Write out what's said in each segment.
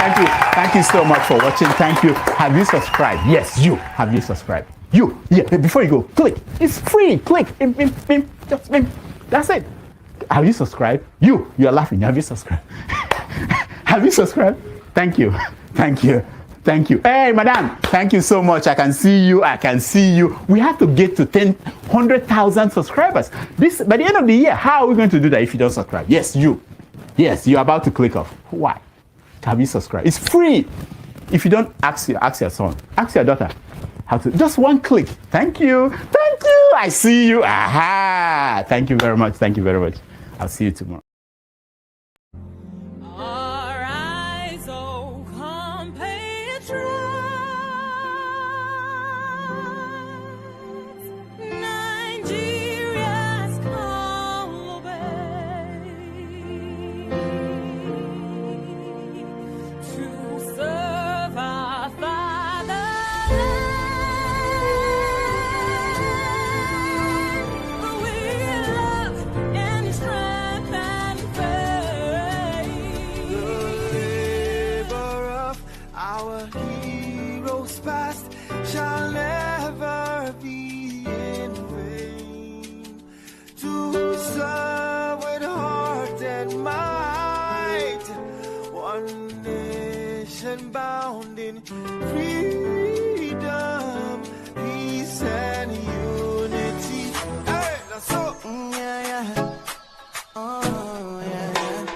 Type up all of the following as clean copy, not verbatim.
Thank you so much for watching. Thank you. Have you subscribed? Yes, you. Have you subscribed? You. Yeah, before you go, click. It's free. Click. Just that's it. Have you subscribed? You're laughing. Have you subscribed? Have you subscribed? Thank you. Thank you. Thank you. Hey, madam, thank you so much. I can see you. I can see you. We have to get to 100,000 subscribers. This by the end of the year. How are we going to do that if you don't subscribe? Yes, you. Yes, you're about to click off. Why? Have you subscribed? It's free. If you don't, ask your son, ask your daughter how to. Just one click. Thank you. Thank you. I see you. Aha. Thank you very much. Thank you very much. I'll see you tomorrow. Shall never be in vain, to serve with heart and might, one nation bound in freedom, peace and unity. Hey, that's so. Yeah. Oh, yeah.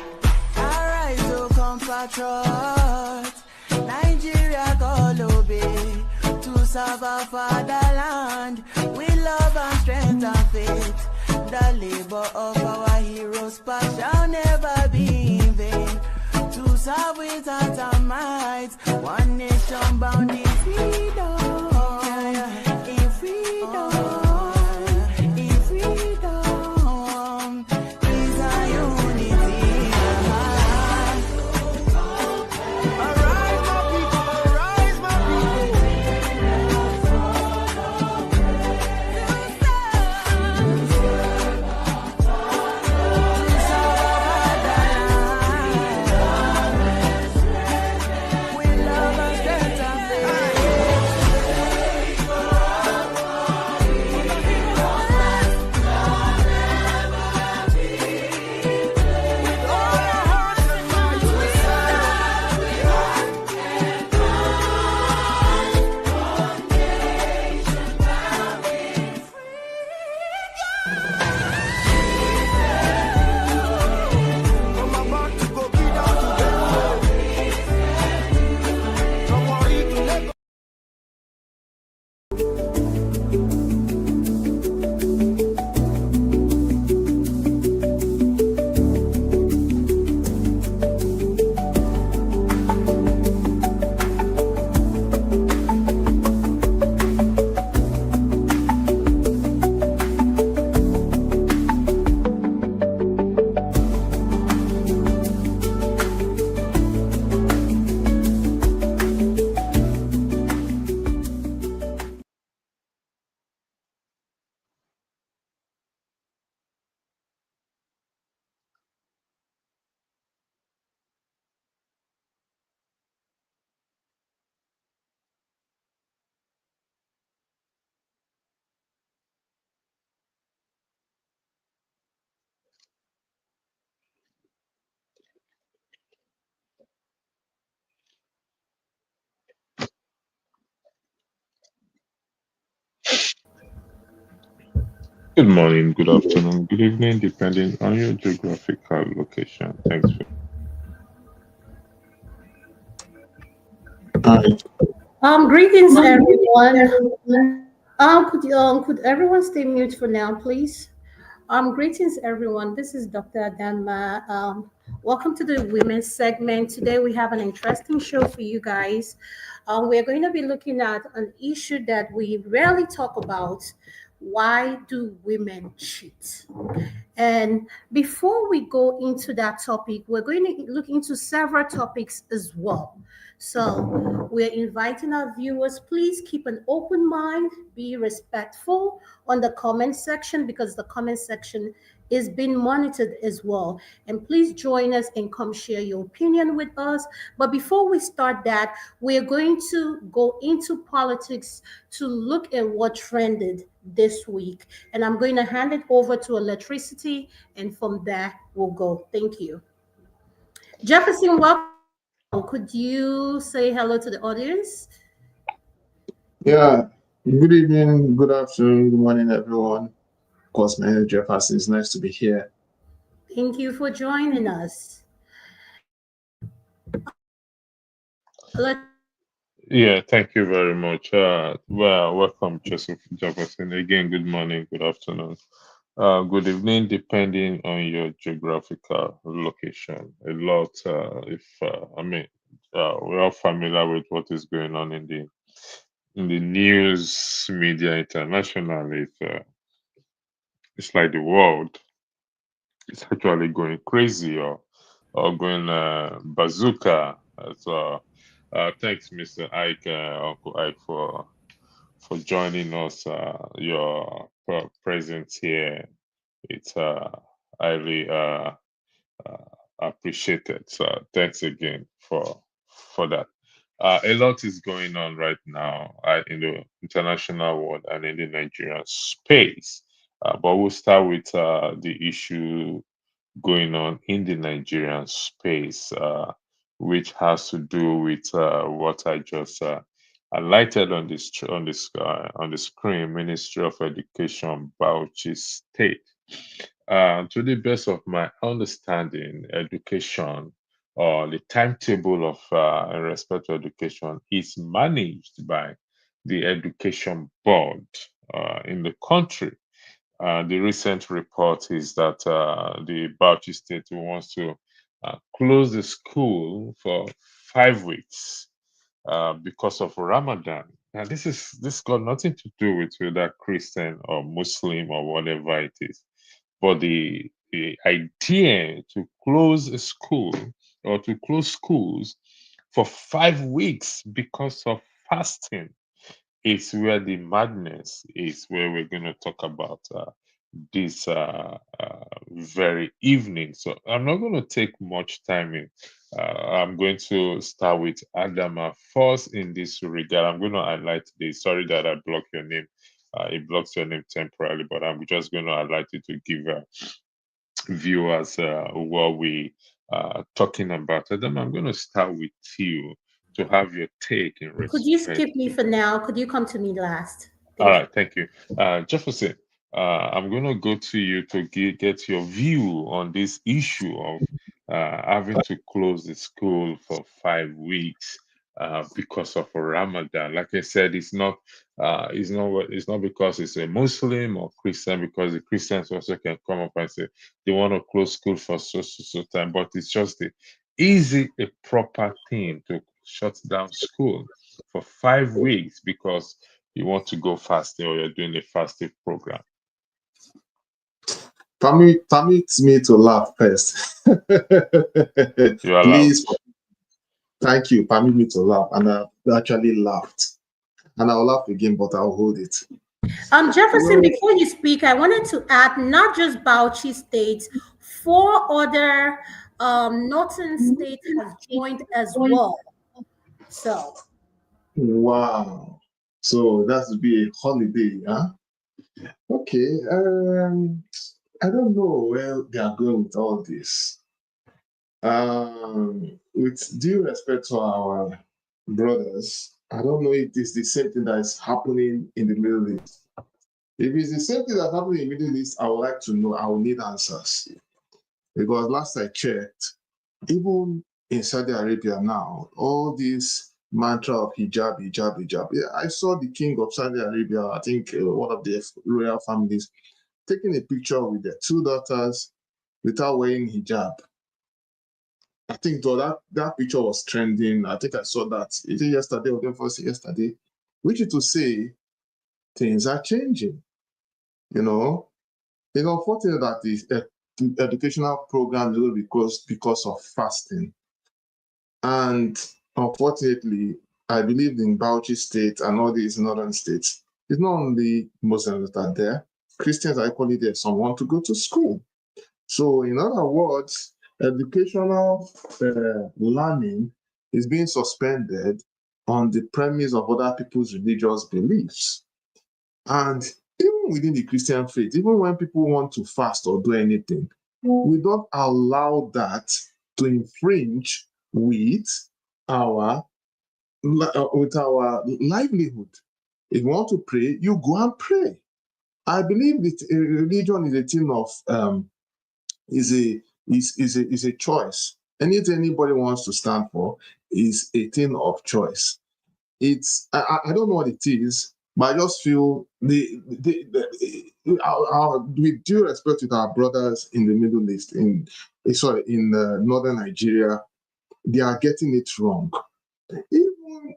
Arise, O compatriots, Nigeria call obey. Serve our fatherland with love and strength and faith. The labor of our heroes past shall never be in vain. To serve with heart and might, one nation bound in freedom. In freedom. In freedom. Peace and unity. Arise, my people. Arise, my people. Good morning, good afternoon, good evening, depending on your geographical location. Thanks for Greetings, everyone. Could everyone stay mute for now, please? Greetings, everyone. This is Dr. Danma. Welcome to the women's segment. Today we have an interesting show for you guys. We're going to be looking at an issue that we rarely talk about, Why do women cheat? And before we go into that topic, we're going to look into several topics as well. So we're inviting our viewers, please keep an open mind, be respectful on the comment section because the comment section is being monitored as well. And please join us and come share your opinion with us. But before we start that, we're going to go into politics to look at what trended this week. And I'm going to hand it over to electricity, and from there we'll go. Thank you. Jefferson, welcome to the show. Could you say hello to the audience? Yeah, good evening, good afternoon, good morning, everyone. Of course, my name is Jefferson. It's nice to be here. Thank you for joining us. Yeah, thank you very much. Well, welcome, Joseph Jefferson. Again, good morning, good afternoon, good evening, depending on your geographical location. A lot, if I mean, we're all familiar with what is going on in the news media internationally. It's like the world is actually going crazy or going bazooka. So, thanks, Mr. Ike, Uncle Ike, for joining us. Your presence here, it's highly uh, appreciated. So, thanks again for that. A lot is going on right now in the international world and in the Nigerian space. But we'll start with the issue going on in the Nigerian space, which has to do with what I just highlighted on the screen: Ministry of Education, Bauchi State. To the best of my understanding, education or the timetable of in respect to education is managed by the education board in the country. The recent report is that the Bauchi State wants to close the school for 5 weeks because of Ramadan. Now, this got nothing to do with whether Christian or Muslim or whatever it is, but the idea to close a school or to close schools for 5 weeks because of fasting is where the madness is, where we're going to talk about this very evening. So I'm not going to take much time in. I'm going to start with Adama first in this regard. I'm going to highlight this. Sorry that I blocked your name. It blocks your name temporarily, but I'm just going to highlight it to give viewers what we talking about. Adama, I'm going to start with you to have your take in Could you respect. skip me for now? Could you come to me last? All Thank you. right, thank you. Jefferson, I'm going to go to you to get your view on this issue of having to close the school for 5 weeks because of Ramadan. Like I said, it's not because it's a Muslim or Christian, because the Christians also can come up and say they want to close school for so time, but it's just a proper thing to shut down school for 5 weeks because you want to go fasting or you're doing a fasting program. Permit me to laugh first. You are allowed. Please, thank you. Permit me to laugh. And I actually laughed. And I'll laugh again, but I'll hold it. Jefferson, Well, before you speak, I wanted to add not just Bauchi states, four other northern states have joined as well. So wow. So that would be a holiday, huh? Okay. I don't know where they are going with all this. With due respect to our brothers, I don't know if it's the same thing that is happening in the Middle East. If it's the same thing that's happening in the Middle East, I would like to know. I will need answers. Because last I checked, even in Saudi Arabia now, all this mantra of hijab, hijab, hijab. Yeah, I saw the king of Saudi Arabia, I think one of the royal families, taking a picture with their two daughters without wearing hijab. I think though that picture was trending. I think I saw that. Is it yesterday or the first yesterday? Which is to say things are changing. You know, it's unfortunate that the educational program is because of fasting. And unfortunately, I believe in Bauchi State and all these northern states, it's not only Muslims that are there, Christians are equally there. Some want to go to school. So, in other words, educational learning is being suspended on the premise of other people's religious beliefs. And even within the Christian faith, even when people want to fast or do anything, we don't allow that to infringe with our livelihood. If you want to pray, you go and pray. I believe that religion is a thing of is a choice. Anything anybody wants to stand for is a thing of choice. It's I don't know what it is, but I just feel with due respect to our brothers in the Middle East, in northern Nigeria, they are getting it wrong. Even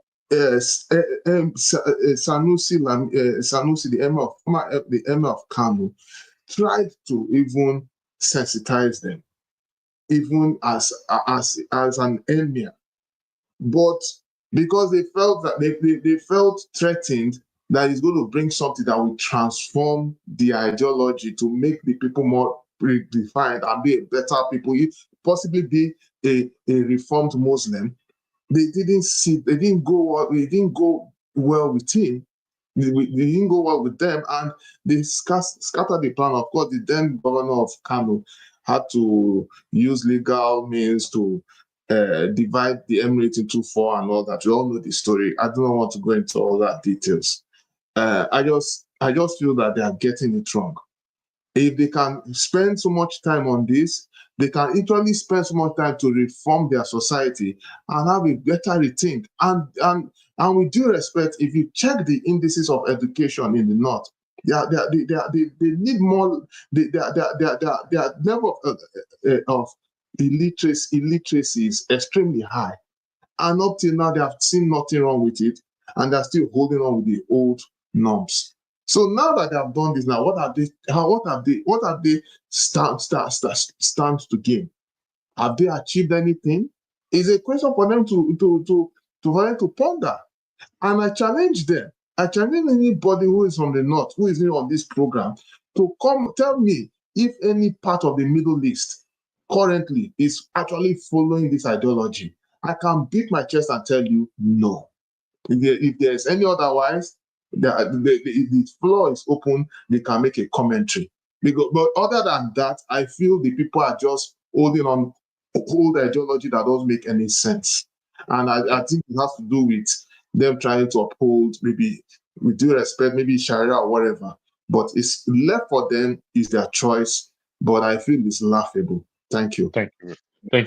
Sanusi, the Emir of Kano, tried to even sensitize them, even as an emir, but because they felt that they felt threatened that it's going to bring something that will transform the ideology to make the people more redefined and be a better people, possibly be a reformed Muslim. They didn't go well with him. They didn't go well with them, and they scattered the plan. Of course, the then governor of Kano had to use legal means to divide the emirate into four and all that. We all know the story. I do not want to go into all that details. I just feel that they are getting it wrong. If they can spend so much time on this, they can literally spend so much time to reform their society and have a better rethink. And with due respect, if you check the indices of education in the north, they need more. Their level of illiteracy is extremely high, and up till now they have seen nothing wrong with it, and they're still holding on with the old norms. So now that they have done this, now what have they stand to gain? Have they achieved anything? It's a question for them to ponder. And I challenge them. I challenge anybody who is from the north, who is on this program, to come tell me if any part of the Middle East currently is actually following this ideology. I can beat my chest and tell you no. If there's any otherwise, the floor is open, they can make a commentary. But other than that, I feel the people are just holding on old ideology that doesn't make any sense. And I think it has to do with them trying to uphold, maybe with due respect, maybe Sharia or whatever. But it's left for them, is their choice. But I feel it's laughable. Thank you. Thank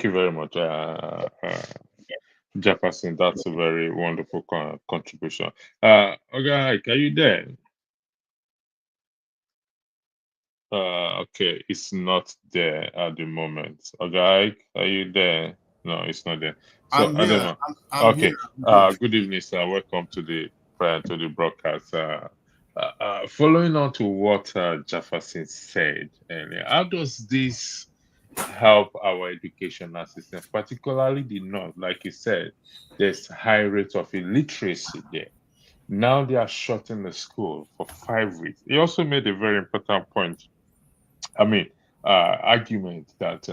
you very much, Jefferson. That's a very wonderful contribution. Okay, are you there? Okay, it's not there at the moment. Okay, are you there? No, it's not there. So I'm I don't here. know. I'm Okay. here. I'm here. Good evening, sir. Welcome to the broadcast. Following on to what Jefferson said earlier, how does this help our educational system, particularly the North? Like you said, there's high rates of illiteracy there. Now they are shutting the school for 5 weeks. He also made a very important point. I mean, argument that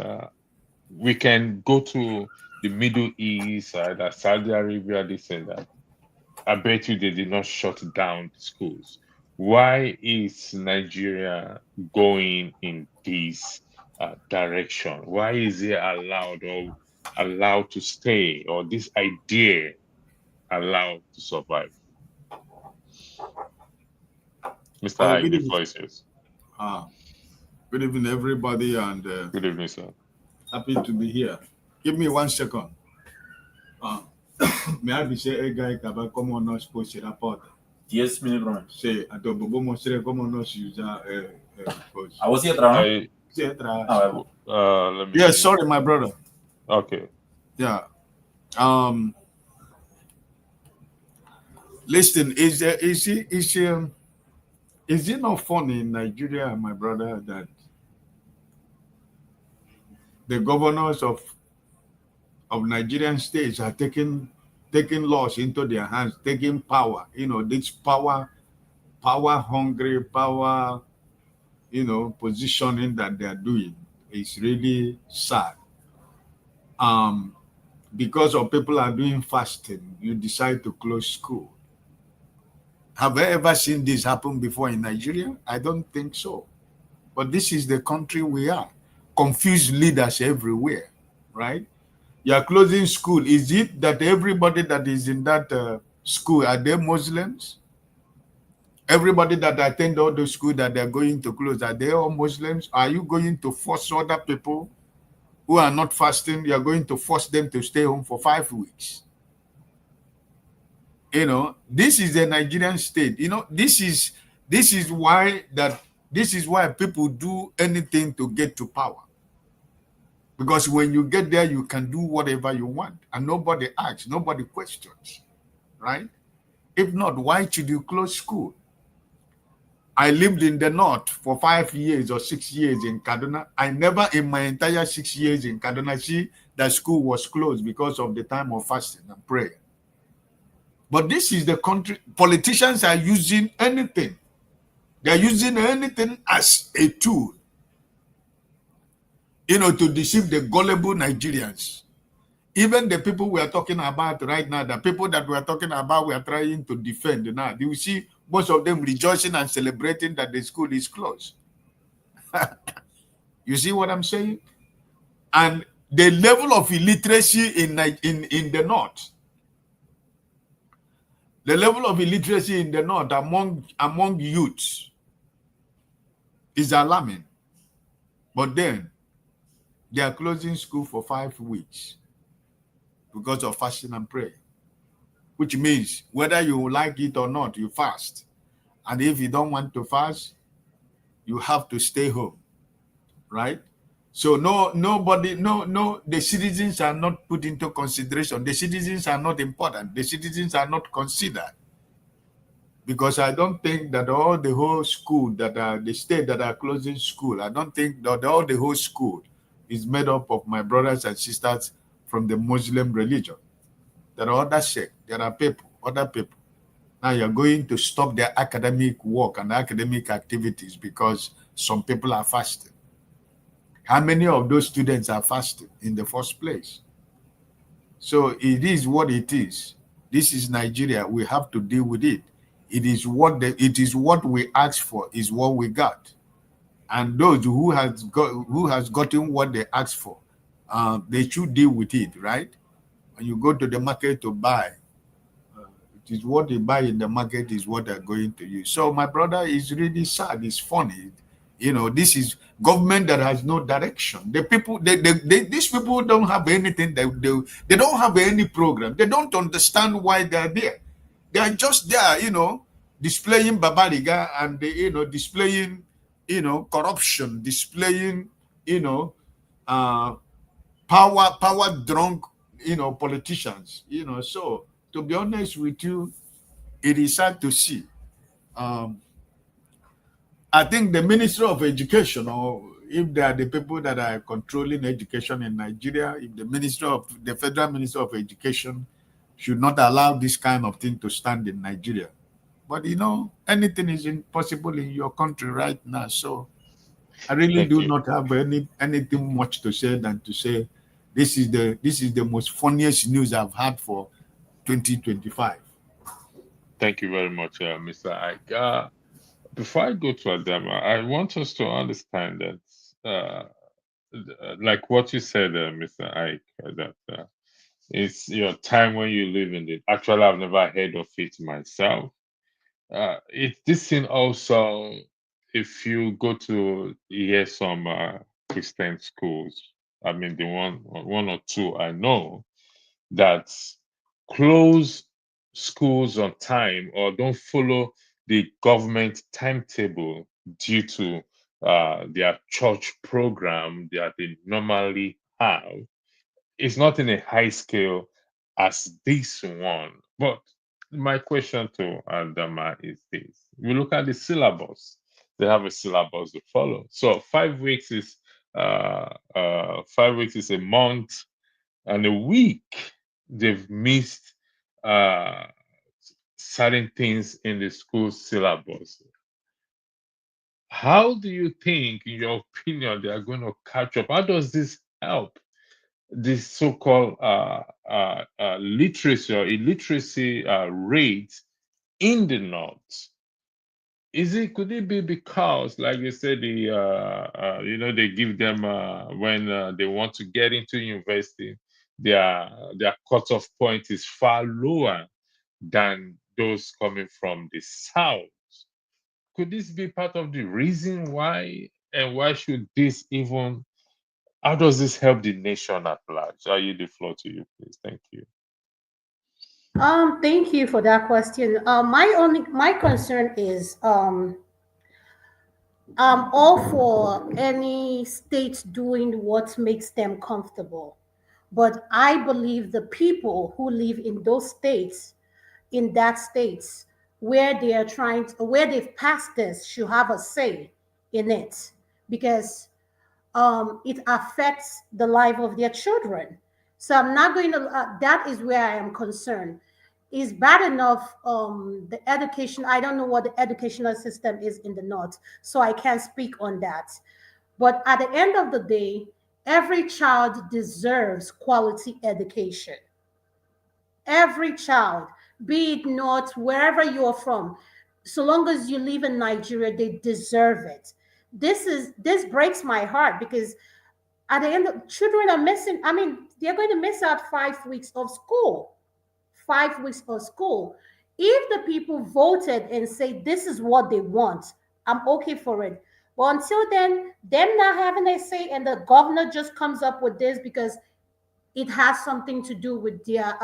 we can go to the Middle East, that Saudi Arabia. They said that. I bet you they did not shut down the schools. Why is Nigeria going in this direction? Why is it allowed to stay, or this idea allowed to survive? Mr. Oh, Haig, good the evening. floor is yours. Good evening, everybody, and Good evening, sir. happy to be here. Give me 1 second. May I be say a guy kaba come on us post report. Yes, Minister. Say adobo mo sere come on us use post. I was here, Trano. Let me. Yes, sorry, my brother. Okay. Yeah. Listen, Is it not funny in Nigeria, my brother, that the governors of Nigerian states are taking laws into their hands, taking power. This power hungry, power, positioning that they are doing is really sad. Um, because of people are doing fasting, you decide to close school. Have I ever seen this happen before in Nigeria? I don't think so. But this is the country we are. Confused leaders everywhere, right? You are closing school. Is it that everybody that is in that school are they Muslims? Everybody that attend all the school that they're going to close, are they all Muslims? Are you going to force other people who are not fasting? You are going to force them to stay home for 5 weeks. This is the Nigerian state. This is why people do anything to get to power. Because when you get there, you can do whatever you want, and nobody asks, nobody questions, right? If not, why should you close school? I lived in the north for 5 years or 6 years in Kaduna. I never in my entire 6 years in Kaduna see that school was closed because of the time of fasting and prayer. But this is the country. Politicians are using anything. They're using anything as a tool, to deceive the gullible Nigerians. Even the people we are talking about right now, the people that we are talking about, we are trying to defend now. You see most of them rejoicing and celebrating that the school is closed. You see what I'm saying? And the level of illiteracy in the north, the level of illiteracy in the north among youths is alarming. But then they are closing school for 5 weeks because of fasting and prayer, which means whether you like it or not, you fast. And if you don't want to fast, you have to stay home, right? So the citizens are not put into consideration. The citizens are not important. The citizens are not considered. Because I don't think that all the whole school that are the state that are closing school, I don't think that all the whole school is made up of my brothers and sisters from the Muslim religion. There are other sects, there are other people. Now you're going to stop their academic work and academic activities because some people are fasting. How many of those students are fasting in the first place? So it is what it is. This is Nigeria. We have to deal with it. It is what we asked for, is what we got. And those who has gotten what they asked for, they should deal with it, right? When you go to the market to buy, it is what they buy in the market is what they're going to use. So my brother is really sad. It's funny. This is government that has no direction. The people, these people don't have anything. They don't have any program. They don't understand why they're there. They are just there, displaying babariga and displaying, corruption, displaying, power drunk, politicians. So to be honest with you, it is sad to see. I think the Ministry of Education, or if they are the people that are controlling education in Nigeria, if the Federal Ministry of Education should not allow this kind of thing to stand in Nigeria. But anything is impossible in your country right now. So I really Thank do you. not have anything much to say than to say this is the most funniest news I've had for 2025. Thank you very much, Mr. Ike. Before I go to Adama, I want us to understand that, like what you said, Mr. Ike, that it's your time when you live in it. Actually, I've never heard of it myself. It's this thing also, if you go to hear some Christian schools, I mean, the one or two I know that close schools on time or don't follow the government timetable due to their church program that they normally have. It's not in a high scale as this one, but my question to Adama is this. We look at the syllabus. They have a syllabus to follow. So 5 weeks is 5 weeks is a month and a week. They've missed uh, certain things in the school syllabus. How do you think, in your opinion, they are going to catch up? How does this help this so-called literacy or illiteracy rate in the north? Is it could it be because, like you said, they give them when they want to get into university, their cutoff point is far lower than those coming from the south. Could this be part of the reason why, and why should this even? How does this help the nation at large? I yield the floor to you, please. Thank you. Thank you for that question. My concern is I'm all for any state doing what makes them comfortable. But I believe the people who live in those states, in that states where they are where they've passed this, should have a say in it, because it affects the life of their children. So I'm not going to, that is where I am concerned. Is bad enough, the education, I don't know what the educational system is in the North, so I can't speak on that. But at the end of the day, every child deserves quality education. Every child, be it North, wherever you're from, so long as you live in Nigeria, they deserve it. This breaks my heart, because at the end of, children are missing, I mean, they're going to miss out 5 weeks of school. 5 weeks of school. If the people voted and say this is what they want, I'm okay for it. But until then, them not having a say and the governor just comes up with this because it has something to do with their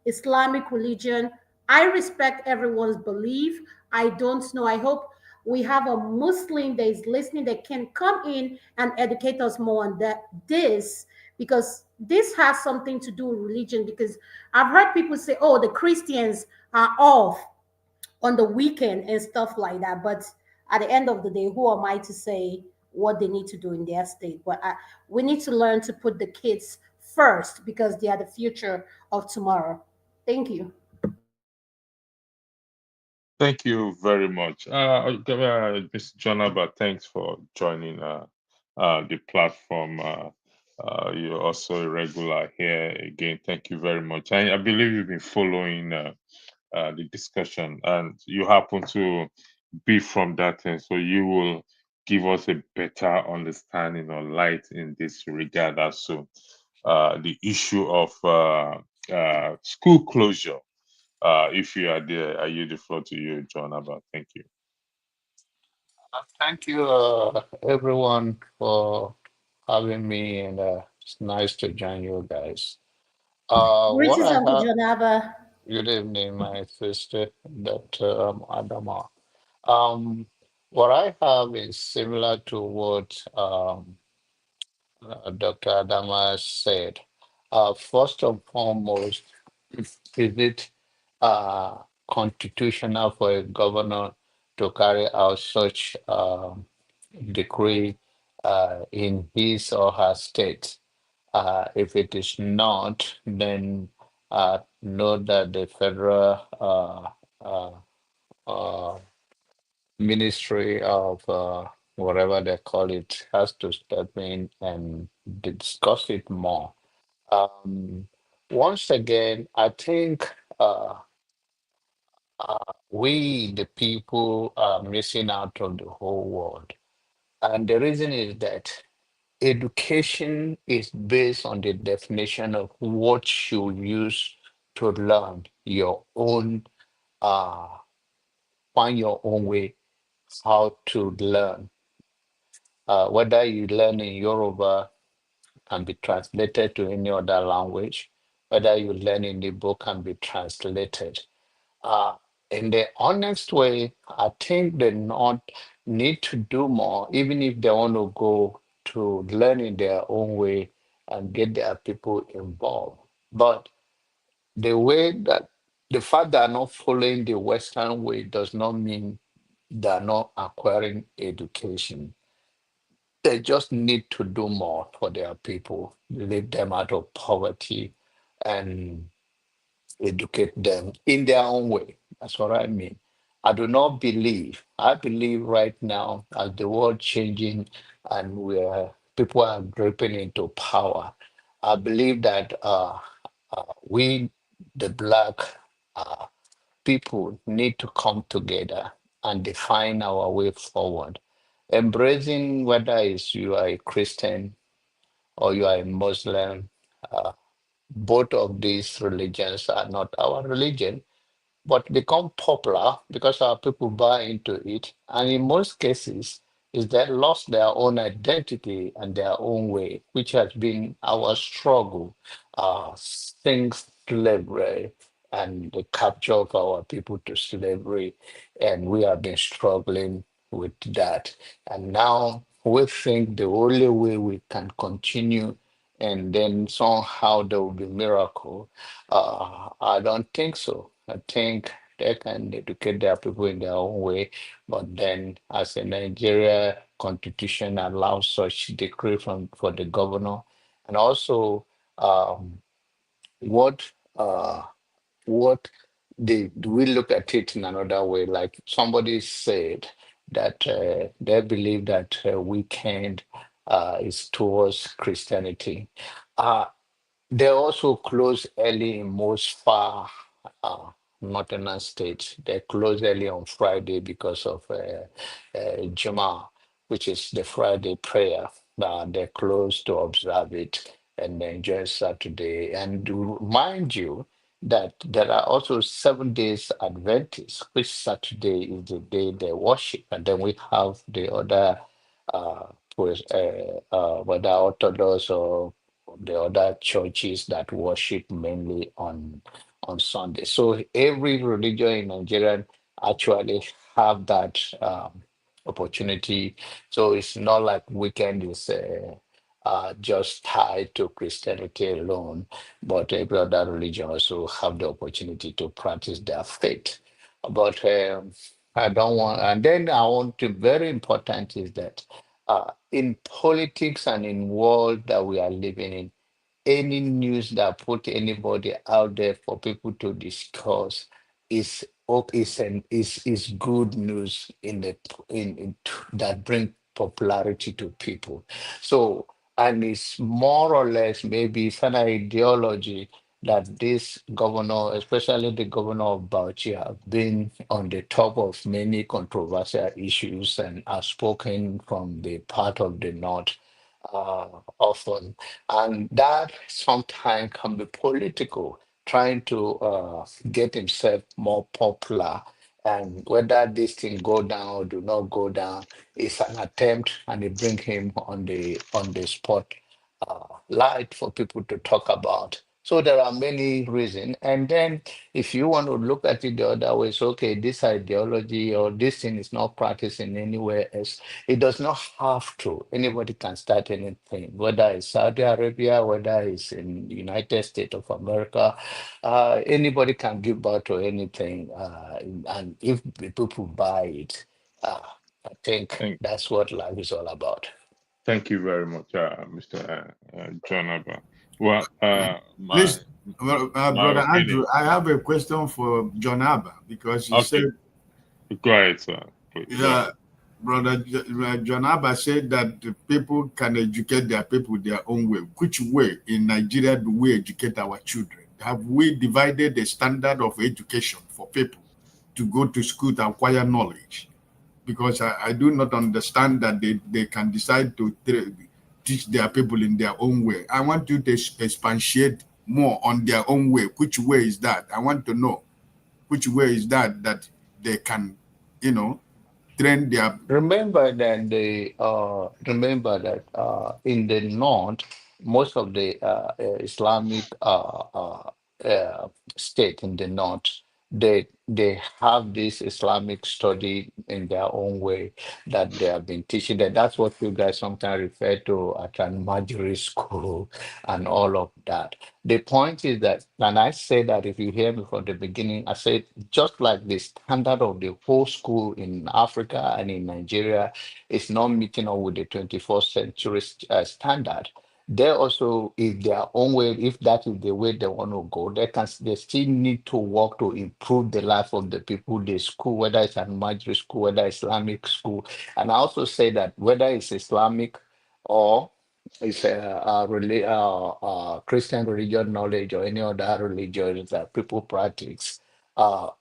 Islamic religion. I respect everyone's belief. I don't know. I hope we have a Muslim that is listening that can come in and educate us more on this, because this has something to do with religion. Because I've heard people say, "Oh, the Christians are off on the weekend and stuff like that." But at the end of the day, who am I to say what they need to do in their state? We need to learn to put the kids first, because they are the future of tomorrow. Thank you. Thank you very much. Mr. Jonaba, thanks for joining the platform. You're also a regular here again. Thank you very much. I believe you've been following the discussion, and you happen to be from that end, so you will give us a better understanding or light in this regard as to the issue of school closure. If you are there, I yield the floor to you, John Abba. Thank you. Thank you, everyone, for having me, and it's nice to join you guys. What Greetings, I Uncle have, Janava. good evening, my sister, Dr. Adama. Um, what I have is similar to what Dr. Adama said. First and foremost, is it uh, constitutional for a governor to carry out such decree in his or her state? If it is not, then know that the federal uh, uh, Ministry of whatever they call it has to step in and discuss it more. Um, Once again, I think we, the people, are missing out on the whole world. And the reason is that education is based on the definition of what you use to learn your own, uh, find your own way how to learn. Whether you learn in Yoruba can be translated to any other language. Whether you learn in Igbo can be translated. Uh, in the honest way, I think they not need to do more, even if they want to go to learn in their own way and get their people involved. But the way that the fact they are not following the Western way does not mean they are not acquiring education. They just need to do more for their people, lift them out of poverty, and educate them in their own way. That's what I mean. I do not believe. I believe right now, as the world changing and where people are dripping into power, I believe that we, the black uh, people, need to come together and define our way forward. Embracing whether it's you are a Christian or you are a Muslim, uh, both of these religions are not our religion, but become popular because our people buy into it. And in most cases, is they lost their own identity and their own way, which has been our struggle since slavery and the capture of our people to slavery. And we have been struggling with that. And now we think the only way we can continue and then somehow there will be miracle. I don't think so. I think they can educate their people in their own way, but then as a Nigeria constitution allows such decree from for the governor, and also um, what what do we look at it in another way? Like somebody said that they believe that weekend is towards Christianity. Uh, they also close early in most far uh, northern states. They close early on Friday because of Juma, which is the Friday prayer. They close to observe it and then enjoy Saturday. And to remind you that there are also 7 days Adventists, which Saturday is the day they worship. And then we have the other, whether Orthodox or the other churches that worship mainly on Sunday. So every religion in Nigeria actually have that opportunity. So it's not like weekend is just tied to Christianity alone, but every other religion also have the opportunity to practice their faith. But I don't want, and then I want to, very important is that in politics and in world that we are living in, any news that put anybody out there for people to discuss is good news in that bring popularity to people. So, and it's more or less maybe it's an ideology that this governor, especially the governor of Bauchi, have been on the top of many controversial issues and have spoken from the part of the north uh, often, and that sometimes can be political, trying to get himself more popular. And whether this thing go down or do not go down is an attempt, and it bring him on the spot light for people to talk about. So there are many reasons. And then if you want to look at it the other way, it's okay, this ideology or this thing is not practiced in anywhere else. It does not have to. Anybody can start anything, whether it's Saudi Arabia, whether it's in the United States of America. Anybody can give birth to anything. And if the people buy it, uh, I think Thank, that's what life is all about. thank you very much, Mr. John Abba. Well, Please, my Brother Andrew, opinion. I have a question for John Abba because he said, Okay, go ahead, sir. Please, go yeah, ahead. John Abba said that the people can educate their people their own way. Which way in Nigeria do we educate our children? Have we divided the standard of education for people to go to school to acquire knowledge? Because I do not understand that they can decide to teach their people in their own way. I want you to expatiate more on their own way. Which way is that? I want to know which way is that they can, you know, train their. Remember that in the north, most of the Islamic state in the north, they have this Islamic study in their own way that they have been teaching them. That's what you guys sometimes refer to at an Majri school and all of that. The point is that, and I say that if you hear me from the beginning, I said just like the standard of the whole school in Africa and in Nigeria is not meeting up with the 21st century standard. They also, if their own way, if that is the way they want to go, they still need to work to improve the life of the people they school, whether it's an Majri school, whether Islamic school. And I also say that whether it's Islamic or it's Christian religion knowledge or any other religion that people practice,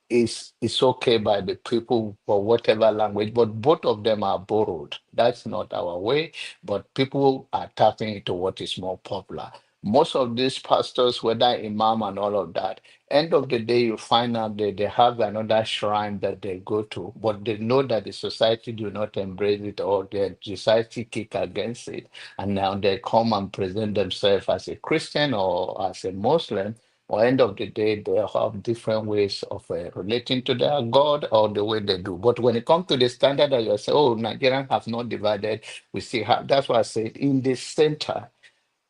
it's okay by the people for whatever language, but both of them are borrowed. That's not our way, but people are tapping into what is more popular. Most of these pastors, whether imam and all of that, end of the day, you find out that they have another shrine that they go to, but they know that the society do not embrace it or the society kick against it. And now they come and present themselves as a Christian or as a Muslim. Or end of the day, they have different ways of relating to their God or the way they do. But when it comes to the standard that you say, oh, Nigerians have not divided, we see how. That's why I said in the center,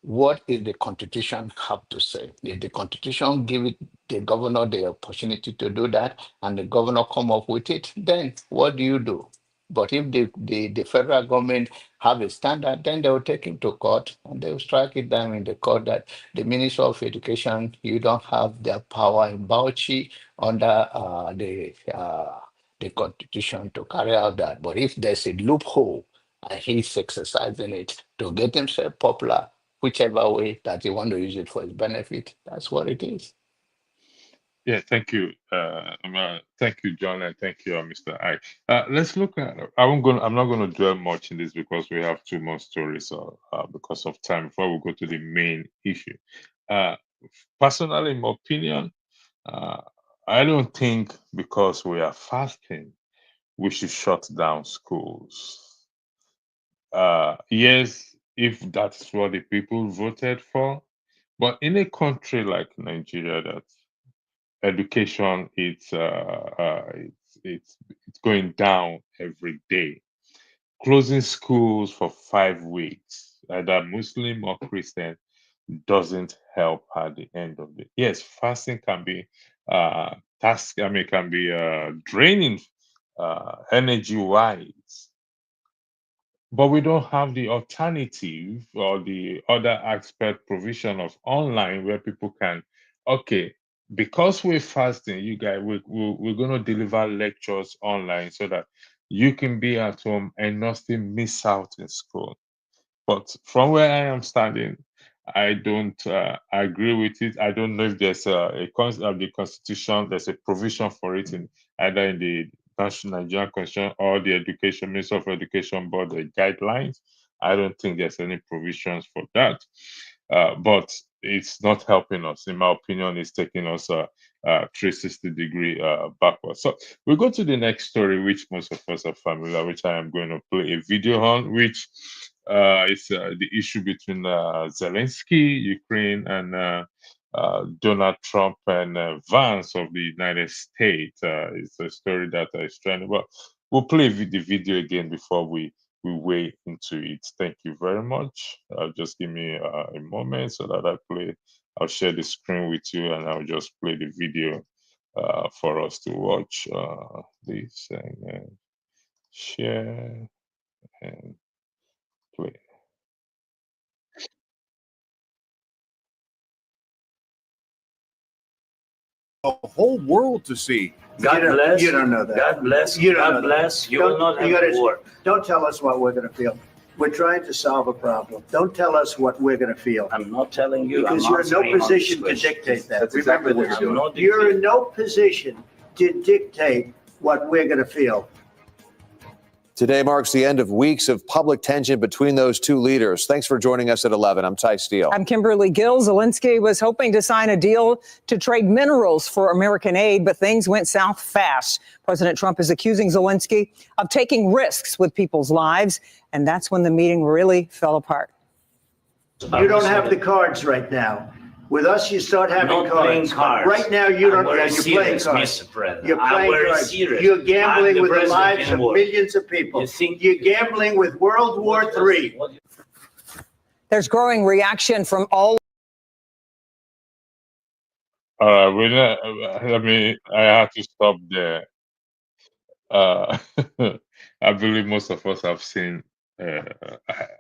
what is the constitution have to say? If the constitution give it the governor the opportunity to do that and the governor come up with it, then what do you do? But if the federal government have a standard, then they will take him to court and they will strike it down in the court that the Minister of Education, you don't have the power in Bauchi under the constitution to carry out that. But if there's a loophole and he's exercising it to get himself popular, whichever way that you want to use it for his benefit, that's what it is. Yeah, thank you. Thank you, John, and thank you, Mr. I. Let's look at. I'm not going to dwell much in this because we have two more stories. Because of time, before we go to the main issue. Personally, in my opinion, I don't think because we are fasting, we should shut down schools. Yes, if that's what the people voted for, but in a country like Nigeria, that education it's going down every day. Closing schools for 5 weeks, either Muslim or Christian, doesn't help at the end of the. Yes, fasting can be can be draining energy wise, but we don't have the alternative or the other aspect provision of online where people can, okay, because we're fasting, you guys, we're going to deliver lectures online so that you can be at home and not still miss out in school. But from where I am standing, I don't agree with it. I don't know if there's the constitution, there's a provision for it in either in the National Nigerian Constitution or the Education Minister of Education Board the guidelines. I don't think there's any provisions for that. But it's not helping us. In my opinion, it's taking us 360-degree backwards. So we go to the next story, which most of us are familiar, which I am going to play a video on, which is the issue between Zelensky, Ukraine, and Donald Trump and Vance of the United States. It's a story that is trending. But we'll play the video again before we weigh into it. Thank you very much. Just give me a moment so that I'll share the screen with you and I'll just play the video for us to watch. This and share and play. The whole world to see. God bless. You don't know that. God bless. You don't God know bless. that. You will not have to work. Don't tell us what we're going to feel. We're trying to solve a problem. Don't tell us what we're going to feel. I'm not telling you. Because I'm you're in no answering on position to this question. dictate that. That's exactly Remember what this. you're I'm not You're in dictating. no position to dictate what we're going to feel. Today marks the end of weeks of public tension between those two leaders. Thanks for joining us at 11. I'm Ty Steele. I'm Kimberly Gill. Zelensky was hoping to sign a deal to trade minerals for American aid, but things went south fast. President Trump is accusing Zelensky of taking risks with people's lives, and that's when the meeting really fell apart. You don't have the cards right now. With us, you start having Not playing cards. cards. Right now, you don't. I'm very You're playing serious, cards. Mr. President. You're I'm playing very cards. serious. You're gambling I'm the with the president lives in of war. millions of people. You think- You're gambling with World War III. There's growing reaction from all. I have to stop there. I believe most of us have seen.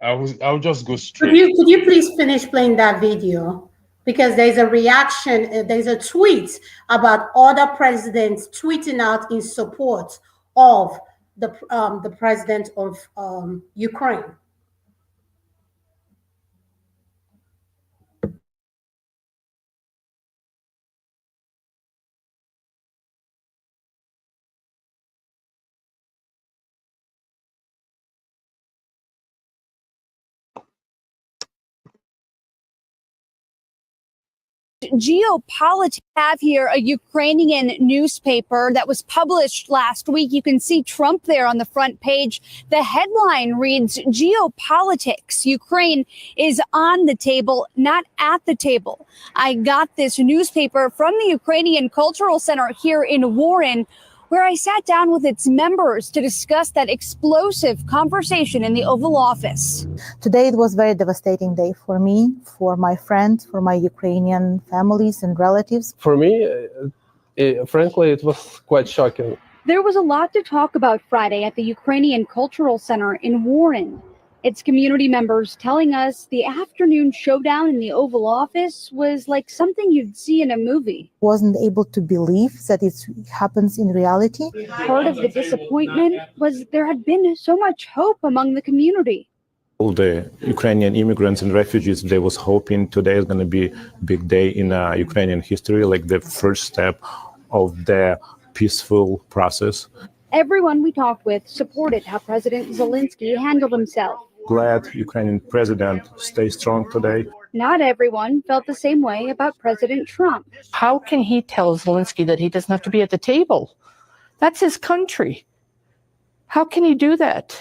I'll just go Could straight. you please finish playing that video? Because there's a reaction, there's a tweet about other presidents tweeting out in support of the president of Ukraine. Geopolitics. Have here a Ukrainian newspaper that was published last week. You can see Trump there on the front page. The headline reads Geopolitics. Ukraine is on the table, not at the table. I got this newspaper from the Ukrainian Cultural Center here in Warren, where I sat down with its members to discuss that explosive conversation in the Oval Office. Today it was a very devastating day for me, for my friends, for my Ukrainian families and relatives. For me, frankly, it was quite shocking. There was a lot to talk about Friday at the Ukrainian Cultural Center in Warren. Its community members telling us the afternoon showdown in the Oval Office was like something you'd see in a movie. Wasn't able to believe that it happens in reality. Part of the disappointment was there had been so much hope among the community. All the Ukrainian immigrants and refugees, they was hoping today is going to be a big day in Ukrainian history, like the first step of the peaceful process. Everyone we talked with supported how President Zelensky handled himself. Glad Ukrainian president stays strong today. Not everyone felt the same way about President Trump. How can he tell Zelensky that he doesn't have to be at the table? That's his country. How can he do that?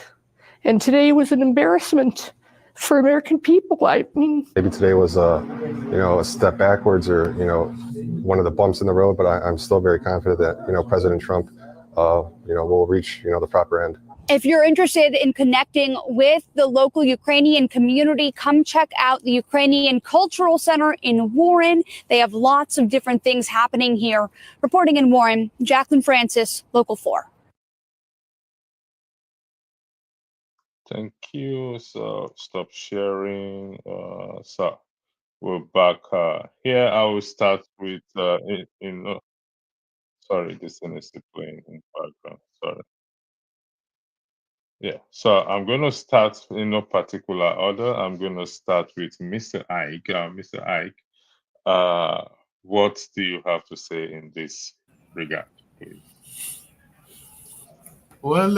And today was an embarrassment for American people. I mean, maybe today was a step backwards or one of the bumps in the road, but I'm still very confident that President Trump will reach the proper end. If you're interested in connecting with the local Ukrainian community, come check out the Ukrainian Cultural Center in Warren. They have lots of different things happening here. Reporting in Warren, Jacqueline Francis, Local 4. Thank you. So stop sharing. So we're back here. I will start with sorry, this thing is still playing in background. Sorry. Yeah, so I'm going to start in no particular order. I'm going to start with Mr. Ike. Mr. Ike, what do you have to say in this regard, please? Well,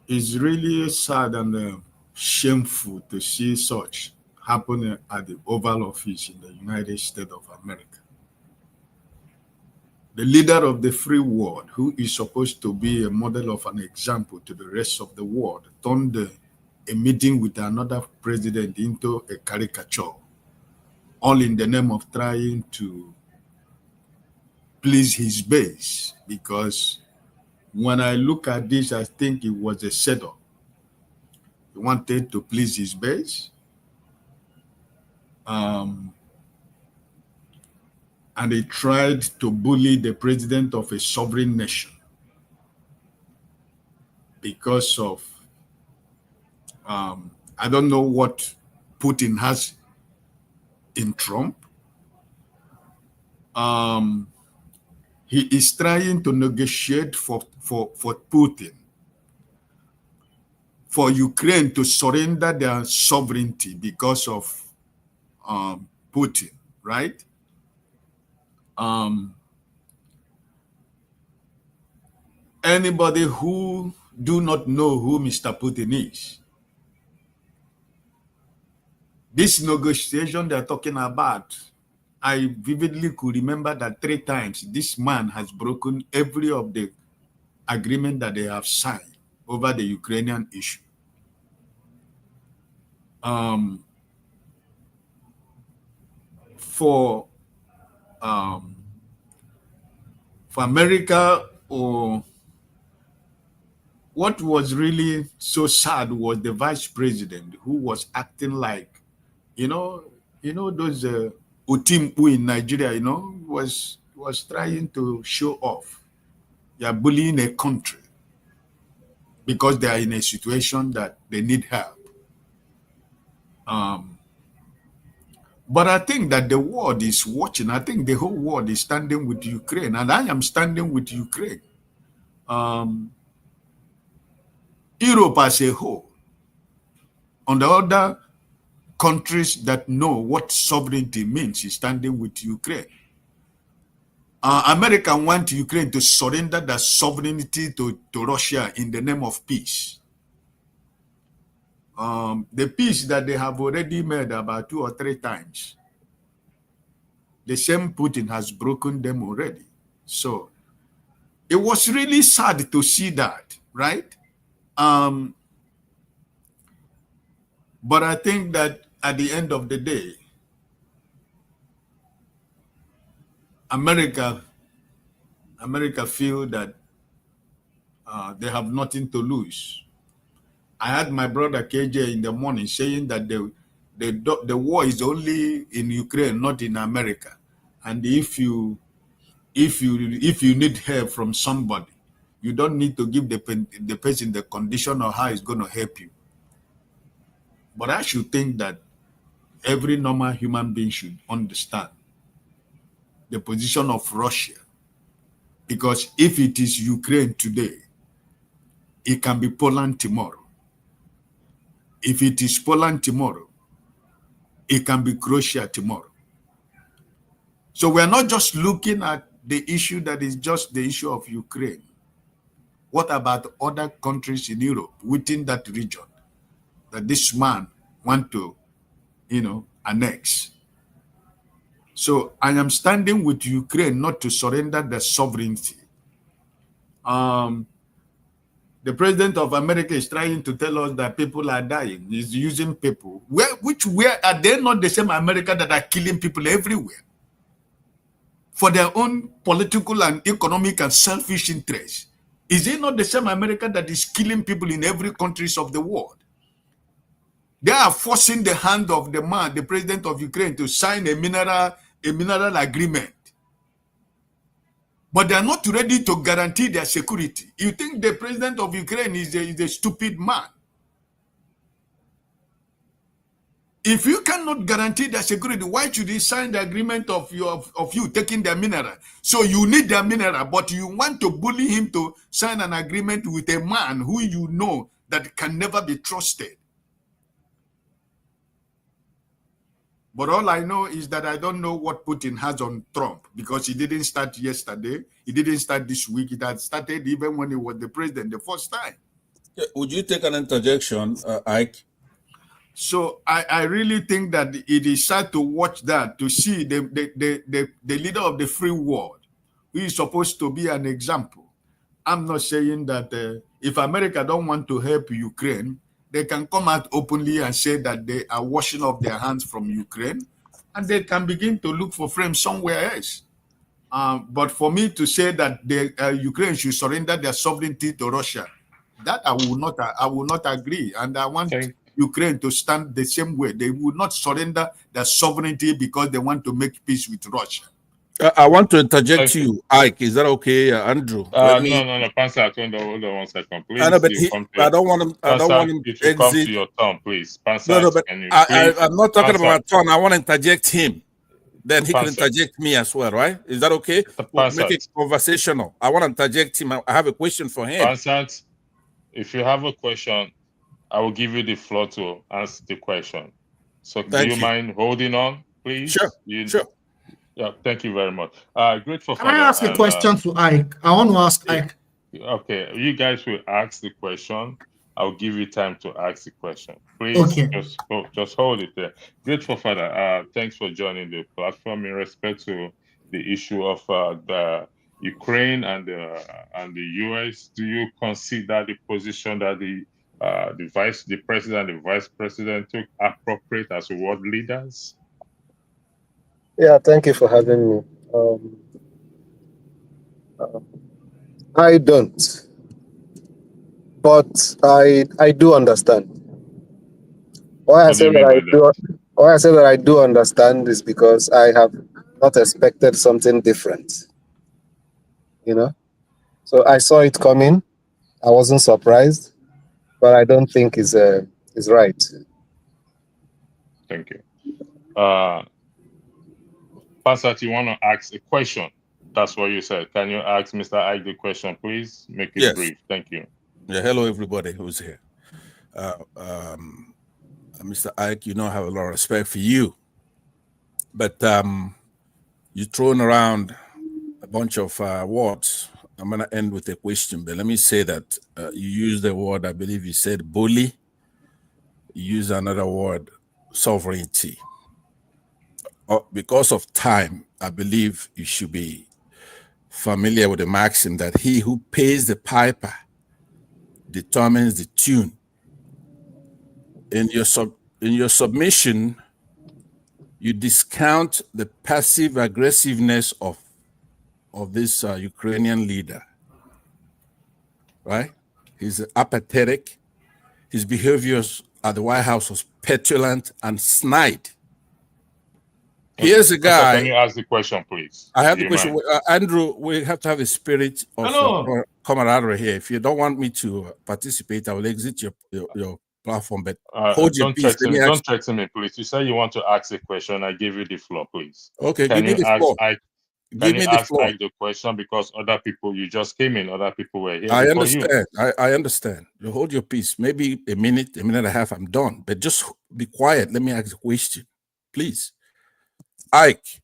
it's really sad and shameful to see such happening at the Oval Office in the United States of America. The leader of the free world, who is supposed to be a model of an example to the rest of the world, turned a meeting with another president into a caricature, all in the name of trying to please his base. Because when I look at this, I think it was a setup. He wanted to please his base. And he tried to bully the president of a sovereign nation because of, I don't know what Putin has in Trump. He is trying to negotiate for Putin, for Ukraine to surrender their sovereignty because of Putin, right? Anybody who do not know who Mr. Putin is, this negotiation they're talking about, I vividly could remember that 3 times this man has broken every of the agreement that they have signed over the Ukrainian issue. um, for um, for America, or what was really so sad was the vice president who was acting like, those Otimpu in Nigeria, was trying to show off. They are bullying a country because they are in a situation that they need help. But I think that the world is watching. I think the whole world is standing with Ukraine, and I am standing with Ukraine. Europe as a whole, on the other countries that know what sovereignty means, is standing with Ukraine. America wants Ukraine to surrender their sovereignty to Russia in the name of peace. The peace that they have already made about 2 or 3 times, the same Putin has broken them already. So it was really sad to see that, right? But I think that at the end of the day, America feel that they have nothing to lose. I had my brother KJ in the morning saying that the war is only in Ukraine, not in America. And if you need help from somebody, you don't need to give the person the condition or how it's going to help you. But I should think that every normal human being should understand the position of Russia. Because if it is Ukraine today, it can be Poland tomorrow. If it is Poland tomorrow, it can be Croatia tomorrow. So we're not just looking at the issue that is just the issue of Ukraine. What about other countries in Europe within that region that this man want to, annex? So I am standing with Ukraine not to surrender their sovereignty. The president of America is trying to tell us that people are dying. He's using people. Where are they not the same America that are killing people everywhere for their own political and economic and selfish interests? Is it not the same America that is killing people in every countries of the world? They are forcing the hand of the man, the president of Ukraine, to sign a mineral agreement. But they are not ready to guarantee their security. You think the president of Ukraine is a stupid man? If you cannot guarantee their security, why should he sign the agreement of you taking their mineral? So you need their mineral, but you want to bully him to sign an agreement with a man who you know that can never be trusted. But all I know is that I don't know what Putin has on Trump, because he didn't start yesterday. He didn't start this week. It had started even when he was the president the first time. Would you take an interjection, Ike? So I really think that it is sad to watch that, to see the leader of the free world, who is supposed to be an example. I'm not saying that if America don't want to help Ukraine, they can come out openly and say that they are washing off their hands from Ukraine, and they can begin to look for frames somewhere else. But for me to say that Ukraine should surrender their sovereignty to Russia, that I will not agree. And I want Ukraine to stand the same way. They will not surrender their sovereignty because they want to make peace with Russia. I want to interject you, Ike. Is that okay, Andrew? No, Pansa, hold on 1 second, please. I know, but I don't want him. I don't want him It to will come exit. to your turn, please. Pansa, No, but I'm not talking about my turn. I want to interject him. Then he can interject me as well, right? Is that okay? We'll make it conversational. I want to interject him. I have a question for him. Pansat, if you have a question, I will give you the floor to answer the question. So do you mind holding on, please? Sure. Sure. Yeah, thank you very much. Grateful. Can I ask a question to Ike? I want to ask Ike. Okay, you guys will ask the question. I'll give you time to ask the question. Please, Okay. just hold it there. Grateful Father, thanks for joining the platform. In respect to the issue of the Ukraine and the US, do you consider the position that the the president, the vice president took appropriate as world leaders? Yeah, thank you for having me. I don't, but I do understand. Why I What do say you that mean by I that? do why I say that I do understand is because I have not expected something different. You know, so I saw it coming. I wasn't surprised, but I don't think is right. Thank you. Pastor, you want to ask a question? That's what you said. Can you ask Mr. Ike the question, please? Make it Yes. brief. Thank you. Yeah, hello everybody who's here. Mr. Ike, you know I have a lot of respect for you. But you're throwing around a bunch of words. I'm going to end with a question, but let me say that you used the word, I believe you said bully. You used another word, sovereignty. Because of time, I believe you should be familiar with the maxim that he who pays the piper determines the tune. In your submission, you discount the passive aggressiveness of this Ukrainian leader, right? He's apathetic. His behaviors at the White House was petulant and snide. Here's a Pastor, can guy. you ask the question, please? I have Do the you question. mind? Andrew, we have to have a spirit of Hello. camaraderie here. If you don't want me to participate, I will exit your platform, but hold your peace. Let me ask. Don't threaten me, please. You say you want to ask a question. I give you the floor, please. Okay, Can give me you the ask floor. Ike? Give me the floor. Ike the question? Because other people, you just came in, other people were here I before you. understand. I understand. You hold your peace. Maybe a minute and a half, I'm done. But just be quiet. Let me ask a question, please. Ike,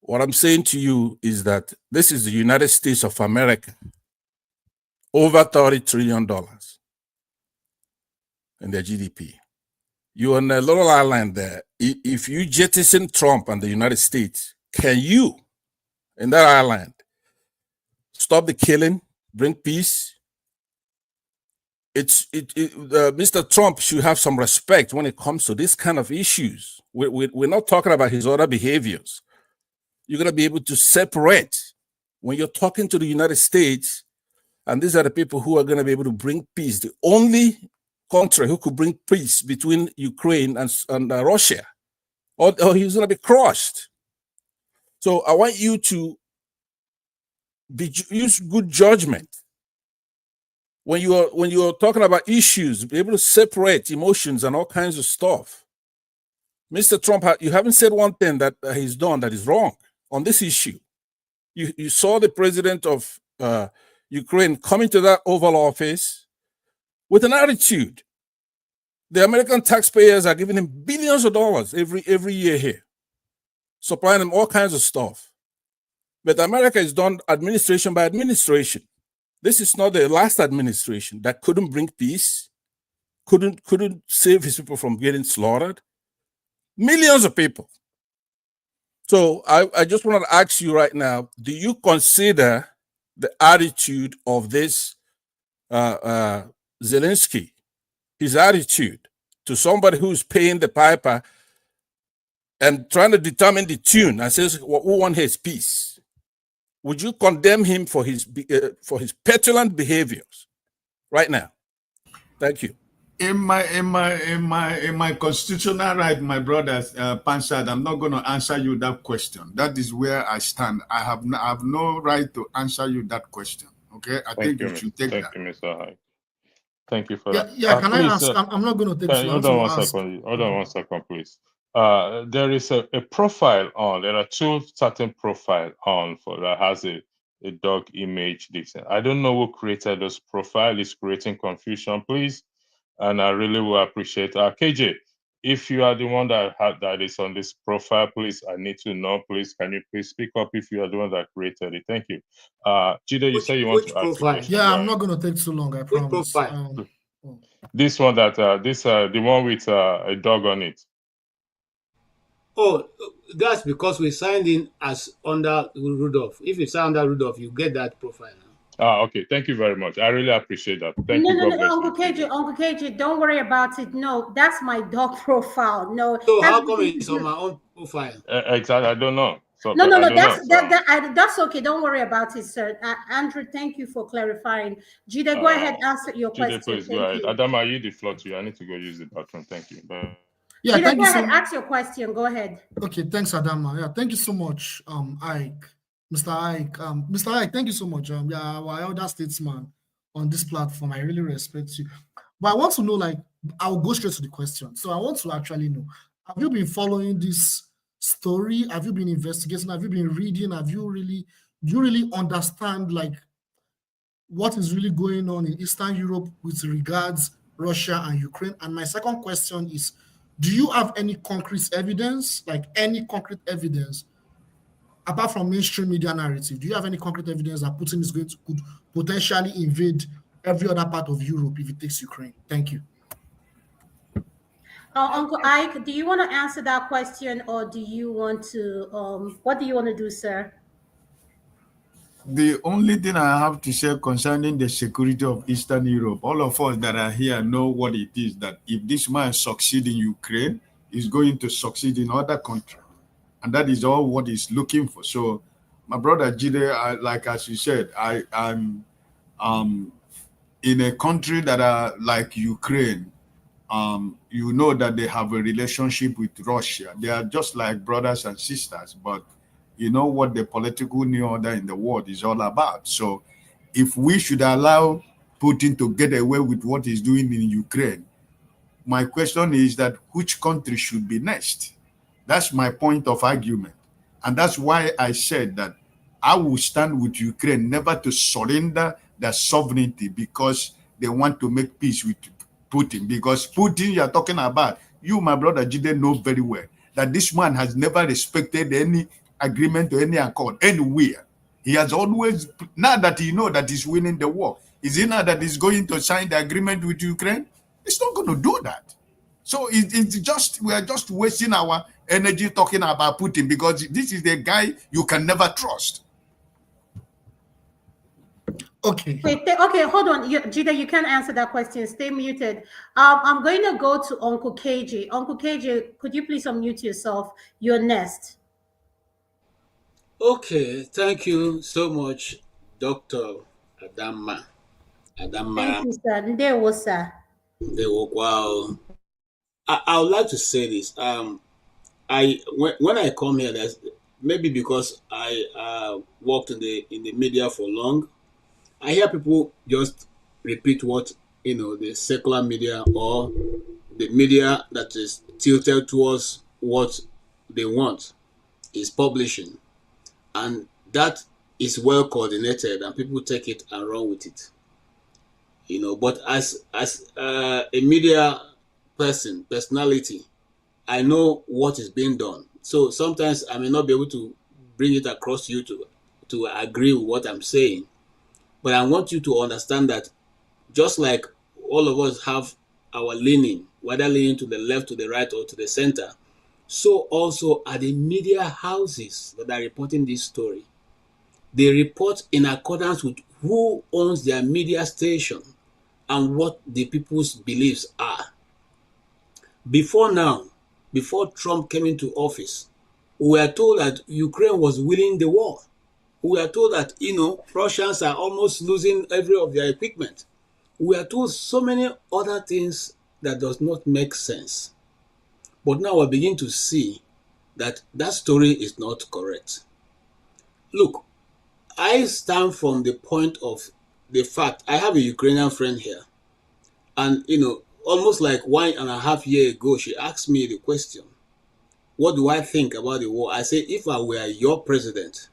what I'm saying to you is that this is the United States of America. Over $30 trillion in their GDP. You're on a little island there. If you jettison Trump and the United States, can you, in that island, stop the killing, bring peace? Mr. Trump should have some respect when it comes to this kind of issues. We're not talking about his other behaviors. You're going to be able to separate when you're talking to the United States, and these are the people who are going to be able to bring peace. The only country who could bring peace between Ukraine and Russia, or he's going to be crushed. So I want you to use good judgment when you are talking about issues, be able to separate emotions and all kinds of stuff. Mr. Trump, you haven't said one thing that he's done that is wrong on this issue. You saw the president of Ukraine coming to that Oval Office with an attitude. The American taxpayers are giving him billions of dollars every year here, supplying him all kinds of stuff. But America is done administration by administration. This is not the last administration that couldn't bring peace, couldn't save his people from getting slaughtered. Millions of people. So I just want to ask you right now, do you consider the attitude of this Zelensky, his attitude to somebody who's paying the piper and trying to determine the tune and says, well, who wants his peace? Would you condemn him for his petulant behaviors right now? Thank you. In my constitutional right, my brothers, Panchad, I'm not going to answer you that question. That is where I stand. I have no right to answer you that question. Okay, I think you should take that. Thank you, Mr. Hyde. Thank you for Yeah, that. yeah. Can Please, I ask? I'm not going to take too long. hold on one second. Hold on one second, please. There is a profile on. There are two certain profile on for that has a dog image. I don't know who created this profile. It's creating confusion, please. And I really will appreciate KJ. If you are the one that is on this profile, please, I need to know, please. Can you please speak up if you are the one that created it? Thank you. Jide, you say you want to ask a question. Yeah, I'm not going to take too long. I promise. This one that the one with a dog on it. Oh, that's because we signed in as under Rudolph. If you sign under Rudolph, you get that profile now. Okay. Thank you very much. I really appreciate that. Thank you. God bless you. Uncle KJ, don't worry about it. No, that's my dog profile. No, So has how come nothing to it's on do. my own profile? Exactly. I don't know. So No, no, I no. don't know. So That's okay. Don't worry about it, sir. Andrew, thank you for clarifying. Jide, go ahead, answer your Jide, question. please go Thank ahead. you. Adam, I yield the floor to you. I need to go use the bathroom. Thank you. Bye. Yeah, Jide, thank go you ahead, so. ask your question. Go ahead. Okay, thanks, Adama. Yeah, thank you so much, Ike, Mr. Ike. Mr. Ike, thank you so much. Yeah, our elder statesman on this platform. I really respect you. But I want to know, like, I'll go straight to the question. So I want to actually know, have you been following this story? Have you been investigating? Have you been reading? Do you really understand, like, what is really going on in Eastern Europe with regards Russia and Ukraine? And my second question is, do you have any concrete evidence, apart from mainstream media narrative? Do you have any concrete evidence that Putin is could potentially invade every other part of Europe if it takes Ukraine? Thank you. Uncle Ike, do you want to answer that question, or do you want to? What do you want to do, sir? The only thing I have to say concerning the security of Eastern Europe, all of us that are here know what it is, that if this man succeeds in Ukraine, he's going to succeed in other countries. And that is all what he's looking for. So, my brother Jide, like as you said, I'm in a country that are like Ukraine. You know that they have a relationship with Russia. They are just like brothers and sisters, but you know what the political new order in the world is all about. So if we should allow Putin to get away with what he's doing in Ukraine, my question is that which country should be next? That's my point of argument. And that's why I said that I will stand with Ukraine never to surrender their sovereignty because they want to make peace with Putin. Because Putin you're talking about, you, my brother Jide, know very well that this man has never respected any agreement or any accord anywhere. He has always, now that he knows that he's winning the war, is he now that he's going to sign the agreement with Ukraine? He's not going to do that. So it's just, we are just wasting our energy talking about Putin because this is the guy you can never trust. Okay. Okay, hold on. Jide, you can't answer that question. Stay muted. I'm going to go to Uncle KJ. Uncle KJ, could you please unmute yourself? You're next. Okay, thank you so much, Dr. Adama. Thank you, sir. Ndewo, sir. Wow. I would like to say this. When I come here, there's maybe because I worked in the media for long, I hear people just repeat what the secular media or the media that is tilted towards what they want is publishing, and that is well coordinated, and people take it and run with it. But as a media personality, I know what is being done. So sometimes I may not be able to bring it across to you to agree with what I'm saying. But I want you to understand that just like all of us have our leaning, whether leaning to the left, to the right, or to the center, so also are the media houses that are reporting this story. They report in accordance with who owns their media station and what the people's beliefs are. Before now, before Trump came into office, we were told that Ukraine was winning the war. We are told that, Russians are almost losing every of their equipment. We are told so many other things that does not make sense. But now we begin to see that that story is not correct. Look, I stand from the point of the fact, I have a Ukrainian friend here. And, almost like 1.5 years ago, she asked me the question, what do I think about the war? I said, if I were your president,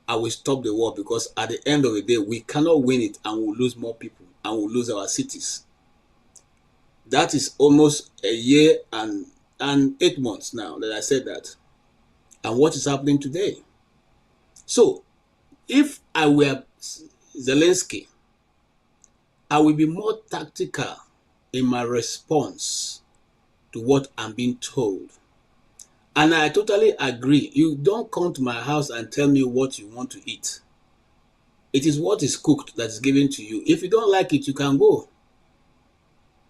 I will stop the war because at the end of the day, we cannot win it and we'll lose more people and we'll lose our cities. That is almost a year and 8 months now that I said that. And what is happening today? So, if I were Zelensky, I will be more tactical in my response to what I'm being told. And I totally agree. You don't come to my house and tell me what you want to eat. It is what is cooked that is given to you. If you don't like it, you can go.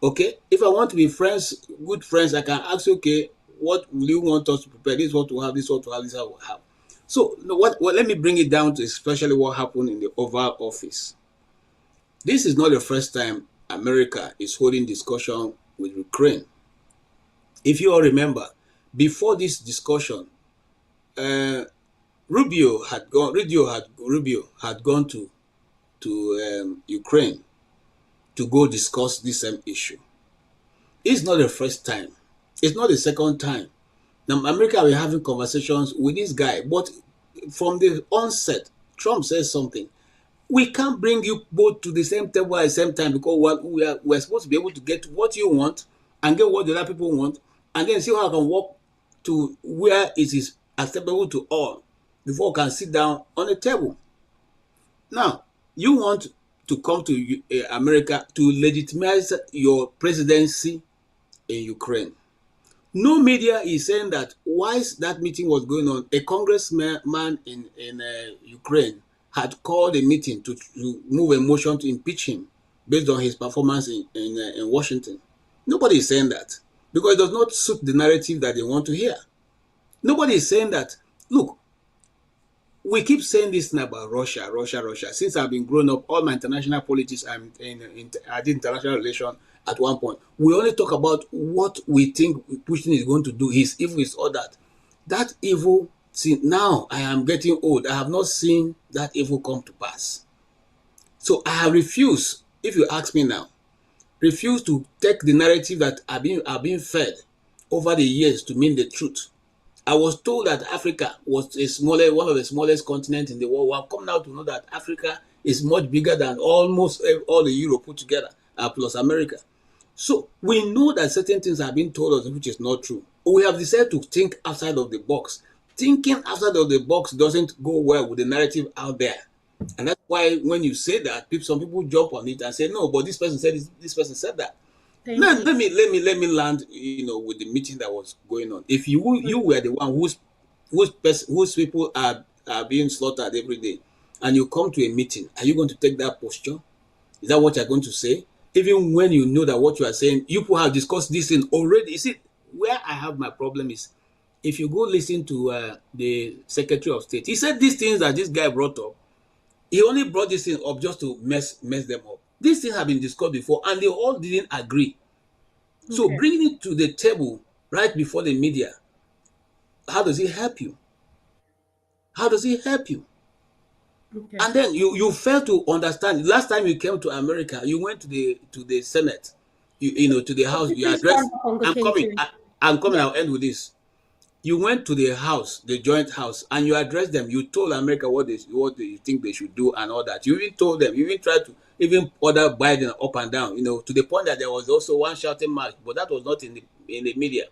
Okay? If I want to be friends, good friends, I can ask you, okay, what will you want us to prepare? This is what we have, this is what we have, this is what we have. So let me bring it down to especially what happened in the Oval Office. This is not the first time America is holding discussion with Ukraine. If you all remember, before this discussion, Rubio had gone to Ukraine to go discuss this same issue. It's not the first time. It's not the second time. Now, America were having conversations with this guy, but from the onset, Trump says something. We can't bring you both to the same table at the same time because we're supposed to be able to get what you want and get what the other people want, and then see how I can work to where it is acceptable to all before we can sit down on a table. Now, you want to come to America to legitimize your presidency in Ukraine. No media is saying that whilst that meeting was going on, a congressman in Ukraine had called a meeting to move a motion to impeach him based on his performance in Washington. Nobody is saying that because it does not suit the narrative that they want to hear. Nobody is saying that. Look, we keep saying this thing about Russia. Since I've been growing up, all my international politics, I did international relations at one point. We only talk about what we think Putin is going to do. His evil is all that. That evil, see, now I am getting old. I have not seen that evil come to pass. So I have refused, if you ask me now, refused to take the narrative that I've been fed over the years to mean the truth. I was told that Africa was one of the smallest continents in the world. We have come now to know that Africa is much bigger than almost all the Europe put together, plus America. So we know that certain things are being told us which is not true. We have decided to think outside of the box. Thinking outside of the box doesn't go well with the narrative out there. And that's why when you say that, some people jump on it and say, no, but this person said this person said that. Let me land, with the meeting that was going on. If you were the one whose people are being slaughtered every day, and you come to a meeting, are you going to take that posture? Is that what you're going to say? Even when you know that what you are saying, you people have discussed this thing already. You see, where I have my problem is, if you go listen to the Secretary of State, he said these things that this guy brought up. He only brought this thing up just to mess them up. These things have been discussed before, and they all didn't agree. So bringing it to the table right before the media, how does it help you? How does it help you? Okay. And then you fail to understand. Last time you came to America, you went to the Senate, to the House. You addressed. I'm coming. I'll end with this. You went to the House, the Joint House, and you addressed them. You told America what you think they should do and all that. You even told them. You even tried to order Biden up and down. To the point that there was also one shouting match, but that was not in the media.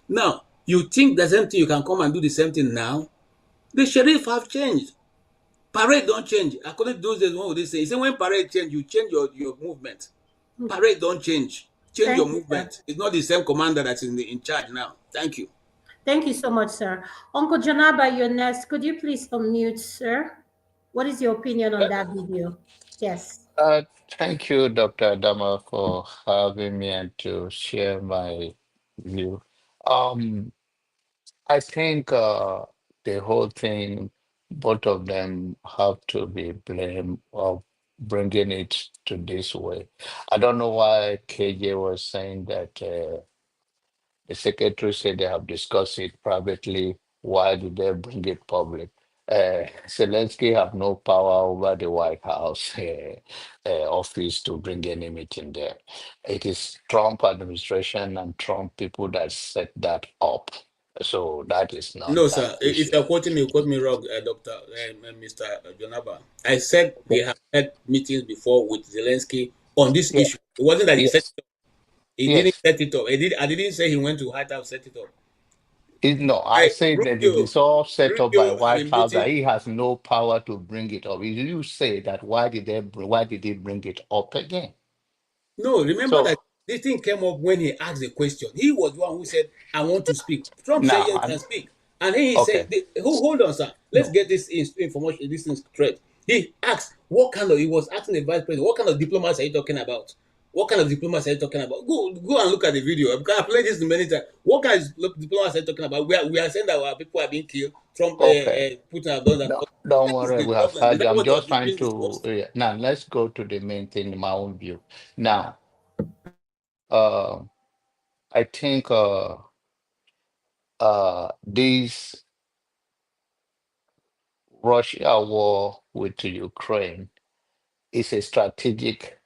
Now you think the same thing. You can come and do the same thing now. The sheriff have changed. Parade don't change. According to those days, what would they say? He said when parade change, you change your movement. Parade don't change. Change your movement. It's not the same commander that's in charge now. Thank you. Thank you so much, sir. Uncle Janaba, you're next. Could you please unmute, sir? What is your opinion on that video? Yes. Thank you, Dr. Adama, for having me and to share my view. I think the whole thing, both of them have to be blamed of bringing it to this way. I don't know why KJ was saying that the secretary said they have discussed it privately. Why did they bring it public? Zelensky have no power over the White House office to bring any meeting there. It is Trump administration and Trump people that set that up. So that is not. No, sir. If you're quoting me, you quote me wrong, Mr. Jonaba. I said they have had meetings before with Zelensky on this issue. It wasn't that he set it up. He didn't set it up. I didn't say he went to White House set it up. No, I say that it is all set up by White House, that he has no power to bring it up. You say that why did he bring it up again? No, remember that this thing came up when he asked the question. He was the one who said, I want to speak. Trump said, yes, can speak. And then he said, hold on, sir. Let's get this information, this thing straight. He asked, he was asking the vice president, what kind of diplomacy are you talking about? What kind of diplomacy are you talking about? Go and look at the video. Because I played this many times. What kind of diplomacy are you talking about? We are saying that our people are being killed. Trump, Okay. Putin have done that. Don't That is worry, the we have problem. Is heard that you. I'm what was just trying being to discussed? now let's go to the main thing in my own view. Now, uh, I think this Russia war with Ukraine is a strategic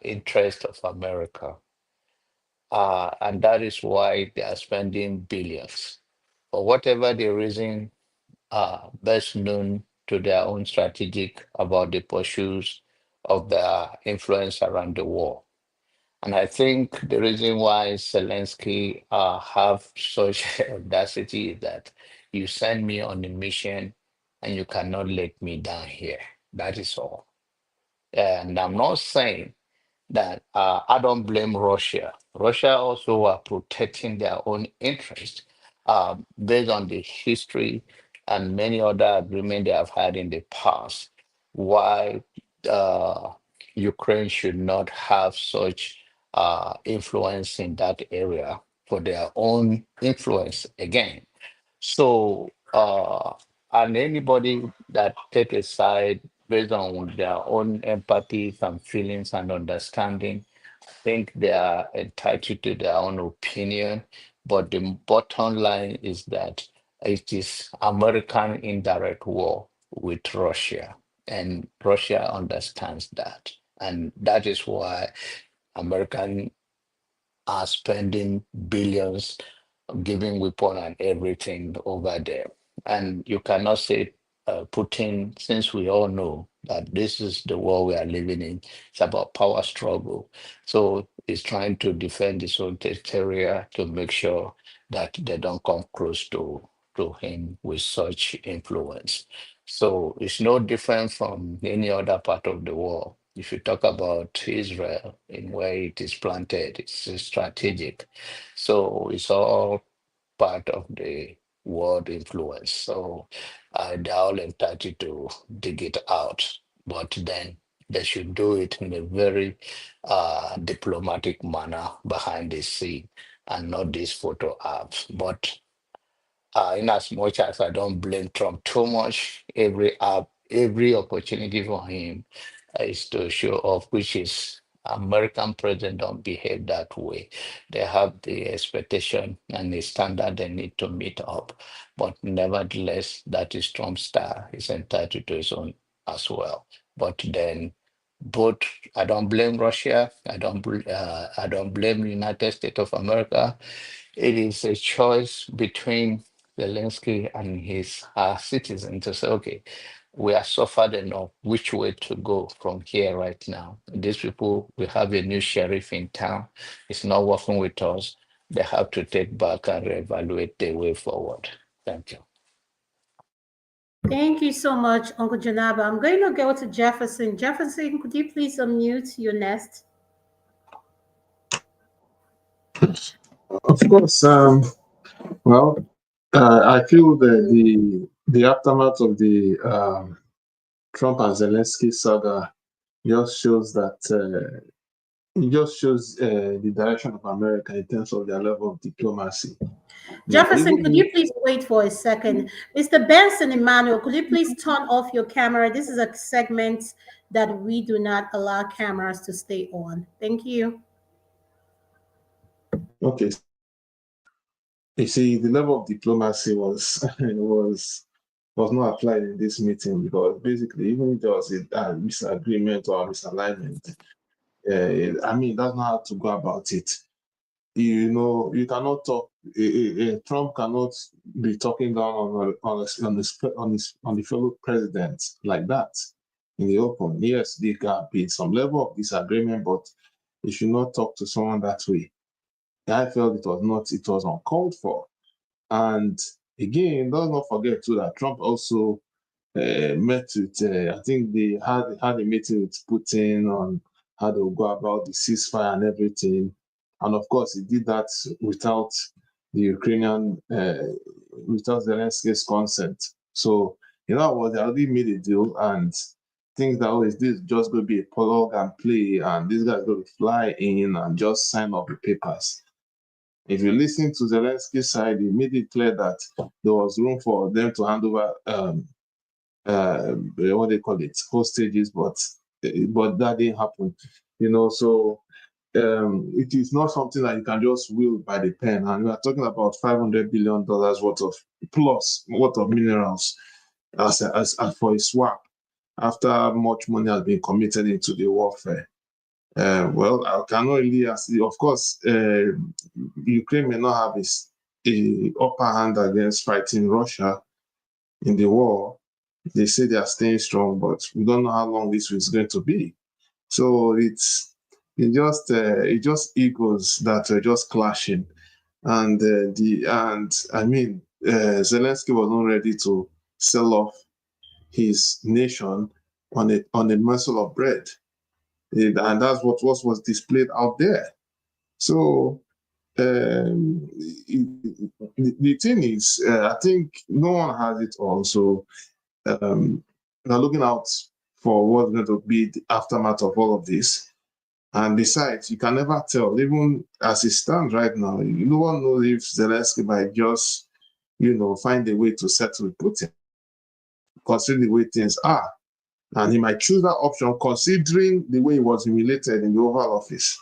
interest of America. And that is why they are spending billions. For whatever the reason, best known to their own strategic about the pursuits of their influence around the world. And I think the reason why Zelensky have such audacity is that you send me on a mission and you cannot let me down here. That is all. And I'm not saying that I don't blame Russia. Russia also are protecting their own interest based on the history and many other agreements they have had in the past. Why uh, Ukraine should not have such influence in that area for their own influence again. So, and anybody that take a side based on their own empathy and feelings and understanding, think they are entitled to their own opinion. But the bottom line is that it is American indirect war with Russia, and Russia understands that, and that is why American are spending billions giving weapon and everything over there. And you cannot say Putin, since we all know that this is the world we are living in, it's about power struggle. So he's trying to defend his own territory to make sure that they don't come close to him with such influence. So it's no different from any other part of the world. If you talk about Israel in where it is planted, it's strategic. So it's all part of the world influence. So they're all entitled to dig it out. But then they should do it in a very diplomatic manner behind the scene and not these photo apps. But in as much as I don't blame Trump too much, every app, every opportunity for him is to show off, which is American president don't behave that way. They have the expectation and the standard they need to meet up. But nevertheless, that is Trump's style. He's entitled to his own as well. But then both I don't blame Russia. I don't blame the United States of America. It is a choice between Zelensky and his citizens to say, okay, we are suffered enough. Which way to go from here right now? These people, we have a new sheriff in town. It's not working with us. They have to take back and reevaluate the way forward. Thank you. Thank you so much, Uncle Janaba. I'm going to go to Jefferson. Jefferson, could you please unmute your nest? Of course. Well, I feel that the aftermath of the Trump and Zelensky saga just shows that it just shows the direction of America in terms of their level of diplomacy. Jefferson, could you please wait for a second? Mr. Benson Emmanuel, could you please turn off your camera? This is a segment that we do not allow cameras to stay on. Thank you. Okay. You see, the level of diplomacy was was not applied in this meeting because basically, even if there was a misagreement or misalignment, I mean, that's not how to go about it. You know, you cannot talk. Trump cannot be talking down on the fellow president like that in the open. Yes, there can be some level of disagreement, but you should not talk to someone that way. I felt it was uncalled for. And again, let's not forget too that Trump also met with, I think they had a meeting with Putin on how they will go about the ceasefire and everything. And of course, he did that without the Ukrainian, without Zelensky's consent. So, you know what, they already made a deal. And thinks that, oh, is this just going to be a plug and play, and this guy's going to fly in and just sign up the papers. If you listen to Zelensky's side, he made it clear that there was room for them to hand over what they call it, hostages, but that didn't happen. So it is not something that you can just will by the pen. And we are talking about $500 billion worth of minerals as for a swap after much money has been committed into the warfare. Well, I cannot really ask. Of course, Ukraine may not have a upper hand against fighting Russia in the war. They say they are staying strong, but we don't know how long this is going to be. So it's just egos that are just clashing, and Zelensky was not ready to sell off his nation on a morsel of bread, and that's what was displayed out there. So the thing is, I think no one has it all. So we're looking out for what's going to be the aftermath of all of this. And besides, you can never tell, even as it stands right now, no one knows if Zelensky might just, find a way to settle with Putin, considering the way things are. And he might choose that option considering the way he was humiliated in the Oval Office,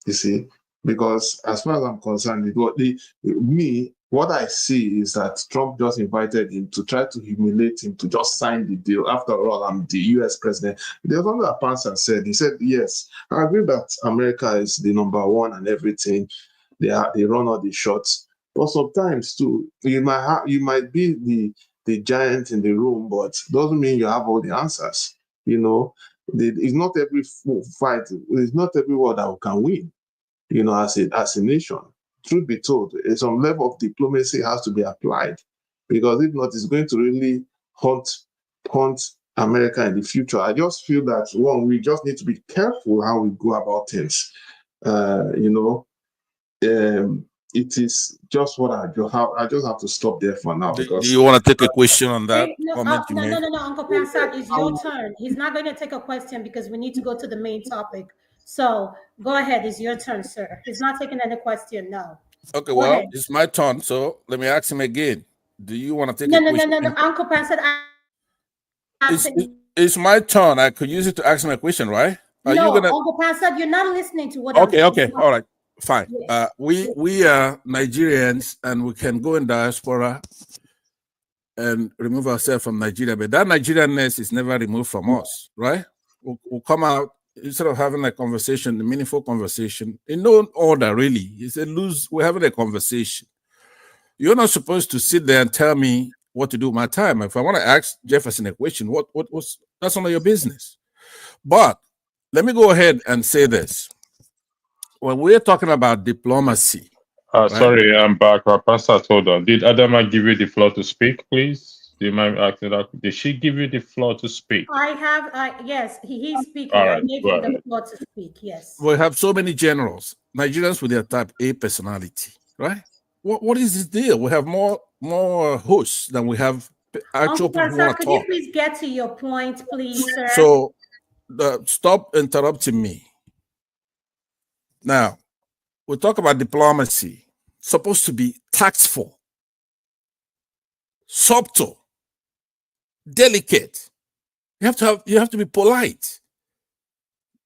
you see. Because as far as I'm concerned, what I see is that Trump just invited him to try to humiliate him to just sign the deal. After all, I'm the US president. There's something that Pence said. He said, yes, I agree that America is the number one and everything. They run all the shots. But sometimes too, you might be the giant in the room, but doesn't mean you have all the answers. It's not every fight, it's not every war that we can win. As a nation, truth be told, some level of diplomacy has to be applied, because if not, it's going to really haunt America in the future. I just feel that we just need to be careful how we go about things. It is just what I just have to stop there for now. Do Because you want to take a question on that No, comment you made? no, Uncle Pansat, it's your turn. He's not going to take a question because we need to go to the main topic. So go ahead, it's your turn, sir. He's not taking any question, no. Okay, Go well, ahead. it's my turn, so let me ask him again. Do you want to take a question? No, Uncle Pansat, It's my turn. I could use it to ask him a question, right? Are you gonna? Uncle Pansat, you're not listening to what I'm saying. Okay, all right, fine. Yes. We are Nigerians, and we can go in diaspora and remove ourselves from Nigeria, but that Nigerianness is never removed from us, right? We'll come out instead of having a conversation, a meaningful conversation, in no order really. It's a loose. We're having a conversation. You're not supposed to sit there and tell me what to do with my time. If I want to ask Jefferson a question, that's none of your business. But let me go ahead and say this. When we're talking about diplomacy. Right? Sorry, I'm back. Pastor, hold on. Did Adama give you the floor to speak, please? Do you mind asking that? Did she give you the floor to speak? I have, yes, he's speaking. All right, I gave him the floor to speak, yes. We have so many generals, Nigerians with their type A personality, right? What is this deal? We have more hosts than we have actual people who want to could talk. you please get to your point, please, sir? So stop interrupting me. Now, we talk about diplomacy. It's supposed to be tactful, subtle, delicate. You have to be polite.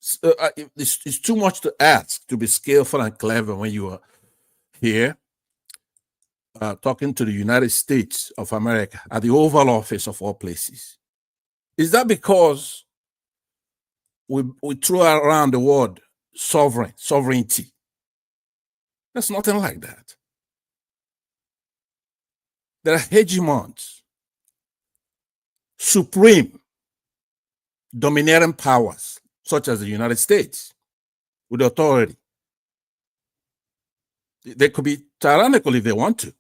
It's too much to ask to be skillful and clever when you are here talking to the United States of America at the Oval Office of all places. Is that because we throw around the word sovereignty? There's nothing like that. There are hegemons, supreme, domineering powers, such as the United States, with authority. They could be tyrannical if they want to.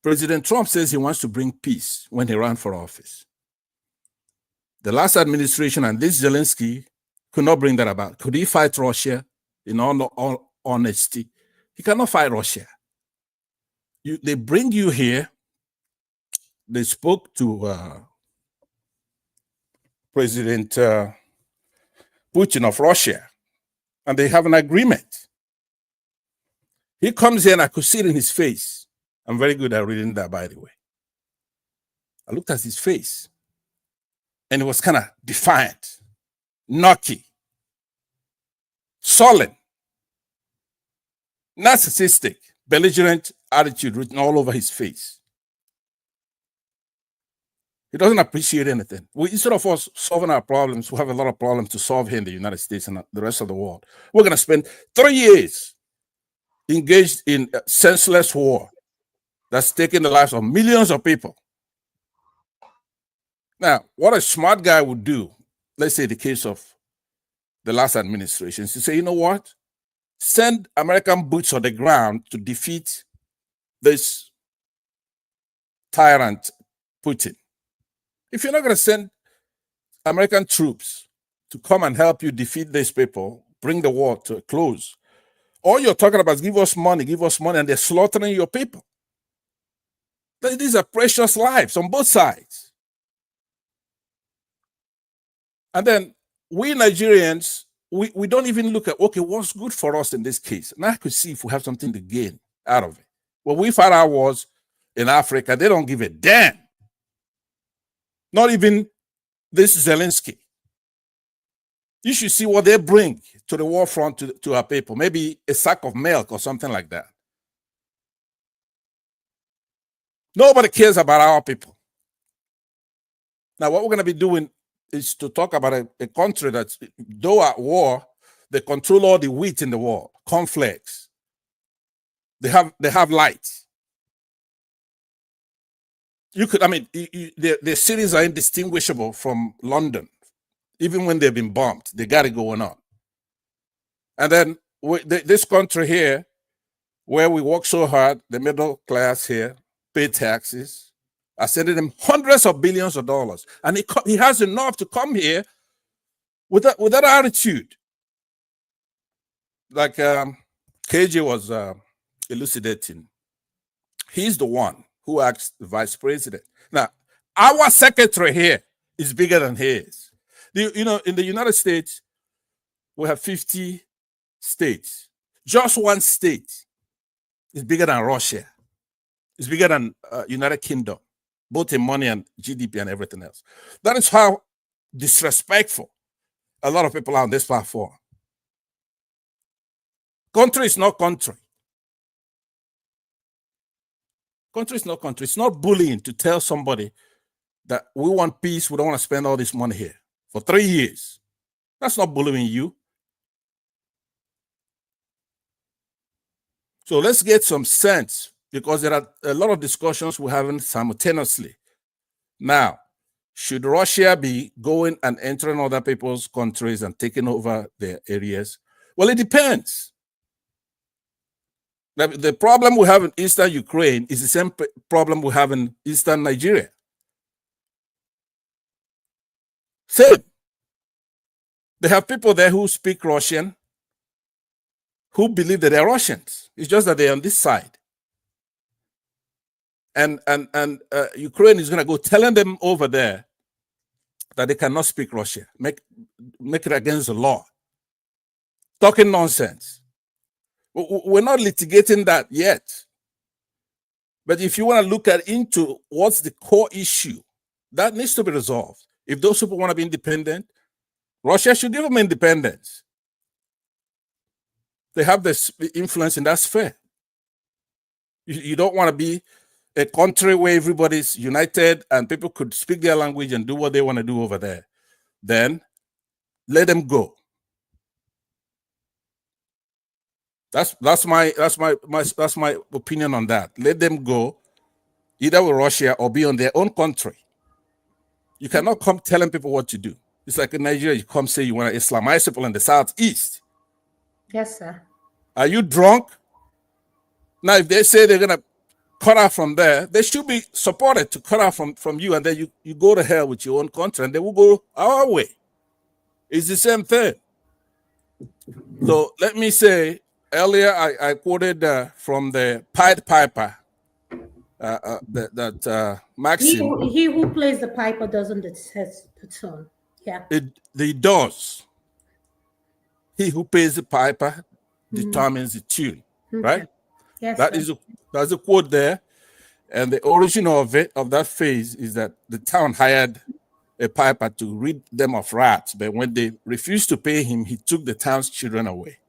President Trump says he wants to bring peace when he ran for office. The last administration and this Zelensky could not bring that about. Could he fight Russia? In all honesty, he cannot fight Russia. They bring you here. They spoke to President Putin of Russia, and they have an agreement. He comes here and I could see it in his face. I'm very good at reading that, by the way. I looked at his face and it was kind of defiant, knocky, sullen, narcissistic, belligerent attitude written all over his face. He doesn't appreciate anything. Instead of us solving our problems, we have a lot of problems to solve here in the United States and the rest of the world. We're going to spend 3 years engaged in a senseless war that's taking the lives of millions of people. Now, what a smart guy would do, let's say the case of the last administration, is to say, you know what? Send American boots on the ground to defeat this tyrant, Putin. If you're not going to send American troops to come and help you defeat these people, bring the war to a close, all you're talking about is give us money, and they're slaughtering your people. These are precious lives on both sides. And then we Nigerians, we don't even look at, okay, what's good for us in this case? And I could see if we have something to gain out of it. When we fight our wars in Africa, they don't give a damn. Not even this Zelensky. You should see what they bring to the war front to our people. Maybe a sack of milk or something like that. Nobody cares about our people. Now, what we're going to be doing is to talk about a country that's, though at war, they control all the wheat in the world, cornflakes. They have light. The cities are indistinguishable from London, even when they've been bombed. They got it going on. And then this country here, where we work so hard, the middle class here, pay taxes, are sending them hundreds of billions of dollars. And he has enough to come here with that attitude. Like KJ was elucidating. He's the one who asked the vice president. Now, our secretary here is bigger than his. In the United States, we have 50 states. Just one state is bigger than Russia. It's bigger than United Kingdom, both in money and GDP and everything else. That is how disrespectful a lot of people are on this platform. Country is not country. Country is not country. It's not bullying to tell somebody that we want peace, we don't want to spend all this money here for 3 years. That's not bullying you. So let's get some sense, because there are a lot of discussions we're having simultaneously. Now, should Russia be going and entering other people's countries and taking over their areas? Well, it depends. The problem we have in eastern Ukraine is the same problem we have in eastern Nigeria. Same. They have people there who speak Russian, who believe that they're Russians. It's just that they're on this side. And Ukraine is going to go telling them over there that they cannot speak Russian, make it against the law. Talking nonsense. We're not litigating that yet. But if you want to look into what's the core issue, that needs to be resolved. If those people want to be independent, Russia should give them independence. They have this influence in that sphere. You don't want to be a country where everybody's united and people could speak their language and do what they want to do over there. Then let them go. That's my opinion on that. Let them go, either with Russia or be on their own country. You cannot come telling people what to do. It's like in Nigeria, you come say you want to Islamize people in the southeast. Yes, sir. Are you drunk? Now, if they say they're gonna cut out from there, they should be supported to cut out from you, and then you go to hell with your own country, and they will go our way. It's the same thing. So let me say, earlier I quoted from the Pied Piper, that Maxim. He who plays the piper doesn't detest the tune. Yeah. The doors. He who pays the piper determines the tune, right? Okay. Yes, That's a quote there. And the origin of that phrase is that the town hired a piper to rid them of rats, but when they refused to pay him, he took the town's children away.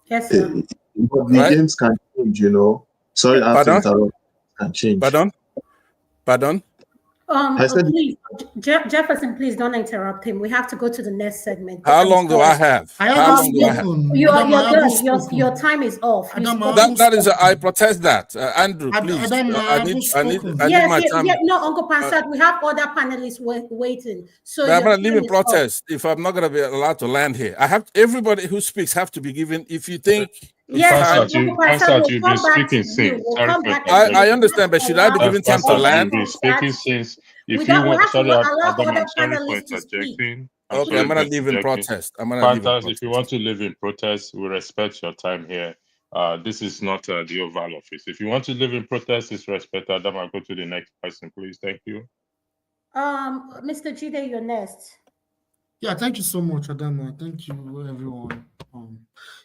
Yes, sir. But the games can change, you know. Sorry, I have to interrupt. Can change. Pardon? I said, Please, Jefferson, please don't interrupt him. We have to go to the next segment. How long do I have? How long do I have? Your time is off. That is, I protest that. Andrew, please. I need my time. No, Uncle Pansat, we have other panelists waiting. So I'm going to leave in protest if I'm not going to be allowed to land here. Everybody who speaks have to be given. If you think, Pansat, you've been speaking since. I understand, but should I be given time to land? You've been speaking since. If you want, sorry, Adam, I'm sorry for interjecting. Okay, I'm going to leave in protest. If you want to live in protest, we respect your time here. This is not the Oval Office. If you want to live in protest, it's respect. Adam, I'll go to the next person, please. Thank you. Mr. Jide, you're next. Yeah, thank you so much, Adama. Thank you, everyone.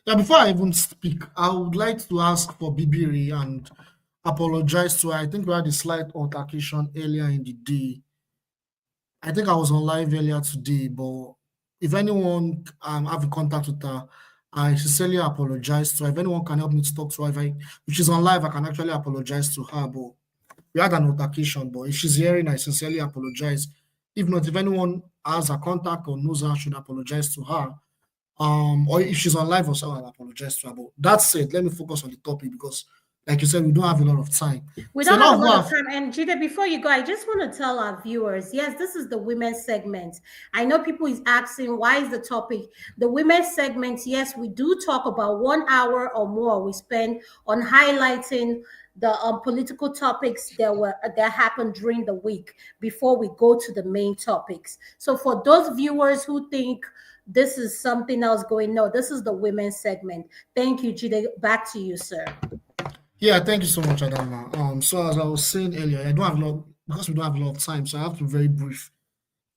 Before I even speak, I would like to ask for Bibiri and apologize to her. I think we had a slight altercation earlier in the day. I think I was on live earlier today, but if anyone have a contact with her, I sincerely apologize to her. If anyone can help me to talk to her, if she's on live, I can actually apologize to her, but we had an altercation. But if she's hearing, I sincerely apologize. If not, if anyone has a contact or knows her, I should apologize to her. Or if she's on live or so, I'll apologize to her. But that said, let me focus on the topic because, like you said, we don't have a lot of time. We don't have a lot of time. And Jide, before you go, I just want to tell our viewers, yes, this is the women's segment. I know people is asking, why is the topic? The women's segment, yes, we do talk about 1 hour or more we spend on highlighting the political topics that happened during the week before we go to the main topics. So for those viewers who think this is something else going, no, this is the women's segment. Thank you, Jide. Back to you, sir. Yeah, thank you so much, Adama. So as I was saying earlier, because we don't have a lot of time, so I have to be very brief.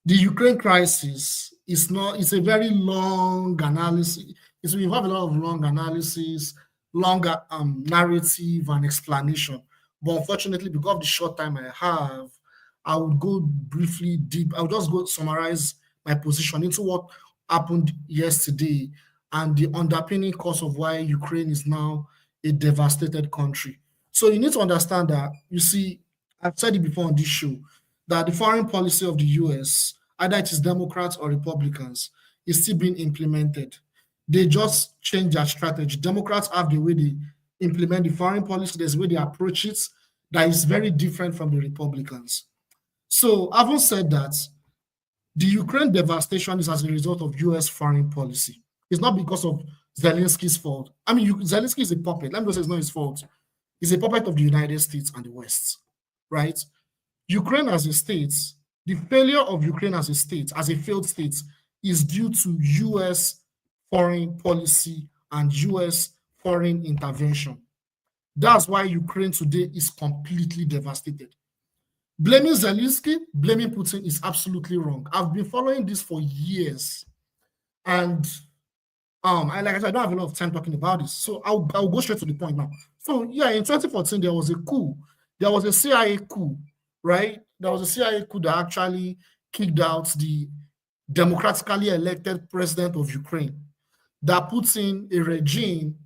The Ukraine crisis it's a very long analysis. We have a lot of long analysis, longer narrative and explanation. But unfortunately, because of the short time I have, I would go briefly deep. I would just go summarize my position into what happened yesterday and the underpinning cause of why Ukraine is now a devastated country. So you need to understand that, you see, I've said it before on this show, that the foreign policy of the US, either it is Democrats or Republicans, is still being implemented. They just change their strategy. Democrats have the way they implement the foreign policy, there's a way they approach it that is very different from the Republicans. So having said that, the Ukraine devastation is as a result of US foreign policy. It's not because of Zelensky's fault. I mean, Zelensky is a puppet. Let me just say it's not his fault. He's a puppet of the United States and the West, right? Ukraine as a state, the failure of Ukraine as a state, as a failed state, is due to US foreign policy and US foreign intervention. That's why Ukraine today is completely devastated. Blaming Zelensky, blaming Putin is absolutely wrong. I've been following this for years. And like I said, I don't have a lot of time talking about this, so I'll go straight to the point now. So yeah, in 2014, there was a coup. There was a CIA coup, right? There was a CIA coup that actually kicked out the democratically elected president of Ukraine, that puts in a regime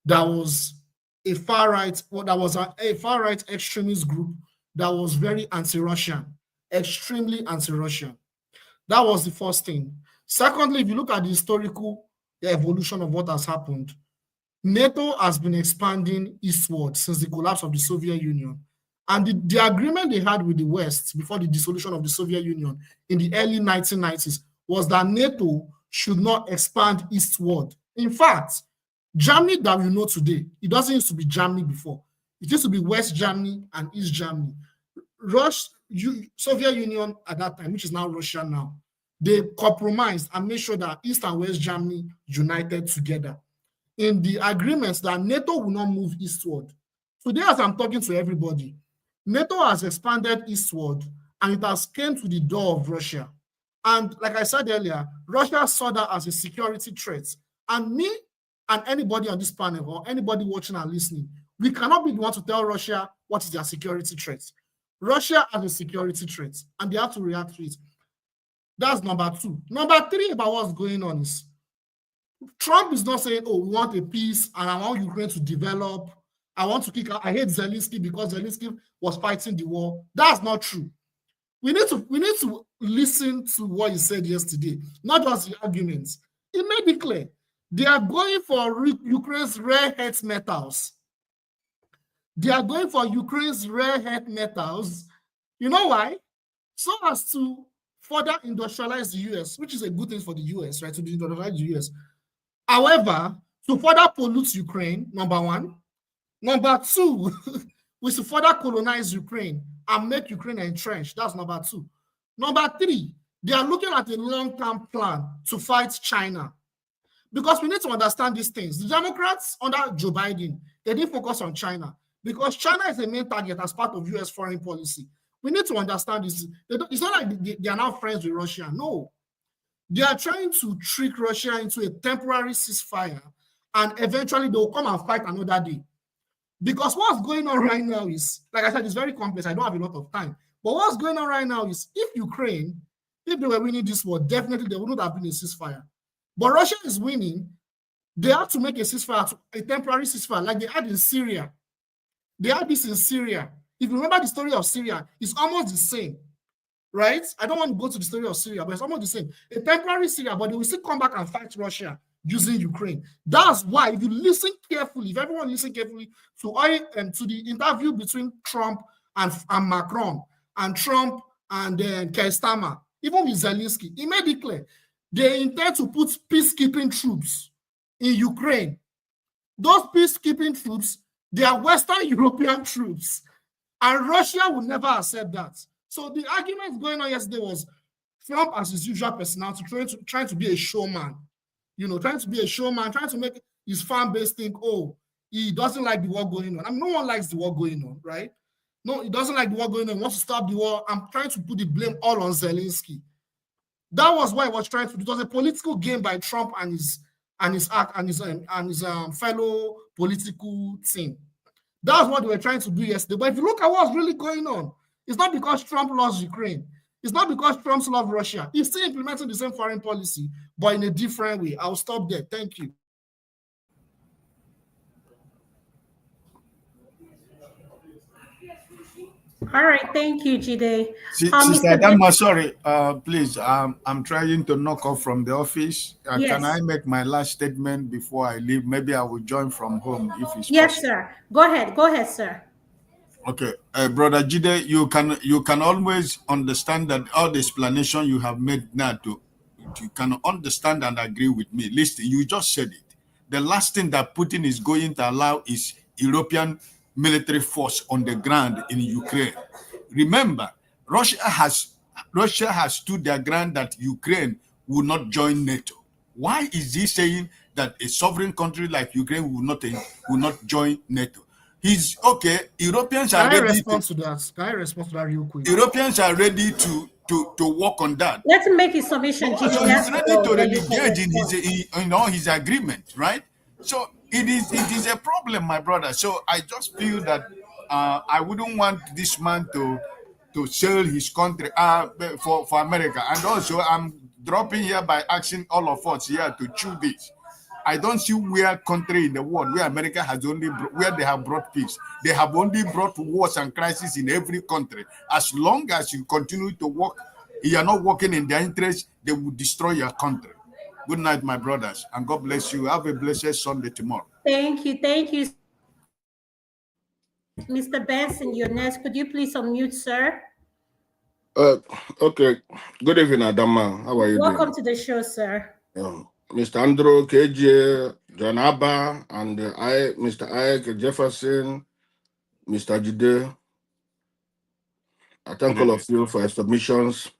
that was a far-right extremist group that was very anti-Russian, extremely anti-Russian. That was the first thing. Secondly, if you look at the historical evolution of what has happened, NATO has been expanding eastward since the collapse of the Soviet Union. And the agreement they had with the West before the dissolution of the Soviet Union in the early 1990s was that NATO should not expand eastward. In fact, Germany that we know today, it doesn't used to be Germany before. It used to be West Germany and East Germany. Soviet Union at that time, which is now Russia now, they compromised and made sure that East and West Germany united together in the agreements that NATO will not move eastward. Today, as I'm talking to everybody, NATO has expanded eastward and it has came to the door of Russia. And like I said earlier, Russia saw that as a security threat. And me and anybody on this panel or anybody watching and listening, we cannot be the one to tell Russia what is their security threat. Russia has a security threat, and they have to react to it. That's number two. Number three about what's going on is Trump is not saying, oh, we want a peace and I want Ukraine to develop. I want to kick out. I hate Zelensky because Zelensky was fighting the war. That's not true. We need to listen to what he said yesterday, not just the arguments. He made it clear. They are going for Ukraine's rare earth metals. They are going for Ukraine's rare earth metals. You know why? So as to further industrialize the US, which is a good thing for the US, right? To industrialize the US. However, to further pollute Ukraine, number one. Number two, we should further colonize Ukraine and make Ukraine entrenched. That's number two. Number three, they are looking at a long-term plan to fight China. Because we need to understand these things. The Democrats under Joe Biden, they didn't focus on China because China is the main target as part of US foreign policy. We need to understand this. It's not like they are now friends with Russia. No. They are trying to trick Russia into a temporary ceasefire, and eventually they will come and fight another day. Because what's going on right now is, like I said, it's very complex. I don't have a lot of time. But what's going on right now is, if Ukraine, if they were winning this war, definitely there wouldn't have been a ceasefire. But Russia is winning. They have to make a ceasefire, a temporary ceasefire, like they had in Syria. They had this in Syria. If you remember the story of Syria, it's almost the same, right? I don't want to go to the story of Syria, but it's almost the same. A temporary Syria, but they will still come back and fight Russia using Ukraine. That's why, if you listen carefully, if everyone listen carefully to the interview between Trump and Macron, and Trump and Keir Starmer, even with Zelensky, he made it clear they intend to put peacekeeping troops in Ukraine. Those peacekeeping troops, they are Western European troops, and Russia will never accept that. So the argument going on yesterday was Trump, as his usual personality, trying to be a showman. You know, trying to be a showman, trying to make his fan base think, oh, he doesn't like the war going on. I mean, no one likes the war going on, right? No, he doesn't like the war going on. He wants to stop the war. I'm trying to put the blame all on Zelensky. That was what he was trying to do. It was a political game by Trump and his fellow political team. That's what they were trying to do yesterday. But if you look at what's really going on, it's not because Trump loves Ukraine. It's not because Trump loves Russia. He's still implementing the same foreign policy, but in a different way. I'll stop there. Thank you. All right, thank you, Jide. Sister Adama, sorry, please, I'm trying to knock off from the office. Yes. Can I make my last statement before I leave? Maybe I will join from home if it's yes, possible. sir. Go ahead, sir. Okay, Brother Jide, you can always understand that all the explanation you have made now, you can understand and agree with me. Listen, you just said it. The last thing that Putin is going to allow is European military force on the ground in Ukraine. Remember, Russia has stood their ground that Ukraine will not join NATO. Why is he saying that a sovereign country like Ukraine will not join NATO? He's okay. Europeans are ready. Can I respond to that real quick? Europeans are ready to work on that. Let him make his submission. So he's ready to engage in his agreement, right? So it is a problem, my brother. So I just feel that I wouldn't want this man to sell his country for America. And also, I'm dropping here by asking all of us here to chew this. I don't see where country in the world where America has where they have brought peace. They have only brought wars and crises in every country. As long as you continue to work, you are not working in their interest, they will destroy your country. Good night, my brothers, and God bless you. Have a blessed Sunday tomorrow. Thank you. Mr. Benson, you're next. Could you please unmute, sir? Okay. Good evening, Adama. How are you doing? Welcome to the show, sir. Mr. Andrew, KJ, John Abba, and Mr. Ike, Jefferson, Mr. Jide. I thank all of you for your submissions.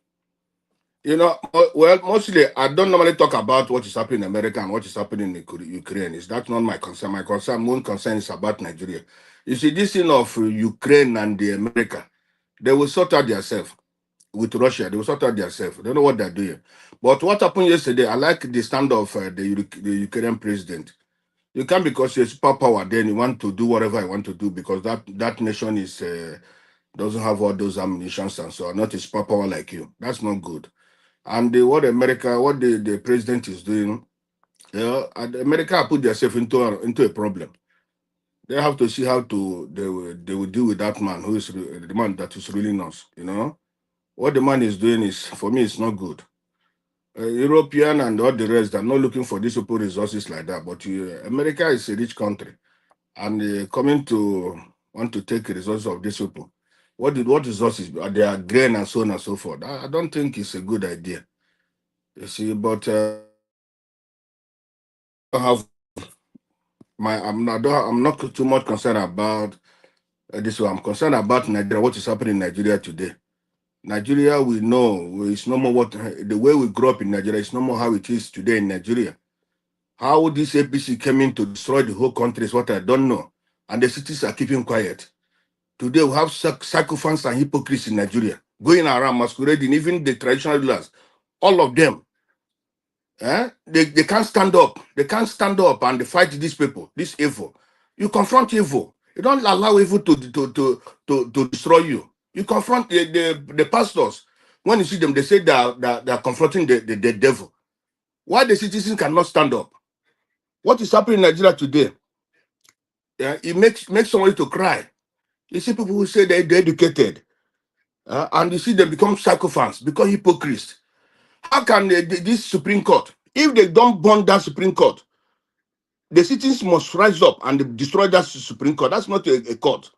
You know, well, mostly I don't normally talk about what is happening in America and what is happening in Ukraine. Is that not my concern? My main concern is about Nigeria. You see, this thing of Ukraine and the America, they will sort out themselves. with Russia. They will sort out themselves. They don't know what they're doing. But what happened yesterday, I like the stand of the Ukrainian president. You can't, because you're a superpower, then you want to do whatever you want to do, because that nation is doesn't have all those ammunitions and so on, not a superpower like you. That's not good. And what the president is doing, and America put themselves into a problem. They have to see how they will deal with that man who is the man that is ruling us. What the man is doing is, for me, it's not good. European and all the rest are not looking for these open resources like that. But America is a rich country, and coming to want to take resources of these people. What resources? They are grain and so on and so forth. I don't think it's a good idea. You see, but I have I'm not too much concerned about this one. I'm concerned about Nigeria. What is happening in Nigeria today? Nigeria, we know it's no more the way we grew up in Nigeria. It's no more how it is today in Nigeria. How this APC came in to destroy the whole country is what I don't know, and the cities are keeping quiet. Today we have sycophants and hypocrites in Nigeria going around masquerading, even the traditional rulers, all of them. They can't stand up. They can't stand up and fight these people, this evil. You confront evil. You don't allow evil to destroy you. You confront the pastors. When you see them, they say they are confronting the devil. Why the citizens cannot stand up? What is happening in Nigeria today? It makes somebody to cry. You see people who say they're educated, and you see them become sycophants, become hypocrites. How can this Supreme Court, if they don't burn that Supreme Court, the citizens must rise up and destroy that Supreme Court? That's not a court.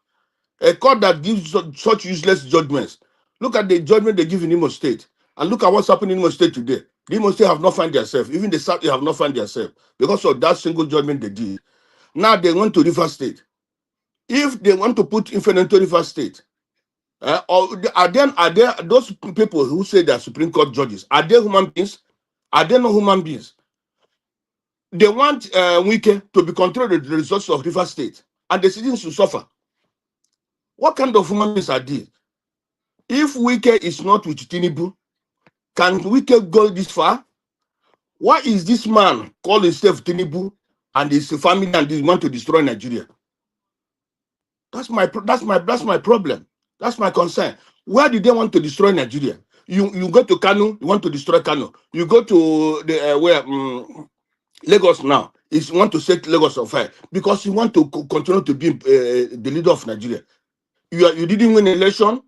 A court that gives such useless judgments. Look at the judgment they give in Imo State, and look at what's happening in Imo State today. The Imo State have not found themselves. Even the South, they have not found themselves because of that single judgment they did. Now they went to River State. If they want to put infinite to River State, or are there those people who say they are Supreme Court judges? Are they human beings? Are they not human beings? They want Wike to be controlled with the resources of River State, and the citizens to suffer. What kind of human beings are these? If Wike is not with Tinubu, can Wike go this far? Why is this man call himself Tinubu and his family and they want to destroy Nigeria? That's my problem. That's my concern. Why did they want to destroy Nigeria? You go to Kano, you want to destroy Kano. You go to the Lagos now. You want to set Lagos on fire because you want to continue to be the leader of Nigeria. You didn't win the election.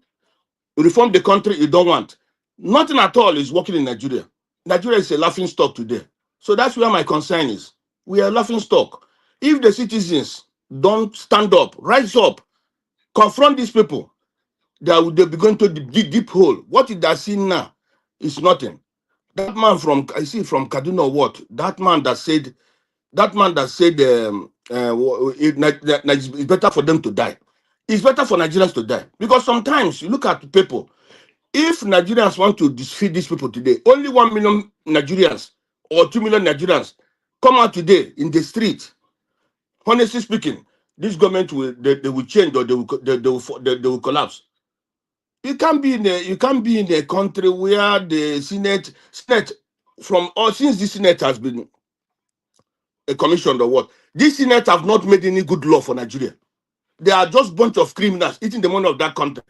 You reform the country. You don't want. Nothing at all is working in Nigeria. Nigeria is a laughing stock today. So that's where my concern is. We are a laughing stock. If the citizens don't stand up, rise up, confront these people, they'll be going to the deep hole. What did I see now is nothing. That man from Kaduna, what? That man that said it's better for them to die. It's better for Nigerians to die. Because sometimes you look at people, if Nigerians want to defeat these people today, only 1 million Nigerians or 2 million Nigerians come out today in the street. Honestly speaking, this government will change, or they will collapse. You can't be in a country where the Senate since the Senate has been commissioned or what, this Senate have not made any good law for Nigeria. They are just bunch of criminals eating the money of that country.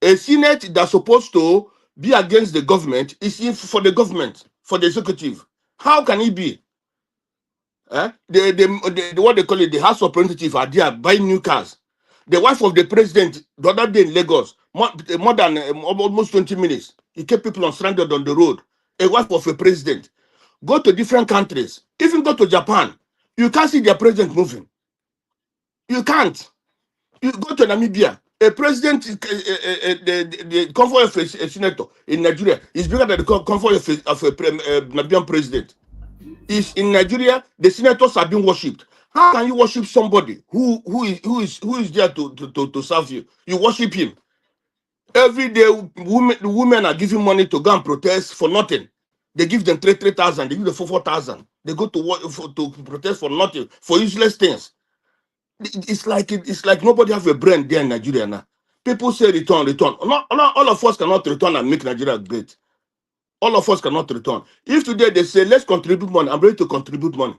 A Senate that's supposed to be against the government is for the government, for the executive. How can it be? What they call it, the House of Representatives are there buying new cars. The wife of the president, the other day in Lagos, more than almost 20 minutes, he kept people on stranded on the road. A wife of a president. Go to different countries, even go to Japan, you can't see their president moving. You can't. You go to Namibia, a president, the convoy of a senator in Nigeria is bigger than the convoy of a Namibian president. Is in Nigeria, the senators are being worshipped. How can you worship somebody who is there to serve you? You worship him. Every day, women are giving money to go and protest for nothing. They give them 3,000. They give them 4,000. They go to work to protest for nothing, for useless things. It's like nobody have a brain there in Nigeria now. They are just bunch of criminals eating the money of that country. A Senate that's supposed to be against the government is for the government, for the executive. How can it be? The Senate that's supposed to be against the government is for the government. You can't be in a country where the citizens don't stand up, rise up, confront these people, they'll be going to the deep hole. What did I see now is nothing. That man from Kaduna, what? That man that said the people say return. Not all of us cannot return and make Nigeria great. All of us cannot return. If today they say, let's contribute money, I'm ready to contribute money.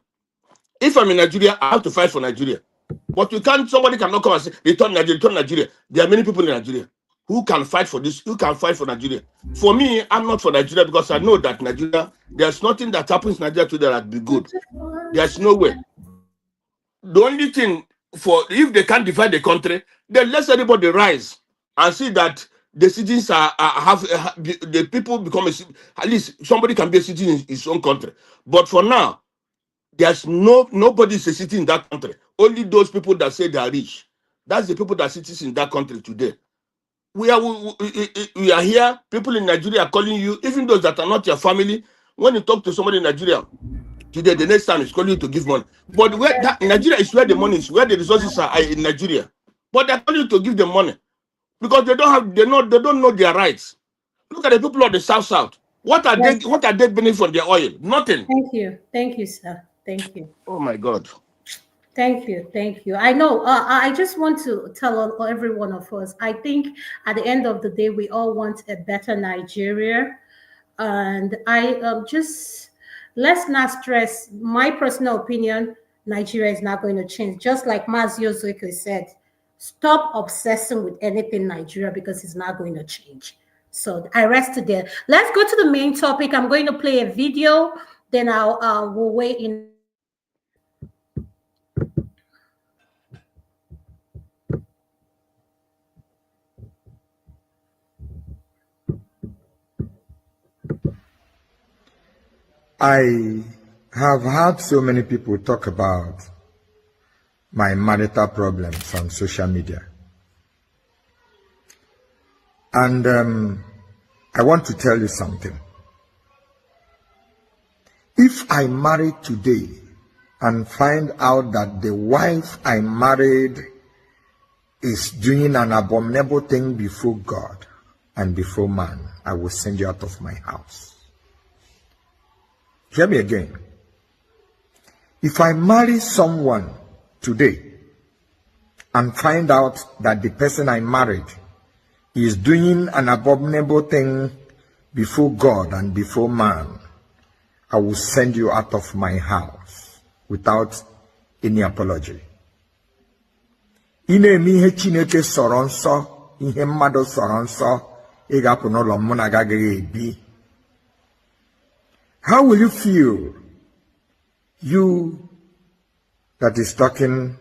If I'm in Nigeria, I have to fight for Nigeria. But somebody cannot come and say, return Nigeria, return Nigeria. There are many people in Nigeria who can fight for this, who can fight for Nigeria. For me, I'm not for Nigeria because I know that Nigeria, there's nothing that happens in Nigeria today that be good. There's no way. The only thing if they can't divide the country, then let everybody rise and see that the citizens the people become at least somebody can be a citizen in his own country. But for now, there's nobody is a citizen in that country. Only those people that say they are rich. That's the people that are citizens in that country today. We are here. People in Nigeria are calling you, even those that are not your family. When you talk to somebody in Nigeria today, the next time is calling you to give money. But Nigeria is where the money is, where the resources are in Nigeria. But they're calling you to give them money because they don't know their rights. Look at the people of the South. What are they benefiting from their oil? Nothing. Thank you, sir. Thank you. Oh my God. Thank you. I know. I just want to tell every one of us. I think at the end of the day, we all want a better Nigeria, and let's not stress. My personal opinion: Nigeria is not going to change. Just like Mazio Zueko said, stop obsessing with anything Nigeria because it's not going to change. So I rest there. Let's go to the main topic. I'm going to play a video. Then we'll weigh in. I have heard so many people talk about my marital problems on social media. And I want to tell you something. If I marry today and find out that the wife I married is doing an abominable thing before God and before man, I will send you out of my house. Hear me again. If I marry someone today and find out that the person I married is doing an abominable thing before God and before man, I will send you out of my house without any apology. Ine-eme ihe Chineke sọrọ nsọ, ihe mmadụ sọrọ nsọ, ị ga-apụ n'ụlọ m na agaghị ebi. How will you feel, you that is talking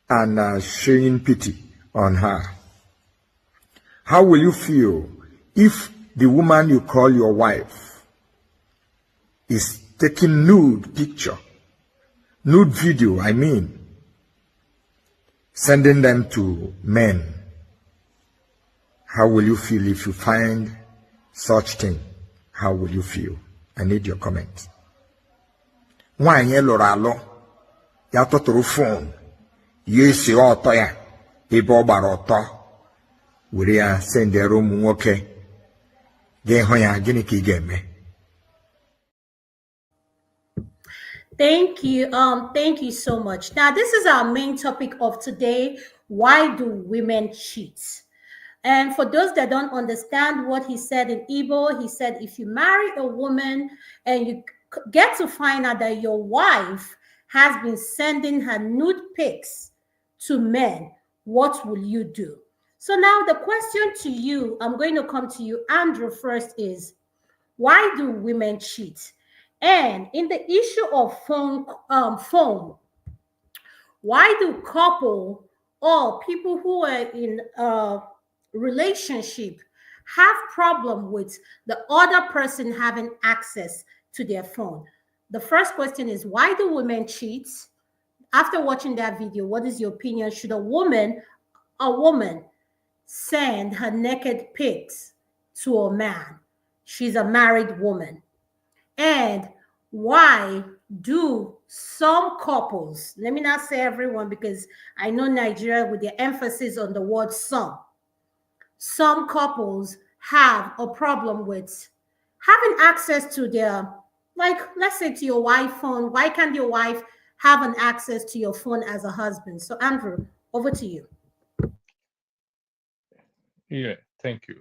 and showing pity on her? How will you feel if the woman you call your wife is taking nude picture, nude video, sending them to men? How will you feel if you find such thing? How will you feel? I need your comment. Nwanyị lụrụ alụ, ya tụtụrụ phone, ya esi ọtọ ya, ebe ọ gbara ọtọ, were ya sendere ụmụ nwoke, ga-ehụ ya, gịnị ka ị ga-eme? Thank you so much. Now, this is our main topic of today. Why do women cheat? And for those that don't understand what he said in Igbo, he said, if you marry a woman and you get to find out that your wife has been sending her nude pics to men, what will you do? So now the question to you, I'm going to come to you, Andrew, first is, why do women cheat? And in the issue of phone, why do couple or people who are in a relationship have problem with the other person having access to their phone? The first question is, why do women cheat? After watching that video, what is your opinion? Should a woman send her naked pics to a man? She's a married woman. And why do some couples, let me not say everyone because I know Nigeria with the emphasis on the word some couples have a problem with having access to their, like, let's say to your wife's phone. Why can't your wife have an access to your phone as a husband? So Andrew, over to you. Yeah, thank you.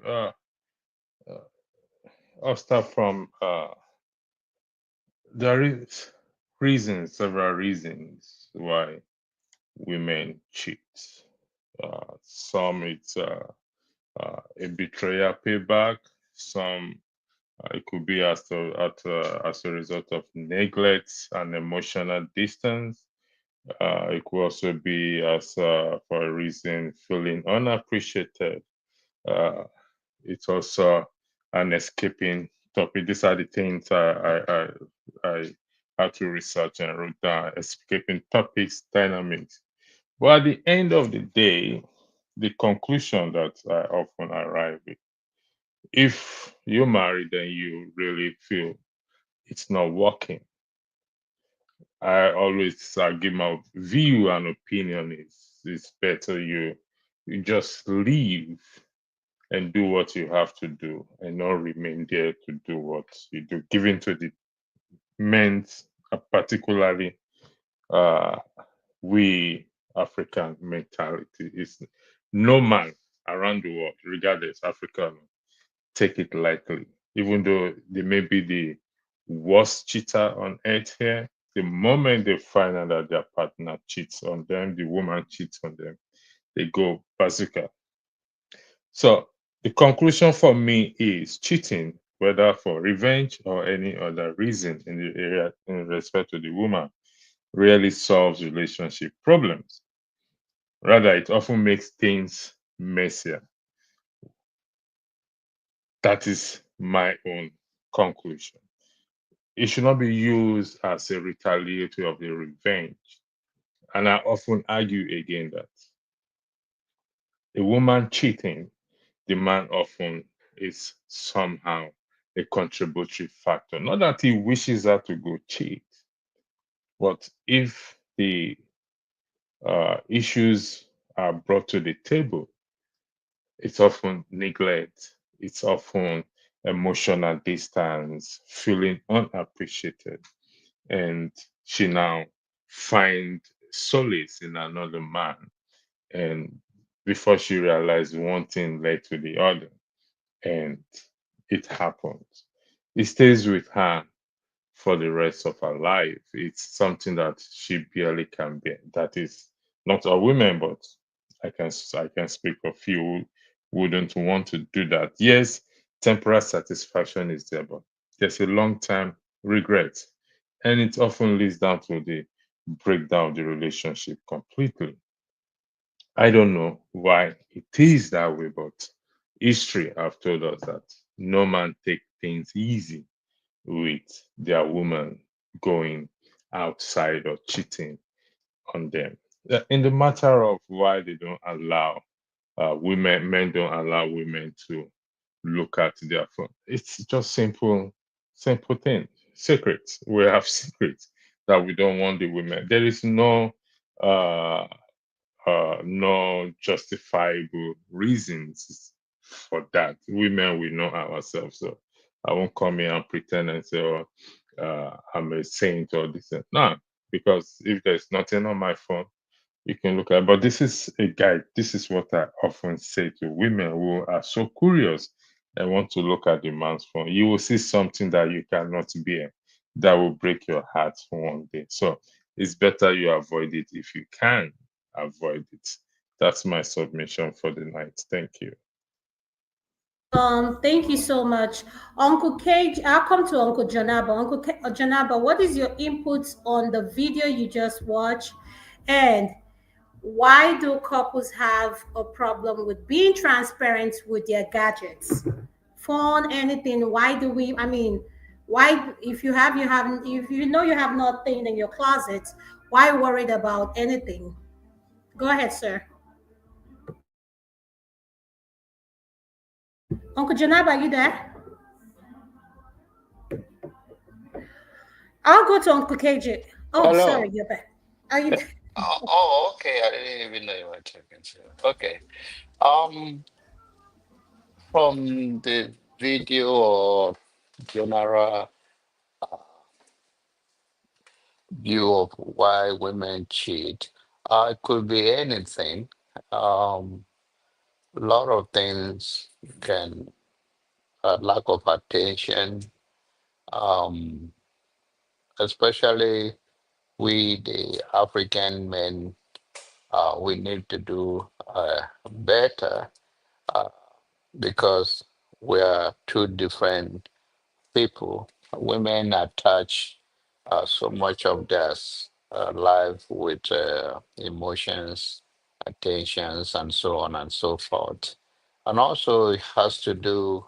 I'll start from there is several reasons why women cheat. Some it's a betrayal payback. Some it could be as a result of neglect and emotional distance. It could also be as for a reason feeling unappreciated. Uh, it's also an escaping topic. These are the things I had to research and wrote down: escaping topics, dynamics. But at the end of the day, the conclusion that I often arrive with: if you're married and you really feel it's not working, I always give my view and opinion is it's better you just leave and do what you have to do and not remain there to do what you do. Given to the men, particularly uh, we African mentality is no man around the world, regardless African, take it lightly. Even though they may be the worst cheater on earth here, the moment they find out that their partner cheats on them, the woman cheats on them, they go bazooka. So the conclusion for me is cheating, whether for revenge or any other reason in the area in respect to the woman, rarely solves relationship problems. Rather, it often makes things messier. That is my own conclusion. It should not be used as a retaliatory of the revenge. And I often argue again that a woman cheating, the man often is somehow a contributory factor. Not that he wishes her to go cheat, but if the issues are brought to the table, it's often neglect, it's often emotional distance, feeling unappreciated, and she now find solace in another man, and before she realized one thing led to the other, and it happens. It stays with her for the rest of her life. It's something that she barely can bear. That is not all women, but I can speak for few who wouldn't want to do that. Yes, temporary satisfaction is there, but there's a long term regret. And it often leads down to the breakdown of the relationship completely. I don't know why it is that way, but history have told us that no man take things easy with their woman going outside or cheating on them. In the matter of why they don't allow men don't allow women to look at their phone, it's just simple thing. Secrets. We have secrets that we don't want the women. There is uh, no justifiable reasons for that. Women, we know ourselves. So I won't come here and pretend and say, oh, I'm a saint or this. No, because if there's nothing on my phone, you can look at. But this is a guide. This is what I often say to women who are so curious and want to look at the man's phone. You will see something that you cannot bear that will break your heart one day. So it's better you avoid it if you can avoid it. That's my submission for the night. Thank you. Thank you so much, Uncle Cage. I'll come to Uncle Janaba. Janaba, what is your input on the video you just watched, and why do couples have a problem with being transparent with their gadgets, phone, anything? Why do we? I mean, why? If you have, you haven't. If you know you have nothing in your closet, why worried about anything? Go ahead, sir. Uncle Janaba, are you there? I'll go to Uncle KJ. Oh, sorry, Hello. you're back. Are you? Okay. I didn't even know you were talking to. Okay. Um, from the video or general view of why women cheat, it could be anything. Um, a lot of things can, lack of attention, um, especially we, the African men, we need to do better uh, because we are two different people. Women attach so much of their life with emotions, attentions, and so on and so forth. And also, it has to do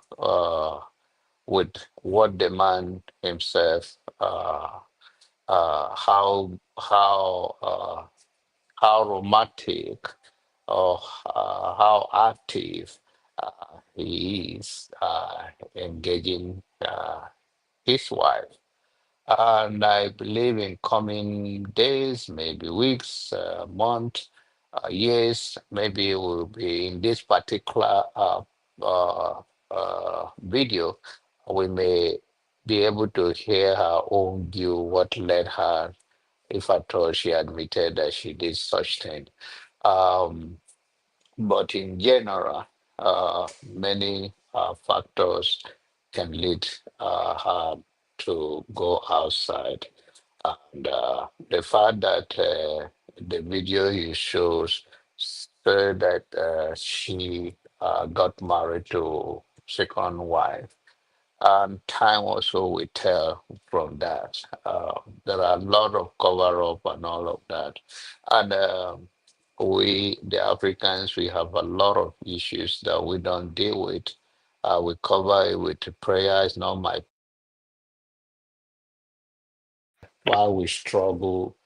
with what the man himself, how romantic or how active he is engaging his wife. And I believe in coming days, maybe weeks, months, years, maybe we'll be in this particular video. We may be able to hear her own view, what led her, if at all she admitted that she did such thing. Um, but in general, many factors can lead her to go outside. And the fact that the video he shows said that she got married to second wife, and time also will tell from that. There are a lot of cover up and all of that. And we, the Africans, we have a lot of issues that we don't deal with. We cover it with prayer. It's not my, while we struggle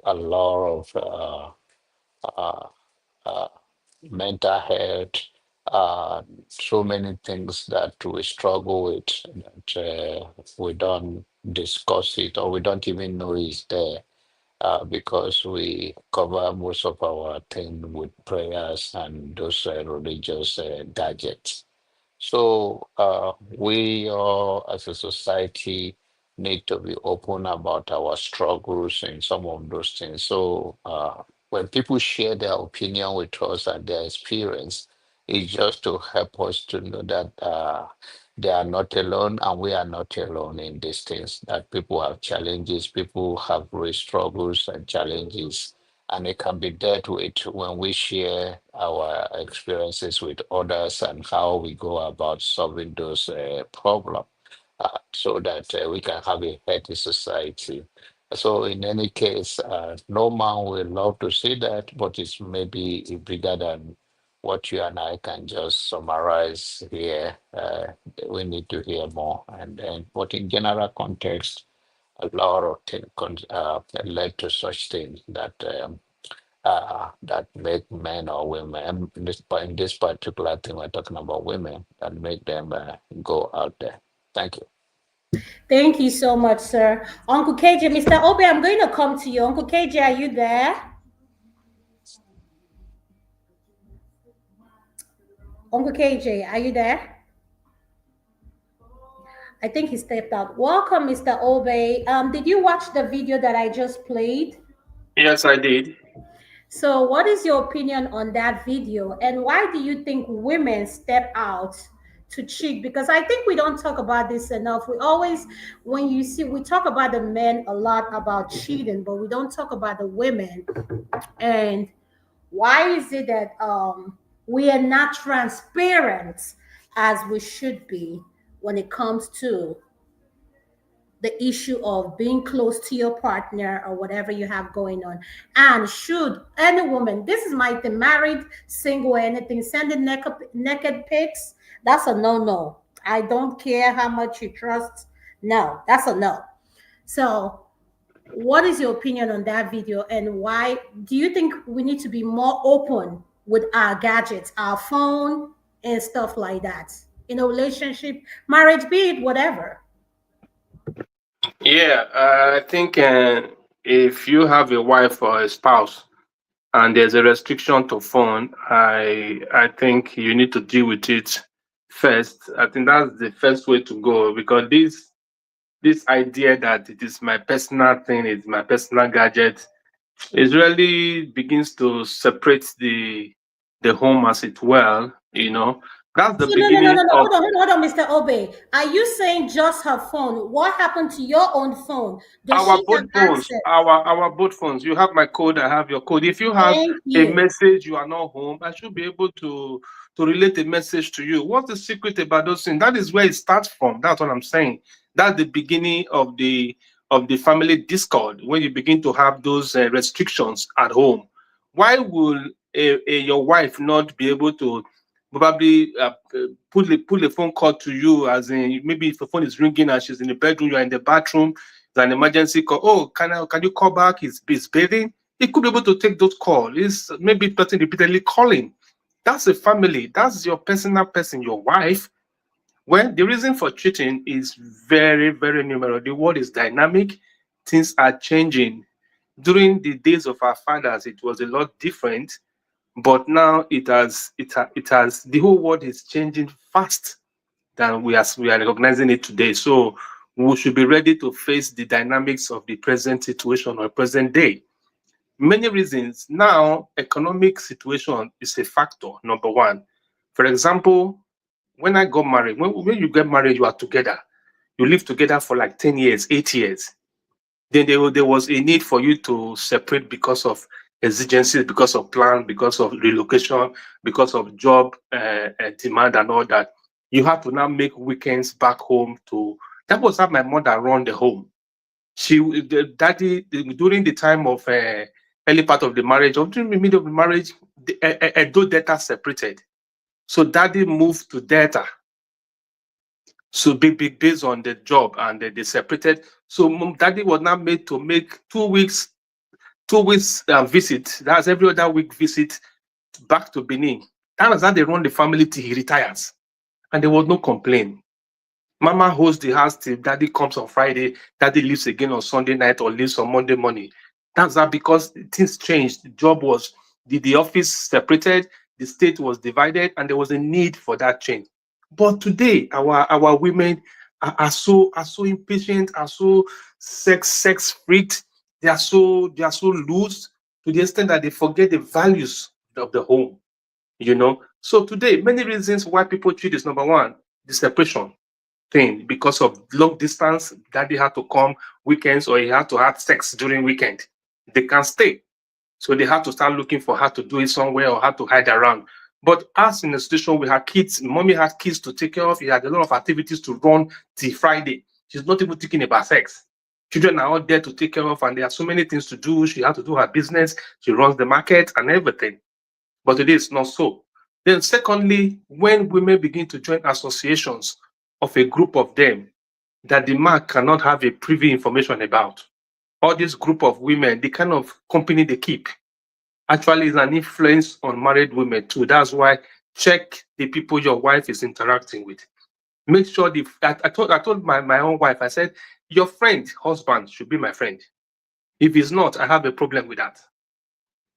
a lot of uh, uh, mental health, so many things that we struggle with that we don't discuss it or we don't even know is there because we cover most of our thing with prayers and those religious gadgets. So we all as a society need to be open about our struggles and some of those things. So when people share their opinion with us and their experience, it's just to help us to know that they are not alone and we are not alone in these things, that people have challenges, people have real struggles and challenges, and it can be dealt with when we share our experiences with others and how we go about solving those problems so that we can have a healthy society. So in any case, no man will love to see that, but it's maybe bigger than what you and I can just summarize here. We need to hear more. And then, but in general context, a lot of things led to such things that that make men or women, in this particular thing, we're talking about women, that make them go out there. Thank you. Thank you so much, sir. Uncle KJ, Mr. Obi, I'm going to come to you. Uncle KJ, are you there? Uncle KJ, are you there? I think he stepped out. Welcome, Mr. Obe. Did you watch the video that I just played? Yes, I did. So, what is your opinion on that video, and why do you think women step out to cheat? Because I think we don't talk about this enough. We always, when you see, we talk about the men a lot about cheating, but we don't talk about the women. And why is it that we are not transparent as we should be when it comes to the issue of being close to your partner or whatever you have going on? And should any woman, this is my thing, married, single, anything, sending naked pics, that's a no-no. I don't care how much you trust. No, that's a no. So what is your opinion on that video, and why do you think we need to be more open with our gadgets, our phone and stuff like that in a relationship, marriage, be it whatever? Yeah, I think if you have a wife or a spouse and there's a restriction to phone, I think you need to deal with it first. I think that's the first way to go, because this idea that it is my personal thing, it's my personal gadget, it really begins to separate the home as it well, You know, that's the So no, no, no, beginning no, no. of Hold on, Mr. Obe. Are you saying just her phone? What happened to your own phone? Does our she have both phones. access? Our both phones. You have my code. I have your code. If you have Thank a you. message, you are not home, I should be able to relate a message to you. What's the secret about those things? That is where it starts from. That's what I'm saying. That's the beginning of the family discord, when you begin to have those restrictions at home. Why will your wife not be able to probably put the phone call to you, as in maybe if the phone is ringing and she's in the bedroom, you're in the bathroom, there's an emergency call. Oh, can you call back? He's bathing. He could be able to take those calls. It's maybe person repeatedly calling. That's a family. That's your personal person, your wife. Well, the reason for cheating is very, very numerous. The world is dynamic. Things are changing. During the days of our fathers, it was a lot different, but now it has the whole world is changing fast than we are recognizing it today. So we should be ready to face the dynamics of the present situation or present day. Many reasons. Now, economic situation is a factor, number one. For example, when I got married, when you get married, you are together. You live together for like 10 years, 8 years. Then there was a need for you to separate because of exigencies, because of plan, because of relocation, because of job demand and all that. You have to now make weekends back home to. That was how my mother run the home. Daddy, during the time of early part of the marriage, or during the middle of the marriage, Edo Delta separated. So daddy moved to Delta. So big based on the job, and they separated. So daddy was now made to make 2 weeks visit. That's every other week visit back to Benin. That was how they run the family till he retires. And there was no complaint. Mama hosts the house till daddy comes on Friday, daddy leaves again on Sunday night or leaves on Monday morning. That's that because things changed. The job was the office separated, the state was divided, and there was a need for that change. But today, our women are so impatient, are so sex freaked, they are so loose to the extent that they forget the values of the home. So today, many reasons why people cheat is number one, the separation thing, because of long distance. Daddy had to come weekends, or he had to have sex during weekend. They can't stay, so they had to start looking for how to do it somewhere or how to hide around. But us in the situation, we had kids. Mommy had kids to take care of. He had a lot of activities to run till Friday. She's not even thinking about sex. Children are all there to take care of, and there are so many things to do. She had to do her business. She runs the market and everything. But today it's not so. Then secondly, when women begin to join associations of a group of them that the man cannot have a privy information about, all this group of women, the kind of company they keep, actually is an influence on married women too. That's why check the people your wife is interacting with. Make sure I told my own wife, I said, your friend, husband should be my friend. If he's not, I have a problem with that.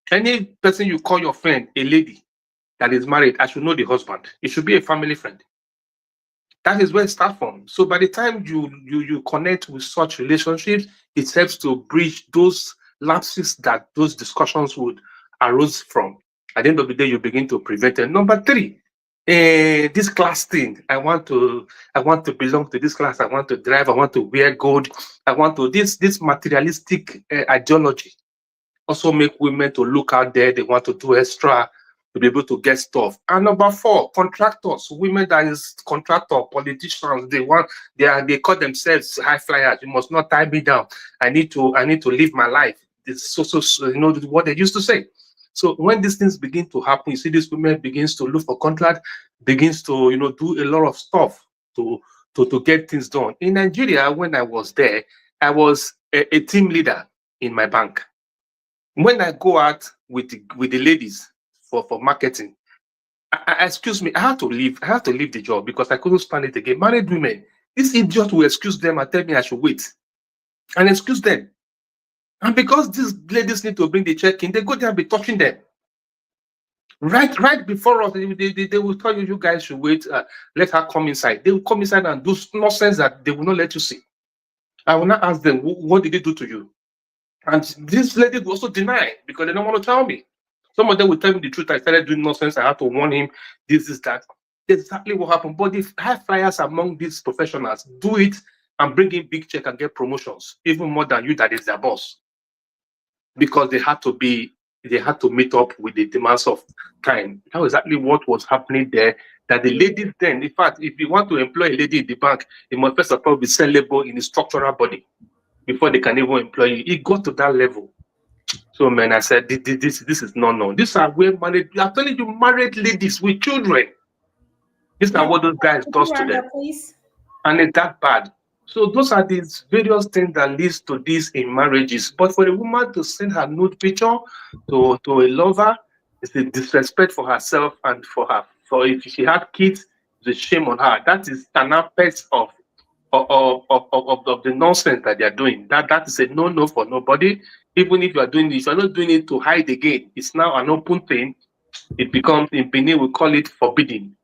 Any person you call your friend, a lady that is married, I should know the husband. It should be a family friend. That is where it starts from. So by the time you connect with such relationships, it helps to bridge those lapses that those discussions would arose from. At the end of the day, you begin to prevent it. Number three, this class thing. I want to belong to this class. I want to drive. I want to wear gold. I want to this materialistic ideology also make women to look out there. They want to do extra to be able to get stuff. And number four, contractors, women that is contractor, politicians, they call themselves high flyers. You must not tie me down. I need to live my life. It's so what they used to say. So when these things begin to happen, you see these women begins to look for contract, begins to do a lot of stuff to get things done. In Nigeria, when I was there, I was a team leader in my bank. When I go out with the ladies for marketing, excuse me, I had to leave the job because I couldn't stand it again. Married women, this idiot will excuse them and tell me I should wait and excuse them. And because these ladies need to bring the check in, they go there and be touching them. Right before us, they will tell you guys should wait, let her come inside. They will come inside and do nonsense that they will not let you see. I will not ask them, what did they do to you? And this lady will also deny because they don't want to tell me. Some of them will tell me the truth. I started doing nonsense. I had to warn him. This is that. That's exactly what happened. But the high flyers among these professionals do it and bring in big check and get promotions, even more than you that is their boss. Because they had to meet up with the demands of time. That was exactly what was happening there. That the ladies then, in fact, if you want to employ a lady in the bank, it must first of all be sellable in the structural body before they can even employ you. It got to that level. So, man, I said, this is no. These are where married. I'm telling you, married ladies with children. These are what those guys do to them, and it's that bad. So those are these various things that leads to this in marriages. But for a woman to send her nude picture to a lover, it's a disrespect for herself and for her. For if she had kids, it's a shame on her. That is an aspect of the nonsense that they are doing. That is a no for nobody. Even if you are doing this, you're not doing it to hide again. It's now an open thing. It becomes, in Benin, we call it forbidden.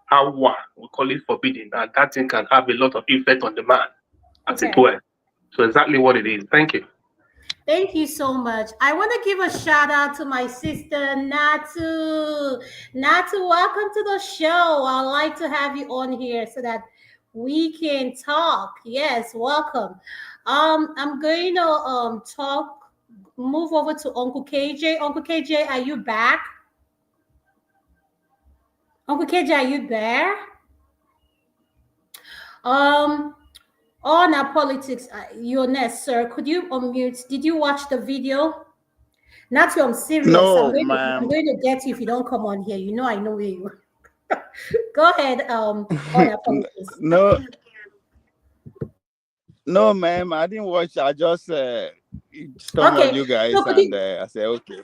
Awa, we call it forbidden, and that thing can have a lot of effect on the man, as it were. So exactly what it is. Thank you. Thank you so much. I want to give a shout out to my sister Natu. Natu, welcome to the show. I'd like to have you on here so that we can talk. Yes, welcome. I'm going to move over to Uncle KJ. Uncle KJ, are you back? Uncle KJ, are you there? On our politics, you're next, sir. Could you unmute? Did you watch the video? Natu, I'm serious. No, I'm going to get you if you don't come on here. You know I know where you are. Go ahead, on our politics. No, ma'am, I didn't watch. I just saw on you guys, so and I said, okay.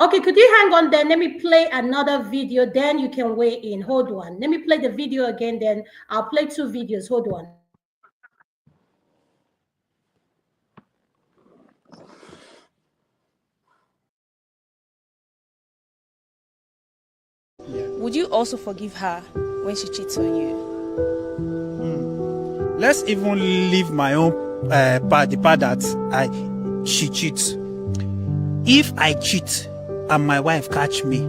Okay, could you hang on then? Let me play another video, then you can weigh in. Hold on. Let me play the video again, then I'll play 2 videos. Hold on. Would you also forgive her when she cheats on you? Let's even leave my own part, the part that she cheats. If I cheat and my wife catch me,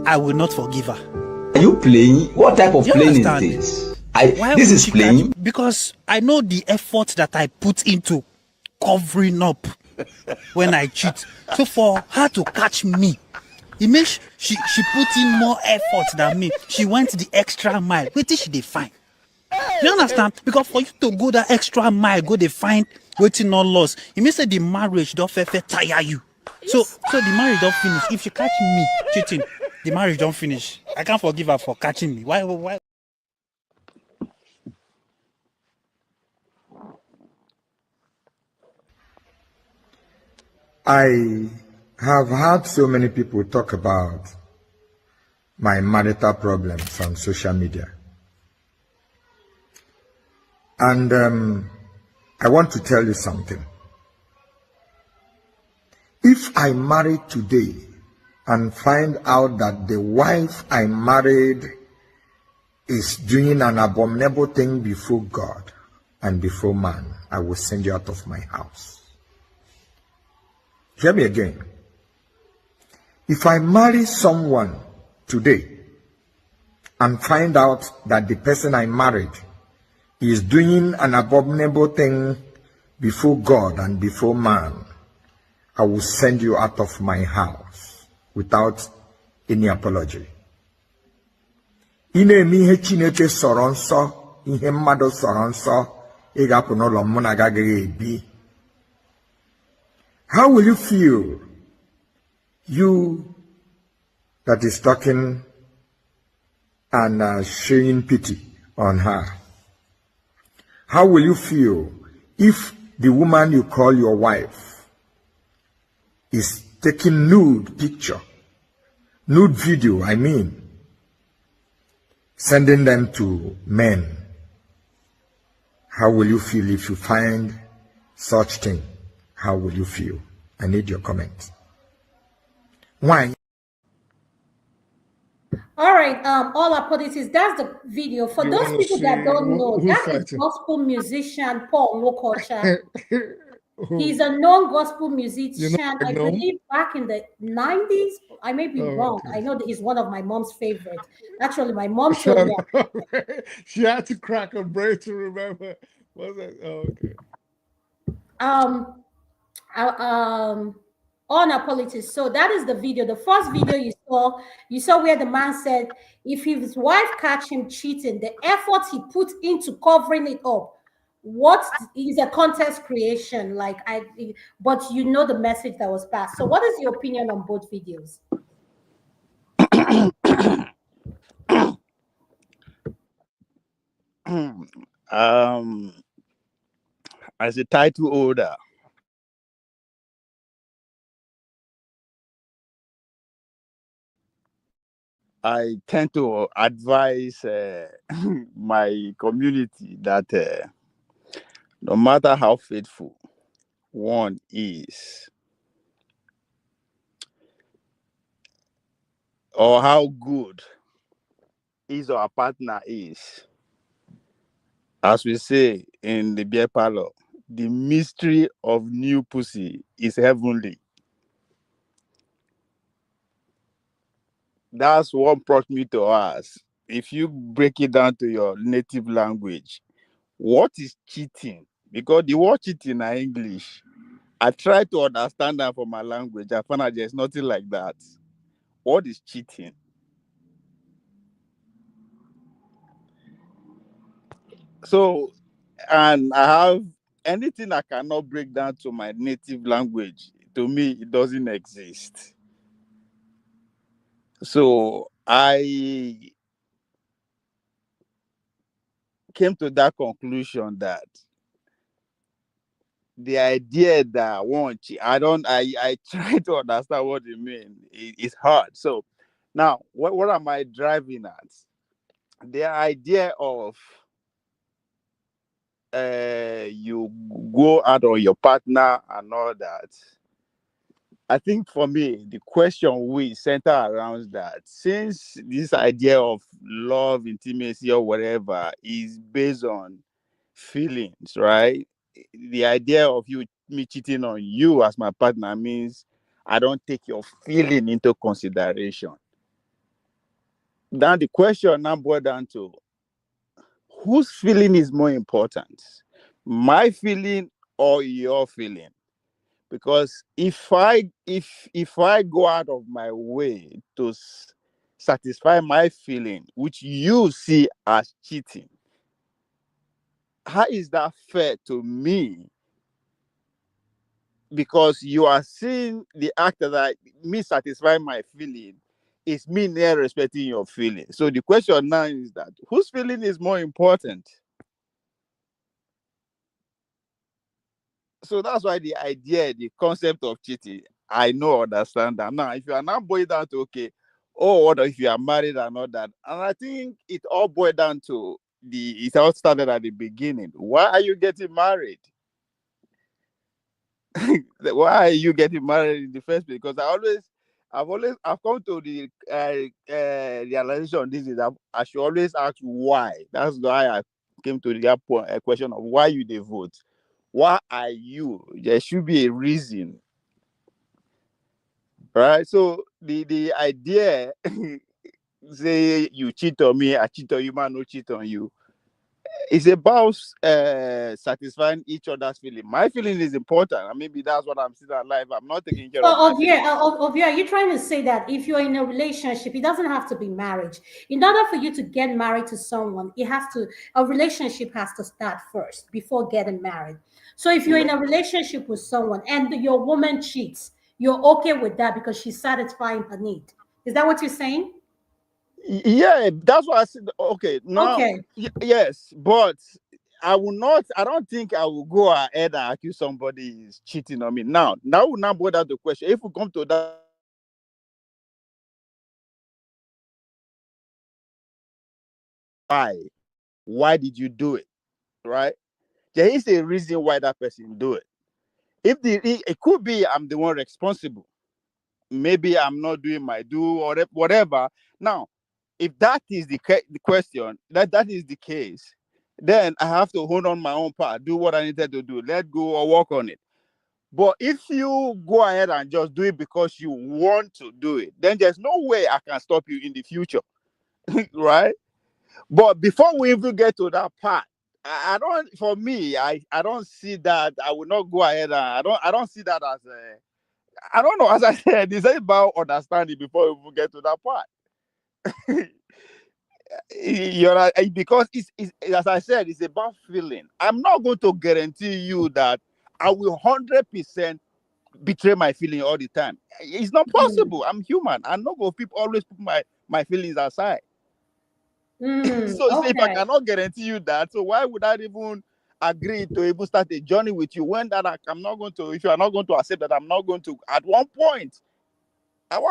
I will not forgive her. Are you playing? What type of playing is this? This is playing? Because I know the effort that I put into covering up when I cheat. So for her to catch me, it means she put in more effort than me. She went the extra mile. Wait till she define. You understand? Because for you to go that extra mile, go define waiting not lost. It means that the marriage don't tire you. So the marriage don't finish. If she catch me cheating, the marriage don't finish. I can't forgive her for catching me. Why? I have heard so many people talk about my marital problems on social media. And I want to tell you something. If I marry today and find out that the wife I married is doing an abominable thing before God and before man, I will send you out of my house. Hear me again. If I marry someone today and find out that the person I married is doing an abominable thing before God and before man, I will send you out of my house without any apology. Ine-eme ihe Chineke sọrọ nsọ, ihe mmadụ sọrọ nsọ, ị ga-apụ n'ụlọ m na agaghị ebi. How will you feel, you that is talking and showing pity on her? How will you feel if the woman you call your wife is taking nude picture, nude video, sending them to men? How will you feel if you find such thing? How will you feel? I need your comments. Why? All right, all our politics, that's the video. For those people that don't know, that's the gospel musician Paul Wokocha. He's a known gospel musician. I know? believe back in the 90s. I may be Oh, wrong. okay. I know that he's one of my mom's favorite. Actually, my mom told Shut me. up. She had to crack her brain to remember. Was it? Oh, okay. Um, on our politics. So that is the video. The first video you saw where the man said if his wife catch him cheating, the effort he put into covering it up, what is a contest creation? But you know the message that was passed. So what is your opinion on both videos? As a title holder, I tend to advise my community that no matter how faithful one is or how good his or her partner is, as we say in the beer parlor, the mystery of new pussy is heavenly. That's what brought me to ask. If you break it down to your native language, what is cheating? Because the word cheating in English, I try to understand that from my language. I found out there's nothing like that. What is cheating? So, and I have anything I cannot break down to my native language, to me, it doesn't exist. So I came to that conclusion that the idea that I try to understand what you mean. It's hard. So now what am I driving at? The idea of you go out on your partner and all that. I think for me, the question we center around that, since this idea of love, intimacy, or whatever is based on feelings, right? The idea of me cheating on you as my partner means I don't take your feeling into consideration. Then the question now boils down to whose feeling is more important, my feeling or your feeling? Because if I go out of my way to satisfy my feeling, which you see as cheating, how is that fair to me? Because you are seeing the act that me satisfy my feeling is me near respecting your feeling. So the question now is that whose feeling is more important? So that's why the idea, the concept of cheating, I know, understand that. Now, if you are not boiled down to, okay, oh, what if you are married and all that? And I think it all boiled down to it all started at the beginning. Why are you getting married? Why are you getting married in the first place? Because I've come to the realization this is I should always ask why. That's why I came to the question of why you vote. Why are you? There should be a reason, right? So the idea, say you cheat on me, I cheat on you, man, no cheat on you. It's about satisfying each other's feeling. My feeling is important, and maybe that's what I'm still alive. I'm not taking care of my feelings. Are you trying to say that if you're in a relationship, it doesn't have to be marriage. In order for you to get married to someone, a relationship has to start first before getting married. So if you're in a relationship with someone and your woman cheats, you're okay with that because she's satisfying her need. Is that what you're saying? Yeah, that's what I said. Okay, now, Okay. Yes, but I don't think I will go ahead and accuse somebody is cheating on me. Now will not bother the question. If we come to that, why did you do it? Right? There is a reason why that person do it. It could be I'm the one responsible. Maybe I'm not doing my due or whatever. Now, if that is the question, that is the case, then I have to hold on my own part, do what I needed to do, let go or work on it. But if you go ahead and just do it because you want to do it, then there's no way I can stop you in the future. Right? But before we even get to that part, I don't, for me, I don't see that. I will not go ahead and I don't see that as a, I don't know, as I said, it's about understanding before we even get to that part. You're right, because it's as I said, it's about feeling. I'm not going to guarantee you that I will 100% betray my feeling all the time. It's not possible. I'm human. I'm not going to always put my feelings aside. So if I cannot guarantee you that, so why would I even agree to even start a journey with you when that I'm not going to, if you are not going to accept that I'm not going to at one point, I'm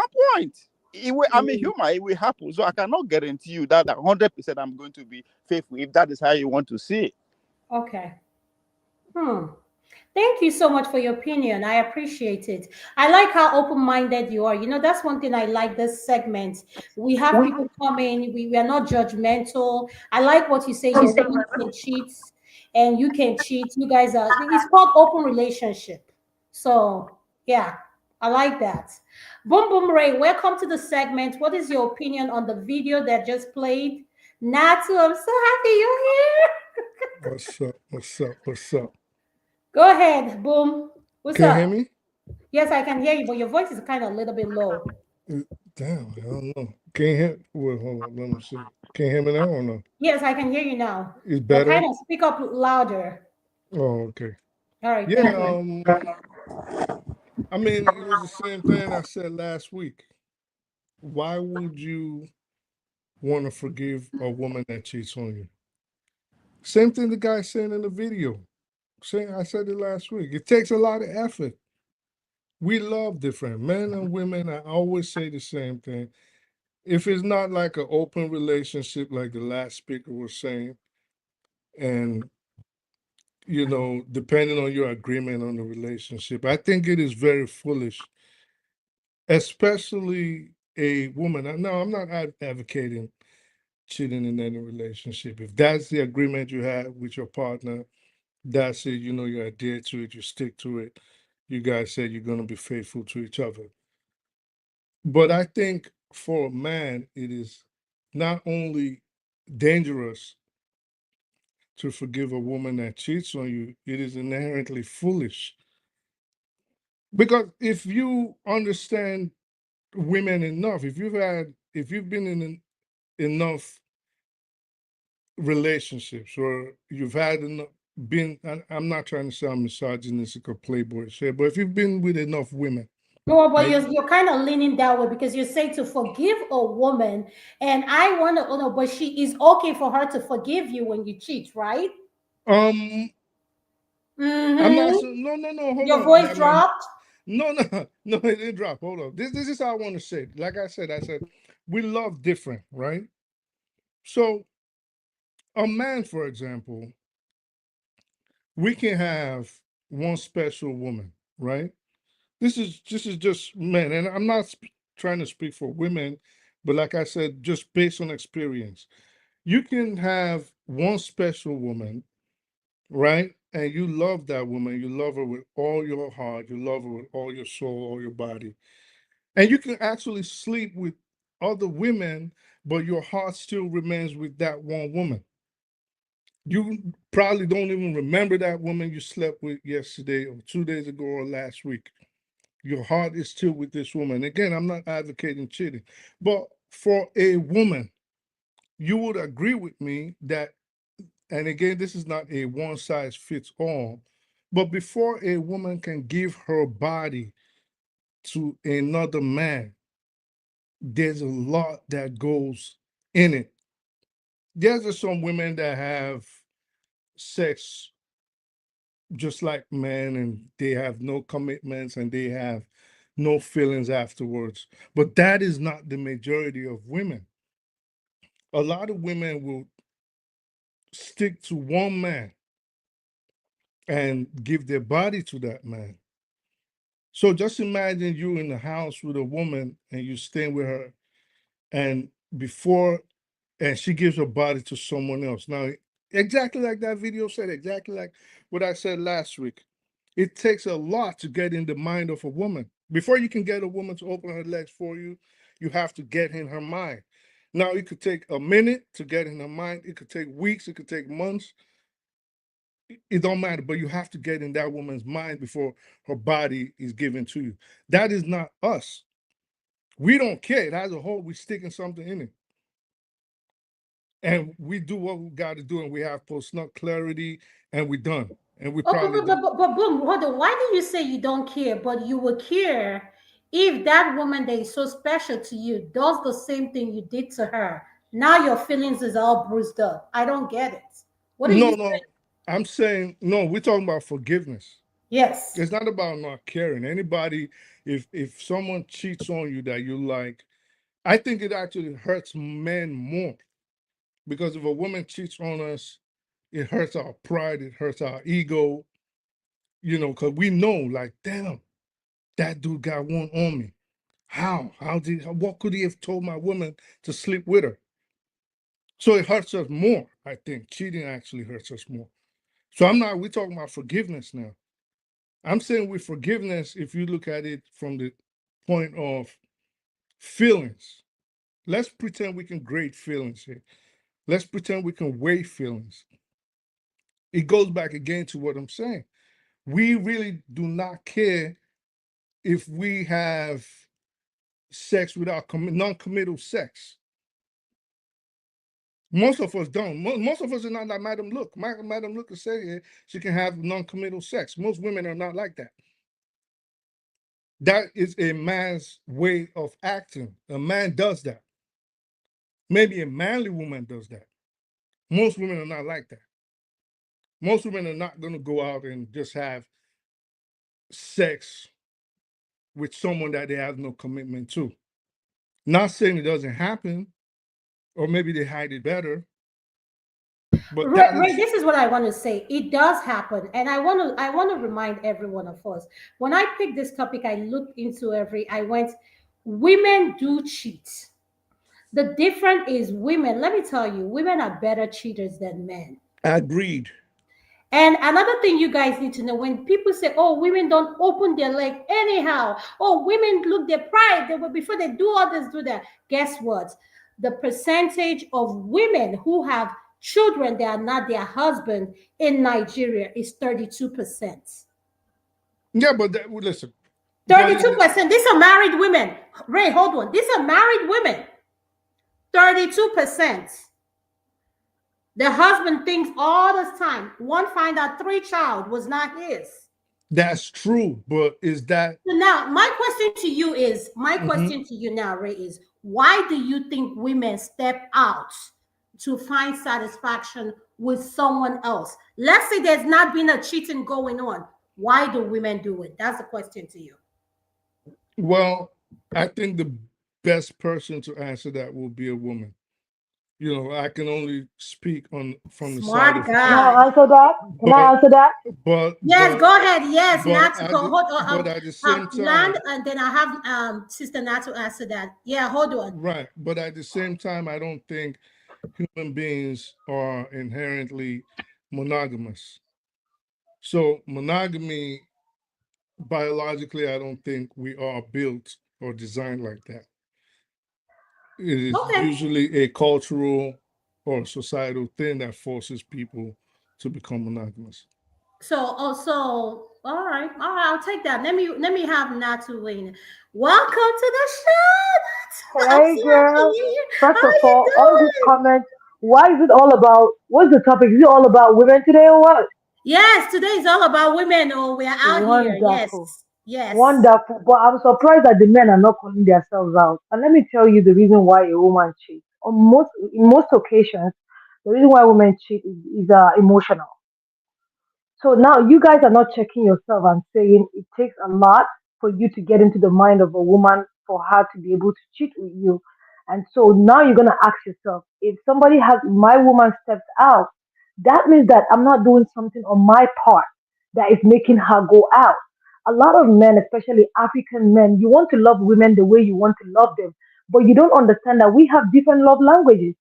a human, it will happen. So I cannot guarantee you that 100% I'm going to be faithful if that is how you want to see it. Okay. Thank you so much for your opinion. I appreciate it. I like how open-minded you are. You know, that's one thing I like this segment. We have people come in, we are not judgmental. I like what you say, your woman can cheat and you can cheat. You guys are, it's called open relationship. So yeah, I like that. Boom Boom Ray, welcome to the segment. What is your opinion on the video that just played? Natu, I'm so happy you're here. What's up? What's up? What's up? Go ahead, Boom. What's Can you up? hear me? Yes, I can hear you, but your voice is kind of a little bit low. Damn, I don't know. Can you hear? Well, hold on. Let me see. Can you hear me now or no? Yes, I can hear you now. It's But better. kind of speak up louder. Oh, okay. All right, Yeah. thank you. I mean, it was the same thing I said last week. Why would you want to forgive a woman that cheats on you? Same thing the guy said in the video. I said it last week. It takes a lot of effort. We love different men and women. I always say the same thing. If it's not like an open relationship, like the last speaker was saying, and depending on your agreement on the relationship, I think it is very foolish, especially a woman. No, I'm not advocating cheating in any relationship. If that's the agreement you have with your partner, that's it. You adhere to it, you stick to it. You guys say you're going to be faithful to each other. But I think for a man, it is not only dangerous to forgive a woman that cheats on you, it is inherently foolish. Because if you understand women enough, if you've been in enough relationships, or you've had enough, I'm not trying to sound misogynistic or playboy shit, but if you've been with enough women. No, but you're kind of leaning that way because you say to forgive a woman, and I want to know, but she is okay for her to forgive you when you cheat, right? I'm not so, Mm-hmm. no, hold Your on. voice dropped? No, it didn't drop. Hold on. This is how I want to say it. Like I said, we love different, right? So a man, for example, we can have one special woman, right? This is just men, and I'm not trying to speak for women, but like I said, just based on experience, you can have one special woman, right? And you love that woman, you love her with all your heart, you love her with all your soul, all your body, and you can actually sleep with other women, but your heart still remains with that one woman. You probably don't even remember that woman you slept with yesterday or 2 days ago or last week. Your heart is still with this woman. Again, I'm not advocating cheating, but for a woman, you would agree with me that, and again, this is not a one size fits all, but before a woman can give her body to another man, there's a lot that goes in it. There's just some women that have sex just like men, and they have no commitments and they have no feelings afterwards. But that is not the majority of women. A lot of women will stick to one man and give their body to that man. So just imagine you in the house with a woman and you staying with her, and she gives her body to someone else. Now, exactly like that video said, exactly like what I said last week. It takes a lot to get in the mind of a woman. Before you can get a woman to open her legs for you, you have to get in her mind. Now, it could take a minute to get in her mind. It could take weeks. It could take months. It don't matter, but you have to get in that woman's mind before her body is given to you. That is not us. We don't care. It has a hole. We're sticking something in it. And we do what we got to do, and we have post-nut clarity, and we're done. And we Oh, probably done. but boom, hold on. Why do you say you don't care, but you will care if that woman that is so special to you does the same thing you did to her? Now your feelings is all bruised up. I don't get it. What are you No. saying? I'm saying, no, we're talking about forgiveness. Yes. It's not about not caring. Anybody, if someone cheats on you that you like, I think it actually hurts men more. Because if a woman cheats on us, it hurts our pride, it hurts our ego, because we know, like, damn, that dude got one on me. What could he have told my woman to sleep with her? So it hurts us more, I think. Cheating actually hurts us more. So we're talking about forgiveness now. I'm saying with forgiveness, if you look at it from the point of feelings, let's pretend we can grade feelings here. Let's pretend we can weigh feelings. It goes back again to what I'm saying. We really do not care if we have sex without non-committal sex. Most of us don't. Most of us are not like Madam Look. Madam Look is saying she can have non-committal sex. Most women are not like that. That is a man's way of acting. A man does that. Maybe a manly woman does that. Most women are not like that. Most women are not going to go out and just have sex with someone that they have no commitment to. Not saying it doesn't happen, or maybe they hide it better. But Ray, this is what I want to say. It does happen, and I want to remind every one of us. When I picked this topic, I looked into I went, women do cheat. The difference is women. Let me tell you, women are better cheaters than men. Agreed. And another thing you guys need to know, when people say, "Oh, women don't open their leg anyhow," "Oh, women look their pride," they will before they do all this, do that. Guess what? The percentage of women who have children that are not their husband in Nigeria is 32%. Yeah, but listen. 32%. These are married women. Ray, hold on. These are married women. 32%. The husband thinks all this time. One find out 3 child was not his. That's true, but is that So now my question to you is now, Ray, is why do you think women step out to find satisfaction with someone else? Let's say there's not been a cheating going on. Why do women do it? That's the question to you. Well, I think the best person to answer that will be a woman. I can only speak from the side of. Smart Can I guy. answer that? Can I answer that? Yes, go ahead. Yes, but Nat, at go, hold the, but on. at the same Land, time, and then I have Sister Nat to answer that. Yeah, hold on. right? But at the same time, I don't think human beings are inherently monogamous. So monogamy, biologically, I don't think we are built or designed like that. It is usually a cultural or societal thing that forces people to become monogamous. So also, all right, I'll take that. Let me have Natu in. Welcome to the show. Natu. I'm Hey, so happy girl. you're here. First How of you all these doing? comments, why is it all about, what's the topic? Is it all about women today or what? Yes, today is all about women. Oh, we're out here. Yes, Wonderful. yes. Wonderful. But I'm surprised that the men are not calling themselves out. And let me tell you the reason why a woman cheats. In most occasions, the reason why women cheat is emotional. So now you guys are not checking yourself and saying it takes a lot for you to get into the mind of a woman for her to be able to cheat with you. And so now you're gonna ask yourself, if somebody has my woman steps out, that means that I'm not doing something on my part that is making her go out. A lot of men, especially African men, you want to love women the way you want to love them, but you don't understand that we have different love languages.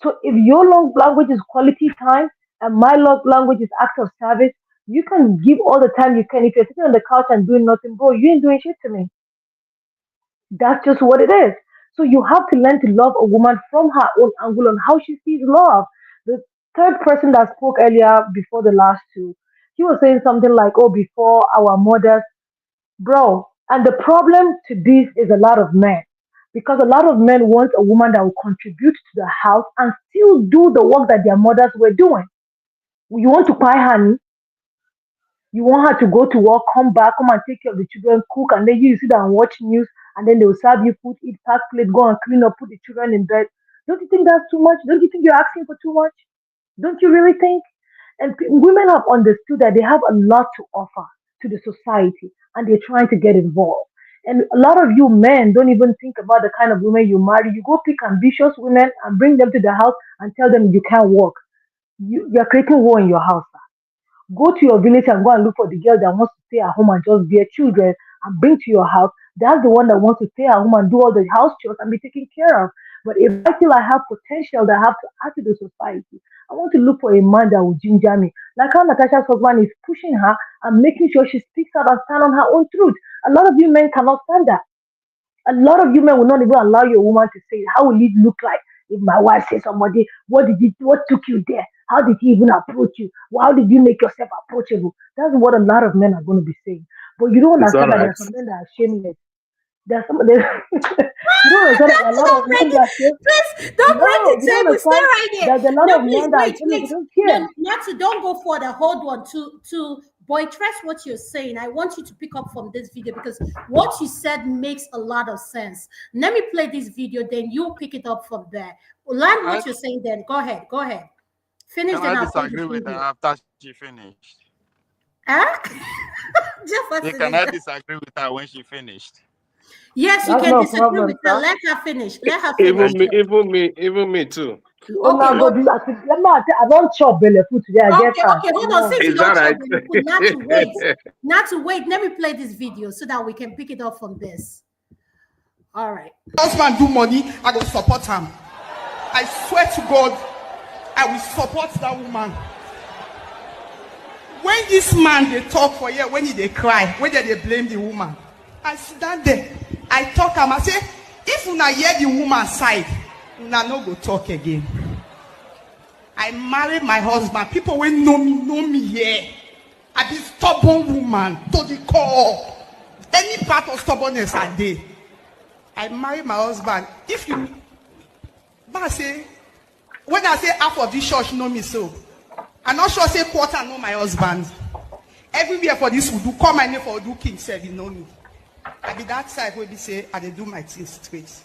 So if your love language is quality time and my love language is act of service, You can give all the time you can. If you're sitting on the couch and doing nothing, bro, you ain't doing shit to me. That's just what it is. So you have to learn to love a woman from her own angle on how she sees love. The third person that spoke earlier before the last two, he was saying something like, "Oh, before our mothers, bro." And the problem to this is a lot of men, because a lot of men want a woman that will contribute to the house and still do the work that their mothers were doing. You want to buy honey, you want her to go to work, come back, come and take care of the children, cook, and then you sit down and watch news, and then they'll serve you food, eat, pack plate, go and clean up, put the children in bed. Don't you think that's too much? Don't you think you're asking for too much? Don't you really think? And women have understood that they have a lot to offer to the society, and they're trying to get involved. And a lot of you men don't even think about the kind of women you marry. You go pick ambitious women and bring them to the house and tell them you can't work. You're creating war in your house. Go to your village and go and look for the girl that wants to stay at home and just bear children and bring to your house. That's the one that wants to stay at home and do all the house chores and be taken care of. But if I feel I have potential that I have to add to the society, I want to look for a man that will ginger me. Like how Natasha's husband is pushing her and making sure she speaks out and stand on her own truth. A lot of you men cannot stand that. A lot of you men will not even allow your woman to say, how will it look like if my wife says somebody, what took you there? How did he even approach you? How did you make yourself approachable? That's what a lot of men are going to be saying. But you don't It's all understand that there right. are some men that are shameless. There's some you don't understand that there are a lot of Don't break men that it. are shameless. Please, don't break No, the you don't table. Stay understand. right there. There's a lot No, of please, men that are wait, shameless. They wait. don't No, care. not to don't go further. Hold on. To buttress what you're saying, I want you to pick up from this video because what you said makes a lot of sense. Let me play this video, then you pick it up from there. Learn I, what you're saying. Then go ahead. Go ahead. Finish. can Then I I'll play the disagree with her video. after she finished? Huh? Yeah, Jefferson can is I that? disagree with her when she finished? Yes, you That's can no disagree problem, with her. sir. Let her finish. Let her finish. Even Thank me, you. even me too. Oh, Okay, now go hold do that. I don't chop belly food today. I get Okay, tired. okay, hold on. No. Since you Is that don't chop right? the food, not to wait. Let me play this video so that we can pick it up from this. All right. Husband do money, I go support him. I swear to God, I will support that woman. When this man they talk for you, when they cry, when they blame the woman, I sit down there, I talk him, I say, if una hear the woman side, una no go talk again. I married my husband. People will know me here. I be stubborn woman to the core. Any part of stubbornness I did. I married my husband. If you, but I say, when I say half of this church know me so, I'm not sure say quarter know my husband. Everywhere for this would do call my name for do king said you know me. I be that side where they say I dey do my things straight.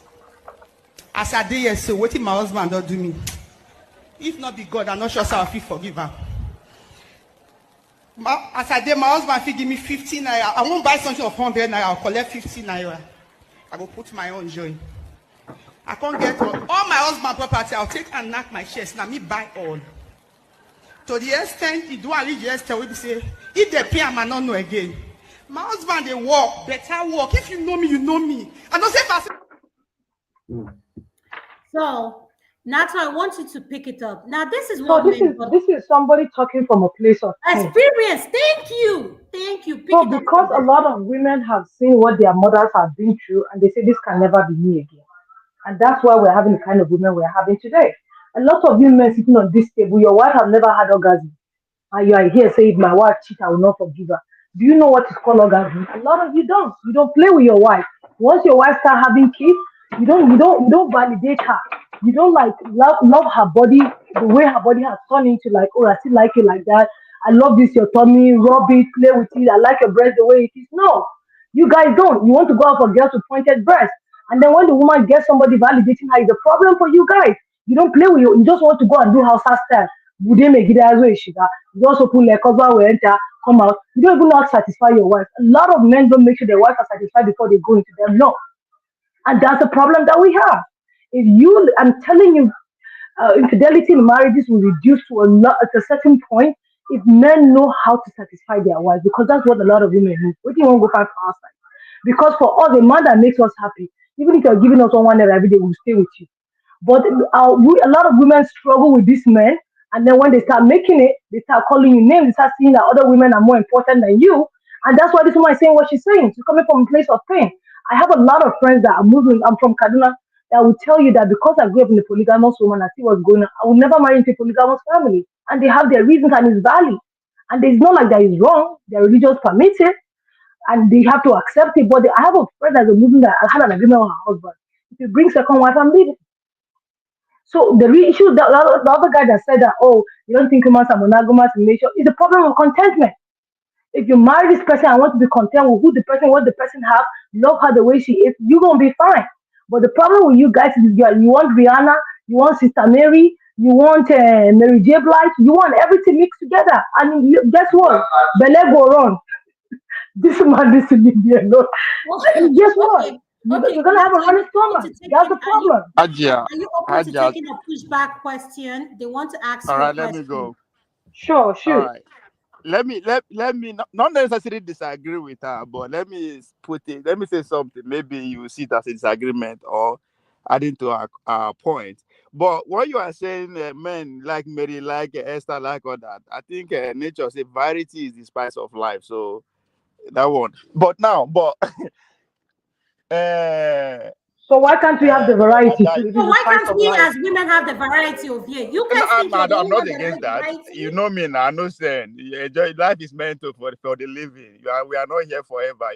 As I did yes, so waiting my husband don't do me. If not be God, I'm not sure so I forgive her. As I did, my husband fit give me 15 naira. I won't buy something of 100 naira. I'll collect 15 naira. I will put my own joy. I can't get all my husband property. I'll take and knock my chest. Now me buy all. To the extent he do and reach the extent we say, if they pay, I might not know again. My husband they walk, better walk. If you know me, you know me. I don't say if I say. So, Nato, I want you to pick it up. Now, this is So what men got this is somebody talking from a place of pain. experience. Thank you. Thank you. Pick So it up because from a there. lot of women have seen what their mothers have been through and they say this can never be me again. And that's why we're having the kind of women we're having today. A lot of you men sitting on this table, your wife have never had orgasm. And you are here saying, if my wife cheat, I will not forgive her. Do you know what is called orgasm? A lot of you don't. You don't play with your wife. Once your wife start having kids, you don't validate her. You don't like love her body the way her body has turned into like, oh, I still like it like that. I love this, your tummy, rub it, play with it. I like your breast the way it is. No, you guys don't. You want to go out for girls with pointed breasts. And then when the woman gets somebody validating her, it's a problem for you guys. You don't play with you. You just want to go and do house style. Would they make it as well? You just open like husband will enter, come out. You don't even know how to satisfy your wife. A lot of men don't make sure their wife are satisfied before they go into them. No. And that's the problem that we have. I'm telling you, infidelity in marriages will reduce to at a certain point if men know how to satisfy their wives, because that's what a lot of women need. What do you want to go find for outside? Because for us, a man that makes us happy, even if you're giving us 1 naira every day, we'll stay with you. But a lot of women struggle with these men And then when they start making it, they start calling you names, they start seeing that other women are more important than you. And that's why this woman is saying what she's saying. She's coming from a place of pain. I have a lot of friends that are Muslim. I'm from Kaduna that will tell you that because I grew up in a polygamous woman, I see what's going on. I would never marry into a polygamous family. And they have their reasons and it's valid. And it's not like that is wrong. Their religious permits it and they have to accept it. But I have a friend that's a Muslim that I had an agreement with her husband. If you bring second wife, I'm leaving. So the real issue, the other guy that said that, oh, you don't think humans are monogamous in nature, is the problem of contentment. If you marry this person and want to be content with who the person, what the person have, love her the way she is, you're gonna be fine. But the problem with you guys is you want Rihanna, you want Sister Mary, you want Mary J. Blige, you want everything mixed together. And guess what? Bele go wrong. This man needs to leave me alone. And guess what? You're gonna have a running stomach. That's the problem. Are you open to taking a pushback question? They want to ask All you a right, let me question. go. Sure, All shoot. right. Let me not necessarily disagree with her, but let me say something. Maybe you see it as a disagreement or adding to our point. But what you are saying, men like Mary, like Esther, like all that, I think nature say variety is the spice of life. So that one. But So why can't we have the variety too? If So it's the why spice can't of we life? as women have the variety of here? You guys think you're the I'm only not one that has against the that. variety? You know me now. I know saying life is meant for the living. We are not here forever.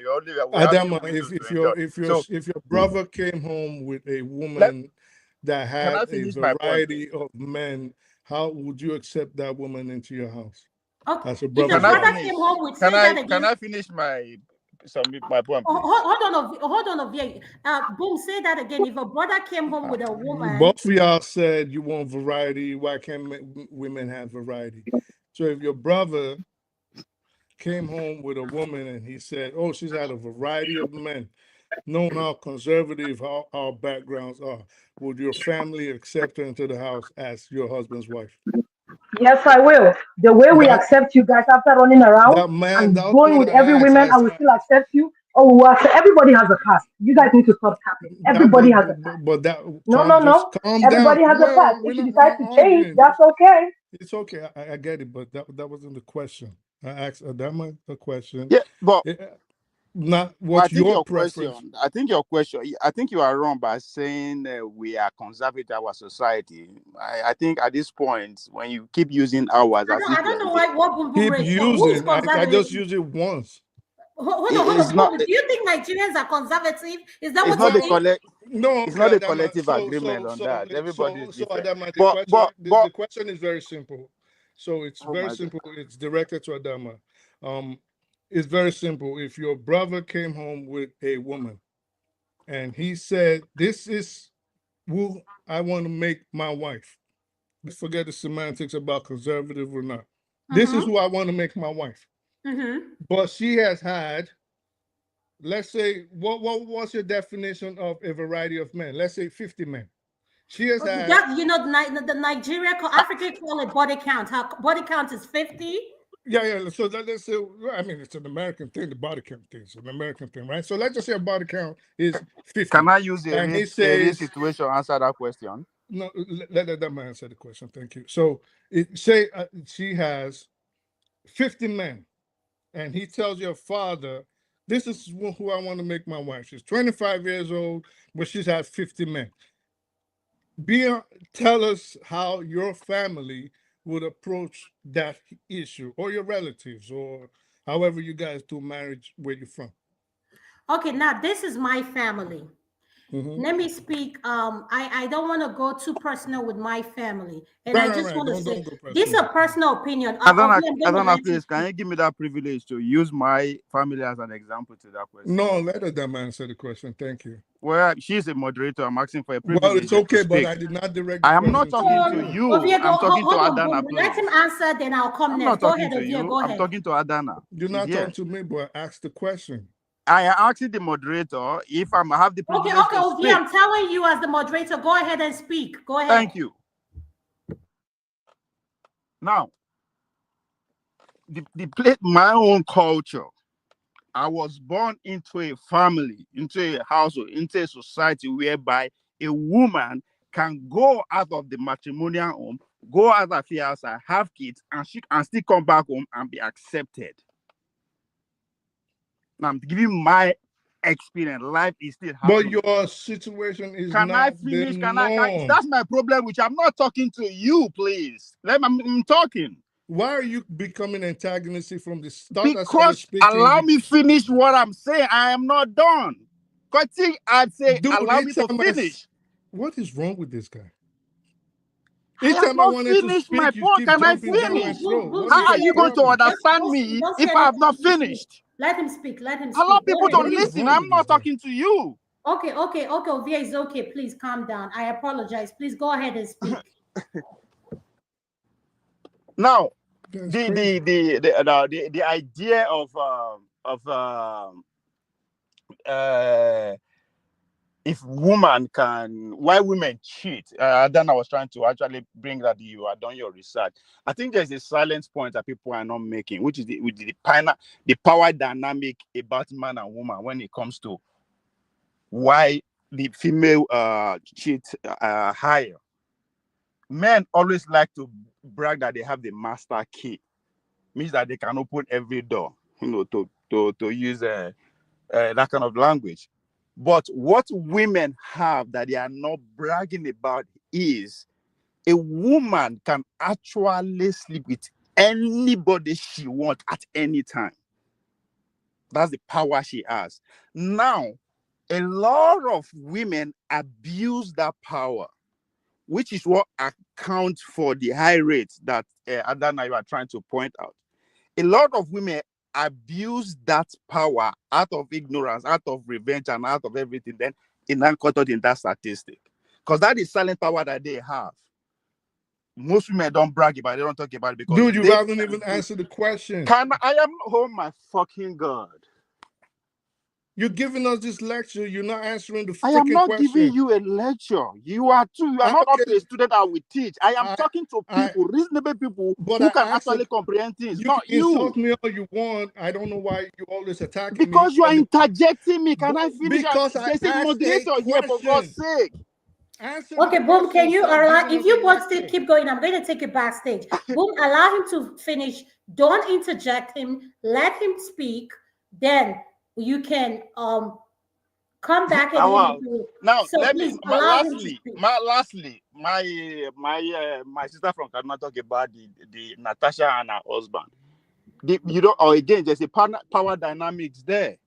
We have few Adama, windows to enjoy. So if your brother came home with a let, woman that can had I a finish my point, please? variety of men, how would you accept that woman into your house Okay. as a If your brother's Can I brother wife? finish? came home with, Can say I that can again. I finish my point, please? Hold on, Ovie. Boom, say that again. If a brother came home with a woman, Both of y'all said you want variety. Why can't women have variety? So if your brother came home with a woman and he said, oh, she's had a variety of men, knowing how conservative our backgrounds are, would your family accept her into the house as your husband's wife? Yes, I will. The way we That accept you guys after running around man, and that's going what with I every asked. woman, I will still accept you. Oh, well, so everybody has a past. You guys need to stop tapping. That Everybody was, has a past. but that No. just calm down. Everybody has a past. Well, we're If she not decides to change, arguing. that's okay. It's okay. I get it, but that wasn't the question. I asked Adama a question. Yeah, but Not I what's think your your preference. question. I think you are wrong by saying we are conservative our society. I think at this point, when you keep using ours as if I don't know what Boom Boom Keep raised. Who is using. I conservative? just use it once. Hold it's on, Boom. not Do you think Nigerians are conservative? Is that it's what not you the think? collect No, it's okay, not a Adama. collective agreement on that. Everybody is different. Adama, But the question is very simple. So it's oh very my god. simple. It's directed to Adama. Um, it's very simple. If your brother came home with a woman and he said, "This is who I want to make my wife." Let's forget the semantics about conservative or not. This is who I want to make my wife. But she has had, let's say, what was your definition of a variety of men? Let's say 50 men. She has had. That, the Nigeria, African call it body count. Her body count is 50. Yeah. So let's say, I mean, it's an American thing. The body count thing is an American thing, right? So let's just say a body count is 50. Can I use and he a real says, situation to answer that question? no, let that man answer the question. Thank you. So say she has 50 men, and he tells your father, this is who I want to make my wife. She's 25 years old, but she's had 50 men. Tell us how your family would approach that issue, or your relatives, or however you guys do marriage where you're from. Okay, now this is my family. Let me speak. I don't want to go too personal with my family, and I just want to say this is a personal opinion. Adana, please, can you give me that privilege to use my family as an example to that question? No, let Adam answer the question. Thank you. Well, she's a moderator. I'm asking for a privilege. Well, it's okay, but I did not direct the I am question not talking to you. I'm talking to Adana, please. Let him answer, then I'll come next. Go ahead, Ovia. Go ahead. I'm talking to Adana. You're not talking to me, but ask the question. I am asking the moderator if I have the privilege to Ovia, speak. I'm telling you as the moderator, go ahead and speak. Go ahead. Thank you. Now, my own culture. I was born into a family, into a household, into a society whereby a woman can go out of the matrimonial home, go out of your house, have kids, and she can still come back home and be accepted. Now I'm giving my experience. Life is still But happening. your situation is Can I not finish? the Can I? norm. That's my problem, which I'm not talking to you, please. I'm talking. Why are you becoming antagonistic from the start? I started Because speaking. allow me finish what I'm saying. I am not done. Continue. I'd say Dude, allow me to finish. What is wrong with this guy? I Each have time I not wanted to finished my speak, you point. keep Can I jumping down my finish? throat. What How is are your you going to problem? understand me Don't say if I have anything. not Let him speak. finished? Let him speak. Let him Allow speak. Go people to ahead. What is listen. wrong I'm with not this guy? talking to you. Okay, Ovia, it's okay. Please calm down. I apologize. Please go ahead and speak. Now, That's the crazy. the idea of if woman can, why women cheat. Then I was trying to actually bring that you are done your research. I think there's a silent point that people are not making, which is the power dynamic about man and woman when it comes to why the female cheat higher. Men always like to brag that they have the master key, means that they can open every door, to use that kind of language. But what women have that they are not bragging about is a woman can actually sleep with anybody she wants at any time. That's the power she has. Now, a lot of women abuse that power, which is what accounts for the high rates that Adana you are trying to point out. A lot of women abuse that power out of ignorance, out of revenge, and out of everything. Then caught in that statistic, because that is silent power that they have. Most women don't brag about it, they don't talk about it because Dude, you haven't even answered the question. I am oh my fucking god. You're giving us this lecture. You're not answering the freaking I am not question. giving you a lecture. You are not up to a student I will teach. I am talking to people, reasonable people who can actually comprehend things, You not can you. insult me all you want. I don't know why you always attacking me. Because you are interjecting me. Can I finish? Because I There's a asked moderator a here, for God's question. sake. Answer Okay, the Boom, question. can you Stop allow, giving if us you a want to lecture. keep going, I'm going to take you backstage. Boom, allow him to finish. Don't interject him. Let him speak. Then you can come back and Wow. Now so let please me allow him to speak. lastly, my sister from Kaduna talk about the Natasha and her husband. Again, there's a power dynamics there,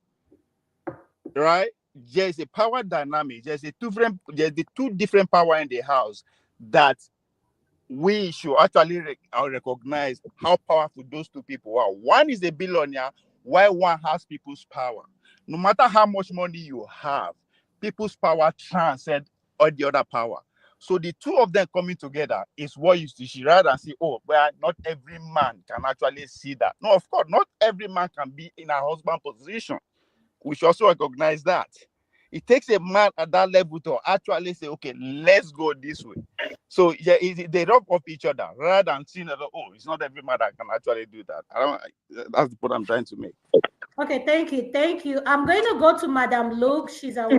right? There's a power dynamic. There's the two different power in the house that we should actually recognize how powerful those two people are. One is a billionaire, while one has people's power. No matter how much money you have, people's power transcends all the other power. So the two of them coming together is what you should rather see. Oh, well, not every man can actually see that. No, of course, not every man can be in a husband position. We should also recognize that. It takes a man at that level to actually say, okay, let's go this way. So yeah, they rub off each other rather than seeing that, oh, it's not every man that can actually do that. That's the point I'm trying to make. Okay, thank you. I'm going to go to Madam Luke. She's our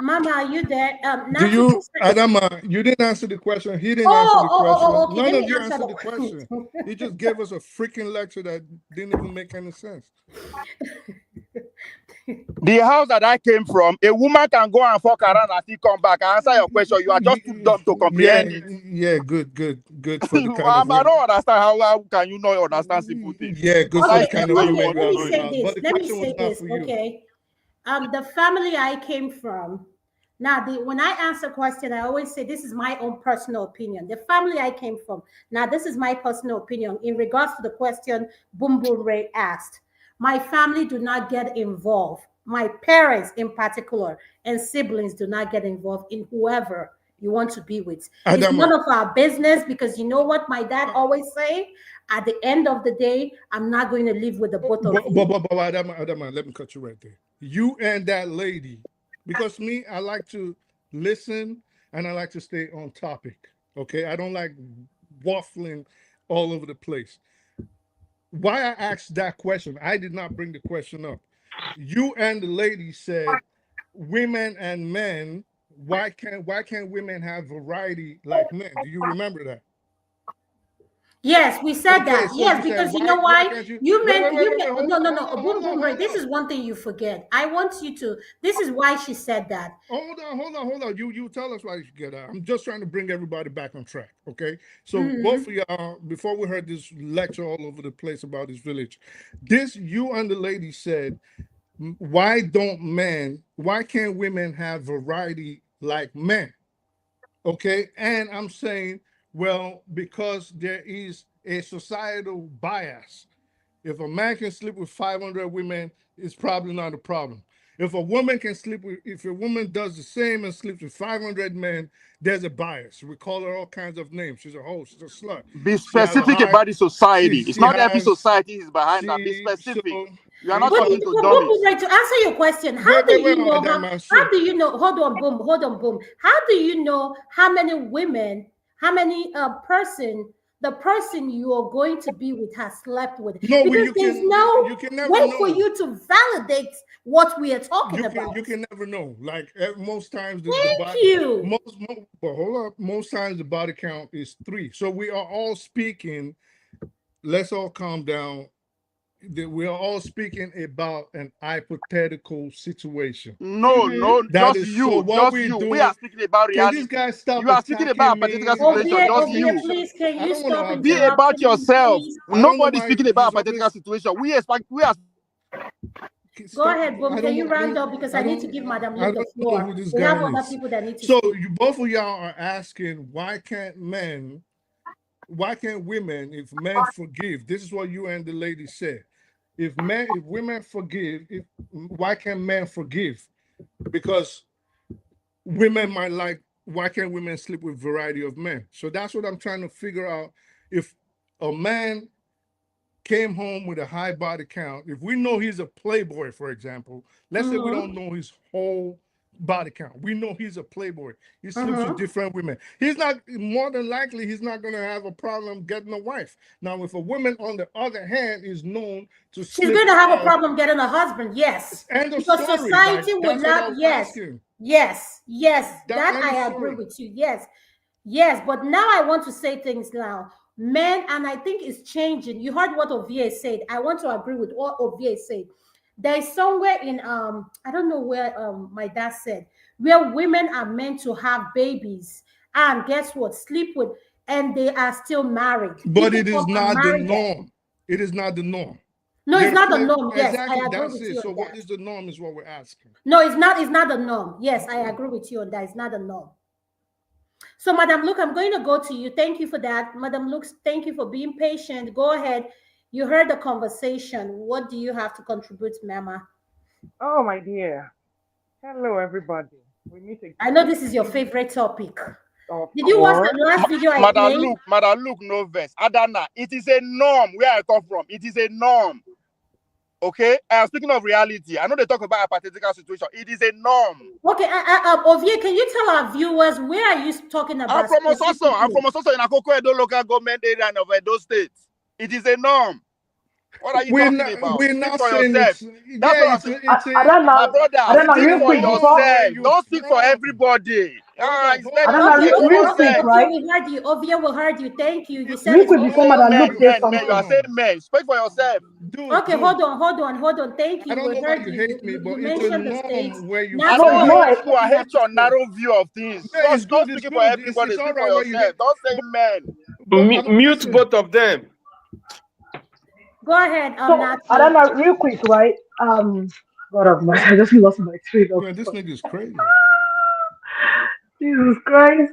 Mama. Are you there? Do you, Adama? You didn't answer the question. He didn't answer the question. Okay. None of you answered the question. He just gave us a freaking lecture that didn't even make any sense. The house that I came from, a woman can go and fuck around and still come back. I answer your question. You are just too dumb to comprehend it. Yeah, good for the kind of I don't understand how can you not understand simple things. Yeah, good for the kind of women you Let me are. say this. But the question was not for you. Okay. The family I came from. Now, when I answer question, I always say this is my own personal opinion. The family I came from. Now, this is my personal opinion in regards to the question Boom Boom Ray asked. My family do not get involved. My parents, in particular, and siblings do not get involved in whoever you want to be with. It's none of our business, because you know what my dad always say? At the end of the day, I'm not going to live with the both of you. Adama, let me cut you right there. You and that lady, because me, I like to listen and I like to stay on topic. Okay, I don't like waffling all over the place. Why I asked that question, I did not bring the question up. You and the lady said women and men. Why can't women have variety like men? Do you remember that? Yes, we said Okay, that. so yes, you said, because you know why why? can't you You wait, meant wait, wait, you wait, meant wait, hold no on, no hold no on, boom hold on, boom Ray. hold This on. is one thing you forget. I want you to this is why she said that. Hold on. You tell us why you should get out. I'm just trying to bring everybody back on track. Okay. So both of y'all, before we heard this lecture all over the place about this village, you and the lady said, why can't women have variety like men? Okay. And I'm saying, well, because there is a societal bias. If a man can sleep with 500 women, it's probably not a problem. If a woman if a woman does the same and sleeps with 500 men, there's a bias. We call her all kinds of names. She's a hoe. She's a slut. Be She has a specific high. about the society. It's She not every has. society is behind that. Be She so. specific. You are not But, talking to boom, dummies. Ray, to answer your question, how do you know how do you know? Hold on, boom. How do you know how many women, how many the person you are going to be with has slept with? No, Because there's no you can never way know. for you to validate what we are talking about. You can never know. Like most times, Thank you. but hold up. Most times the body count is 3. So we are all speaking. Let's all calm down. We are all speaking about an hypothetical situation. No, That just is so. you, What just we're you. We doing. are speaking about Can reality. this guy stop You are speaking about a attacking particular me? situation, just you. Please, can I you don't want to stop argue. Be about interrupting me, yourself. please? I don't know Nobody's why speaking about he's a particular always. situation. We are Go Stop. ahead, boom. Can you round up because I need to give Madam I Luke the don't know floor. who this We guy have other is. people that need to So speak. you both of y'all are asking why can't women, if men forgive? This is what you and the lady said. If women forgive, why can't men forgive? Because women might like, why can't women sleep with variety of men? So that's what I'm trying to figure out. If a man came home with a high body count, if we know he's a playboy, for example, let's say we don't know his whole body count. We know he's a playboy. He sleeps with different women. More than likely, he's not going to have a problem getting a wife. Now, if a woman, on the other hand, is known to She's going to have a problem getting a husband, yes. End of Because story. society would That's what I not, was yes. asking. Yes. End That of I agree story. with you. Yes. But now I want to say things now. Men, and I think it's changing. You heard what Ovie said. I want to agree with what Ovie said. There is somewhere in I don't know where my dad said, where women are meant to have babies and guess what? Sleep with, and they are still married. But People it is come and not the marry them. norm. It is not the norm. No, it's not the norm. Yes, Exactly. I agree That's with it. you So on what that. is the norm is what we're asking. No, it's not. It's not the norm. Yes, I agree with you on that. It's not the norm. So, Madam Luke, I'm going to go to you. Thank you for that. Madam Luke, thank you for being patient. Go ahead. You heard the conversation. What do you have to contribute, Mama? Oh, my dear. Hello, everybody. We meet I know again. this is your favorite topic. Of Did you watch course. the last video I Madam played? Luke, no verse. Adana, it is a norm where I come from. It is a norm. Okay? Speaking of reality, I know they talk about a hypothetical situation. It is a norm. Okay, Ovie, can you tell our viewers where are you talking about? I'm from Ososo in Akoko Edo local government area of Edo State. It is a norm. What are you talking about? We're Speak not for saying yourself. That's what I'm saying. My brother, speak real for quick before. yourself. Don't speak for everybody. It's very Real quick, real quick, Okay, right? we heard you. Ovie, we heard you. Thank you. You said Real it's quick before Madam Luke says something. You are saying men. Speak for yourself. Okay, hold on. Thank you. I don't We know why heard you you. hate me, but You it's a mentioned the states. norm where you Now, I don't find. hate you. I hate your narrow view of things. Yeah, it's Don't good. It's speak good. for everybody. It's all Speak for right where you hate. yourself. Don't say men. Mute both of them. Go ahead, So, Natsu. Adana, real quick, right? God of my, I just lost my train of Man, this thought. nigga is crazy. Jesus Christ.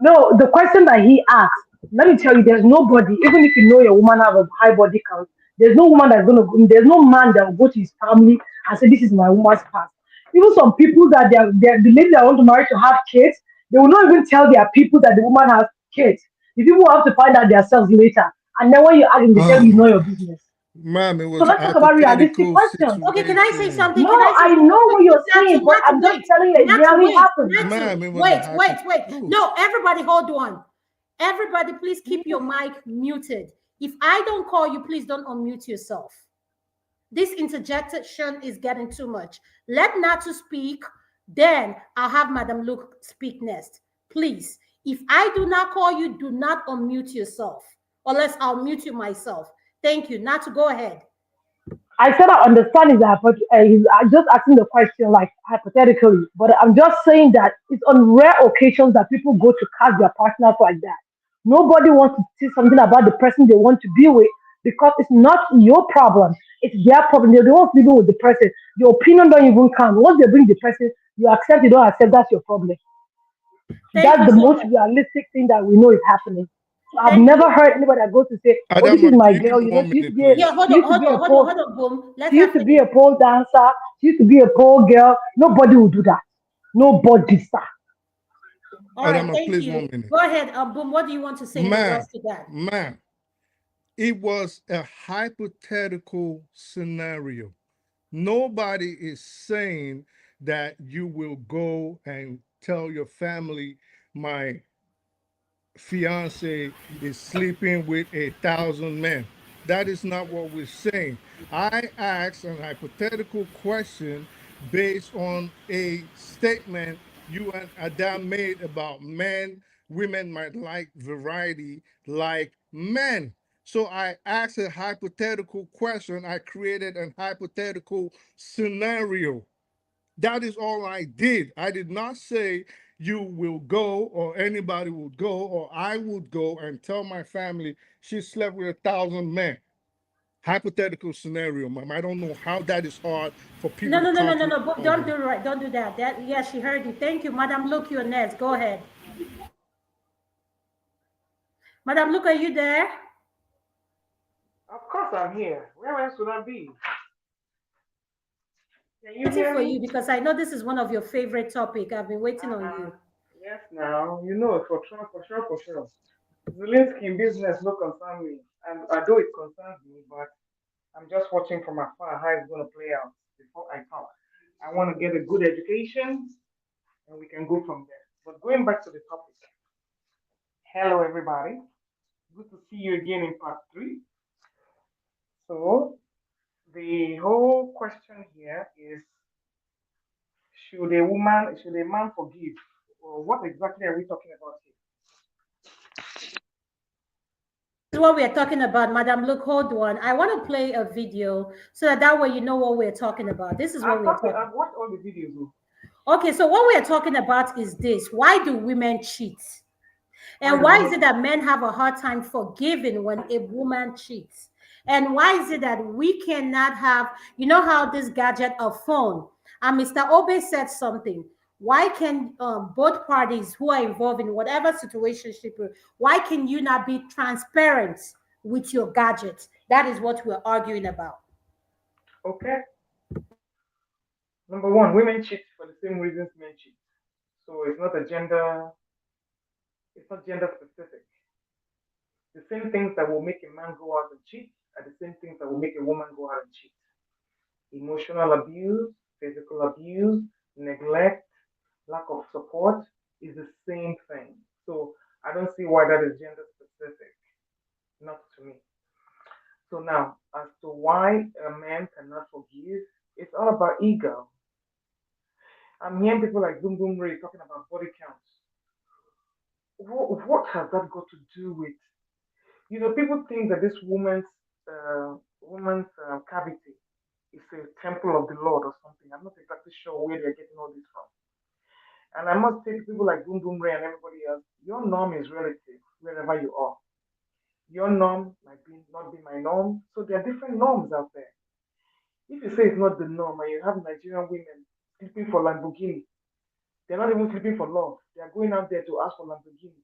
No, the question that he asked, let me tell you, there's nobody, even if you know your woman have a high body count, there's no woman that's gonna go, there's no man that will go to his family and say, this is my woman's past. Even some people that the lady that want to marry to have kids, they will not even tell their people that the woman has kids. The people have to find out themselves later. And then when you ask them, they tell you it's not your business. Ma'am, it So was a let's talk about realistic hypothetical questions. Okay, can I say situation. something? No, Can I say I know what you're saying, but I'm just wait. telling you it Not to really wait. happened. Not to Ma'am, it was a wait. No, everybody hold on. Everybody, please keep your mic muted. If I don't call you, please don't unmute yourself. This interjection is getting too much. Let Natu speak, then I'll have Madam Luke speak next. Please, if I do not call you, do not unmute yourself. Unless I'll mute you myself. Thank you. Now to go ahead. I said I understand is that, but I'm just asking the question like hypothetically. But I'm just saying that it's on rare occasions that people go to cast their partners like that. Nobody wants to see something about the person they want to be with because it's not your problem. It's their problem. They're the ones living with the person. Your opinion don't even count. Once they bring the person, you accept, you don't accept, that's your problem. Thank That's you the so most much. realistic thing that we know is happening. So I've Thank never you. heard anybody that goes to say, "Oh, this is Adama, my can you give girl." me You know, 1 minute, please? Yeah, hold she on, used to hold be on, a hold on, pole. hold on, boom. Let She her used to be finish. a pole dancer. She used to be a pole girl. Nobody will do that. Nobody, sir. All right, Adama, thank please, 1 you. minute. Go ahead, boom. What do you want to say in regards Ma'am, to that? ma'am, it was a hypothetical scenario. Nobody is saying that you will go and tell your family my fiance is sleeping with 1,000 men. That is not what we're saying. I asked an hypothetical question based on a statement you and Adam made about men. Women might like variety like men. So I asked a hypothetical question. I created a hypothetical scenario. That is all I did. I did not say you will go or anybody will go or I would go and tell my family she slept with 1,000 men. Hypothetical scenario, ma'am. I don't know how that is hard for No, people to no, no, no, no, no. comprehend. Boom, don't do right. Don't do that. That yeah, she heard you. Thank you, Madam Luke. You're next. Go ahead. Madam Luke, are you there? Of course I'm here. Where else would I be? Can you Waiting hear for me? you because I know this is one of your favorite topic. I've been waiting on you. Yes, now. You know, for sure, for sure, for sure. Zelensky business no concern me. And although it concerns me, but I'm just watching from afar how it's going to play out before I talk. I want to get a good education and we can go from there. But going back to the topic. Hello, everybody. Good to see you again in part 3. So, the whole question here is should a man forgive? Or what exactly are we talking about here? This is what we are talking about, Madam Luke. Hold on. I want to play a video so that way you know what we're talking about. This is what we're talking about. I've watched all the videos. Okay, so what we are talking about is this. Why do women cheat? And do why women is it that men have a hard time forgiving when a woman cheats? And why is it that we cannot have, you know how this gadget, a phone, and Mr. Obe said something. Why can both parties who are involved in whatever situation, why can you not be transparent with your gadget? That is what we're arguing about. Okay. Number one, women cheat for the same reasons men cheat. So it's not gender specific. The same things that will make a man go out and cheat are the same things that will make a woman go out and cheat. Emotional abuse, physical abuse, neglect, lack of support is the same thing. So I don't see why that is gender specific. Not to me. So now, as to why a man cannot forgive, it's all about ego. I'm hearing people like Boom Boom Ray talking about body counts. What has that got to do with? People think that this woman's cavity is a temple of the Lord or something. I'm not exactly sure where they're getting all this from. And I must say to people like Boom Boom Ray and everybody else, your norm is relative wherever you are. Your norm might not be my norm, so there are different norms out there. If you say it's not the norm and you have Nigerian women sleeping for Lamborghini, they're not even sleeping for love. They are going out there to ask for Lamborghini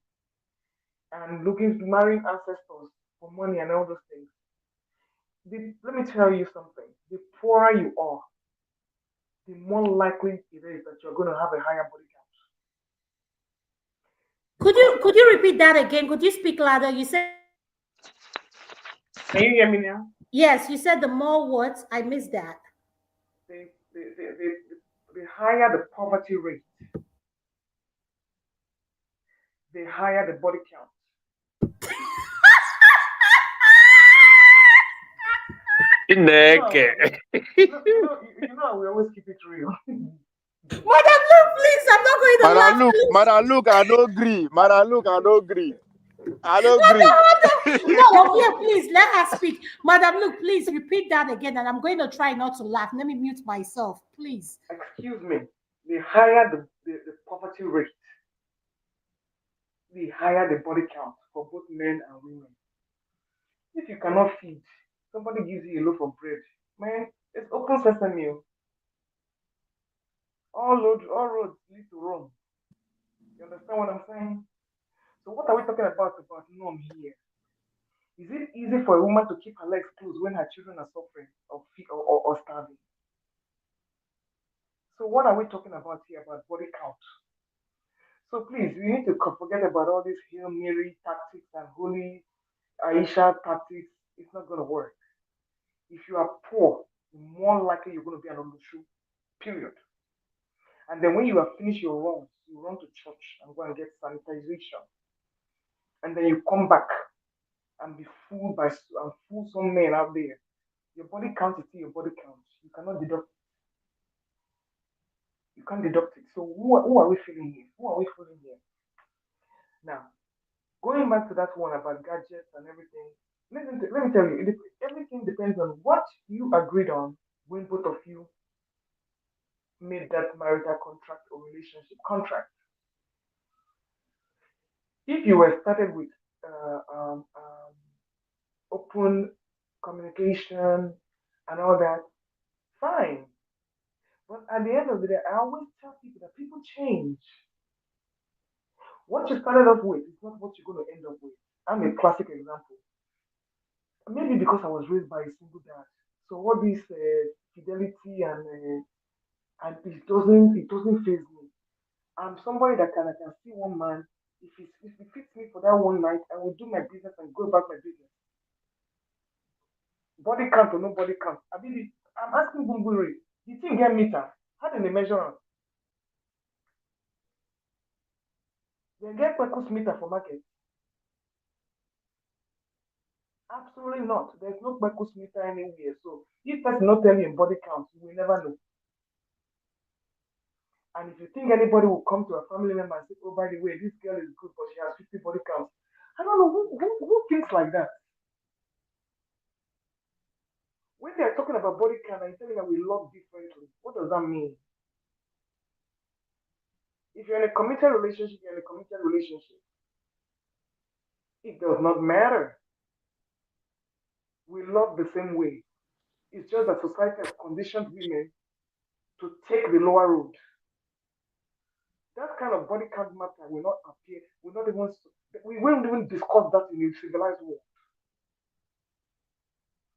and marrying ancestors for money and all those things. Let me tell you something. The poorer you are, the more likely it is that you're going to have a higher body count. Could you repeat that again? Could you speak louder? You said. Can you hear me now? Yes, you said the more what? I missed that. The higher the poverty rate, the higher the body count. You know, we always keep it real. Madam Luke, please, I'm not going to laugh. Madam Luke, I don't agree. Madam Luke, I don't agree. I don't agree. No, yeah, please let her speak. Madam, look, please repeat that again, and I'm going to try not to laugh. Let me mute myself, please. Excuse me. The higher the poverty rate, the higher the body count for both men and women. If you cannot feed, somebody gives you a loaf of bread, man, it's open sesame. All roads lead to Rome. You understand what I'm saying? So what are we talking about norm here? Is it easy for a woman to keep her legs closed when her children are suffering or starving? So what are we talking about here about body count? So please, we need to forget about all these Hail Mary tactics and Holy Aisha tactics. It's not going to work. If you are poor, more likely you're going to be an Olushu, period. And then when you have finished your runs, you run to church and go and get sanitization. And then you come back and be fooled by and fool some men out there. Your body count is still your body count. You cannot deduct it. You can't deduct it. So who are we feeling here? Who are we fooling here? Now, going back to that one about gadgets and everything, let me tell you, everything depends on what you agreed on when both of you made that marital contract or relationship contract. If you were started with open communication and all that, fine. But at the end of the day, I always tell people that people change. What you started off with is not what you're going to end up with. I'm a classic example. Maybe because I was raised by a single dad. So all this fidelity and it doesn't phase me. I'm somebody that I can see one man. If it fits me for that one night, I will do my business and go about my business. Body count or no body count. I'm asking Bumburi, the thing get meter. How do they measure on? They get Quacos meter for market. Absolutely not. There's no Quacos meter anywhere. So if person not tell you in body count, you will never know. And if you think anybody will come to a family member and say, oh, by the way, this girl is good, but she has 50 body counts, I don't know who thinks like that. When they're talking about body count and telling that we love differently, what does that mean? If you're in a committed relationship, you're in a committed relationship. It does not matter. We love the same way. It's just that society has conditioned women to take the lower road. That kind of body count matter will not appear. We won't even discuss that in a civilized world.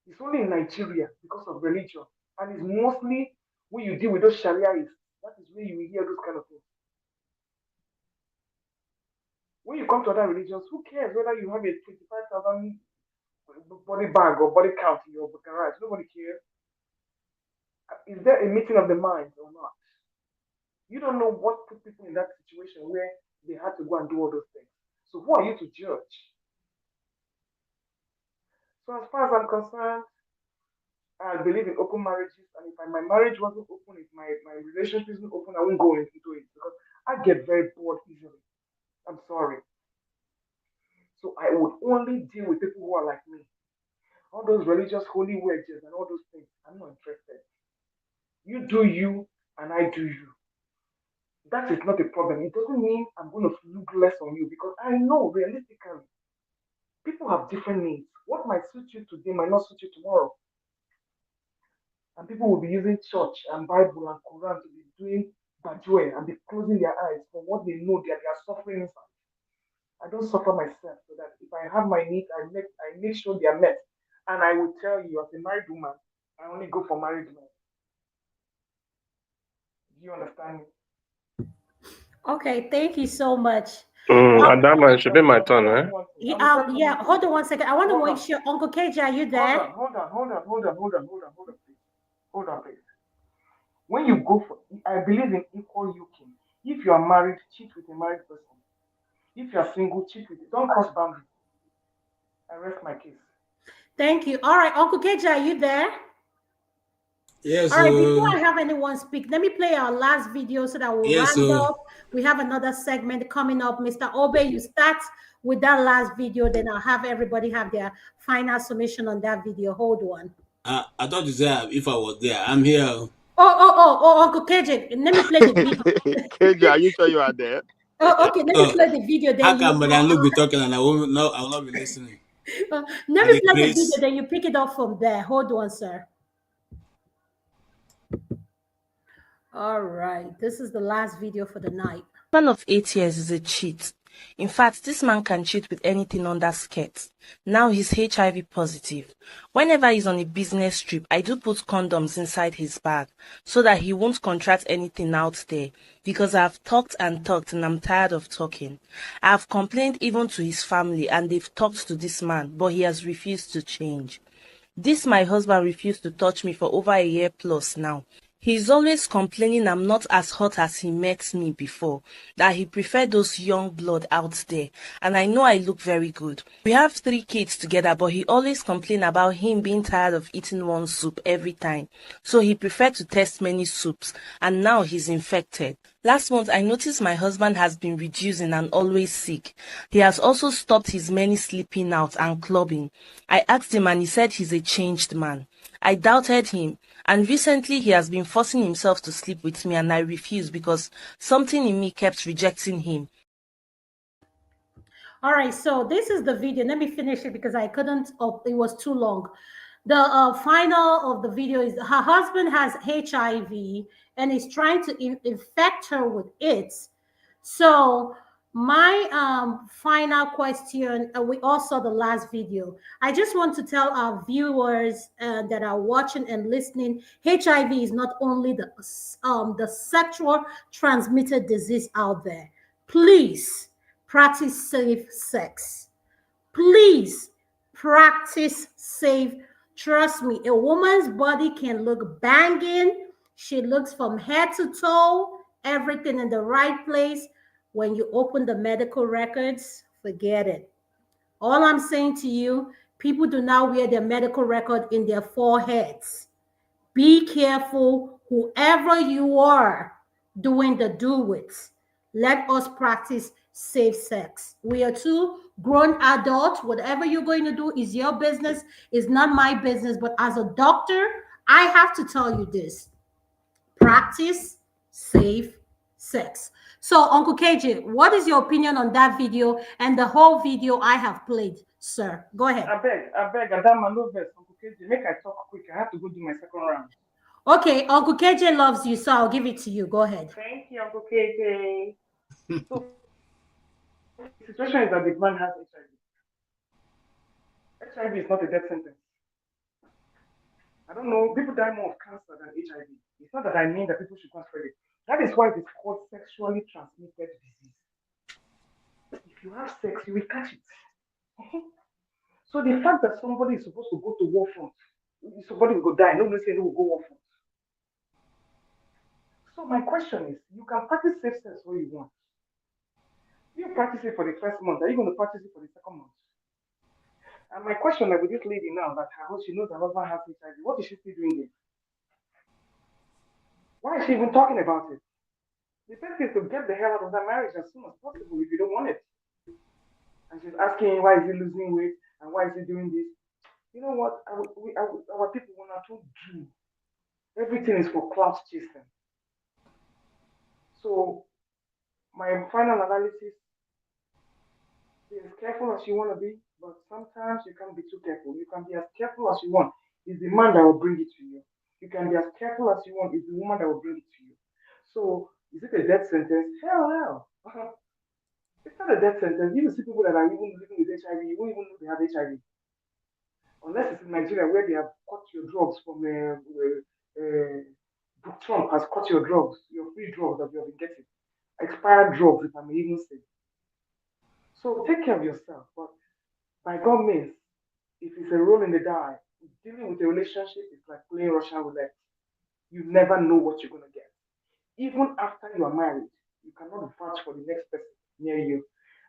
It's only in Nigeria because of religion. And it's mostly when you deal with those Shariaists. That is where you will hear those kind of things. When you come to other religions, who cares whether you have a 25,000 body bag or body count in your garage? Nobody cares. Is there a meeting of the mind or not? You don't know what put people in that situation where they had to go and do all those things. So who are you to judge? So as far as I'm concerned, I believe in open marriages, and if my marriage wasn't open, if my relationship isn't open, I won't go into it because I get very bored easily. I'm sorry. So I would only deal with people who are like me. All those religious holy wedges and all those things, I'm not interested. You do you, and I do you. That is not a problem. It doesn't mean I'm going to look less on you because I know realistically, people have different needs. What might suit you today might not suit you tomorrow. And people will be using church and Bible and Quran to be doing bajwe and be closing their eyes for what they know that they are suffering inside. I don't suffer myself so that if I have my needs, I make sure they are met. And I will tell you, as a married woman, I only go for married men. Do you understand me? Okay, thank you so much. Adama, it should be my turn, eh? Yeah, hold on one second. I want to make sure, Uncle KJ, are you there? Hold on, please. Hold on, please. When you go for, I believe in equal yoking. If you are married, cheat with a married person. If you are single, cheat with it. Don't cross boundaries. I rest my case. Thank you. All right, Uncle KJ, are you there? Yes, All right, before I have anyone speak, let me play our last video so that we'll yes, round up. We have another segment coming up. Mr. Obe, you start with that last video, then I'll have everybody have their final submission on that video. Hold on. I thought you said if I was there. I'm here. Uncle KJ, let me play the video. KJ, are you sure you are there? Oh, okay, let me play the video. How Then you come Madam Luke be talking and I will not be listening? let At me the play the video, grace. then you pick it up from there. Hold on, sir. All right, this is the last video for the night. Man of 8 years is a cheat. In fact, this man can cheat with anything under skirt. Now he's HIV positive. Whenever he's on a business trip, I do put condoms inside his bag so that he won't contract anything out there, because I've talked and talked and I'm tired of talking. I've complained even to his family and they've talked to this man, but he has refused to change. This my husband refused to touch me for over a year plus now. He's always complaining I'm not as hot as he met me before, that he preferred those young blood out there, and I know I look very good. We have 3 kids together, but he always complains about him being tired of eating one soup every time, so he preferred to test many soups, and now he's infected. Last month, I noticed my husband has been reducing and always sick. He has also stopped his many sleeping out and clubbing. I asked him and he said he's a changed man. I doubted him, and recently he has been forcing himself to sleep with me and I refused because something in me kept rejecting him. All right, so this is the video. Let me finish it because I couldn't, it was too long. The final of the video is her husband has HIV and is trying to infect her with it. So my final question, we all saw the last video. I just want to tell our viewers that are watching and listening, HIV is not only the sexual transmitted disease out there. Please practice safe sex. Please practice safe. Trust me, a woman's body can look banging. She looks from head to toe, everything in the right place. When you open the medical records, forget it. All I'm saying to you, people do not wear their medical record in their foreheads. Be careful, whoever you are doing the do it. Let us practice safe sex. We are two grown adults. Whatever you're going to do is your business, is not my business. But as a doctor, I have to tell you this: practice safe sex. So, Uncle KJ, what is your opinion on that video and the whole video I have played, sir? Go ahead. I beg, Adama, no verse. Uncle KJ, make I talk quick. I have to go do my second round. Okay, Uncle KJ loves you, so I'll give it to you. Go ahead. Thank you, Uncle KJ. So, the situation is that the man has HIV. HIV is not a death sentence. I don't know, people die more of cancer than HIV. It's not that I mean that people should not spread it. That is why it is called sexually transmitted disease. If you have sex, you will catch it. So the fact that somebody is supposed to go to war front, somebody will go die, nobody say no will go war front. So my question is, you can practice safe sex all you want. You practice it for the first month. Are you going to practice it for the second month? And my question, like with this lady now, that she knows her husband has HIV, what is she still doing there? Why is she even talking about it? The best is to get the hell out of that marriage as soon as possible if you don't want it. And she's asking why is he losing weight and why is he doing this? You know what? Our people want to do. Everything is for clout chasing. So my final analysis: be as careful as you want to be, but sometimes you can't be too careful. You can be as careful as you want. It's the man that will bring it to you. You can be as careful as you want. It's the woman that will bring it to you. So is it a death sentence? Hell. It's not a death sentence. You see people that are even living with HIV, you won't even know they have HIV. Unless it's in Nigeria where they have cut your drugs from Trump has cut your drugs, your free drugs that you have been getting. Expired drugs, if I may even say. So take care of yourself. But by God means, if it's a roll in the die, dealing with a relationship is like playing Russian roulette. You never know what you're going to get. Even after you are married, you cannot vouch for the next person near you.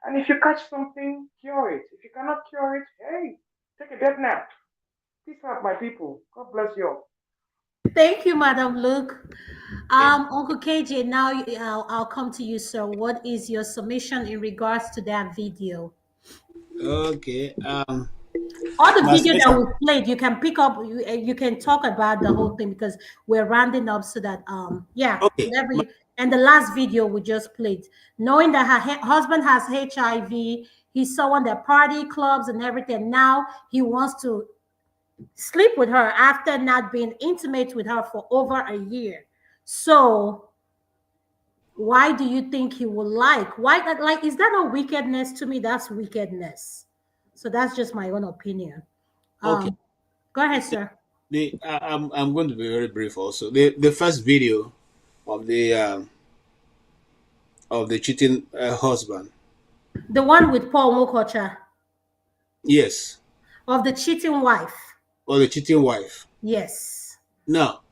And if you catch something, cure it. If you cannot cure it, hey, take a death nap. Peace out, my people. God bless you all. Thank you, Madam Luke. Uncle KJ, now I'll come to you, sir. What is your submission in regards to that video? Okay. Or the My video that submission. we played, you can pick up. You can talk about the whole thing because we're rounding up so that yeah, Okay. whatever. And the last video we just played, knowing that her husband has HIV, he's someone that party clubs and everything. Now he wants to sleep with her after not being intimate with her for over a year. So why do you think he will why that like is that not wickedness? To me that's wickedness. So that's just my own opinion. Okay. um Go ahead, sir. I'm going to be very brief. Also, the first video of the cheating husband. The one with Paul Mokocha Yes. of the cheating wife. Or the cheating wife. Yes. Now,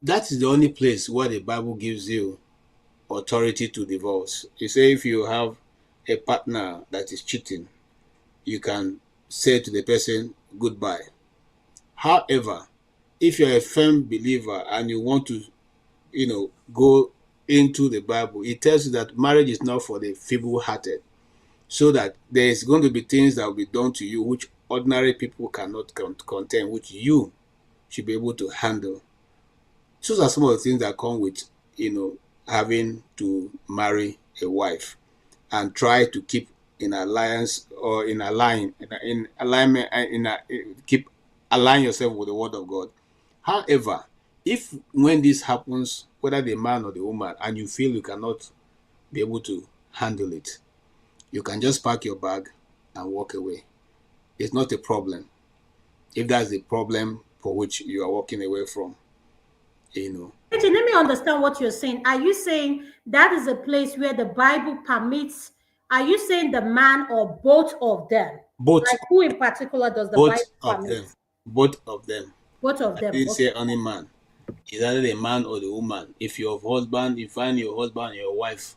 that is the only place where the Bible gives you authority to divorce. You say if you have a partner that is cheating, you can say to the person goodbye. However, if you're a firm believer and you want to, go into the Bible, it tells you that marriage is not for the feeble-hearted, so that there is going to be things that will be done to you which ordinary people cannot contain, which you should be able to handle. Those are some of the things that come with, having to marry a wife and try to keep in alliance or in alignment keep align yourself with the word of God. However, if when this happens, whether the man or the woman, and you feel you cannot be able to handle it, you can just pack your bag and walk away. It's not a problem. If that's the problem for which you are walking away from, Let me understand what you're saying. Are you saying that is a place where the Bible permits? Are you saying the man or both of them? both Like who in particular does the both Bible of permit? them, both of them. Both of I them. didn't Okay. say only man. It's either the man or the woman. If your husband, you find your husband and your wife,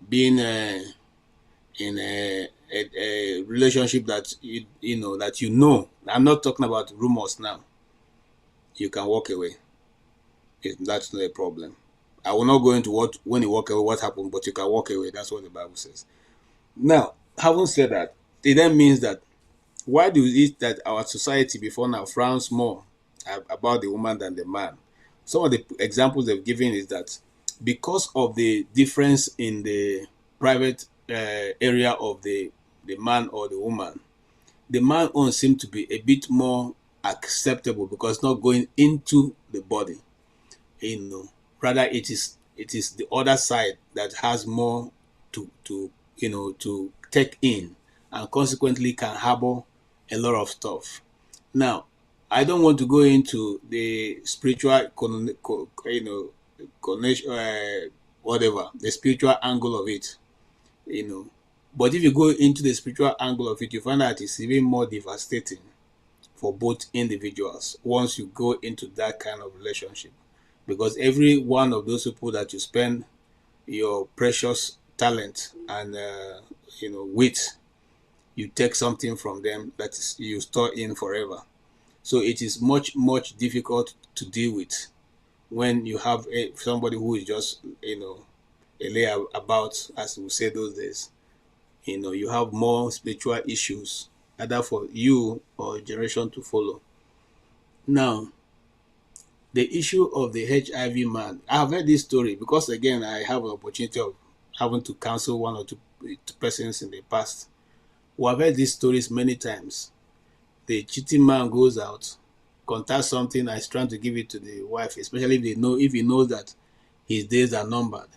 being in a relationship that I'm not talking about rumors now. You can walk away. That's not a problem. I will not go into when you walk away, what happened, but you can walk away. That's what the Bible says. Now, having said that, it then means that why do it that our society before now frowns more about the woman than the man? Some of the examples they've given is that because of the difference in the private area of the man or the woman, the man own seems to be a bit more acceptable because it's not going into the body. Rather it is the other side that has more to take in, and consequently can harbor a lot of stuff. Now, I don't want to go into the spiritual connection, whatever the spiritual angle of it, but if you go into the spiritual angle of it, you find that it's even more devastating for both individuals once you go into that kind of relationship, because every one of those people that you spend your precious talent and wit, you take something from them that is you store in forever. So it is much difficult to deal with when you have somebody who is just a layabout, as we say those days. You have more spiritual issues either for you or a generation to follow. Now, the issue of the HIV man, I have heard this story because again I have an opportunity of having to counsel one or two persons in the past. We have heard these stories many times. The cheating man goes out, contacts something and is trying to give it to the wife, especially if he knows that his days are numbered.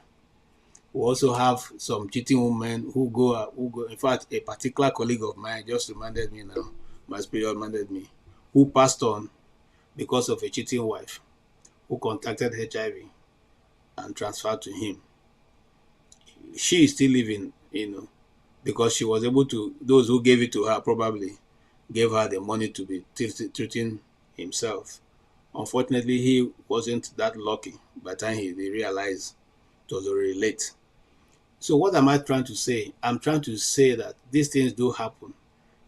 We also have some cheating women who go. In fact, a particular colleague of mine just reminded me now. My spirit reminded me, who passed on because of a cheating wife who contracted HIV and transferred to him. She is still living, because she was able to. Those who gave it to her probably gave her the money to be treating himself. Unfortunately, he wasn't that lucky by the time he realized it was already late. So what am I trying to say? I'm trying to say that these things do happen.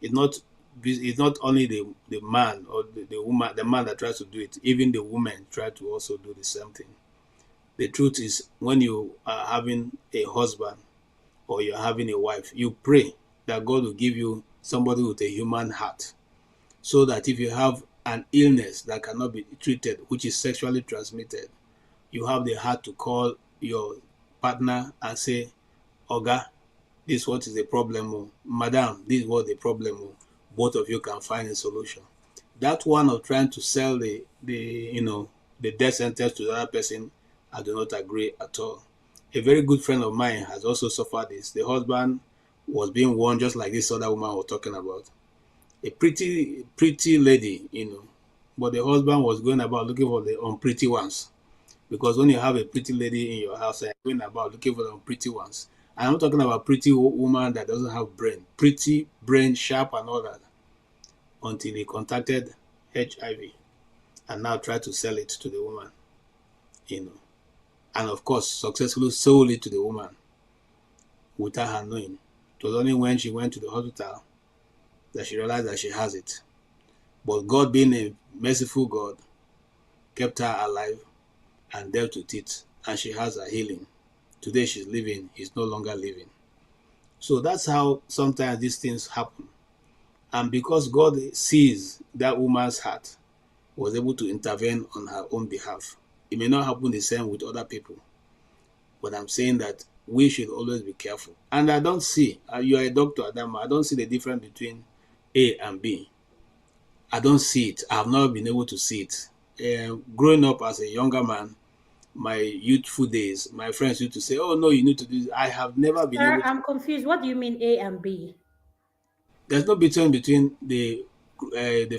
It's not it's not only the man or the woman, the man that tries to do it, even the woman try to also do the same thing. The truth is, when you are having a husband or you're having a wife, you pray that God will give you somebody with a human heart, so that if you have an illness that cannot be treated, which is sexually transmitted, you have the heart to call your partner and say, Oga, this is what is the problem, oh. Madam, this is what the problem, oh. Both of you can find a solution. That one of trying to sell the death sentence to the other person, I do not agree at all. A very good friend of mine has also suffered this. The husband was being warned, just like this other woman was talking about. A pretty lady, but the husband was going about looking for the unpretty ones. Because when you have a pretty lady in your house, you're going about looking for the unpretty ones. I'm not talking about pretty woman that doesn't have brain. Pretty, brain, sharp, and all that. Until he contacted HIV and now try to sell it to the woman, and of course successfully sold it to the woman without her knowing. It was only when she went to the hospital that she realized that she has it. But God, being a merciful God, kept her alive and dealt with it, and she has her healing. Today she's living, he's no longer living. So that's how sometimes these things happen. And because God sees that woman's heart, was able to intervene on her own behalf. It may not happen the same with other people, but I'm saying that we should always be careful. And I don't see, you are a doctor, Adam, I don't see the difference between A and B. I don't see it. I've not been able to see it. Growing up as a younger man, my youthful days, my friends used to say, oh no, you need to do this. I have never been Sir, able to. I'm confused. What do you mean A and B? There's no between the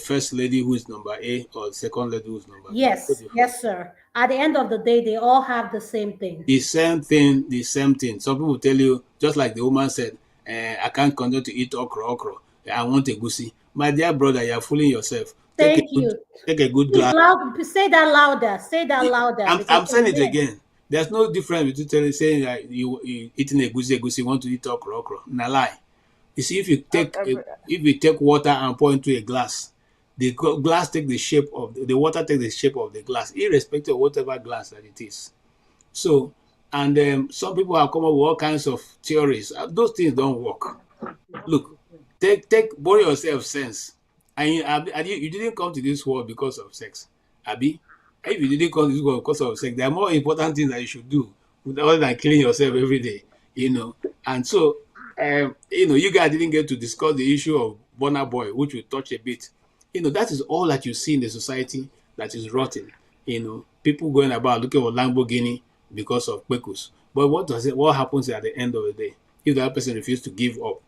first lady who is number A or the second lady who is number B. Yes, sir. At the end of the day, they all have the same thing. The same thing. Some people tell you, just like the woman said, I can't continue to eat okra. I want a goosey. My dear brother, you are fooling yourself. Thank you. Take a good Please glass. say that louder. Say that louder. I'm saying it again. There's no difference between saying that you eating a goosey, want to eat okra. Na lie. You see, if you take water and pour into a glass, the glass take the shape of the water takes the shape of the glass, irrespective of whatever glass that it is. So, and some people have come up with all kinds of theories. Those things don't work. Look, borrow yourself sense. And you didn't come to this world because of sex, Abi. If you didn't come to this world because of sex, there are more important things that you should do other than killing yourself every day. And so, you guys didn't get to discuss the issue of Burna Boy, which we touch a bit. That is all that you see in the society that is rotten. People going about looking for Lamborghini because of Kwekus. But what happens at the end of the day if that person refuses to give up?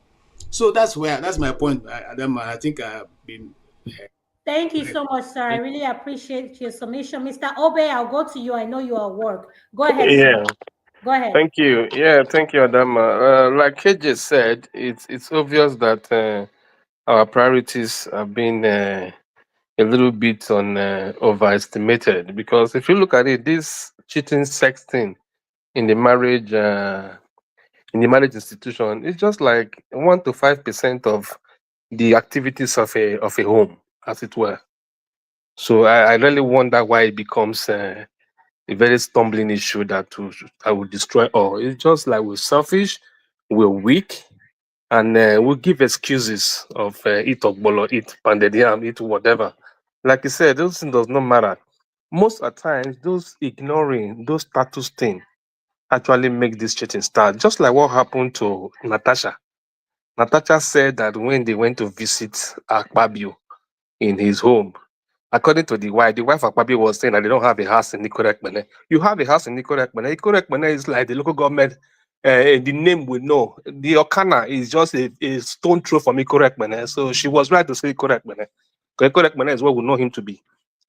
So that's my point, Adam. I think I've been. Thank you so much, sir. I really appreciate your submission. Mr. Obe, I'll go to you. I know you are at work. Go ahead, sir. Go ahead. Thank you. Yeah, thank you, Adama. Like KJ said, it's obvious that our priorities have been a little bit overestimated, because if you look at it, this cheating sex thing in the marriage institution is just like 1 to 5% of the activities of a home, as it were. So I really wonder why it becomes a very stumbling issue that will destroy all. It's just like we're selfish, we're weak, and we give excuses of eat okbolo, eat pounded yam, eat whatever. Like you said, those things does not matter. Most of the times, those ignoring those status things actually make this cheating start. Just like what happened to Natasha. Natasha said that when they went to visit Akpabio in his home, according to the wife Akpabio was saying that they don't have a house in Nicorekmene. You have a house in Nicorekmene. Nicorekmene is like the local government, the name we know. The Okana is just a stone throw from Nicorekmene. So she was right to say Nicorekmene. Nicorekmene is what we know him to be.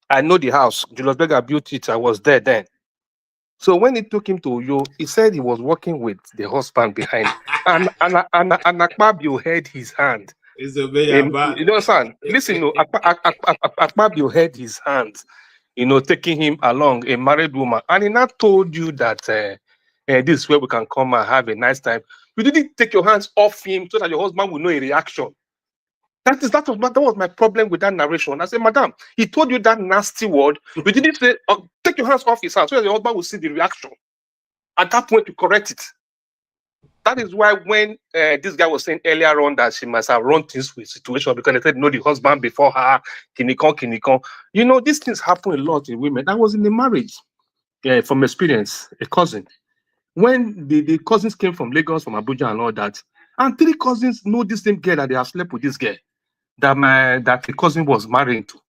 I know the house. Julius Berger built it. I was there then. So when he took him to Uyo, he said he was working with the husband behind, and Akpabio held his hand. You understand? Listen, no, Akpabio held his hand, taking him along, a married woman, and he not told you that this is where we can come and have a nice time. You didn't take your hands off him so that your husband will know a reaction. That was my problem with that narration. I said, Madam, he told you that nasty word. You didn't say, take your hands off his hand, so that your husband will see the reaction. At that point, you correct it. That is why when this guy was saying earlier on that she must have run things with situation because they said no, the husband before her, kinikon. You know, these things happen a lot in women. I was in a marriage from experience, a cousin. When the cousins came from Lagos, from Abuja and all that, and 3 cousins know this same girl that they have slept with this girl that the cousin was marrying to.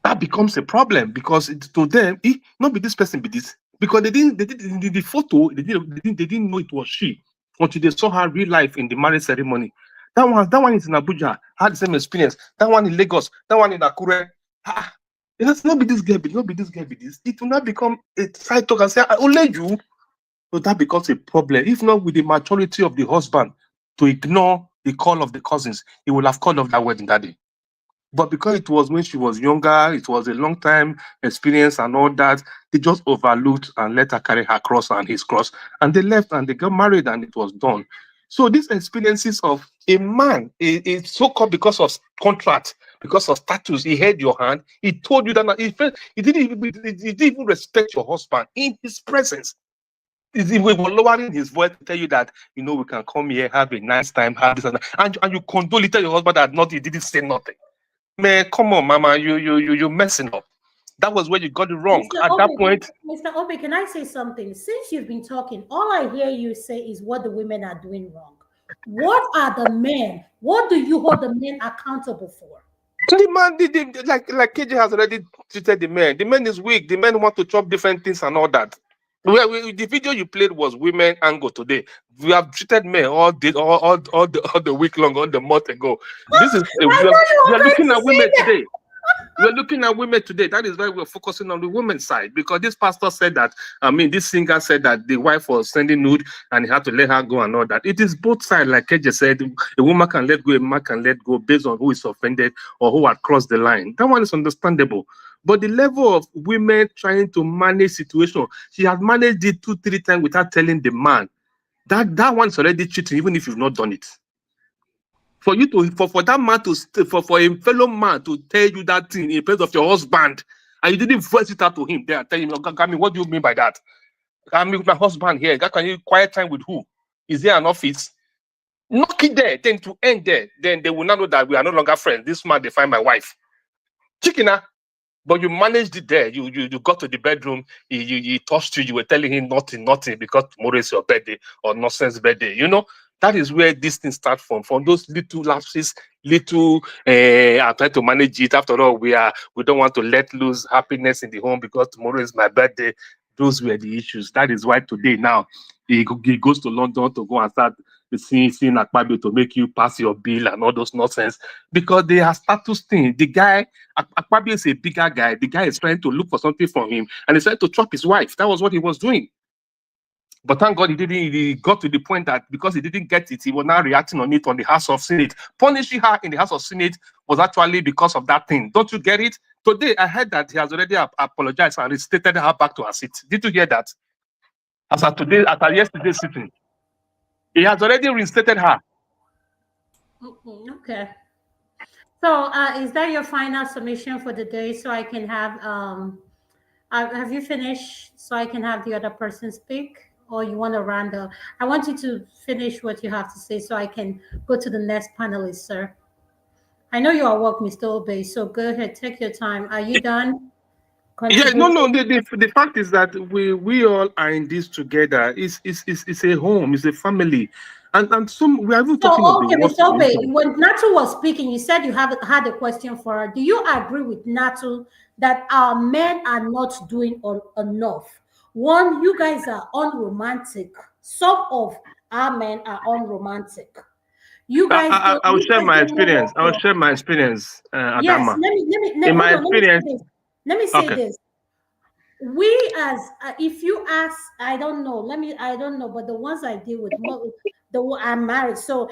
That becomes a problem because to them, not be this person, be this. Because they didn't the photo, they didn't know it was she until they saw her real life in the marriage ceremony. That one is in Abuja, had the same experience. That one in Lagos, that one in Akure. It has not be this girl, not be this girl, be this. It will not become a side talk and say, only you. So that becomes a problem. If not with the maturity of the husband to ignore the call of the cousins, he will have called off that wedding that day. But because it was when she was younger, it was a long time experience and all that, they just overlooked and let her carry her cross and his cross. And they left and they got married and it was done. So these experiences of a man, it's so-called because of contract, because of status, he held your hand, he told you that he didn't even respect your husband in his presence. We were lowering his voice to tell you that, you know, we can come here, have a nice time, have this and that. And you condole, tell your husband that he didn't say nothing. Man, come on, mama, you're messing up. That was where you got it wrong. At that point, Mr. Obi, can I say something? Since you've been talking, all I hear you say is what the women are doing wrong. What are the men? What do you hold the men accountable for? the man, like KJ has already treated the man. The man is weak. The men want to chop different things and all that. The video you played was women angle today. We have treated men all the week long, all the month ago. This is we are looking at women today. We're looking at women today. That is why we're focusing on the women's side, because this pastor said that, this singer said that the wife was sending nude and he had to let her go and all that. It is both sides, like KJ said. A woman can let go, a man can let go based on who is offended or who had crossed the line. That one is understandable. But the level of women trying to manage situation, she has managed it 2-3 times without telling the man. That one's already cheating, even if you've not done it. For you to for that man to for a fellow man to tell you that thing in place of your husband, and you didn't voice it out to him there, tell him, Gami, what do you mean by that? I'm with my husband here. Can you quiet time with who? Is there an office? Knock it there, then to end there. Then they will not know that we are no longer friends. This man, they find my wife. Chicken, but you managed it there. You got to the bedroom. He touched you. You were telling him nothing, because tomorrow is your birthday or nonsense birthday. You know, that is where this thing starts from those little lapses, I try to manage it. After all, we don't want to let loose happiness in the home because tomorrow is my birthday. Those were the issues. That is why today now he goes to London to go and start seeing Akpabio to make you pass your bill and all those nonsense, because they are status thing. The guy, Akpabio is a bigger guy. The guy is trying to look for something from him and he's trying to chop his wife. That was what he was doing. But thank God he got to the point that because he didn't get it, he was now reacting on it on the House of Senate. Punishing her in the House of Senate was actually because of that thing. Don't you get it? Today, I heard that he has already apologized and reinstated her back to her seat. Did you hear that? As of today, after yesterday's sitting, he has already reinstated her. Okay. So, is that your final submission for the day? So I can have you finished? So I can have the other person speak, or you want to round up? I want you to finish what you have to say, so I can go to the next panelist, sir. I know you are work, Mr. Obey. So go ahead, take your time. Are you done? Yeah, no. The fact is that we all are in this together. It's a home, it's a family, and some we are even talking of the worst Mr. Obey, situation. when Natu was speaking, you said you had a question for her. Do you agree with Natu that our men are not doing enough? One, you guys are unromantic. Some of our men are unromantic. You guys don't. I will You share guys my don't know experience. what I will share my experience, Yes, Adama. let In hold my on. Let me say experience, this. Let me say okay. this. We as if you ask, I don't know. I don't know, but the ones I deal with, I'm married. So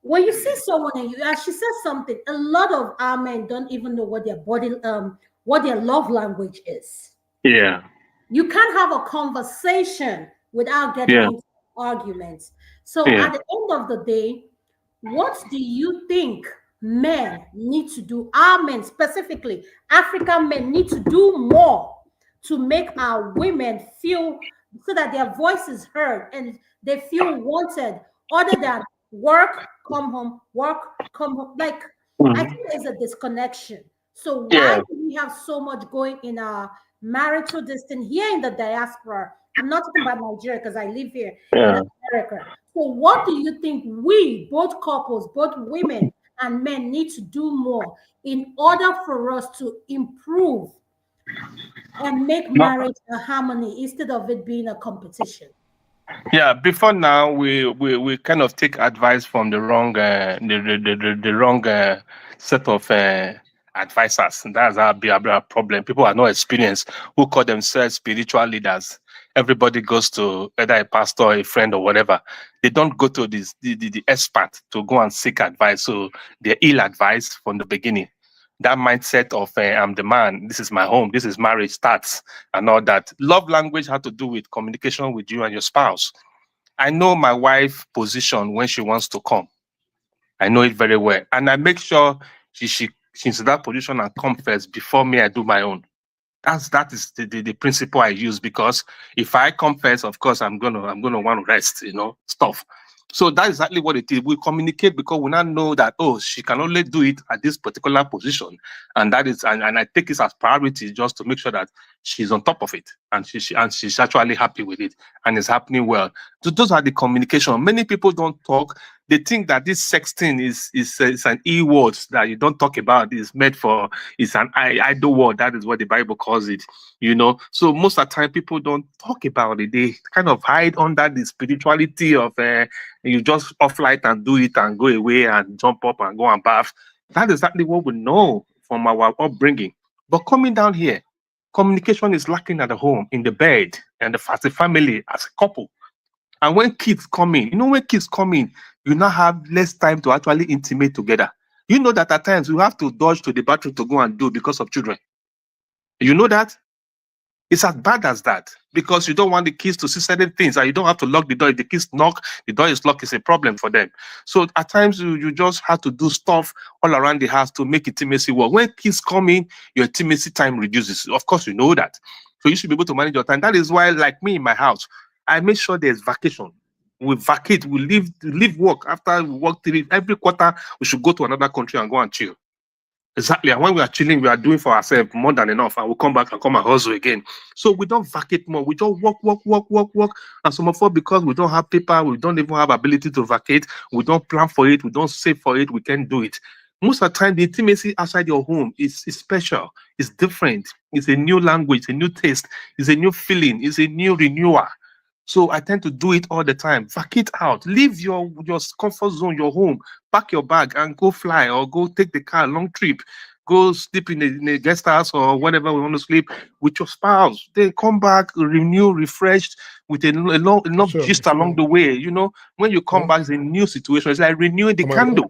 when you see someone and she says something, a lot of our men don't even know what their what their love language is. Yeah. You can't have a conversation without getting Yeah. into arguments. So Yeah. at the end of the day, what do you think men need to do? Our men, specifically African men, need to do more to make our women feel so that their voice is heard and they feel wanted, other than work, come home, work, come home. Like, I think there's a disconnection. So why Yeah. do we have so much going in our marital distance here in the diaspora? I'm not talking about Nigeria because I live here in Yeah. America. So what do you think we, both couples, both women and men, need to do more in order for us to improve and make No. marriage a harmony instead of it being a competition? Yeah, before now we kind of take advice from the wrong the wrong set of advisors. That's our problem. People are not experienced who call themselves spiritual leaders. Everybody goes to either a pastor or a friend or whatever. They don't go to the expert to go and seek advice. So they're ill advised from the beginning. That mindset of I'm the man, this is my home, this is marriage starts and all that. Love language had to do with communication with you and your spouse. I know my wife position when she wants to come. I know it very well. And I make sure she's in that position and come first before me, I do my own. That is the principle I use, because if I come first, of course I'm gonna want to rest, stuff. So that's exactly what it is. We communicate because we now know that she can only do it at this particular position, and that is and I take it as priority just to make sure that she's on top of it and she's actually happy with it and it's happening well. So those are the communication. Many people don't talk. They think that this sexting is an e word that you don't talk about. It's an idle word. That is what the Bible calls it. So most of the time people don't talk about it. They kind of hide under the spirituality of you just off light and do it and go away and jump up and go and bath. That is exactly what we know from our upbringing. But coming down here, communication is lacking at the home, in the bed, and as a family, as a couple. And when kids come in, you now have less time to actually intimate together. You know that at times you have to dodge to the bathroom to go and do because of children. You know that? It's as bad as that, because you don't want the kids to see certain things and you don't have to lock the door. If the kids knock, the door is locked, it's a problem for them. So at times you just have to do stuff all around the house to make intimacy work. When kids come in, your intimacy time reduces. Of course, you know that. So you should be able to manage your time. That is why, like me in my house, I make sure there's vacation. We vacate, we leave work. After we work every quarter, we should go to another country and go and chill. Exactly. And when we are chilling, we are doing for ourselves more than enough. And we'll come back and come and hustle again. So we don't vacate more. We just work. And some of us, because we don't have paper, we don't even have ability to vacate. We don't plan for it. We don't save for it. We can't do it. Most of the time, the intimacy outside your home is special. It's different. It's a new language, a new taste. It's a new feeling. It's a new renewal. So I tend to do it all the time. Vacate out. Leave your comfort zone, your home. Pack your bag and go fly or go take the car, long trip. Go sleep in a guest house or whatever we want to sleep with your spouse. Then come back, renew, refreshed with enough gist along the way. When you come back, it's a new situation. It's like renewing the candle.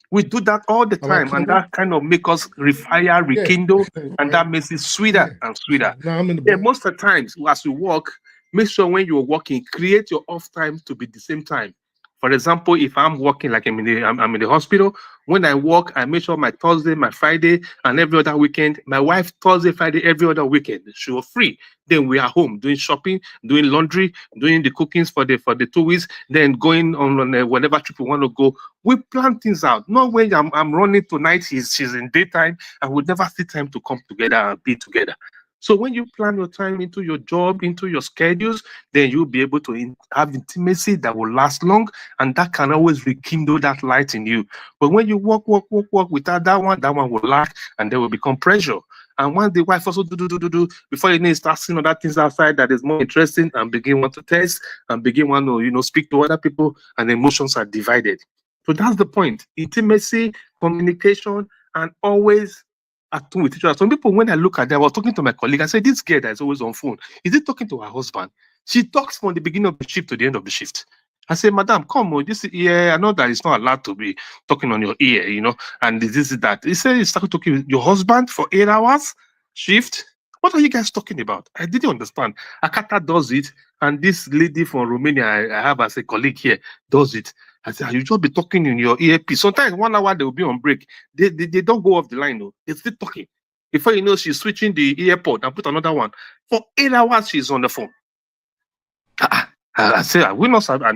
We do that all the time, and that kind of make us refire, rekindle, and that makes it sweeter and sweeter. Most of the times, as we walk, make sure when you're walking, create your off time to be the same time. For example, if I'm working, like I'm in the hospital, when I walk, I make sure my Thursday, my Friday, and every other weekend, my wife Thursday, Friday, every other weekend, she was free. Then we are home doing shopping, doing laundry, doing the cookings for the 2 weeks, then going on whatever trip we want to go. We plan things out. Not when I'm running tonight, she's in daytime, and we never see time to come together and be together. So when you plan your time into your job, into your schedules, then you'll be able to have intimacy that will last long, and that can always rekindle that light in you. But when you walk without that one will lack, and there will become pressure. And once the wife also do, before you know, start seeing other things outside that is more interesting, and begin want to test, and begin want to speak to other people, and emotions are divided. So that's the point. Intimacy, communication, and always acting with each other. Some people, when I look at them, I was talking to my colleague, I said, this girl that is always on phone, is it talking to her husband? She talks from the beginning of the shift to the end of the shift. I said, madam, come on, this ear, I know that it's not allowed to be talking on your ear, and this is that. He said, you started talking with your husband for 8 hours shift. What are you guys talking about? I didn't understand. Akata does it, and this lady from Romania I have as a colleague here does it. I said, you just be talking in your earpiece. Sometimes 1 hour they will be on break. They don't go off the line though. They're still talking. Before you know, she's switching the earpod and put another one. For 8 hours, she's on the phone. I said, I will not. I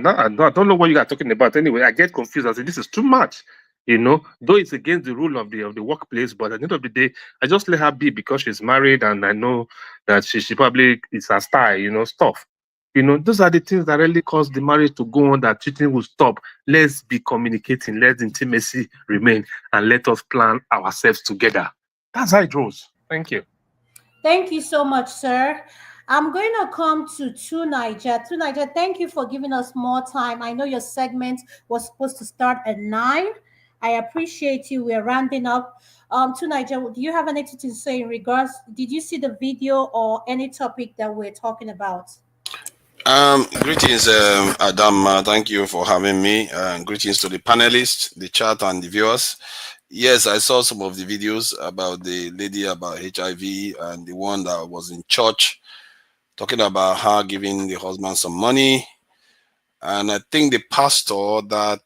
don't know what you are talking about. Anyway, I get confused. I said, this is too much. Though it's against the rule of the workplace, but at the end of the day, I just let her be because she's married and I know that she probably is her style, stuff. Those are the things that really cause the marriage to go on, that cheating will stop. Let's be communicating, let intimacy remain, and let us plan ourselves together. That's how it goes. Thank you. Thank you so much, sir. I'm going to come to Niger. To Niger, thank you for giving us more time. I know your segment was supposed to start at 9. I appreciate you. We're rounding up. To Niger, do you have anything to say in regards? Did you see the video or any topic that we're talking about? Greetings, Adam. Thank you for having me. Greetings to the panelists, the chat, and the viewers. Yes, I saw some of the videos about the lady about HIV and the one that was in church talking about her giving the husband some money. And I think the pastor that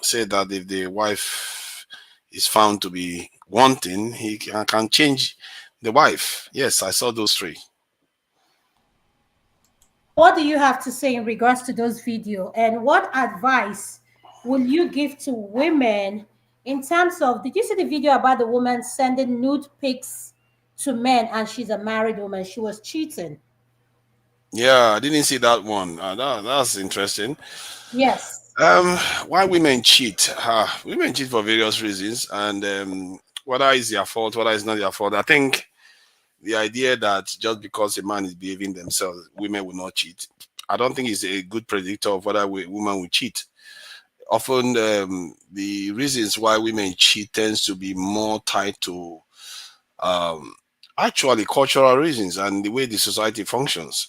said that if the wife is found to be wanting, he can change the wife. Yes, I saw those 3. What do you have to say in regards to those videos? And what advice will you give to women in terms of, did you see the video about the woman sending nude pics to men and she's a married woman? She was cheating. Yeah, I didn't see that one. That's interesting. Yes. Why women cheat? Women cheat for various reasons, and whether it's their fault, whether it's not their fault. I think the idea that just because a man is behaving themselves, women will not cheat, I don't think it's a good predictor of whether a woman will cheat. Often, the reasons why women cheat tends to be more tied to actually cultural reasons and the way the society functions.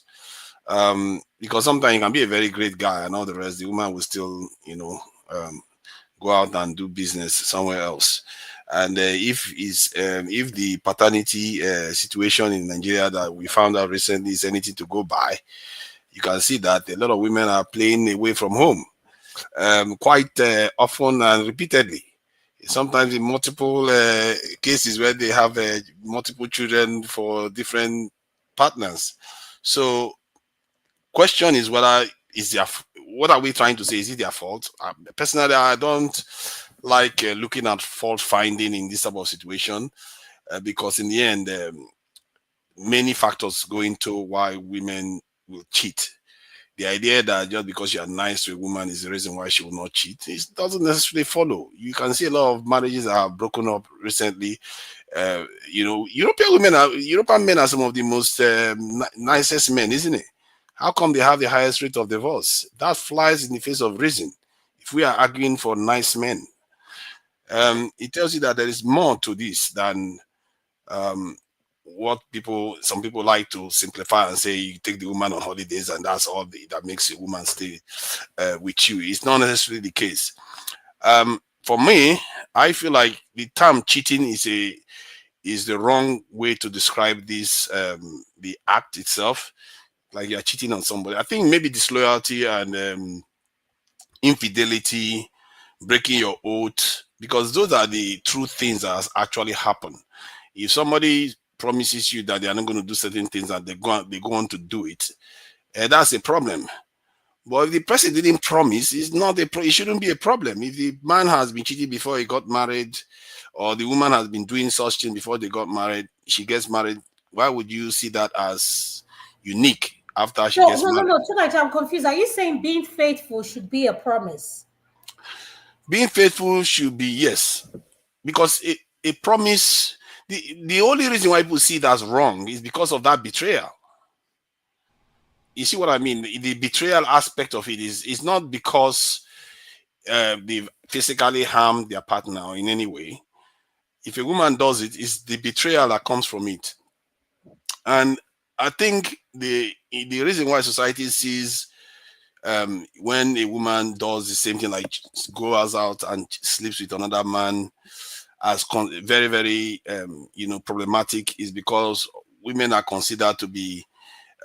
Because sometimes you can be a very great guy and all the rest, the woman will still, go out and do business somewhere else. And if the paternity situation in Nigeria that we found out recently is anything to go by, you can see that a lot of women are playing away from home quite often and repeatedly. Sometimes in multiple cases where they have multiple children for different partners. So question is whether what are we trying to say? Is it their fault? Personally, I don't like looking at fault finding in this type of situation because in the end, many factors go into why women will cheat. The idea that just because you are nice to a woman is the reason why she will not cheat, it doesn't necessarily follow. You can see a lot of marriages that have broken up recently. European men are some of the most nicest men, isn't it? How come they have the highest rate of divorce? That flies in the face of reason. If we are arguing for nice men, it tells you that there is more to this than what some people like to simplify and say you take the woman on holidays and that's all that makes a woman stay with you. It's not necessarily the case. For me, I feel like the term cheating is the wrong way to describe this, the act itself. Like you're cheating on somebody. I think maybe disloyalty and infidelity, breaking your oath, because those are the true things that has actually happened. If somebody promises you that they are not going to do certain things and they go on to do it, that's a problem. But if the person didn't promise, it shouldn't be a problem. If the man has been cheating before he got married, or the woman has been doing such thing before they got married, she gets married, why would you see that as unique after she gets married? No. Tonight I'm confused. Are you saying being faithful should be a promise? Being faithful should be, yes. Because a promise, the only reason why people see it as wrong is because of that betrayal. You see what I mean? The betrayal aspect of it is not because they've physically harmed their partner or in any way. If a woman does it, it's the betrayal that comes from it. And I think the reason why society sees when a woman does the same thing, like goes out and sleeps with another man, as very, very problematic, is because women are considered to be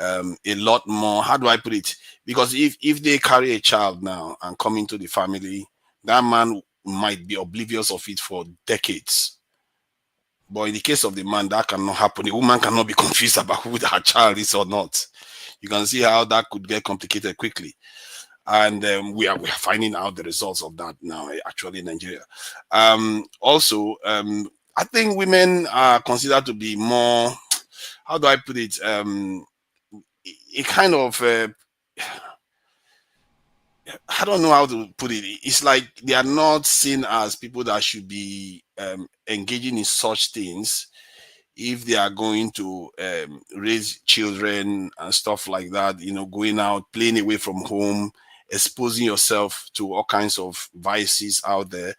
a lot more. How do I put it? Because if they carry a child now and come into the family, that man might be oblivious of it for decades. But in the case of the man, that cannot happen. The woman cannot be confused about who her child is or not. You can see how that could get complicated quickly. And we are finding out the results of that now, actually, in Nigeria. Also, I think women are considered to be more, how do I put it? A kind of, I don't know how to put it. It's like they are not seen as people that should be engaging in such things if they are going to raise children and stuff like that, going out, playing away from home, exposing yourself to all kinds of vices out there.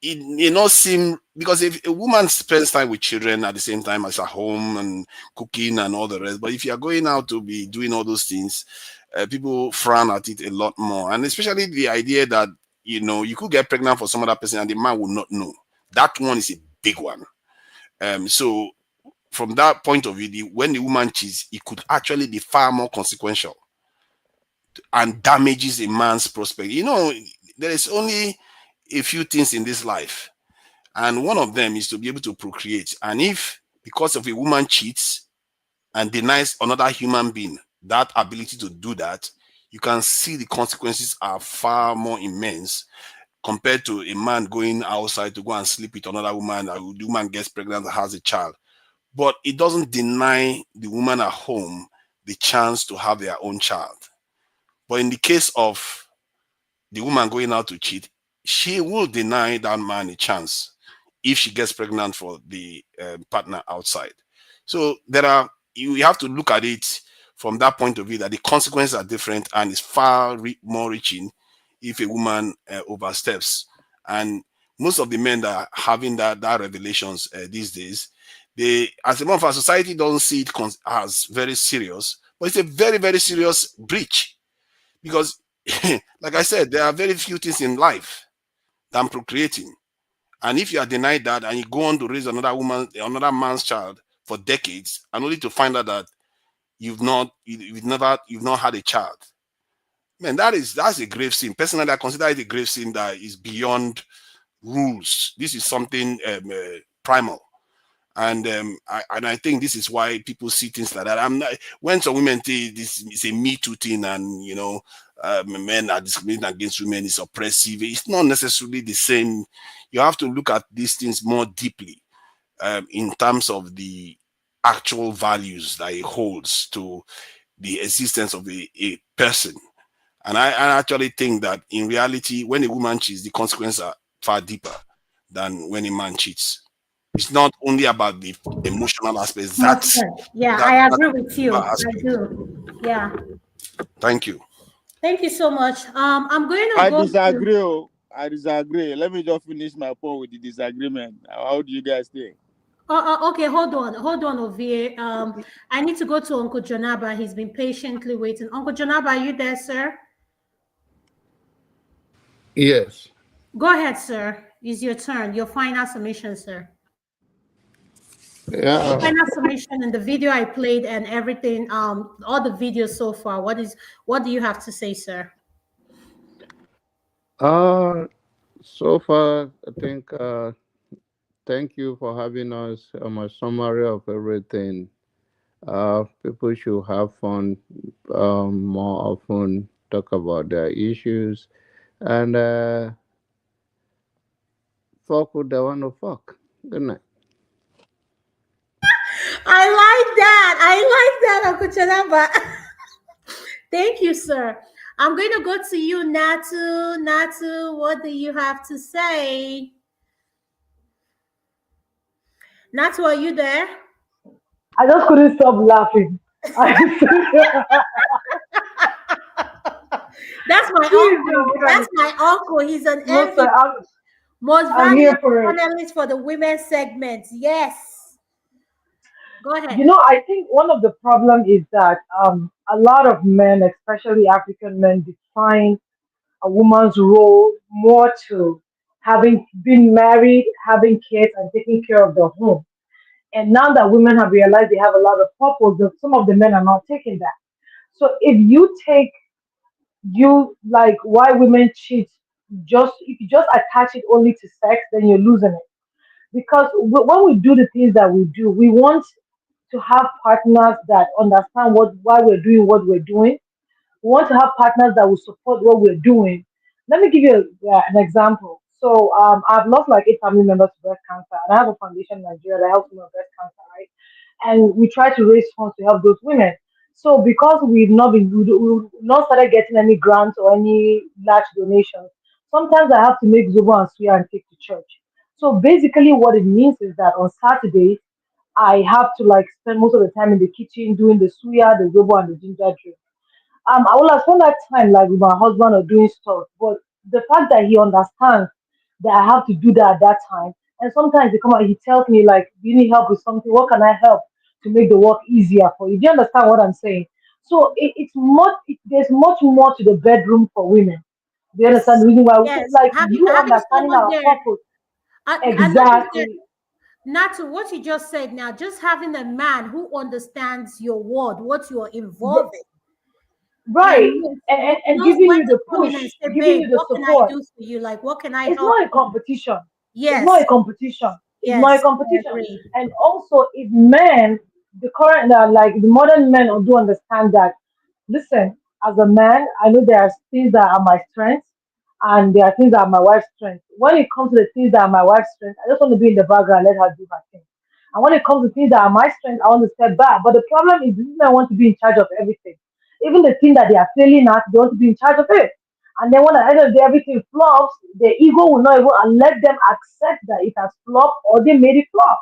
It not seem, because if a woman spends time with children at the same time as at home and cooking and all the rest, but if you are going out to be doing all those things, people frown at it a lot more. And especially the idea that you could get pregnant for some other person and the man will not know. That one is a big one. So from that point of view, when the woman cheats, it could actually be far more consequential and damages a man's prospect. There is only a few things in this life, and one of them is to be able to procreate. And if, because of a woman cheats and denies another human being that ability to do that, you can see the consequences are far more immense compared to a man going outside to go and sleep with another woman, and the woman gets pregnant and has a child. But it doesn't deny the woman at home the chance to have their own child. But in the case of the woman going out to cheat, she will deny that man a chance if she gets pregnant for the partner outside. So you have to look at it from that point of view, that the consequences are different and it's far more reaching if a woman oversteps. And most of the men that are having that revelations these days, they, as a matter of fact, society doesn't see it as very serious, but it's a very, very serious breach. Because, like I said, there are very few things in life than procreating. And if you are denied that and you go on to raise another man's child for decades, and only to find out that you've not had a child, man, that's a grave sin. Personally, I consider it a grave sin that is beyond rules. This is something primal. And I think this is why people see things like that. When some women say this is a Me Too thing, and men are discriminating against women, is oppressive. It's not necessarily the same. You have to look at these things more deeply in terms of the actual values that it holds to the existence of a person. And I actually think that in reality, when a woman cheats, the consequences are far deeper than when a man cheats. It's not only about the emotional aspects. Yeah, I agree with you. I do. Yeah. Thank you. Thank you so much. I'm going to I go. disagree. I disagree. Let me just finish my point with the disagreement. How do you guys think? Okay, hold on, Ovie. I need to go to Uncle Jonaba. He's been patiently waiting. Uncle Jonaba, are you there, sir? Yes. Go ahead, sir. It's your turn. Your final submission, sir. Yeah. Your final submission in the video I played and everything. All the videos so far. What do you have to say, sir? So far, I think. Thank you for having us on a summary of everything. People should have fun more often, talk about their issues, and fuck who they want to fuck. Good night. I like that, Uncle Jonaba. Thank you, sir. I'm going to go to you, Natu. Natu, what do you have to say? Natu, are you there? I just couldn't stop laughing. That's my uncle. That's my uncle. He's an MVP. Most I'm here valuable for it. panelist for the women's segment. Yes. Go ahead. I think one of the problems is that a lot of men, especially African men, define a woman's role more to having been married, having kids, and taking care of the home. And now that women have realized they have a lot of purpose, some of the men are not taking that. So if you take you like why women cheat, just if you just attach it only to sex, then you're losing it. Because when we do the things that we do, we want to have partners that understand why we're doing what we're doing. We want to have partners that will support what we're doing. Let me give you an example. So I've lost like 8 family members to breast cancer, and I have a foundation in Nigeria that helps women with breast cancer, right? And we try to raise funds to help those women. So because we've not started getting any grants or any large donations, sometimes I have to make zobo and suya and take to church. So basically, what it means is that on Saturdays I have to like spend most of the time in the kitchen doing the suya, the zobo, and the ginger drink. I will have spent that time like with my husband or doing stuff. But the fact that he understands that I have to do that at that time, and sometimes he come out, he tells me like, "Do you need help with something? What can I help to make the work easier for you?" Do you understand what I'm saying? So there's much more to the bedroom for women. Do you understand the reason why? So Yes, like you having understanding someone our there, purpose and not just that, exactly. not to what you just said now, just having a man who understands your word, what you are R- involved in, and right, and knows giving when you to the come push, in and say, giving babe, you the what can I support. do for you? Like, what can I It's help not a you? competition. It's not a Yes, competition. It's not a yes, I competition. agree. And also, if men, the current, like the modern men, do understand that, listen, as a man, I know there are things that are my strengths and there are things that are my wife's strengths. When it comes to the things that are my wife's strengths, I just want to be in the background, let her do her thing. And when it comes to things that are my strengths, I want to step back. But the problem is, these men want to be in charge of everything. Even the thing that they are failing at, they want to be in charge of it. And then when at the end of the day everything flops, their ego will not even let them accept that it has flopped or they made it flop.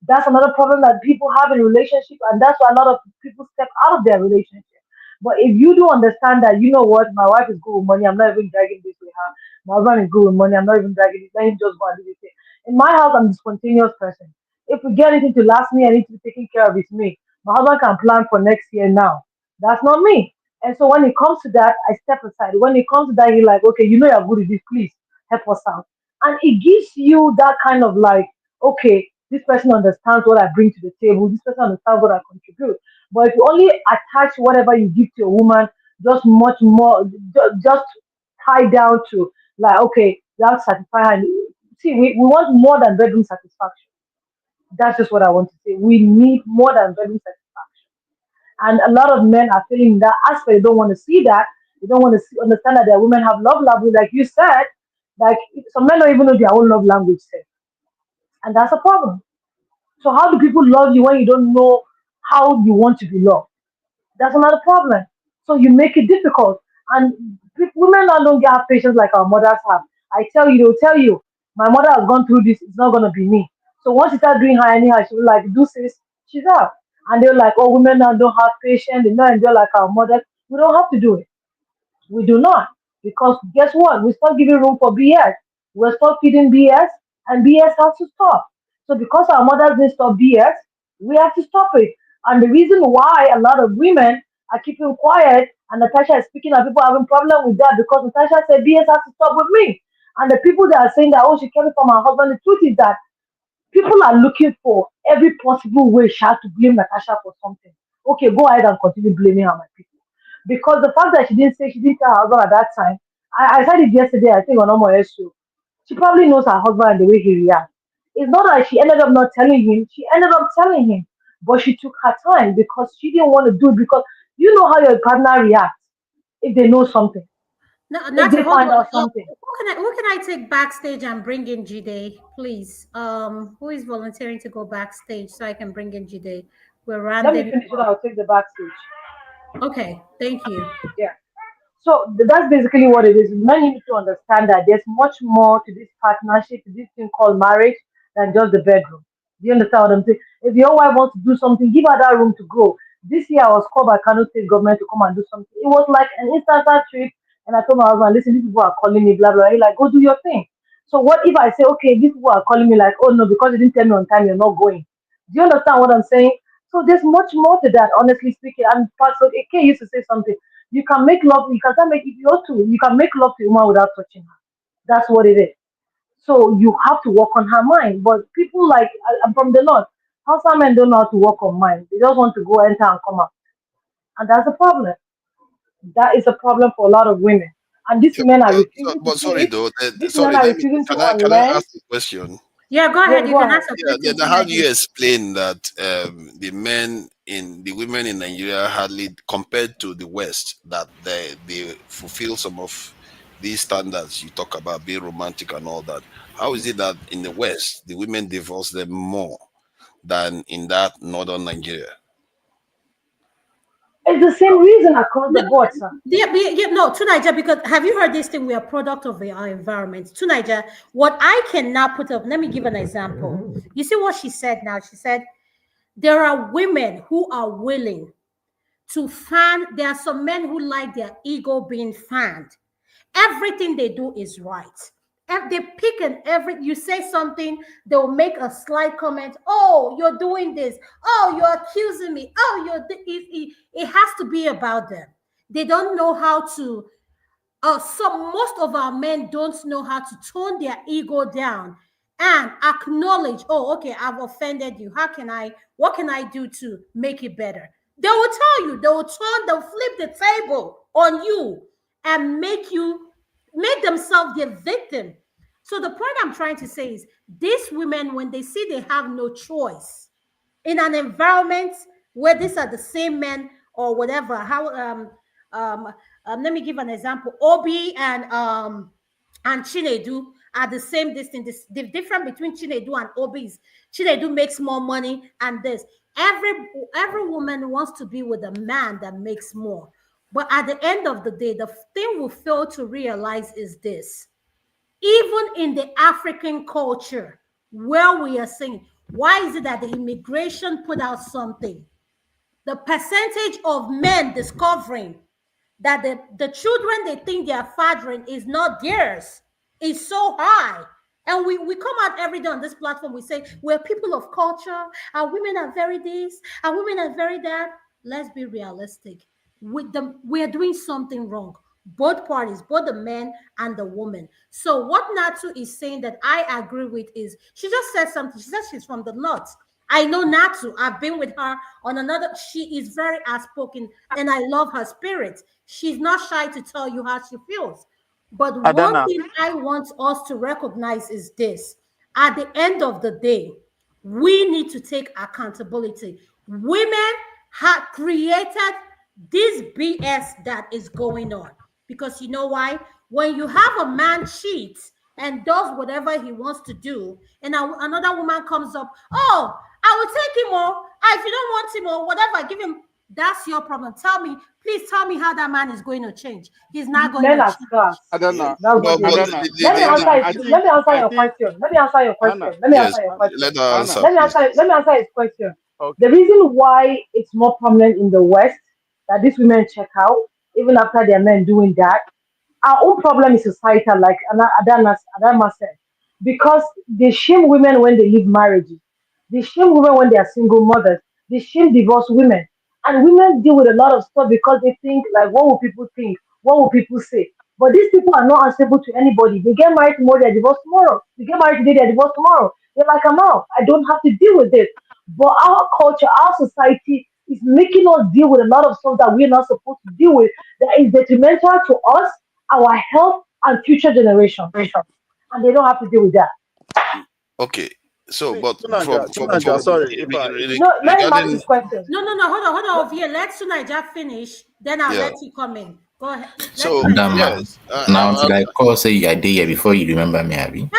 That's another problem that people have in relationship, and that's why a lot of people step out of their relationship. But if you do understand that, you know what, my wife is good with money, I'm not even dragging this with her. My husband is good with money, I'm not even dragging it. Let him just go and do this thing. In my house, I'm a spontaneous person. If we get anything to last me, I need to be taken care of. It's me. My husband can plan for next year now. That's not me. And so when it comes to that, I step aside. When it comes to that, you're like, okay, you know you're good at this, please help us out. And it gives you that kind of like, okay, this person understands what I bring to the table, this person understands what I contribute. But if you only attach whatever you give to a woman, just much more, just tie down to like, okay, you have to satisfy her. See, we want more than bedroom satisfaction. That's just what I want to say. We need more than bedroom satisfaction. And a lot of men are feeling that aspect. They don't want to see that. They don't want to understand that their women have love language, like you said. Like some men don't even know their own love language, say, and that's a problem. So how do people love you when you don't know how you want to be loved? That's another problem. So you make it difficult, and women now don't have patience like our mothers have. I tell you, they'll tell you, my mother has gone through this. It's not gonna be me. So once you start doing her anyhow, she'll be like, do sis, she's out. And they're like, oh, women now don't have patience. They don't enjoy like our mothers. We don't have to do it. We do not. Because guess what? We start giving room for BS. We start feeding BS, and BS has to stop. So because our mothers didn't stop BS, we have to stop it. And the reason why a lot of women are keeping quiet and Natasha is speaking and people are having problem with that because Natasha said BS has to stop with me. And the people that are saying that, oh, she came from her husband, the truth is that people are looking for every possible way she has to blame Natasha for something. Okay, go ahead and continue blaming her, my people. Because the fact that she didn't tell her husband at that time, I said it yesterday, I think on Omo show. She probably knows her husband and the way he reacts. It's not that she ended up not telling him, she ended up telling him. But she took her time because she didn't want to do it because you know how your partner reacts if they know something, No, if not to they hold find on. out something. Who can I take backstage and bring in Jide, please? Who is volunteering to go backstage so I can bring in Jide? We're Let me rounding finish it, up. I'll take the backstage. Okay, thank you. Yeah. So that's basically what it is. Men need to understand that there's much more to this partnership, to this thing called marriage, than just the bedroom. Do you understand what I'm saying? If your wife wants to do something, give her that room to grow. This year I was called by Kano State government to come and do something. It was like an instant trip, and I told my husband, listen, these people are calling me, blah blah. He's like, go do your thing. So what if I say, okay, these people are calling me like, oh no, because you didn't tell me on time, you're not going. Do you understand what I'm saying? So there's much more to that, honestly speaking. And Pastor AK used to say something. You can make love, you can start make if you want to, you can make love to a woman without touching her. That's what it is. So you have to work on her mind. But people like I'm from the north. Hausa men don't know how to work on mind. They just want to go enter and come out. And that's a problem. That is a problem for a lot of women. And these Yeah, men are refusing to but see sorry it. though. These men Sorry, are refusing to can I unlearn. ask a question? Yeah, go Yes, ahead. You go can ahead. ask a Yeah, question. then how do you explain that the women in Nigeria hardly compared to the West that they fulfill some of these standards you talk about being romantic and all that? How is it that in the West the women divorce them more than in that northern Nigeria? It's the same reason across the board, sir. Yeah, no, to Niger, because have you heard this thing? We are product of our environment. To Niger, what I cannot put up, let me give an example. You see what she said now? She said, there are women who are willing to fan. There are some men who like their ego being fanned. Everything they do is right. If they pick and every you say something, they'll make a slight comment. Oh, you're doing this. Oh, you're accusing me. Oh, it has to be about them. They don't know how to most of our men don't know how to tone their ego down and acknowledge, oh, okay, I've offended you. What can I do to make it better? They will tell you, they'll flip the table on you and make themselves the victim. So the point I'm trying to say is these women, when they see they have no choice in an environment where these are the same men or whatever, um, let me give an example. Obi and Chinedu are the same distance. The difference between Chinedu and Obi is Chinedu makes more money, and this every woman wants to be with a man that makes more. But at the end of the day, the thing we fail to realize is this: even in the African culture, where we are saying, why is it that the immigration put out something? The percentage of men discovering that the children they think they are fathering is not theirs is so high. And we come out every day on this platform, we say we're people of culture, our women are very this, our women are very that. Let's be realistic. With them, we're doing something wrong. Both parties, both the man and the woman. So what Natu is saying that I agree with is she just said something. She said she's from the north. I know Natu. I've been with her on another. She is very outspoken, and I love her spirit. She's not shy to tell you how she feels. But one Adana. thing I want us to recognize is this: at the end of the day, we need to take accountability. Women have created this BS that is going on. Because you know why? When you have a man cheat and does whatever he wants to do, and another woman comes up, oh, I will take him or if you don't want him or whatever, give him. That's your problem. Please tell me how that man is going to change. He's not going Men to are change. scarce. Adana. That's what they do. Adana. Let me answer Adana. it. Let me answer I your think question. Let me answer your question. Anna. Let me Yes, answer your question. let her Anna. answer, Let me please. answer. Let me answer his question. The Okay. reason why it's more prominent in the West that these women check out, even after their men doing that, our own problem is societal, like Adama said, because they shame women when they leave marriages, they shame women when they are single mothers, they shame divorced women, and women deal with a lot of stuff because they think like, what will people think? What will people say? But these people are not answerable to anybody. They get married tomorrow, they're divorced tomorrow. They get married today, they're divorced tomorrow. They're like, I'm out. I don't have to deal with this. But our culture, our society is making us deal with a lot of stuff that we're not supposed to deal with that is detrimental to us, our health, and future generations. And they don't have to deal with that. Okay. So, See, but Tunaja, sorry if No, let him ask regarding, his question. No, hold on, Ovie. Let Sunaija finish. Then I'll yeah. let you come in. Go ahead. Let So Sunaija. Adama, yes, now till I call say you are there before you remember me, Abi.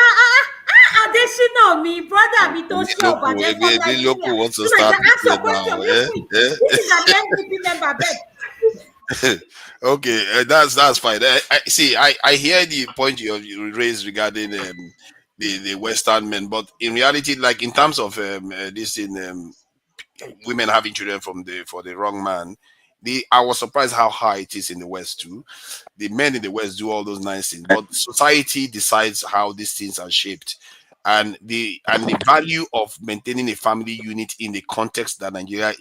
Adesina, me brother, me don't show, but then from Local Nigeria. wants to Sunaija, start ask your preaching question now. real quick. This is an NDP member, beg. Okay, that's fine. See, I hear the point you raised regarding the Western men, but in reality, like in terms of this in women having children from the for the wrong man, I was surprised how high it is in the West too. The men in the West do all those nice things, but society decides how these things are shaped. And the value of maintaining a family unit in the context that Nigeria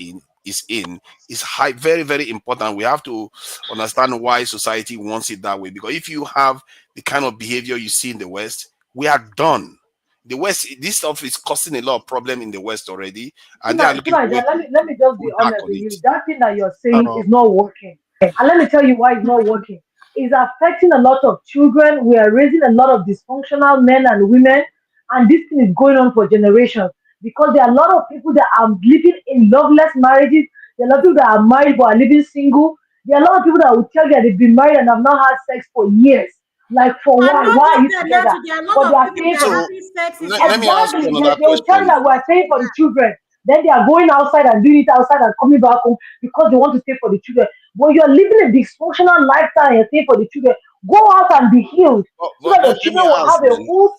is high, very, very important. We have to understand why society wants it that way. Because if you have the kind of behavior you see in the West, we are done. The West, this stuff is causing a lot of problem in the West already, and they are looking for ways Let me just to be pull back honest on with it. you. That thing that you're saying is not working. And let me tell you why it's not working. It's affecting a lot of children. We are raising a lot of dysfunctional men and women, and this thing is going on for generations because there are a lot of people that are living in loveless marriages. There are a lot of people that are married but are living single. There are a lot of people that will tell you that they've been married and have not had sex for years. Like, for And why? not Why are just you that, together? there are a lot But they of are people paying that for are So having sex is let me ask you exactly. another They will tell you question. that we are staying for the children. Then they are going outside and doing it outside and coming back home because they want to stay for the children. When you're living a dysfunctional lifestyle and you're staying for the children, go out and be healed so But that your let me children will ask have a then, whole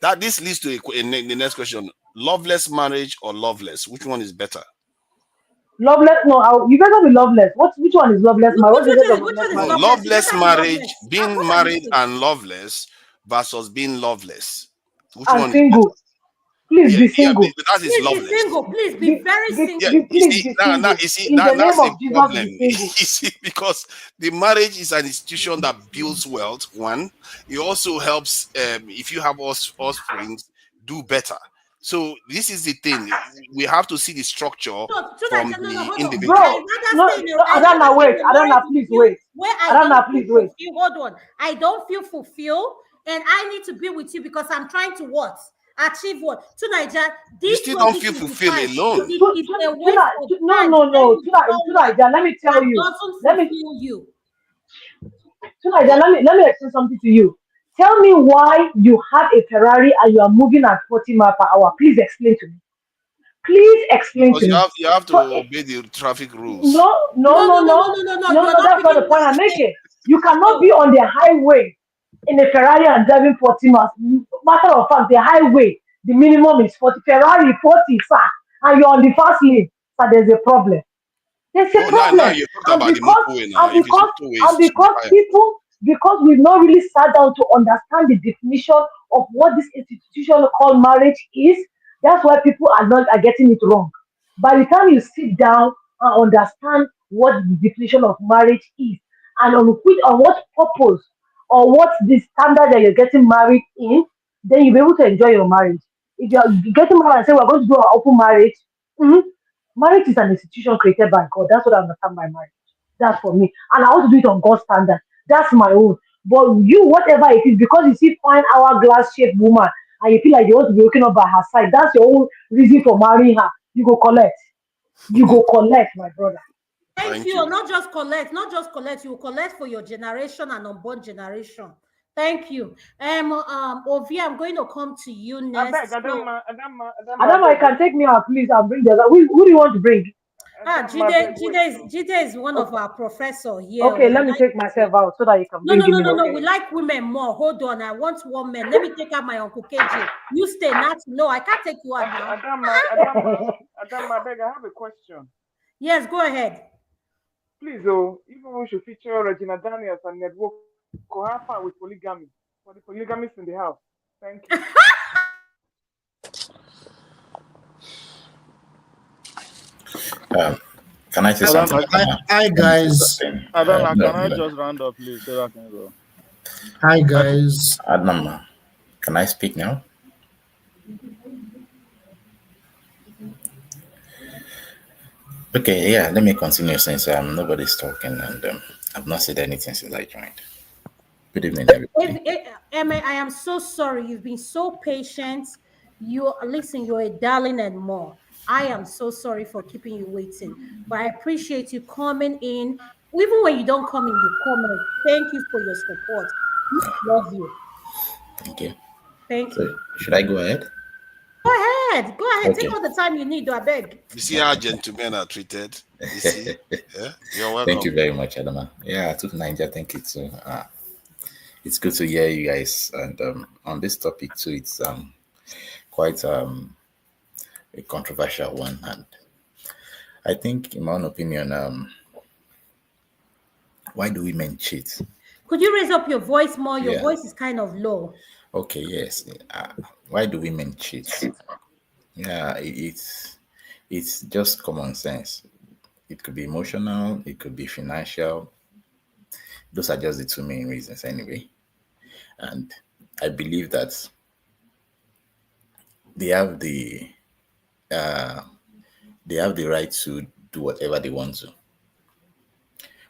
that this leads to the next question: loveless marriage or loveless? Which one is better? loveless. No, you better be loveless. Which one is loveless marriage? What's the difference of which loveless one is No, marriage? loveless? You loveless better be marriage, loveless. being What are you married saying? and loveless versus being loveless. Which And one is better? single. Please Yeah, be yeah, single. that is Please be loveless. single. Please be very Yeah, single. you see, Please be now single. you see, In the name that's a of Jesus, problem. be single. You see, because the marriage is an institution that builds wealth. One, it also helps if you have offspring, do better. So this is the thing. We have to see the structure No, from tonight, no, the hold on. individual. Bro, no, no, I'd rather Adana, stay wait. in a marriage Adana, with please you wait. where I Adana, don't feel please wait. fulfilled. Hold on. I don't feel fulfilled, and I need to be with you because I'm trying to what? Achieve what? Tonight, You this still don't feel 2025, fulfilled alone. it's a waste of No, time no, no. staying with someone Let me tell that you. doesn't Let me fulfill you. Tonight, let me explain something to you. Tell me why you have a Ferrari and you are moving at 40 miles per hour. Please explain to me. Please explain Because to me. you have to So obey the traffic rules. no, no, No, no, no, no, no, no, no, no, no. no, You're no. not That's not picking the point I'm mistake. making. You cannot be No. on the highway in a Ferrari and driving 40 miles. Matter of fact, the highway, the minimum is 40. Ferrari 40, sir, and you're on the fast lane. So there's a problem. There's a Oh, now problem. you're talking And about the because motorway now. and If it's because motorway, and it should be because higher. people because we've not really sat down to understand the definition of what this institution called marriage is, that's why people are getting it wrong. By the time you sit down and understand what the definition of marriage is and on what purpose or what the standard that you're getting married in, then you'll be able to enjoy your marriage. If you're getting married and say we're going to do an open marriage, mhm, marriage is an institution created by God. That's what I understand by marriage. That's for me. And I want to do it on God's standard. That's my own. But you, whatever it is, because you see fine hourglass shaped woman and you feel like you want to be waking up by her side, that's your own reason for marrying her. You go collect. You go collect, my brother. Thank Thank you. you. Not just collect. You collect for your generation and unborn generation. Thank you. Ovi, I'm going to come to you I beg, next. So, Adama, I Adama, you beg, can take me out, please. I'll bring the other. Who do you want to bring? Adama, I beg, wait. Jide is one of Okay, our professor here. okay, We let me like take myself out so that you can no, bring no, him no, in. no, no. Okay. We like women more. Hold on. I want one man. Let me take out my Uncle KJ. You stay. Not no. I can't take you out now. Adama, I beg, I have a question. Yes, go ahead. Please, oh, even we should feature Regina Daniels and Network Kohafa with polygamy for the polygamists in the house. Thank you. Can I say something? Adama, hi Let me say guys. something. Adama, No, can I no. just round up, please, so that I can go? Hi guys. Adnan, can I speak now? Okay, yeah, let me continue since nobody's talking and I've not said anything since I joined. Good evening, everybody. Emma, I am so sorry. You've been so patient. You're a darling and more. I am so sorry for keeping you waiting, but I appreciate you coming in. Even when you don't come in, you comment. Thank you for your support. Love you. Thank you. Thank So, you. should I go ahead? Go ahead. Go ahead. Take Okay. all the time you need. I beg. You see how gentlemen are treated. You see, yeah. You're Thank you welcome. very much, Adama. Yeah, to Niger, thank you too. It's good to hear you guys. And on this topic too, it's quite a controversial one. And I think, in my own opinion, why do women cheat? Could you raise up your voice more? Your Yeah. voice is kind of low. Okay. Yes. Why do women cheat? Yeah, it's just common sense. It could be emotional. It could be financial. Those are just the two main reasons, anyway. And I believe that they have the right to do whatever they want to.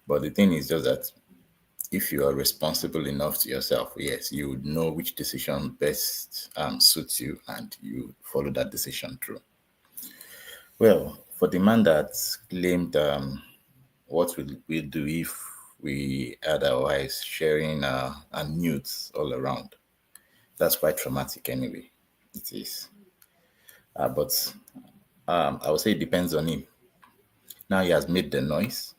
But the thing is just that if you are responsible enough to yourself, yes, you would know which decision best suits you, and you follow that decision through. Well, for the man that claimed, what will we do if we had our wives sharing and nudes all around? That's quite traumatic anyway. It is. But I would say it depends on him. Now he has made the noise.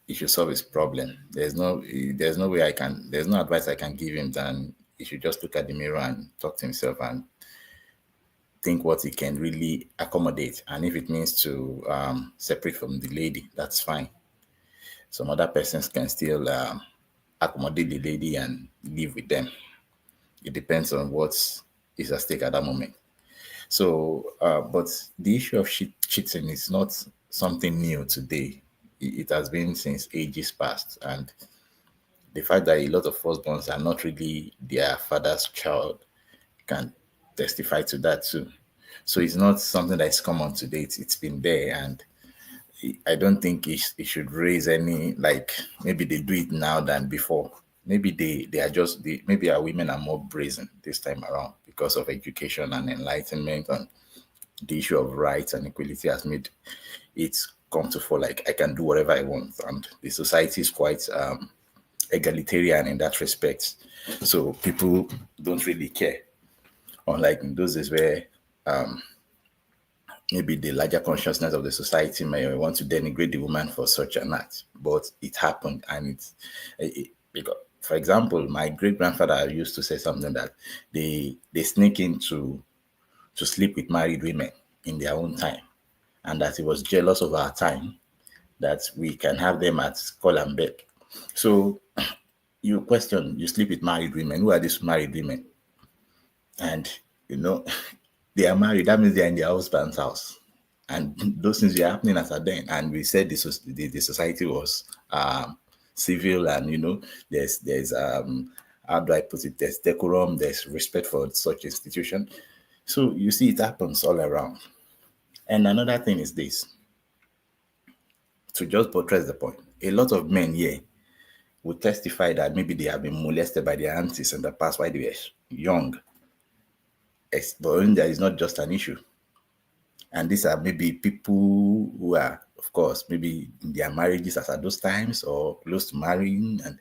He should solve his problem. There's no way there's no advice I can give him than he should just look at the mirror and talk to himself and think what he can really accommodate. And if it means to separate from the lady, that's fine. Some other persons can still accommodate the lady and live with them. It depends on what is at stake at that moment. So, but the issue of cheating is not something new today. It has been since ages past. And the fact that a lot of firstborns are not really their father's child can testify to that too. So it's not something that is common today. It's been there, and I don't think it should raise any, like, maybe they do it now than before. Maybe they are just maybe our women are more brazen this time around because of education and enlightenment, and the issue of rights and equality has made it come to fall like I can do whatever I want, and the society is quite egalitarian in that respect. So people don't really care, unlike in those days where maybe the larger consciousness of the society may want to denigrate the woman for such an act. But it happened, and because, for example, my great grandfather used to say something that they sneak in to sleep with married women in their own time, and that he was jealous of our time that we can have them at call and beg. So you question, you sleep with married women. Who are these married women? And they are married. That means they are in their husband's house, and those things were happening as a then. And we said the society was civil, and there's how do I put it? There's decorum, there's respect for such institution. So you see, it happens all around. And another thing is this, to just buttress the point, a lot of men here would testify that maybe they have been molested by their aunties in the past while they were young. But there is not just an issue. And these are maybe people who are, of course, maybe in their marriages as at those times or close to marrying. And,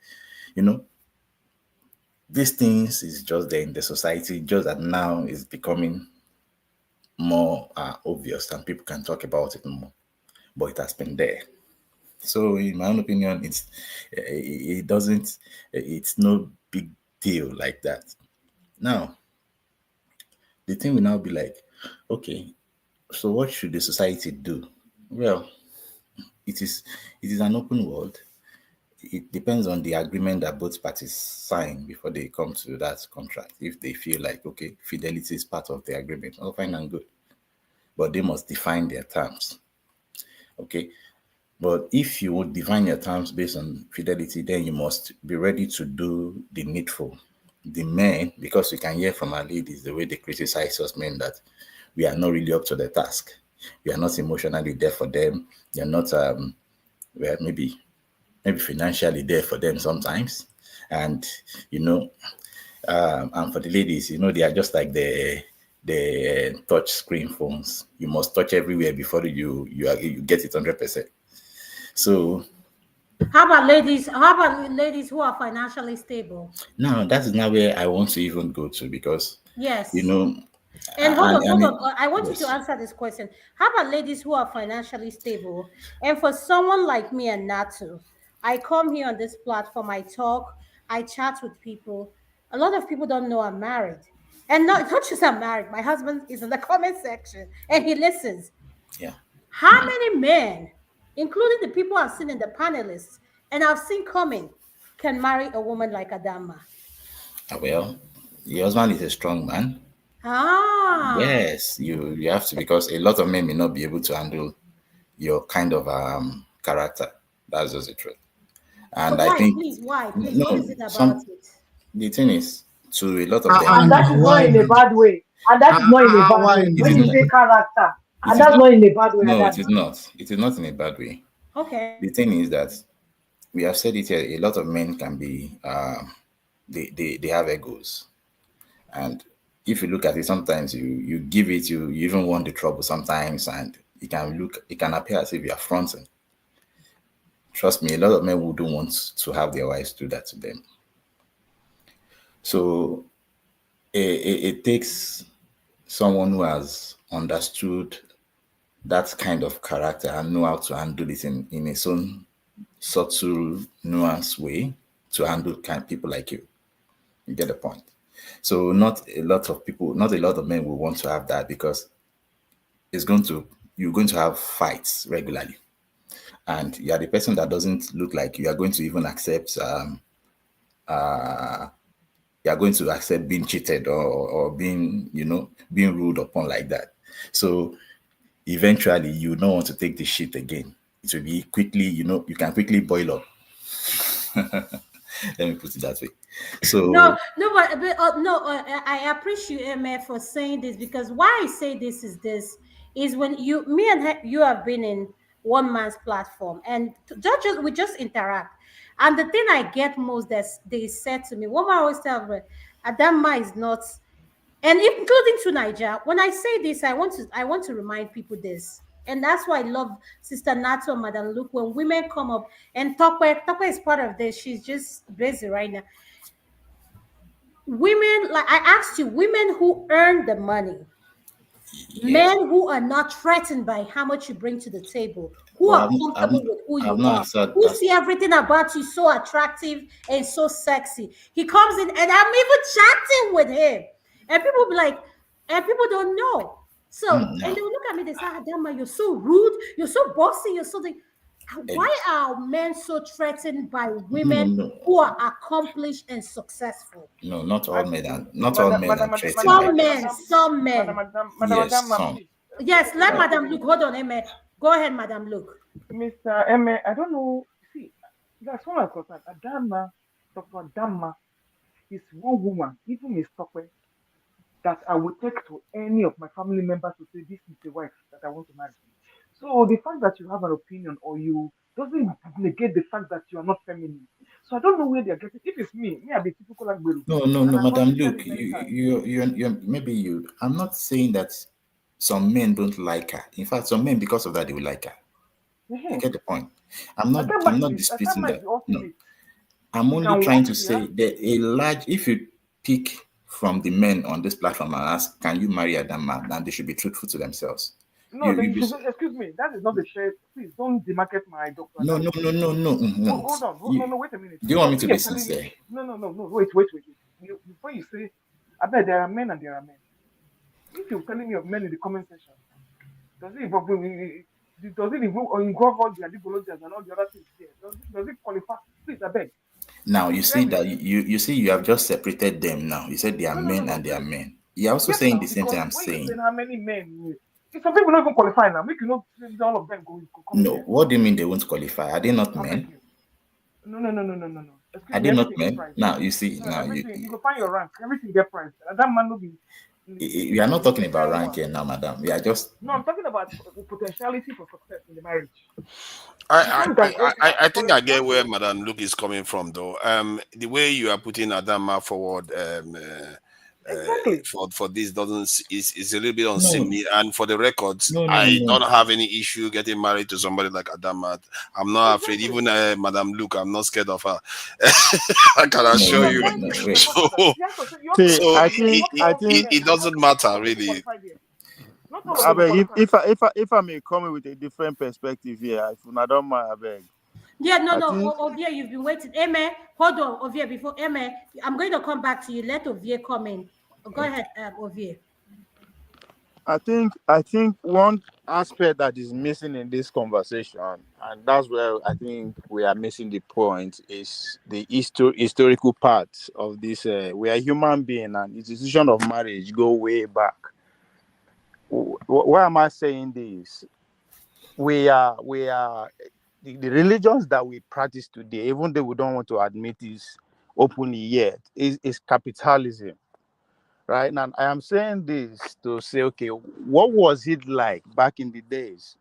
these things is just there in the society, just that now is becoming more obvious and people can talk about it more. But it has been there. So in my own opinion, it's no big deal like that. Now, the thing will now be like, okay, so what should the society do? Well, it is an open world. It depends on the agreement that both parties sign before they come to that contract. If they feel like, okay, fidelity is part of the agreement, all fine and good. But they must define their terms. Okay. But if you would define your terms based on fidelity, then you must be ready to do the needful. The men, because we can hear from our ladies the way they criticize us men that we are not really up to the task. We are not emotionally there for them. They are not maybe financially there for them sometimes. And and for the ladies, they are just like the touch screen phones. You must touch everywhere before you get it 100%. So how about ladies who are financially stable? Now that is not where I want to even go to, because yes, and hold on. I want you to answer this question. How about ladies who are financially stable? And for someone like me and Natu, I come here on this platform, I talk, I chat with people. A lot of people don't know I'm married. And not just I'm married. My husband is in the comment section and he listens. Yeah. How many men, including the people I've seen in the panelists and I've seen coming, can marry a woman like Adama? Well, your husband is a strong man. Yes, you have to, because a lot of men may not be able to handle your kind of character. That's just the truth. And so I think please, what is it about it? The thing is, to a lot of them, and that is not in a bad way. And that is not in a bad Why way. It When is you not. say character, It and is that's not. not in a bad way, No, it is Adama. not. It is not in a bad way. Okay. The thing is that we have said it here. A lot of men can be. They have egos, and if you look at it, sometimes you give it. You even want the trouble sometimes, and it can appear as if you are fronting. Trust me, a lot of men wouldn't want to have their wives do that to them. So it takes someone who has understood that kind of character and know how to handle it in its own subtle, nuanced way to handle people like you. You get the point. So not a lot of people, not a lot of men will want to have that because you're going to have fights regularly. And you are the person that doesn't look like you are going to even accept you are going to accept being cheated or being, being ruled upon like that. So eventually you don't want to take the shit again. It will be quickly, you can quickly boil up. Let me put it that way. No, So no, but no, I appreciate Emma for saying this, because why I say this is when me and you have been in one man's platform, and we just interact, and the thing I get most that they said to me, one man always tell me, Adama is not, and including to Niger. When I say this, I want to remind people this. And that's why I love Sister Nato and Madam Luke. When women come up and Tokwe is part of this, she's just busy right now. Women, like I asked you, women who earn the money, yes, men who are not threatened by how much you bring to the table, who but are comfortable with who I've you not are, answered who that. see everything about you so attractive and so sexy. He comes in and I'm even chatting with him. And people be like, and people don't know. So, and No, they will look at me, they say, Adama, you're so rude, you're so bossy, you're so. Why are men so threatened by no, women no, who are accomplished and successful? no, not all men Okay. are threatened by girls. Some men. Yes, some. Please. Yes, let Right. Madam Luke. Hold on, Emma. Go ahead, Madam Luke. Mr. Emme, I don't know. See, that's one of concerned. Adama, Dr. Adama is one woman, even Miss Tokwe, that I would take to any of my family members to say, this is the wife that I want to marry. So the fact that you have an opinion or you doesn't negate the fact that you are not feminine. So I don't know where they are getting. If it's me, I'll be typical like Beru. No, no, And no, I've Madam always said Luke, it many times. maybe you. I'm not saying that some men don't like her. In fact, some men, because of that, they will like her. You Mhm. get the point. I'm not disputing Adama is that. the No, ultimate. I'm She only can trying walk to here. say that if you pick from the men on this platform and ask, can you marry a damn man? Then they should be truthful to themselves. No, then You you be, should excuse me. That is not the share. Please don't demarket my Dr. no, Adama. no, no, no, no, no. Hold on. No, You, no, wait a minute. do you want Because me to we be are telling me. sincere? No. Wait. Before you say, I bet there are men and there are men. If you're telling me of men in the comment section, does it involve involve all the adipologies and all the other things there? Does it qualify? Please, I beg. Now you Hear see me. that you see you have just separated them now. You said they are men No. and they are Please. men. You're also Yes, saying now, the same thing because I'm when you're saying saying. how many men, some people don't even qualify now. Make you know all of them go come in No, there. what do you mean they won't qualify? Are they not I beg men? you. No. Excuse Are me, they not everything get men? price. Now you see, No, now everything you go find your rank. Everything get price. And that man no be we are not the talking about material rank one. here now, madam. We are just No, I'm talking about potentiality for success in the marriage. I, Before you I, can I, okay, I I think sorry, I you get have where to. Madam Luke is coming from, though. The way you are putting Adama forward, Exactly. for this doesn't is a little bit no, unseemly. And for the records, I don't no. have any issue getting married to somebody like Adama. I'm not afraid. Exactly. Even Madam Luke, I'm not scared of her. I can No, assure no, But you. no, thank no. you. Wait. But So you also See, need to so I understand here. think, Not I all think, men, it doesn't matter not people really. qualify there. Not all of I them will beg, qualify. if I may come in with a different perspective here, if I don't mind, I beg. Yeah, no, I no. think, Ovia, you've been waiting. Amen. Hold on, Ovia, before Amen. I'm going to come back to you. Let Ovia come in. Go ahead, Ovia. I think one aspect that is missing in this conversation, and that's where I think we are missing the point, is the historical part of this. We are human being, and institution of marriage go way back. Why am I saying this? We are the religions that we practice today, even though we don't want to admit this openly yet, is capitalism, right? And I am saying this to say, okay, what was it like back in the days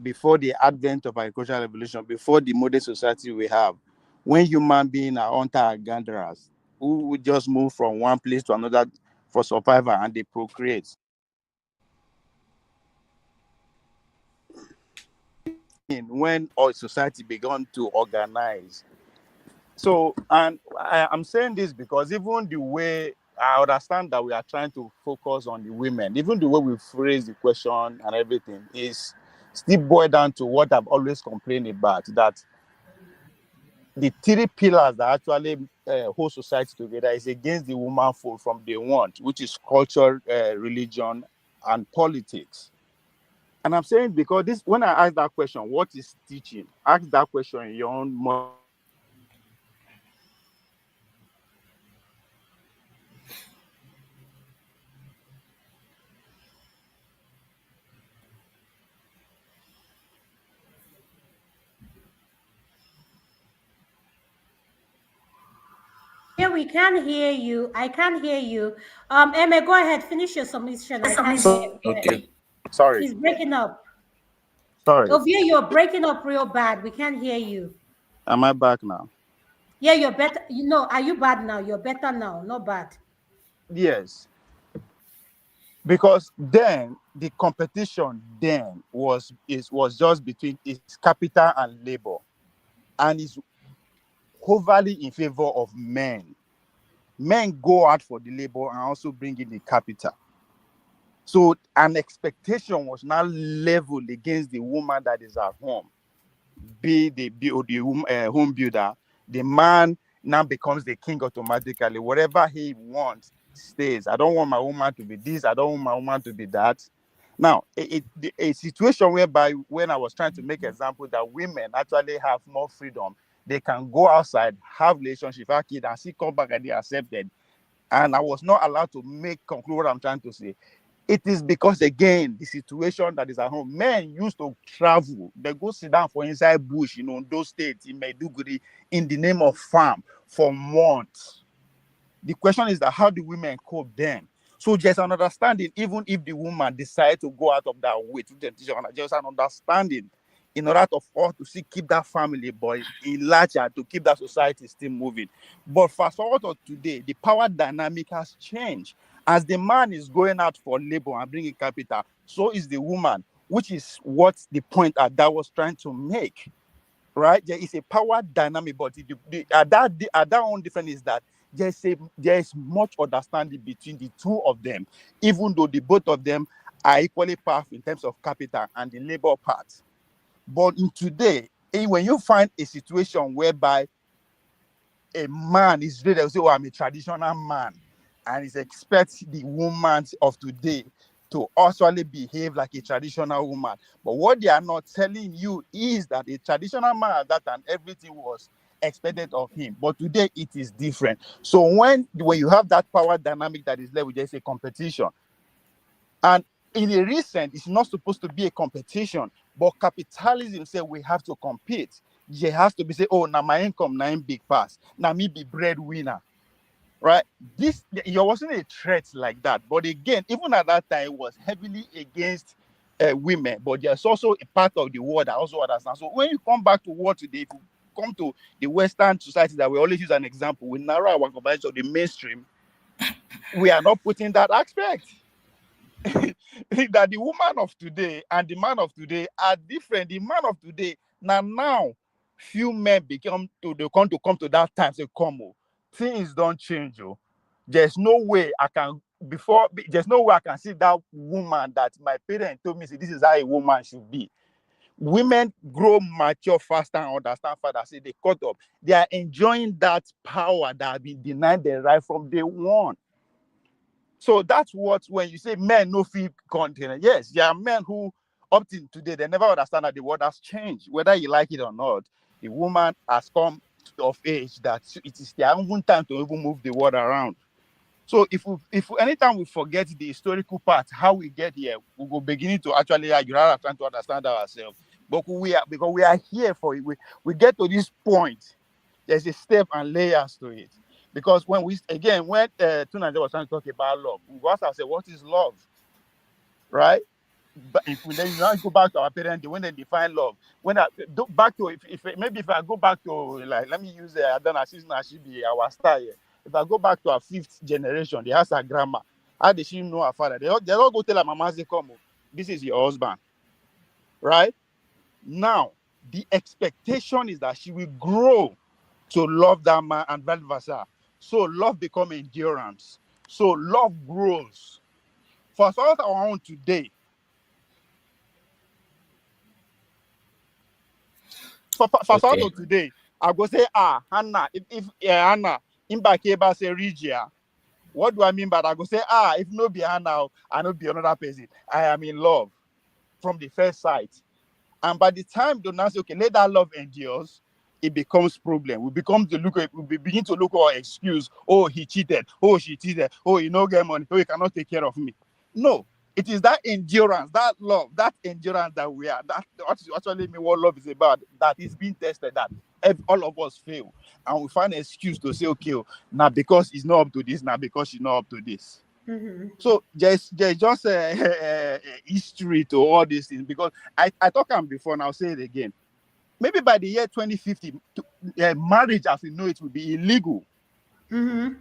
before the advent of agricultural revolution, before the modern society we have, when human beings are hunter and gatherers who would just move from one place to another for survival and they procreate? When our society began to organize. So, and I'm saying this because even the way I understand that we are trying to focus on the women, even the way we phrase the question and everything is still boiled down to what I've always complained about, that the three pillars that actually hold society together is against the woman fold from day one, which is culture, religion, and politics. And I'm saying because this, when I ask that question, what is teaching? Ask that question in your own mind. Yeah, we can hear you. I can hear you. Emma, go ahead. Finish your submission. I can't hear you. Go ahead. Okay. Sorry. He's breaking up. Sorry. Ovia, you're breaking up real bad. We can't hear you. Am I back now? Yeah, you're better. You know, are you bad now? You're better now. Not bad. Yes. Because then the competition then was just between its capital and labor, and is overly in favor of men. Men go out for the labor and also bring in the capital. So an expectation was now leveled against the woman that is at home, be the home builder. The man now becomes the king automatically. Whatever he wants stays. I don't want my woman to be this. I don't want my woman to be that. Now, a situation whereby when I was trying to make example that women actually have more freedom, they can go outside, have relationship, have kids, and still come back and they accepted. And I was not allowed to conclude what I'm trying to say. It is because, again, the situation that is at home. Men used to travel. They go sit down for inside bush, those states in Maiduguri, in the name of farm for months. The question is that how do women cope then? So there's an understanding, even if the woman decides to go out of that way to temptation, there's an understanding in order for us to see keep that family boy in larger to keep that society still moving. But fast forward to today, the power dynamic has changed. As the man is going out for labor and bringing capital, so is the woman, which is what the point that was trying to make. Right? There is a power dynamic, but that one difference is that there is much understanding between the two of them, even though the both of them are equally powerful in terms of capital and the labor part. But in today, when you find a situation whereby a man is ready to say, "Oh, I'm a traditional man," and is expect the woman of today to actually behave like a traditional woman. But what they are not telling you is that a traditional man at that time, everything was expected of him. But today it is different. So when you have that power dynamic that is level, there's a competition. And in a recent, it's not supposed to be a competition, but capitalism said we have to compete. There has to be say, oh, now my income, now big pass. Now me be breadwinner. Right? It wasn't a threat like that. But again, even at that time, it was heavily against women. But there's also a part of the world that also understands. So when you come back to war today, if you come to the Western society that we always use an example, we narrow our conversation to the mainstream, we are not putting that aspect. That the woman of today and the man of today are different. The man of today now few men come to that time say, come on, things don't change. Oh. There's no way I can see that woman that my parents told me, say, this is how a woman should be. Women grow mature faster and understand faster. Say they caught up. They are enjoying that power that have been denied them right from day one. So that's what, when you say men no feel content, yes, there are men who up till today they never understand that the world has changed, whether you like it or not. The woman has come of age that it is their own time to even move the world around. So if anytime we forget the historical part, how we get here, we go beginning to actually argue rather than trying to understand ourselves. But because we are here for it, we get to this point. There's a step and layers to it. Because when Tunanja was trying to talk about love, we asked ourselves, what is love? Right? But if we then now go back to our parents, when they define love, when I do back to if I go back to, like, let me use Adana Season she be our star here. If I go back to our 5th generation, they ask her grandma, how did she know her father? They all go tell her mama, say, come, this is your husband. Right? Now, the expectation is that she will grow to love that man and vice versa. So love becomes endurance. So love grows. For us our own today, for Okay. today, I go say, Hannah, if Hannah, in Bakeba say Regia, what do I mean by that? I go say, if no be Hannah, I no be another person. I am in love from the first sight. And by the time they now say, okay, let that love endures, it becomes problem. We begin to look for excuse. Oh, he cheated. Oh, she cheated. Oh, he no get money. Oh, he cannot take care of me. No, it is that endurance, that love, that endurance that we are. That's actually me what love is about. That is being tested. That all of us fail, and we find an excuse to say, okay, now because he's not up to this, now because she's not up to this. Mm-hmm. So there's just a history to all these things, because I talked about before and I'll say it again. Maybe by the year 2050, marriage as we know it will be illegal. Mm-hmm.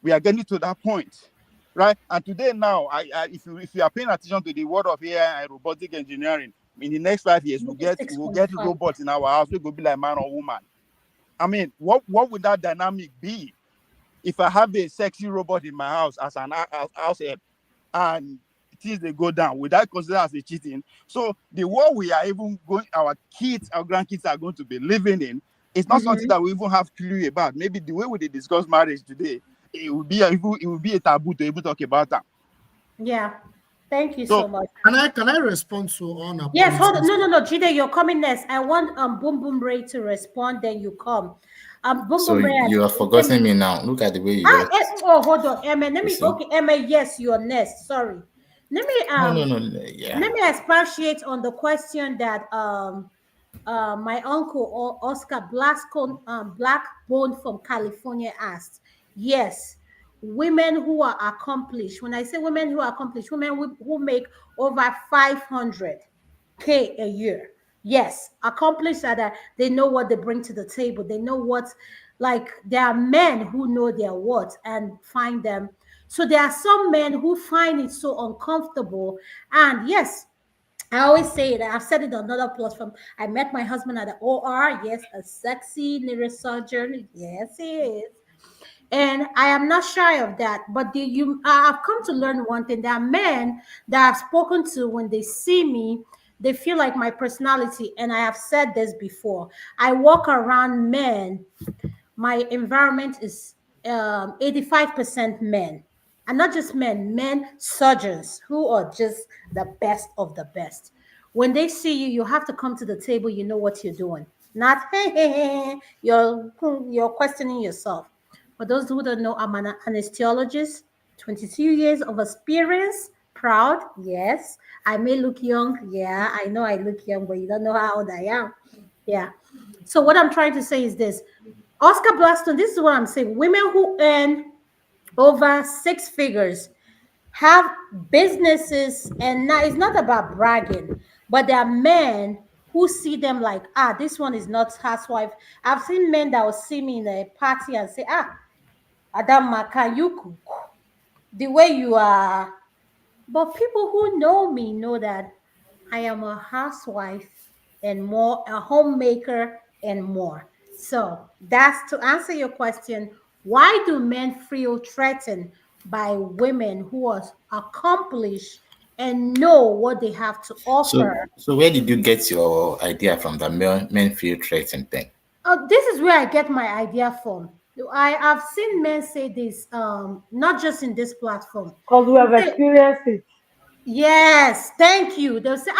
We are getting to that point, right? And today now, if you are paying attention to the world of AI and robotic engineering, in the next 5 years, we'll get 6.5. robots in our house. We will be like man or woman. I mean, what would that dynamic be if I have a sexy robot in my house as an house help, and things they go down? Would that consider as a cheating? So the world we are even going, our kids, our grandkids are going to be living in, it's not something that we even have clue about. Maybe the way we discuss marriage today, it would be a taboo to even talk about that. Yeah. Thank you So so much. Can I respond to on a Yes, hold point? on. No, Jide, you're coming next. I want Boom Boom Ray to respond, then you come. Boom So Boom Ray you are forgetting me now. Look at the way you just. hold on, Emma. Let You me see? Emma, yes, you're next. Sorry. Let me No. Yeah. let me expatiate on the question that my uncle Oscar Blackbone from California asked. Yes, women who are accomplished. When I say women who are accomplished, women who make over 500K a year. Yes, accomplished that they know what they bring to the table. They know what, like, there are men who know their worth and find them. So there are some men who find it so uncomfortable. And yes, I always say it. I've said it on another platform. I met my husband at the OR. Yes, a sexy neurosurgeon. Yes, he is. And I am not shy of that. But I've come to learn one thing. There are men that I've spoken to when they see me, they feel like my personality. And I have said this before. I walk around men, my environment is 85% men, and not just men surgeons who are just the best of the best. When they see you, you have to come to the table. You know what you're doing, not you're questioning yourself. For those who don't know, I'm an anesthesiologist, 22 years of experience. Proud, yes. I may look young, yeah. I know I look young, but you don't know how old I am. Yeah. So what I'm trying to say is this: Oscar Blackstone, this is what I'm saying. Women who earn over 6 figures have businesses, and now it's not about bragging, but there are men who see them like, this one is not housewife. I've seen men that will see me in a party and say, Adama, can you cook? The way you are. But people who know me know that I am a housewife and more, a homemaker and more. So that's to answer your question. Why do men feel threatened by women who are accomplished and know what they have to offer? So where did you get your idea from, the men feel threatened thing? This is where I get my idea from. I have seen men say this, not just in this platform. Because we have experienced it. Yes, thank you. They'll say,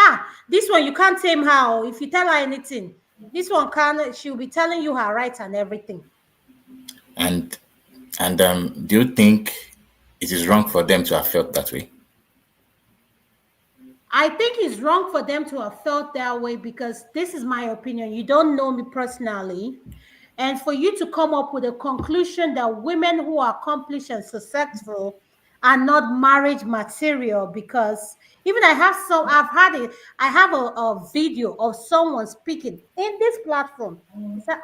this one you can't tame her. If you tell her anything, this one can. She'll be telling you her rights and everything. And do you think it is wrong for them to have felt that way? I think it's wrong for them to have felt that way because this is my opinion. You don't know me personally. And for you to come up with a conclusion that women who are accomplished and successful are not marriage material, because even I have a video of someone speaking in this platform. He said,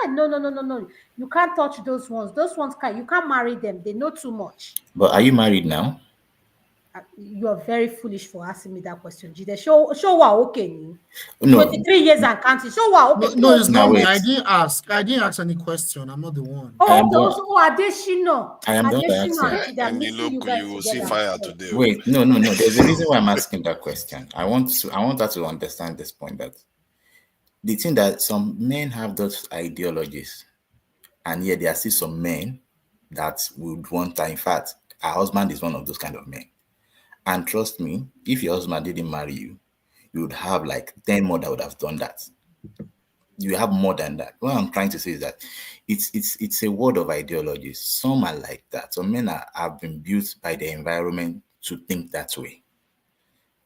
no, you can't touch those ones. Those ones you can't marry them. They know too much. But are you married now? You are very foolish for asking me that question, Jide. Show what okay. No. 23 years and counting. Show what okay. No, it's not me. wait. I didn't ask any question. I'm not the one. Adeshino. I am the one that Adeshino asked and Jide, I'm mixing you guys you will see together. fire today. Wait, no. There's a reason why I'm asking that question. I want her to understand this point, that the thing that some men have those ideologies, and yet there are still some men that would want that. In fact, our husband is one of those kind of men. And trust me, if your husband didn't marry you, you would have like 10 more that would have done that. You have more than that. What I'm trying to say is that it's a world of ideologies. Some are like that. Some men have been built by the environment to think that way.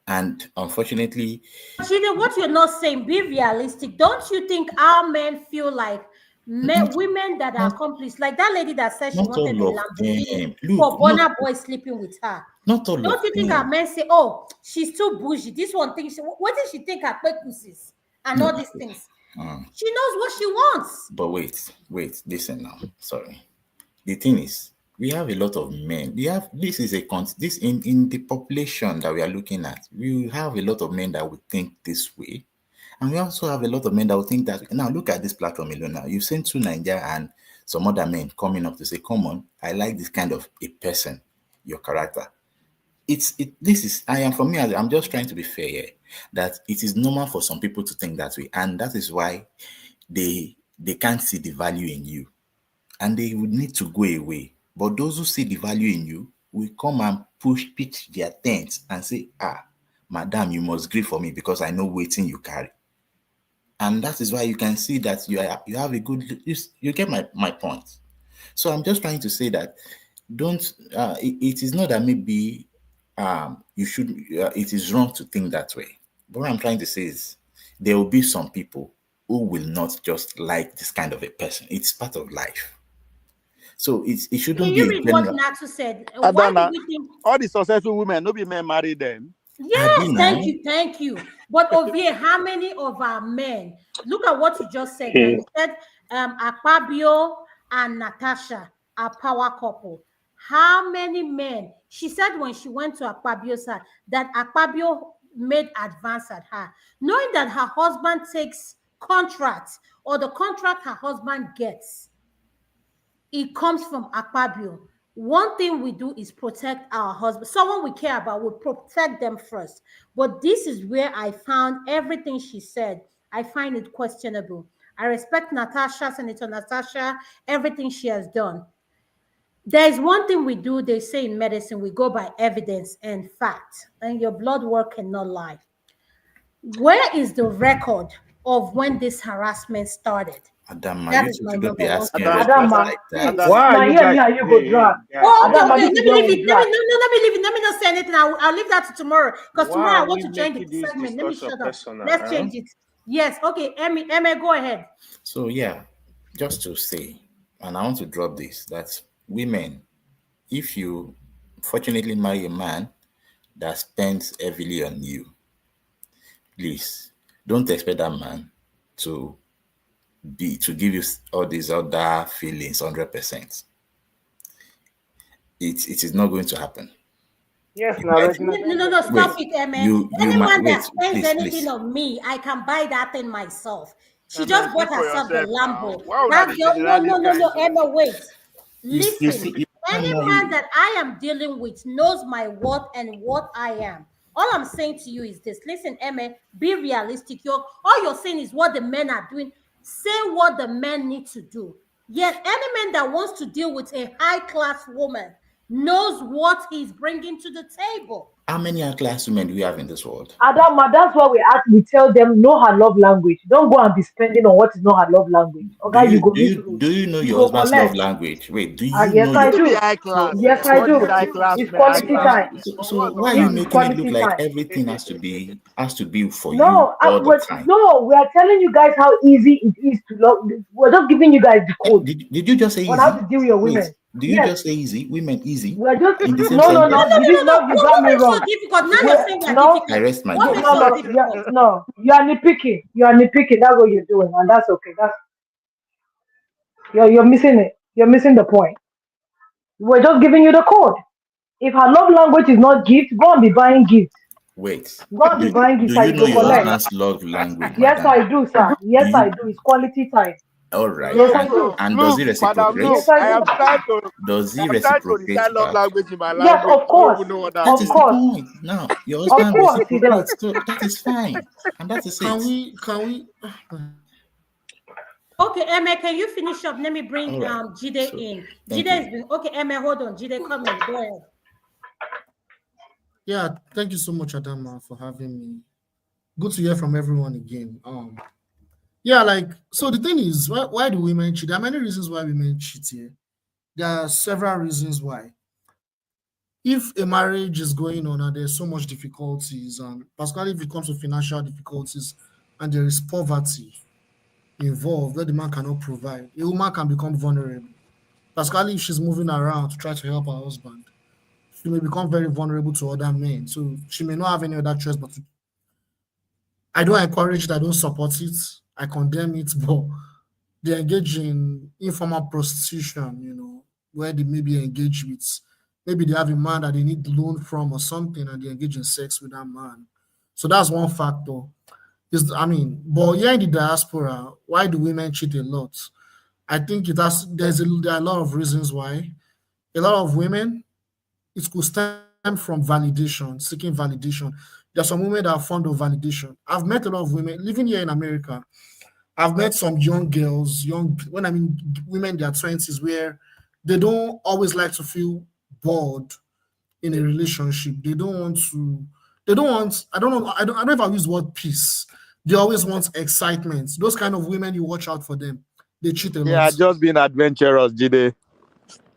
And unfortunately, what you're not saying, be realistic. Don't you think our men feel like women that are accomplished, like that lady that said she wanted a Lamborghini for Burna Boy sleeping with her? Not all Don't you think our men say, oh, she's too bougie? This one thinks, what did she think her pussies and all these things? She knows what she wants. But wait, listen now. Sorry. The thing is, we have a lot of men. This in the population that we are looking at. We have a lot of men that would think this way, and we also have a lot of men that would think that. Now look at this platform alone. Now you've seen two Nigeria and some other men coming up to say, "Come on, I like this kind of a person, your character." For me, I'm just trying to be fair here, that it is normal for some people to think that way, and that is why they can't see the value in you, and they would need to go away. But those who see the value in you will come and pitch their tents and say, madam, you must grieve for me because I know waiting you carry. And that is why you can see that you have a good, you get my point. So I'm just trying to say that it is not that maybe you should, it is wrong to think that way. But what I'm trying to say is there will be some people who will not just like this kind of a person. It's part of life. So it shouldn't Can be you a read general. what Natu said? Adana, Why do you think all the successful women, no be men marry them? Yes, thank you. But Ovie, how many of our men, look at what you just said now. You said Akpabio and Natasha are power couple. How many men? She said when she went to Akpabio's side that Akpabio made advance at her, knowing that her husband takes contracts, or the contract her husband gets, it comes from Akpabio. One thing we do is protect our husband. Someone we care about, we protect them first. But this is where I found everything she said. I find it questionable. I respect Natasha, Senator Natasha, everything she has done. There is one thing we do, they say in medicine, we go by evidence and fact, and your blood work cannot lie. Where is the record of when this harassment started? Adama, That you is my should not be number one asking question. questions Adama, like that. why are you guys? Here you go drag. Adama, Okay. this Let is me when leave we it. drag. Let me leave it. Let me not say anything. I'll leave that to tomorrow. Because Why tomorrow I are want we to change making the this segment. Let me discussion shut up. personal? Let's change it. Yes. Okay. Emmy, go ahead. So yeah, just to say, and I want to drop this, that women, if you fortunately marry a man that spends heavily on you, please don't expect that man to give you all these other feelings 100%. It is not going to happen. Yes, You now might, Regina. No, stop it, Emmy. Any might man wait, that spends please, anything on me, I can buy that thing myself. She Man, just speak bought for herself the yourself now. Lambo. Why would I That be girl, no, generally Emma, wait. you Listen, see, any man that I am dealing with knows my worth and what I am. All I'm saying to you is this. Listen, Emma, be realistic. All you're saying is what the men are doing. Say what the men need to do. Yet any man that wants to deal with a high-class woman knows what he's bringing to the table. How many high-class women do we have in this world? Adama, that's why we tell them know her love language. Don't go and be spending on what is not her love language. Do Okay, you you go do meet you rules. do you know You your go husband's love collect. language? Wait, do you Yes, know I your To be do. high so class, Yes, I what is do. high class It's man? High quality class. time. why are you It's making it quality look like time. everything has to be for you No, all the time? no, we are telling you guys how easy it is to love. We're just giving you guys the code Did you just say on how to easy? deal with your Wait, women. do you Yes, just say easy? Women easy we're just in the same no, no, No, no. sentence? no, You no, no, did no. not. You got What me makes so wrong. difficult? Now you're We're, saying we're no, I difficult. rest my What case. makes no, us no, difficult? no. You are nitpicking. You are nitpicking. That's what you're doing, and that's okay. You're missing it. You're missing the point. We're just giving you the code. If her love language is not gift, go and be buying gifts. Wait, Go and be buying do gifts you and you know go your collect. husband's love language, Yes, madam? I do, sir. Do Yes, I you? do. It's quality time. All right, Yes, Look, I do. and does look, he Madam, reciprocate? look. Yes, I I do. am trying to, Does he I am trying to reciprocate recite love back? language in my Yes, language. of You don't course. even know what That that Of is is. the course. point. Now your Of husband course he does. reciprocates, so that is fine, and that is Can it. we Okay, Emma, can you finish up? Let me bring All right. Jide So in. Jide thank has you. been okay. Emma, hold on. Jide, come in. Go ahead. Yeah, thank you so much, Adama, for having me. Good to hear from everyone again. Yeah, like so the thing is, why do women cheat? There are many reasons why women cheat here. There are several reasons why. If a marriage is going on and there's so much difficulties, particularly if it comes to financial difficulties and there is poverty involved where the man cannot provide, a woman can become vulnerable. Particularly if she's moving around to try to help her husband, she may become very vulnerable to other men. So she may not have any other choice but to. I don't encourage it, I don't support it, I condemn it, but they engage in informal prostitution, where they maybe engage with, maybe they have a man that they need loan from or something, and they engage in sex with that man. So that's one factor. But here in the diaspora, why do women cheat a lot? I think there are a lot of reasons why. A lot of women, it could stem from validation, seeking validation. There are some women that are fond of validation. I've met a lot of women living here in America. I've met some young girls, when I mean women in their 20s, where they don't always like to feel bored in a relationship. They don't want, I don't know if I use the word peace. They always want excitement. Those kind of women, you watch out for them. They cheat a Yeah, lot. just being adventurous, Jide.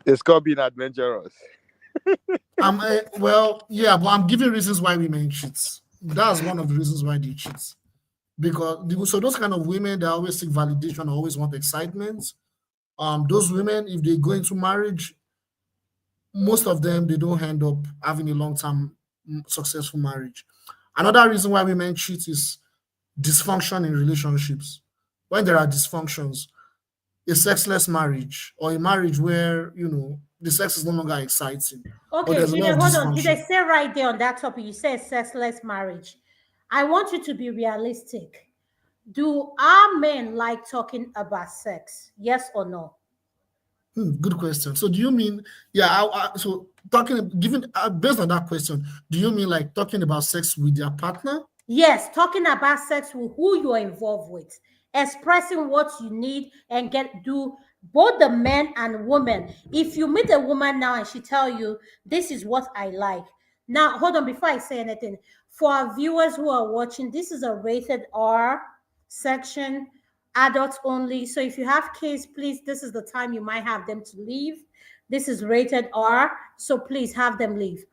It's called being adventurous. Well, yeah, but I'm giving reasons why women cheat. That's one of the reasons why they cheat. So those kind of women, they always seek validation, always want excitement. Those women, if they go into marriage, most of them they don't end up having a long-term successful marriage. Another reason why women cheat is dysfunction in relationships. When there are dysfunctions, a sexless marriage or a marriage where the sex is no longer exciting or Okay, there's a lot Jide, of hold on. dysfunction. Jide, stay right there on that topic. You said sexless marriage. I want you to be realistic. Do our men like talking about sex? Yes or no? Good question. So do you mean, yeah, so talking, given based on that question, do you mean like talking about sex with their partner? Yes, talking about sex with who you're involved with, expressing what you need and do both the men and women. If you meet a woman now and she tell you this is what I like. Now, hold on before I say anything. For our viewers who are watching, this is a rated R section, adults only. So if you have kids, please, this is the time you might have them to leave. This is rated R, so please have them leave.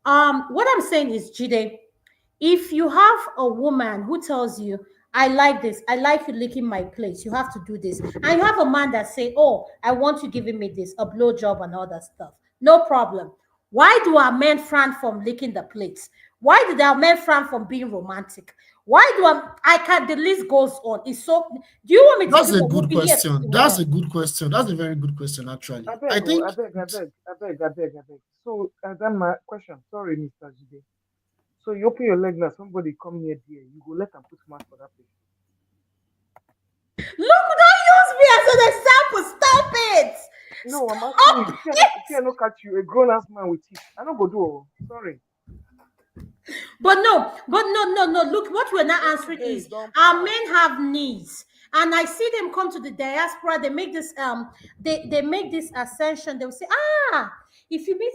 What I'm saying is, Jide, if you have a woman who tells you, I like this, I like you licking my place, you have to do this, and you have a man that say, oh, I want you giving me this, a blow job and all that stuff, no problem. Why do our men frown from licking the plates? Why do our men frown from being romantic? Why do I can't, the list goes on. It's so, do you want me to That's do a a good movie here to question. see what That's else? a good question. That's a very good question, actually. I I beg, oh, think, I beg. So, then my question. Sorry, Mr. Jide. So you open your leg now, somebody come near there, you go let them put mask for that place. Look, don't use me as an example. Stop it. No, I'm asking you. Stop If you no catch you, a grown ass man with teeth, I don't go do. Oh, sorry. But no. Look, what we're not Every answering day is is don't our pass. men have needs. And I see them come to the diaspora, they make this they make this ascension. They'll say, If you meet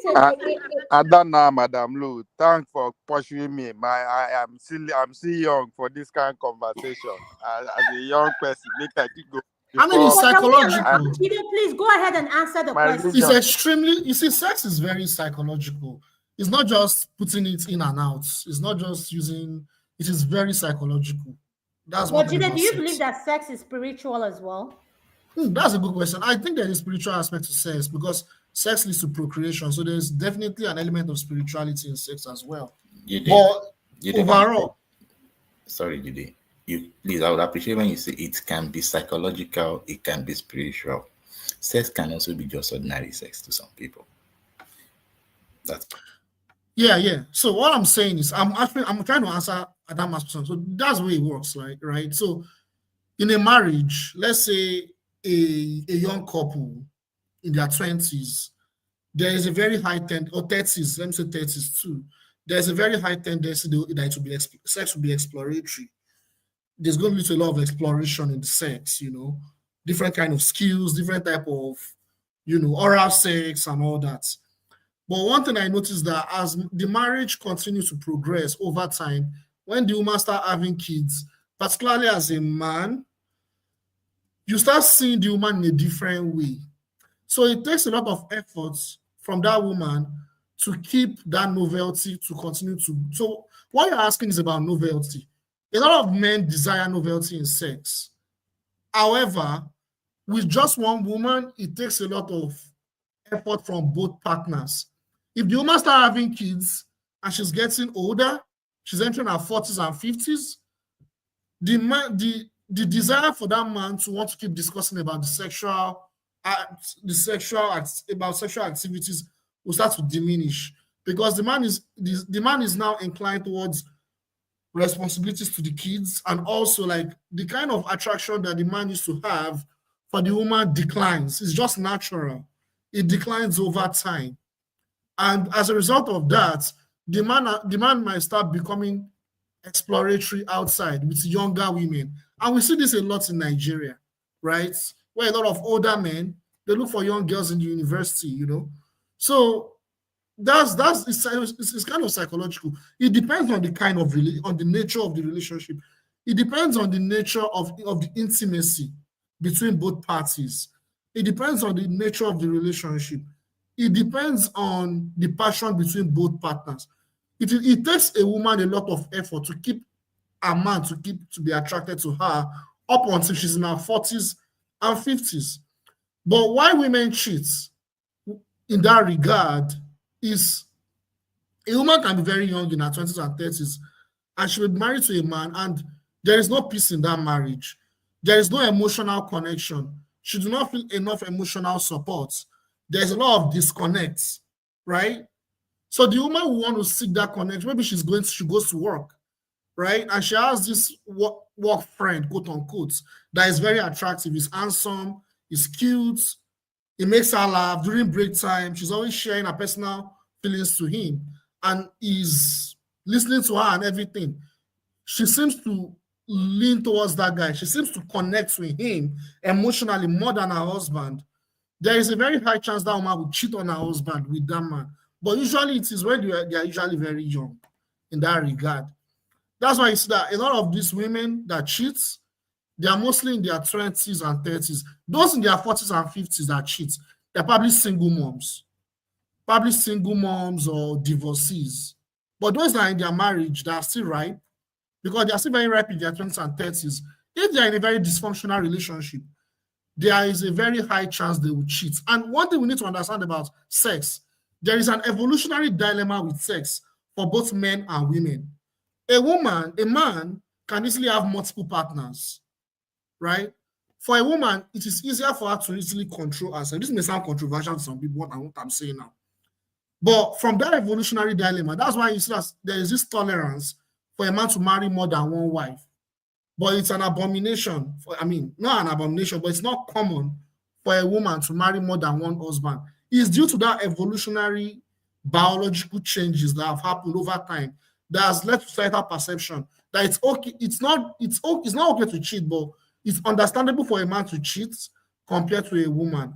Adana, Madam Lou, thanks for pursuing me. I'm still young for this kind of conversation. As a young person, make I keep go. I mean, it's But psychological. please go ahead and answer the question. It's extremely, you see, sex is very psychological. It's not just putting it in and out. It's not just using, it is very psychological. That's But what Jide, do you believe that sex is spiritual as well? That's a good question. I think there is a spiritual aspect to sex because sex leads to procreation. So there's definitely an element of spirituality in sex as well. Overall, sorry, Judy. Please, I would appreciate when you say it can be psychological, it can be spiritual. Sex can also be just ordinary sex to some people. Yeah. So what I'm saying is, I'm trying to answer Adama's question. So that's the way it works, right? So in a marriage, let's say a young couple in their 20s, there is a very high tendency, or 30s, let me say 30s too. There's a very high tendency that sex will be exploratory. There's going to be a lot of exploration in the sex, different kind of skills, different type of, oral sex and all that. But one thing I noticed that as the marriage continues to progress over time, when the woman start having kids, particularly as a man, you start seeing the woman in a different way. So it takes a lot of effort from that woman to keep that novelty to continue to. So what you're asking is about novelty. A lot of men desire novelty in sex. However, with just one woman, it takes a lot of effort from both partners. If the woman starts having kids and she's getting older, she's entering her 40s and 50s, the desire for that man to want to keep discussing about sexual activities will start to diminish because the man is now inclined towards responsibilities to the kids, and also like the kind of attraction that the man used to have for the woman declines. It's just natural. It declines over time. And as a result of that, the man might start becoming exploratory outside with younger women. And we see this a lot in Nigeria, right? Where a lot of older men, they look for young girls in the university, So it's kind of psychological. It depends on the kind of on the nature of the relationship. It depends on the nature of the intimacy between both parties. It depends on the nature of the relationship. It depends on the passion between both partners. It takes a woman a lot of effort to keep a man to be attracted to her up until she's in her 40s and 50s. But why women cheat in that regard is a woman can be very young in her 20s and 30s and she will be married to a man and there is no peace in that marriage. There is no emotional connection. She do not feel enough emotional support. There's a lot of disconnects, right? So the woman will want to seek that connection. Maybe she goes to work, right? And she has this work friend, quote unquote, that is very attractive. He's handsome, he's cute, he makes her laugh during break time. She's always sharing her personal feelings to him and he's listening to her and everything. She seems to lean towards that guy. She seems to connect with him emotionally more than her husband. There is a very high chance that woman will cheat on her husband with that man. But usually it is when they are usually very young in that regard. That's why you see that a lot of these women that cheat, they are mostly in their 20s and 30s. Those in their 40s and 50s that cheat, they're probably single moms. Probably single moms or divorcees. But those that are in their marriage, they are still ripe because they are still very ripe in their 20s and 30s. If they are in a very dysfunctional relationship, there is a very high chance they will cheat. And one thing we need to understand about sex, there is an evolutionary dilemma with sex for both men and women. A man can easily have multiple partners, right? For a woman, it is easier for her to easily control herself. This may sound controversial to some people, what I'm saying now. But from that evolutionary dilemma, that's why you see that there is this tolerance for a man to marry more than one wife. But it's an abomination. Not an abomination, but it's not common for a woman to marry more than one husband. It's due to that evolutionary biological changes that have happened over time that has led to societal perception that it's okay. It's not okay to cheat, but it's understandable for a man to cheat compared to a woman.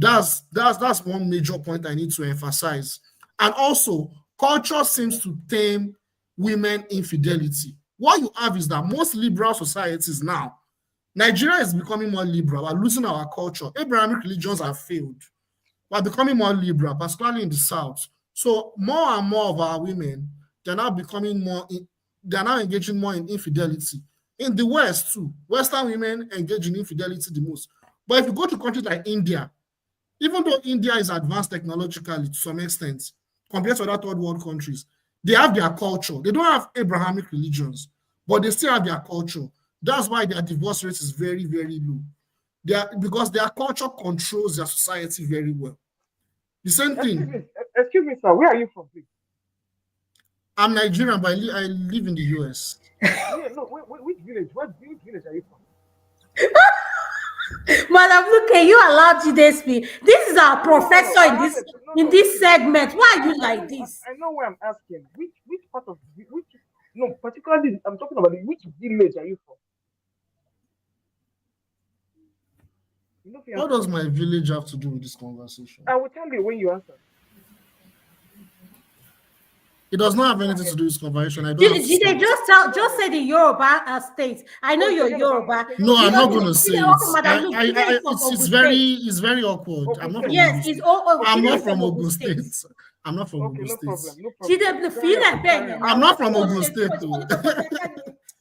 That's one major point I need to emphasize. And also, culture seems to tame women infidelity. What you have is that most liberal societies now, Nigeria is becoming more liberal. We're losing our culture. Abrahamic religions have failed. We're becoming more liberal, particularly in the South. So more and more of our women, they're now engaging more in infidelity. In the West too, Western women engage in infidelity the most. But if you go to countries like India, even though India is advanced technologically to some extent, compared to other third world countries, they have their culture. They don't have Abrahamic religions, but they still have their culture. That's why their divorce rate is very, very low. Because their culture controls their society very well. The same thing. Excuse me, sir. Where are you from, please? I'm Nigerian, but I live in the US. Yeah, no, which village? Which village are you from? Madam, look, can you allow Jide speak? This is our professor in this segment. Why are you like this? I know where I'm asking. Which part of no, particularly I'm talking about which village are you from? What does my village have to do with this conversation? I will tell you when you answer. It does not have anything to do with this conversation. I don't Jide, just say the Yoruba state. I know you're Yoruba. No, I'm not going to say it. It's very awkward. I'm not from Ogun State. I'm not from Ogun State. I'm not from Ogun State. I'm not from Ogun State.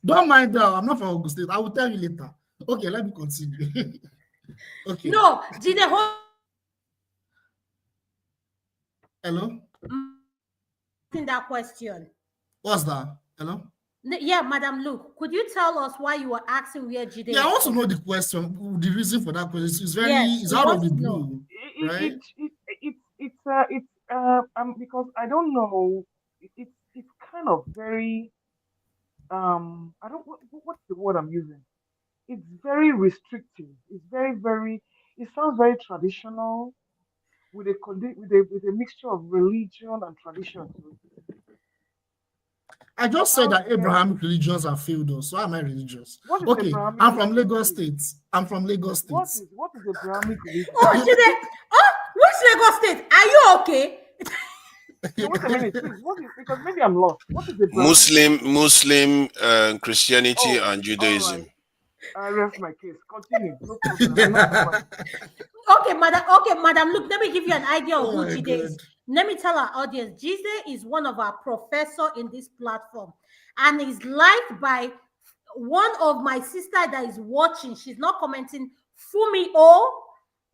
Don't mind that. I'm not from Ogun State. I will tell you later. Okay, let me continue. Okay. No, Jide, hello? That question. What's that? Hello? Yeah, Madam Luke, could you tell us why you were asking where Jide? Yeah, I want to know the question. The reason for that question is it's out of the blue, right? It's because I don't know. It's kind of very I don't what's the word I'm using? It's very restrictive. It's very. It sounds very traditional, with a mixture of religion and tradition. I just said that Abrahamic religions are failed, so why am I religious? What is okay, Abrahamic I'm from Lagos State. I'm from Lagos State. What is Abrahamic religion? Which Lagos State? Are you okay? Wait a minute, please. What is, because maybe I'm lost. What is Abrahamic? Muslim, Christianity, and Judaism. Right. I rest my case. Continue. No problem. Okay, madam. Look, let me give you an idea of who Jide is. Let me tell our audience, Jide is one of our professors in this platform, and is liked by one of my sister that is watching. She's not commenting. Fumi O,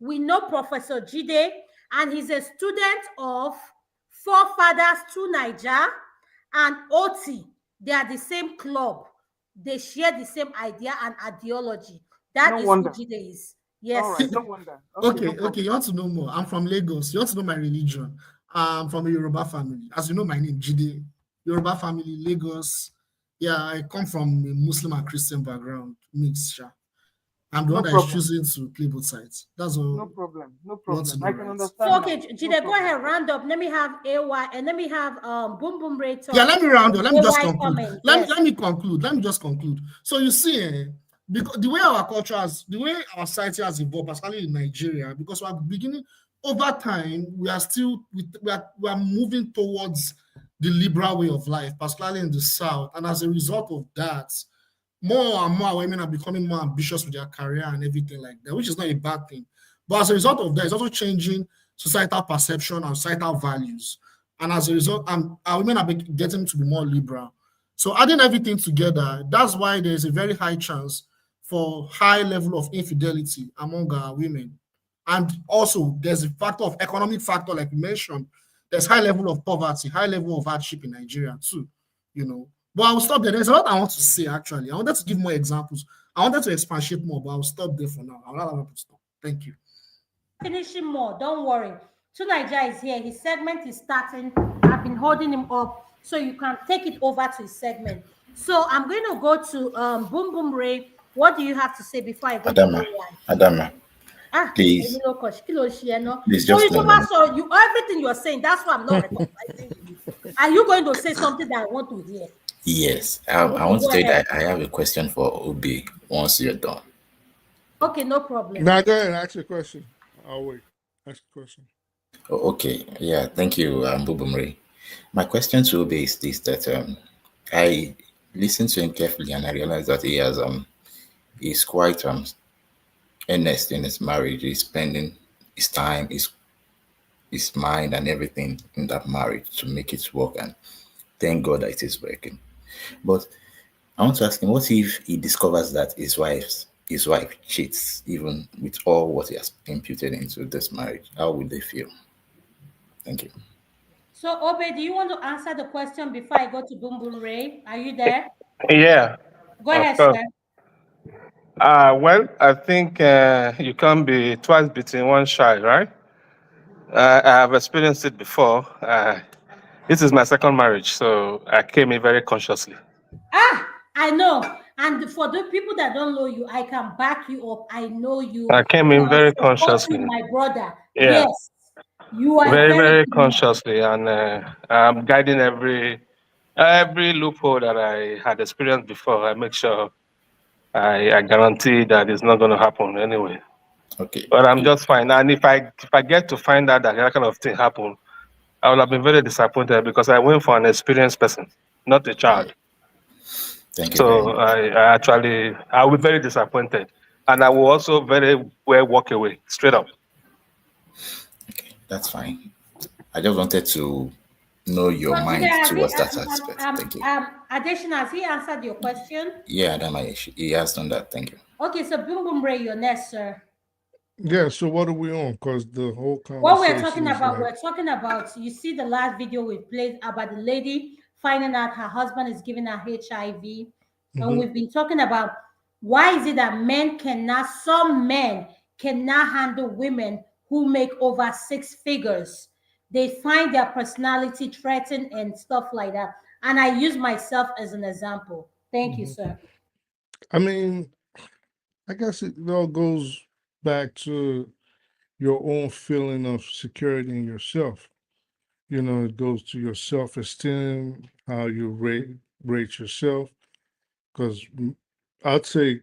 we know Professor Jide, and he's a student of Forefathers to Niger and OT. They are the same club. They share the same idea and ideology. That is who Jide is. Yes. All right, no wonder. Okay, you want to know more? I'm from Lagos. You want to know my religion? I'm from a Yoruba family. As you know, my name, Jide. Yoruba family, Lagos. Yeah, I come from a Muslim and Christian background, mixture. I'm the one that is choosing to play both sides. That's all. No problem. I can understand. So, okay, Jide, go ahead, round up. Let me have AY and let me have Boom Boom Ray talk. Yeah, let me round up. Let me just conclude. Let me conclude. Let me just conclude. So you see, because the way our culture has, the way our society has evolved, especially in Nigeria, because we're beginning over time, we are moving towards the liberal way of life, particularly in the South, and as a result of that, more and more women are becoming more ambitious with their career and everything like that, which is not a bad thing. But as a result of that, it's also changing societal perception and societal values. And as a result, our women are getting to be more liberal. So adding everything together, that's why there's a very high chance for high level of infidelity among our women. And also, there's a factor of economic factor, like you mentioned. There's high level of poverty, high level of hardship in Nigeria too, But I will stop there. There's a lot I want to say, actually. I wanted to give more examples. I wanted to expatiate more, but I'll stop there for now. I'll allow people to stop. Thank you. Finishing more. Don't worry. Tunaija is here. His segment is starting. I've been holding him up, so you can take it over to his segment. So I'm going to go to Boom Boom Ray. What do you have to say before I go to Adama? Please. Please just you everything you're saying, that's why I'm not recognizing you. Are you going to say something that I want to hear? Yes. I want to tell you that I have a question for Obi once you're done. Okay, no problem. Now go ahead and ask your question. I'll wait. Ask a question. Okay, yeah, thank you, Bubumri. My question to Obe is this: that I listened to him carefully and I realized that he's quite earnest in his marriage. He's spending his time, his mind, and everything in that marriage to make it work. And thank God that it is working. But I want to ask him, what if he discovers that his wife cheats, even with all what he has imputed into this marriage? How would they feel? Thank you. So, Obe, do you want to answer the question before I go to Boom Boom Ray? Are you there? Yeah, Go of ahead, course. sir. Well, I think you can't be twice beating one shy, right? I have experienced it before. This is my second marriage, so I came in very consciously. I know. And for the people that don't know you, I can back you up. I know you. I came You in are very consciously. supporting my brother. Yeah, Yes, you are very, very very good. consciously, and I'm guiding every loophole that I had experienced before. I make sure I guarantee that it's not going to happen anyway. Okay. But I'm just fine. And if I get to find out that that kind of thing happened, I would have been very disappointed because I went for an experienced person, not a child. Thank you very So much. I will be very disappointed, and I will also very well walk away straight up. That's fine. I just wanted to know So, your Jide, mind towards that aspect. Thank you. Additional, has he answered your question? Yeah, that my issue. He has done that. Thank you. Okay, so Boom Boom Ray, you're next, sir. Yeah, so what are we on? Because the whole What conversation is like, we're talking about, you see the last video we played about the lady finding out her husband is giving her HIV. And mhm. we've been talking about why is it that some men cannot handle women who make over six figures. They find their personality threatened and stuff like that. And I use myself as an example. Thank you, Mhm. sir. I mean, I guess it all goes back to your own feeling of security in yourself. You know, it goes to your self-esteem, how you rate yourself. Because I'd say,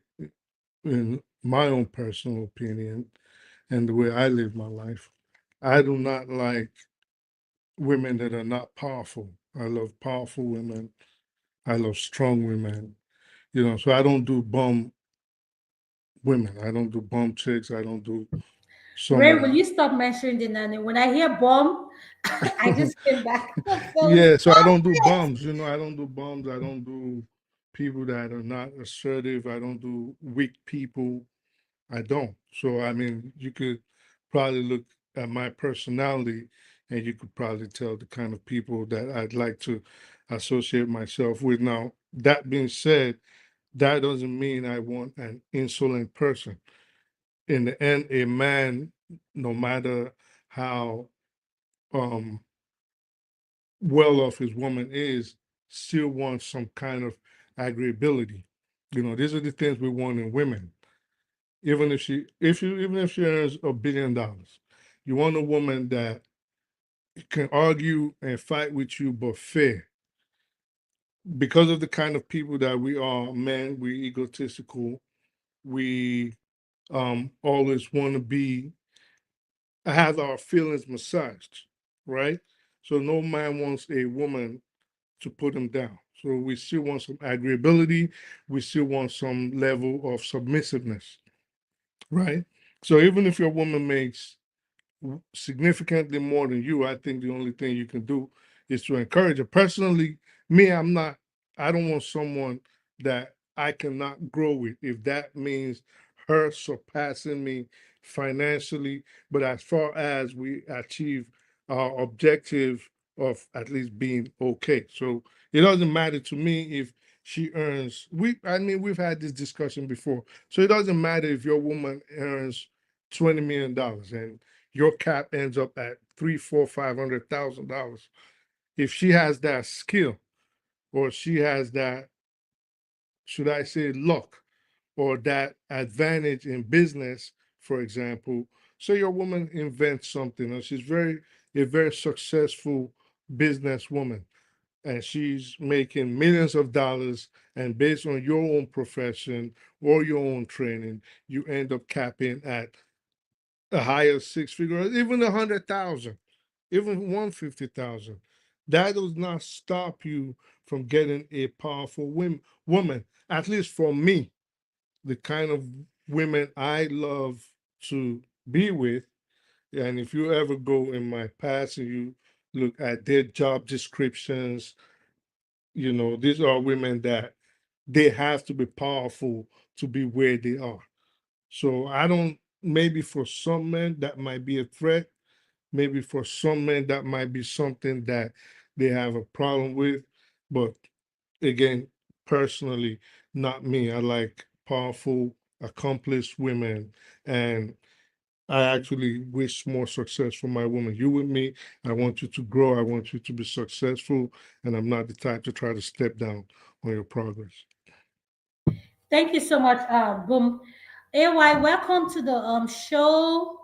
in my own personal opinion, and the way I live my life, I do not like women that are not powerful. I love powerful women. I love strong women. You know, so I don't do bum women. I don't do bum chicks. I don't do Ray, will someone. you stop mentioning the nanny? When I hear bomb, I just came back. So Yeah, so I stop don't do it. bums. You know, I don't do bums. I don't do people that are not assertive. I don't do weak people. I don't. So I mean, you could probably look at my personality and you could probably tell the kind of people that I'd like to associate myself with. Now, that being said, that doesn't mean I want an insolent person. In the end, a man, no matter how um well off his woman is, still wants some kind of agreeability. You know, these are the things we want in women. Even if she earns $1 billion, you want a woman that can argue and fight with you, but fair. Because of the kind of people that we are, men, we egotistical. We always want to be have our feelings massaged, right? So no man wants a woman to put him down. So we still want some agreeability. We still want some level of submissiveness, right? So even if your woman makes significantly more than you, I think the only thing you can do is to encourage her. Personally, me, I don't want someone that I cannot grow with. If that means her surpassing me financially, but as far as we achieve our objective of at least being okay. So it doesn't matter to me if she earns I mean we've had this discussion before. So it doesn't matter if your woman earns $20 million and your cap ends up at three, four, $500,000. If she has that skill, or she has that, should I say, luck, or that advantage in business, for example, so your woman invents something, and she's a very successful businesswoman, and she's making millions of dollars, and based on your own profession or your own training, you end up capping at a higher six-figure, even 100,000, even 150,000. That does not stop you from getting a powerful woman. At least for me, the kind of women I love to be with. And if you ever go in my past and you look at their job descriptions, these are women that they have to be powerful to be where they are. So I don't, maybe for some men that might be a threat. Maybe for some men that might be something that they have a problem with. But again, personally, not me. I like powerful, accomplished women. And I actually wish more success for my woman. You with me, I want you to grow. I want you to be successful. And I'm not the type to try to step down on your progress. Thank you so much, Boom. AY, welcome to the show.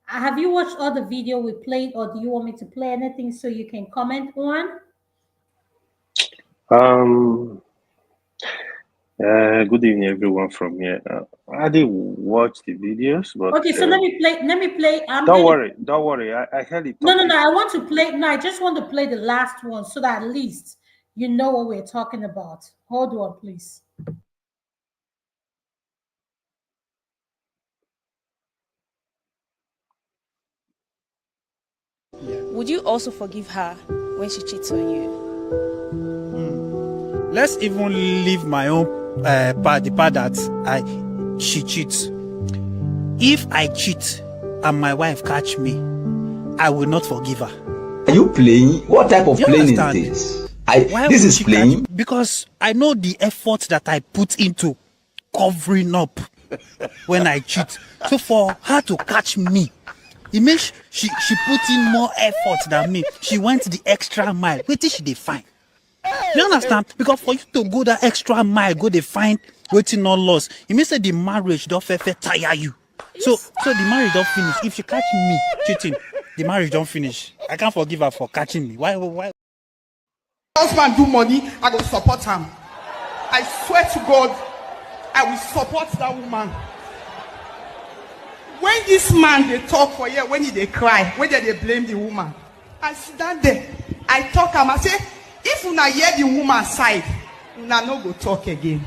Have you watched all the video we played, or do you want me to play anything so you can comment on? Good evening, everyone from here. I didn't watch the videos, but Okay, so let me play. Let me play. don't worry. I heard it. No. I want to play. No, I just want to play the last one so that at least you know what we're talking about. Hold on, please. Would you also forgive her when she cheats on you? Let's even leave my own part, the part that she cheats. If I cheat and my wife catch me, I will not forgive her. Are you playing? What type of playing is this? This is playing? Because I know the effort that I put into covering up when I cheat. So for her to catch me, it means she put in more effort than me. She went the extra mile. Wait till she define. You understand? Because for you to go that extra mile, go they find waiting not lost. It means that the marriage don't tire you. So the marriage don't finish. If she catch me cheating, the marriage don't finish. I can't forgive her for catching me. Why? Husband do money, I go support him. I swear to God, I will support that woman. When this man they talk for you, when they cry, when they blame the woman, I stand there. I talk him. I say, if una hear the woman side, una no go talk again.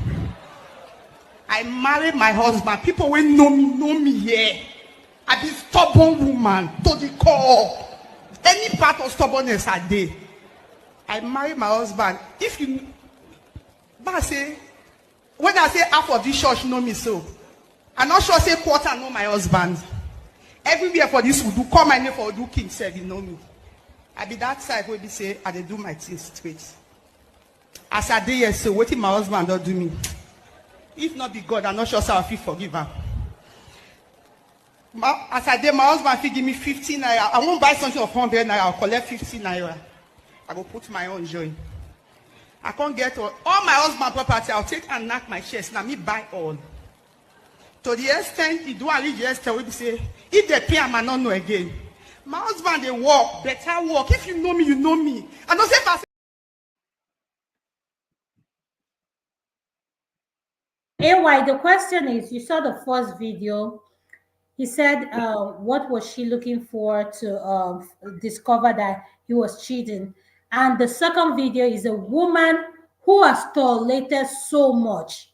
I married my husband. People will know me here. I be stubborn woman to the core. Any part of stubbornness I did. I married my husband. If you, but I say, when I say half of this church know me so, I'm not sure say quarter know my husband. Everywhere for this would do call my name for do king said you know me. I be that side where be say I dey do my things straight. As I did yes, so waiting my husband don't do me. If not be God, I'm not sure so I feel forgive her. As I did, my husband feel give me 15 naira. I won't buy something of 100 naira. I'll collect 15 naira. I will put my own joy. I can't get all my husband property. I'll take and knock my chest. Now me buy all. To the extent he do and reach the extent we say, if they pay, I might not know again. My husband they walk, better walk. If you know me, you know me. I don't say if I say AY, the question is, you saw the first video. He said, what was she looking for to discover that he was cheating? And the second video is a woman who has tolerated so much.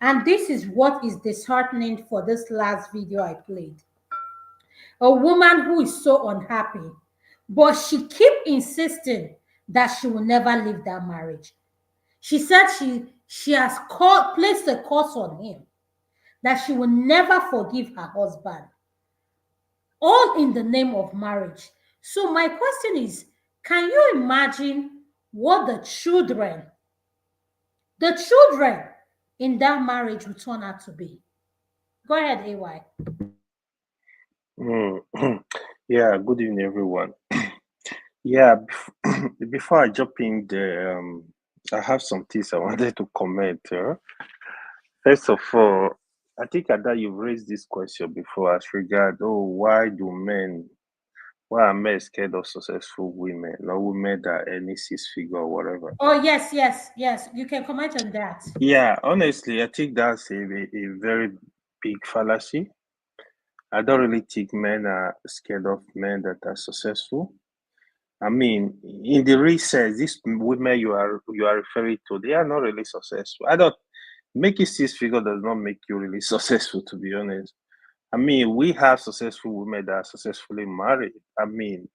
And this is what is disheartening for this last video I played. A woman who is so unhappy, but she keep insisting that she will never leave that marriage. She said she has placed a curse on him, that she will never forgive her husband, all in the name of marriage. So my question is, can you imagine what the children in that marriage will turn out to be? Go ahead, AY. Yeah, good evening, everyone. Yeah, before I jump in there, I have some things I wanted to comment. First of all, I think that you've raised this question before as regard, why are men scared of successful women, not women that any six-figure or whatever? Oh, yes. You can comment on that. Yeah, honestly, I think that's a very big fallacy. I don't really think men are scared of men that are successful. I mean, in the research, these women you are referring to, they are not really successful. I don't making six figure does not make you really successful, to be honest. I mean, we have successful women that are successfully married. I mean,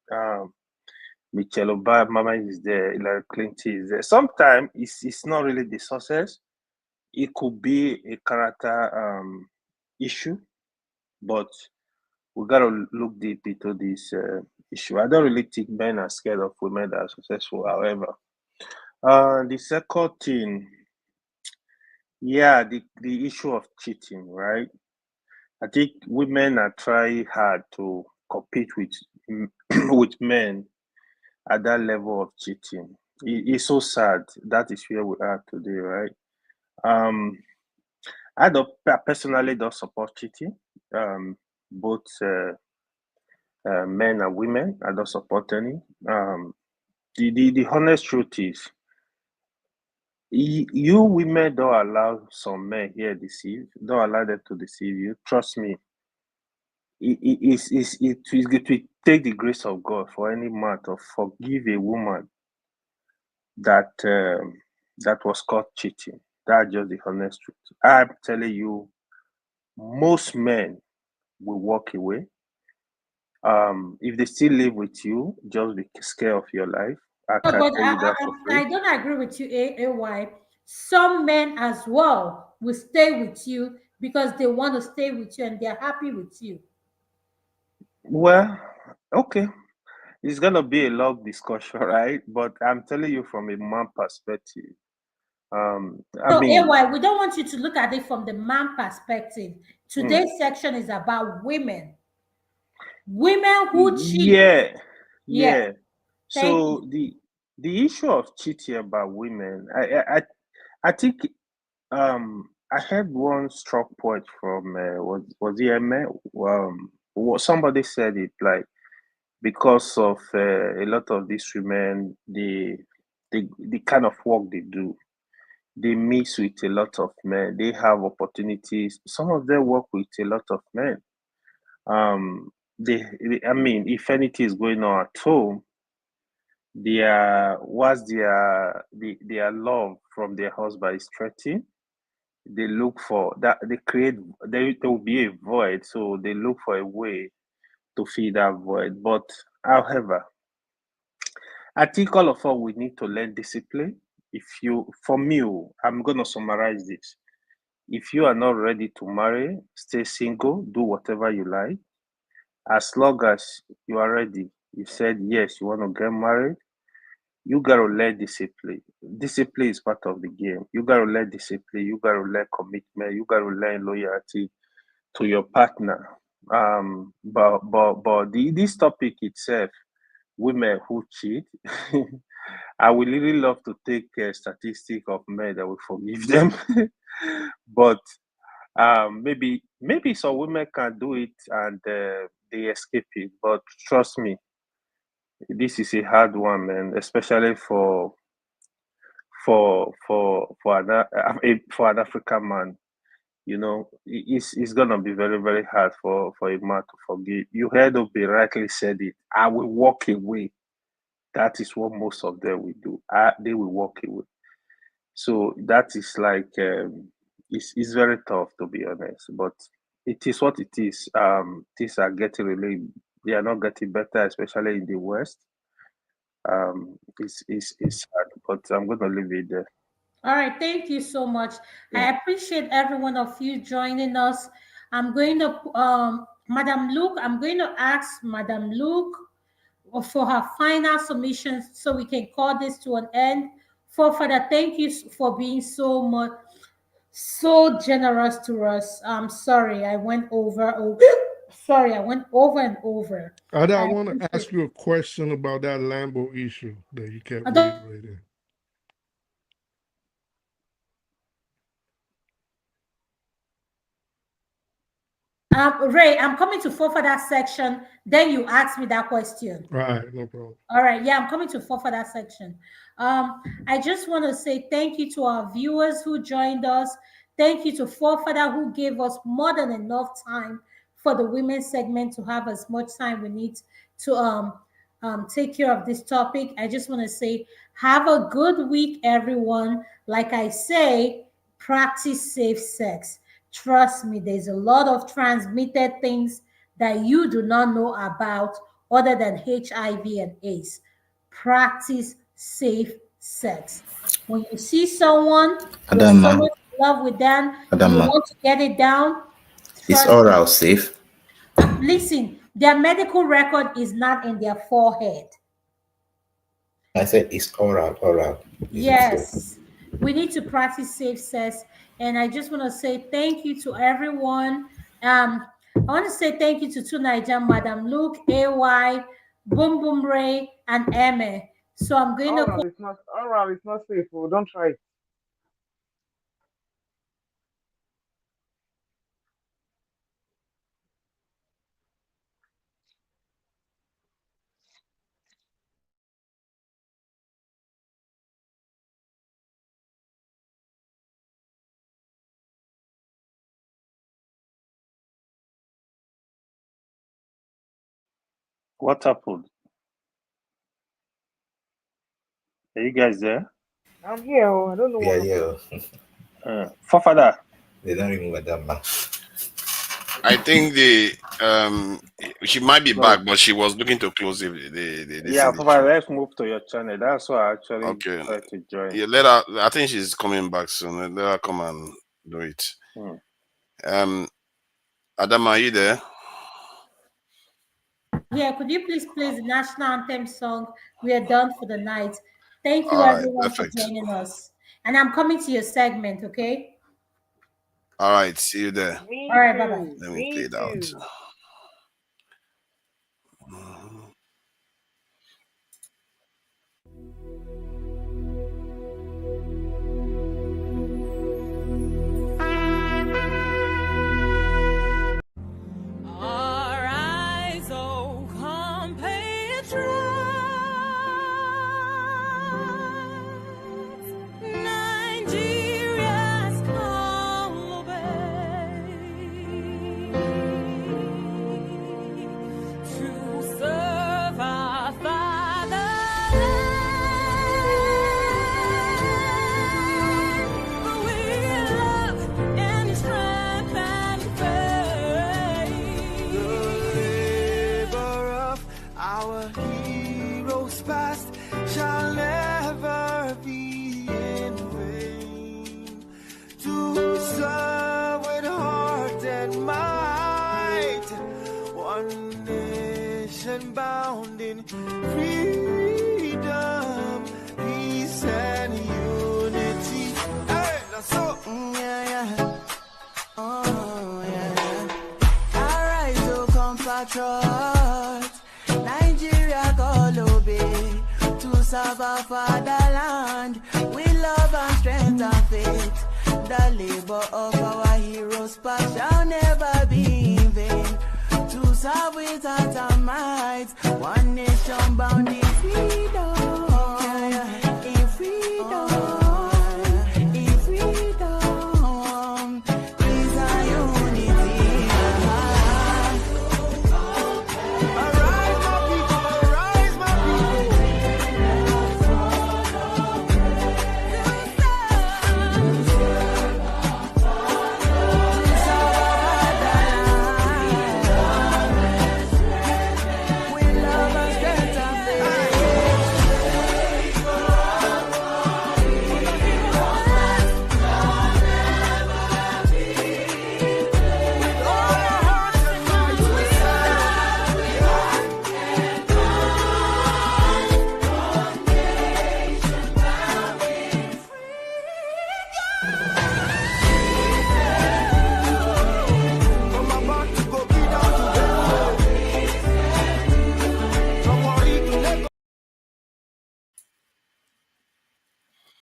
Michelle Obama is there, Hillary Clinton is there. Sometimes it's not really the success. It could be a character issue, but we gotta look deep into this issue. I don't really think men are scared of women that are successful. However, the second thing, yeah, the issue of cheating, right? I think women are trying hard to compete with with men at that level of cheating. It's so sad. That is where we are today, right? Um, I personally don't support cheating. Both men and women. I don't support any. The honest truth is, you women don't allow some men here deceive. Don't allow them to deceive you. Trust me. It will take the grace of God for any man to forgive a woman that that was caught cheating. That's just the honest truth. I'm telling you, most men will walk away. If they still live with you, just be scared of your life. I No, can but tell you that for free. I don't agree with you, AY. Some men as well will stay with you because they want to stay with you and they're happy with you. Well, okay. It's gonna be a long discussion, right? But I'm telling you from a man perspective. I So, mean, AY, we don't want you to look at it from the man perspective. mm, Today's section is about women. Women who cheat. yeah, Yes, yeah. thank So you. the issue of cheating about women, I think I heard one struck point from was it Emma? Somebody said it like because of a lot of these women, the kind of work they do, they mix with a lot of men. They have opportunities. Some of them work with a lot of men. I mean, if anything is going on at home, their love from their husband is threatened. They look for that. There will be a void, so they look for a way to fill that void. But however, I think all of us we need to learn discipline. For me, I'm gonna summarize this. If you are not ready to marry, stay single, do whatever you like. As long as you are ready, you said yes, you want to get married, you gotta learn discipline. Discipline is part of the game. You gotta learn discipline, you gotta learn commitment, you gotta learn loyalty to your partner. But this topic itself, women who cheat, I would really love to take a statistic of men that will forgive them. But maybe some women can do it and they escape it. But trust me, this is a hard one, man, especially for an African man. You know, it's gonna be very very hard for a man to forgive. You heard Obi rightly said it. I will walk away. That is what most of them will do. They will walk away. So that is like it's very tough to be honest, but it is what it is. Things are getting really they are not getting better, especially in the West. It's hard, but I'm gonna leave it there. All right, thank you so much. Mm. I appreciate every one of you joining us. I'm going to, Madam Luke, I'm going to ask Madam Luke for her final submissions so we can call this to an end. For Father, thank you for being so much, so generous to us. I'm sorry, I went over. Sorry, I went over and over. I I want to appreciate. ask you a question about that Lambo issue that you kept I don't- reiterating. Ray, I'm coming to for that section. Then you ask me that question. Right, no problem. All right, yeah, I'm coming to for that section. I just want to say thank you to our viewers who joined us. Thank you to Forefather who gave us more than enough time for the women's segment to have as much time we need to take care of this topic. I just want to say, have a good week, everyone. Like I say, practice safe sex. Trust me, there's a lot of transmitted things that you do not know about other than HIV and AIDS. Practice safe sex. When you see someone you're so much in love with them, you want to get it down. Is oral safe? Listen, their medical record is not in their forehead. I said it's oral. Yes, we need to practice safe sex. And I just want to say thank you to everyone. I want to say thank you to Tunaija, Madam Luke, AY, Boom Boom Ray, and Emme. So I'm going oral is not safe. Oh, don't try it. What happened? Are you guys there? I'm here. Oh, I don't know what Yeah. Father. They don't remove that man. I think she might be back, but she was looking to close the Yeah, Father, let's move to your channel. That's why I actually tried to join. Yeah, let her. I think she's coming back soon. Let her come and do it. Adam, are you there? Yeah, could you please play the national anthem song? We are done for the night. Thank you, All right, everyone, perfect. for joining us. And I'm coming to your segment, okay? All right, see you there. All right, bye-bye. Let me play it out. Bound in freedom, peace, and unity. Hey, that's so. Oh, yeah. Arise, oh, compatriots. Nigeria, call obey to serve our fatherland. We love and strength and faith. The labor of our heroes past shall never be in vain. To serve without our might, one nation.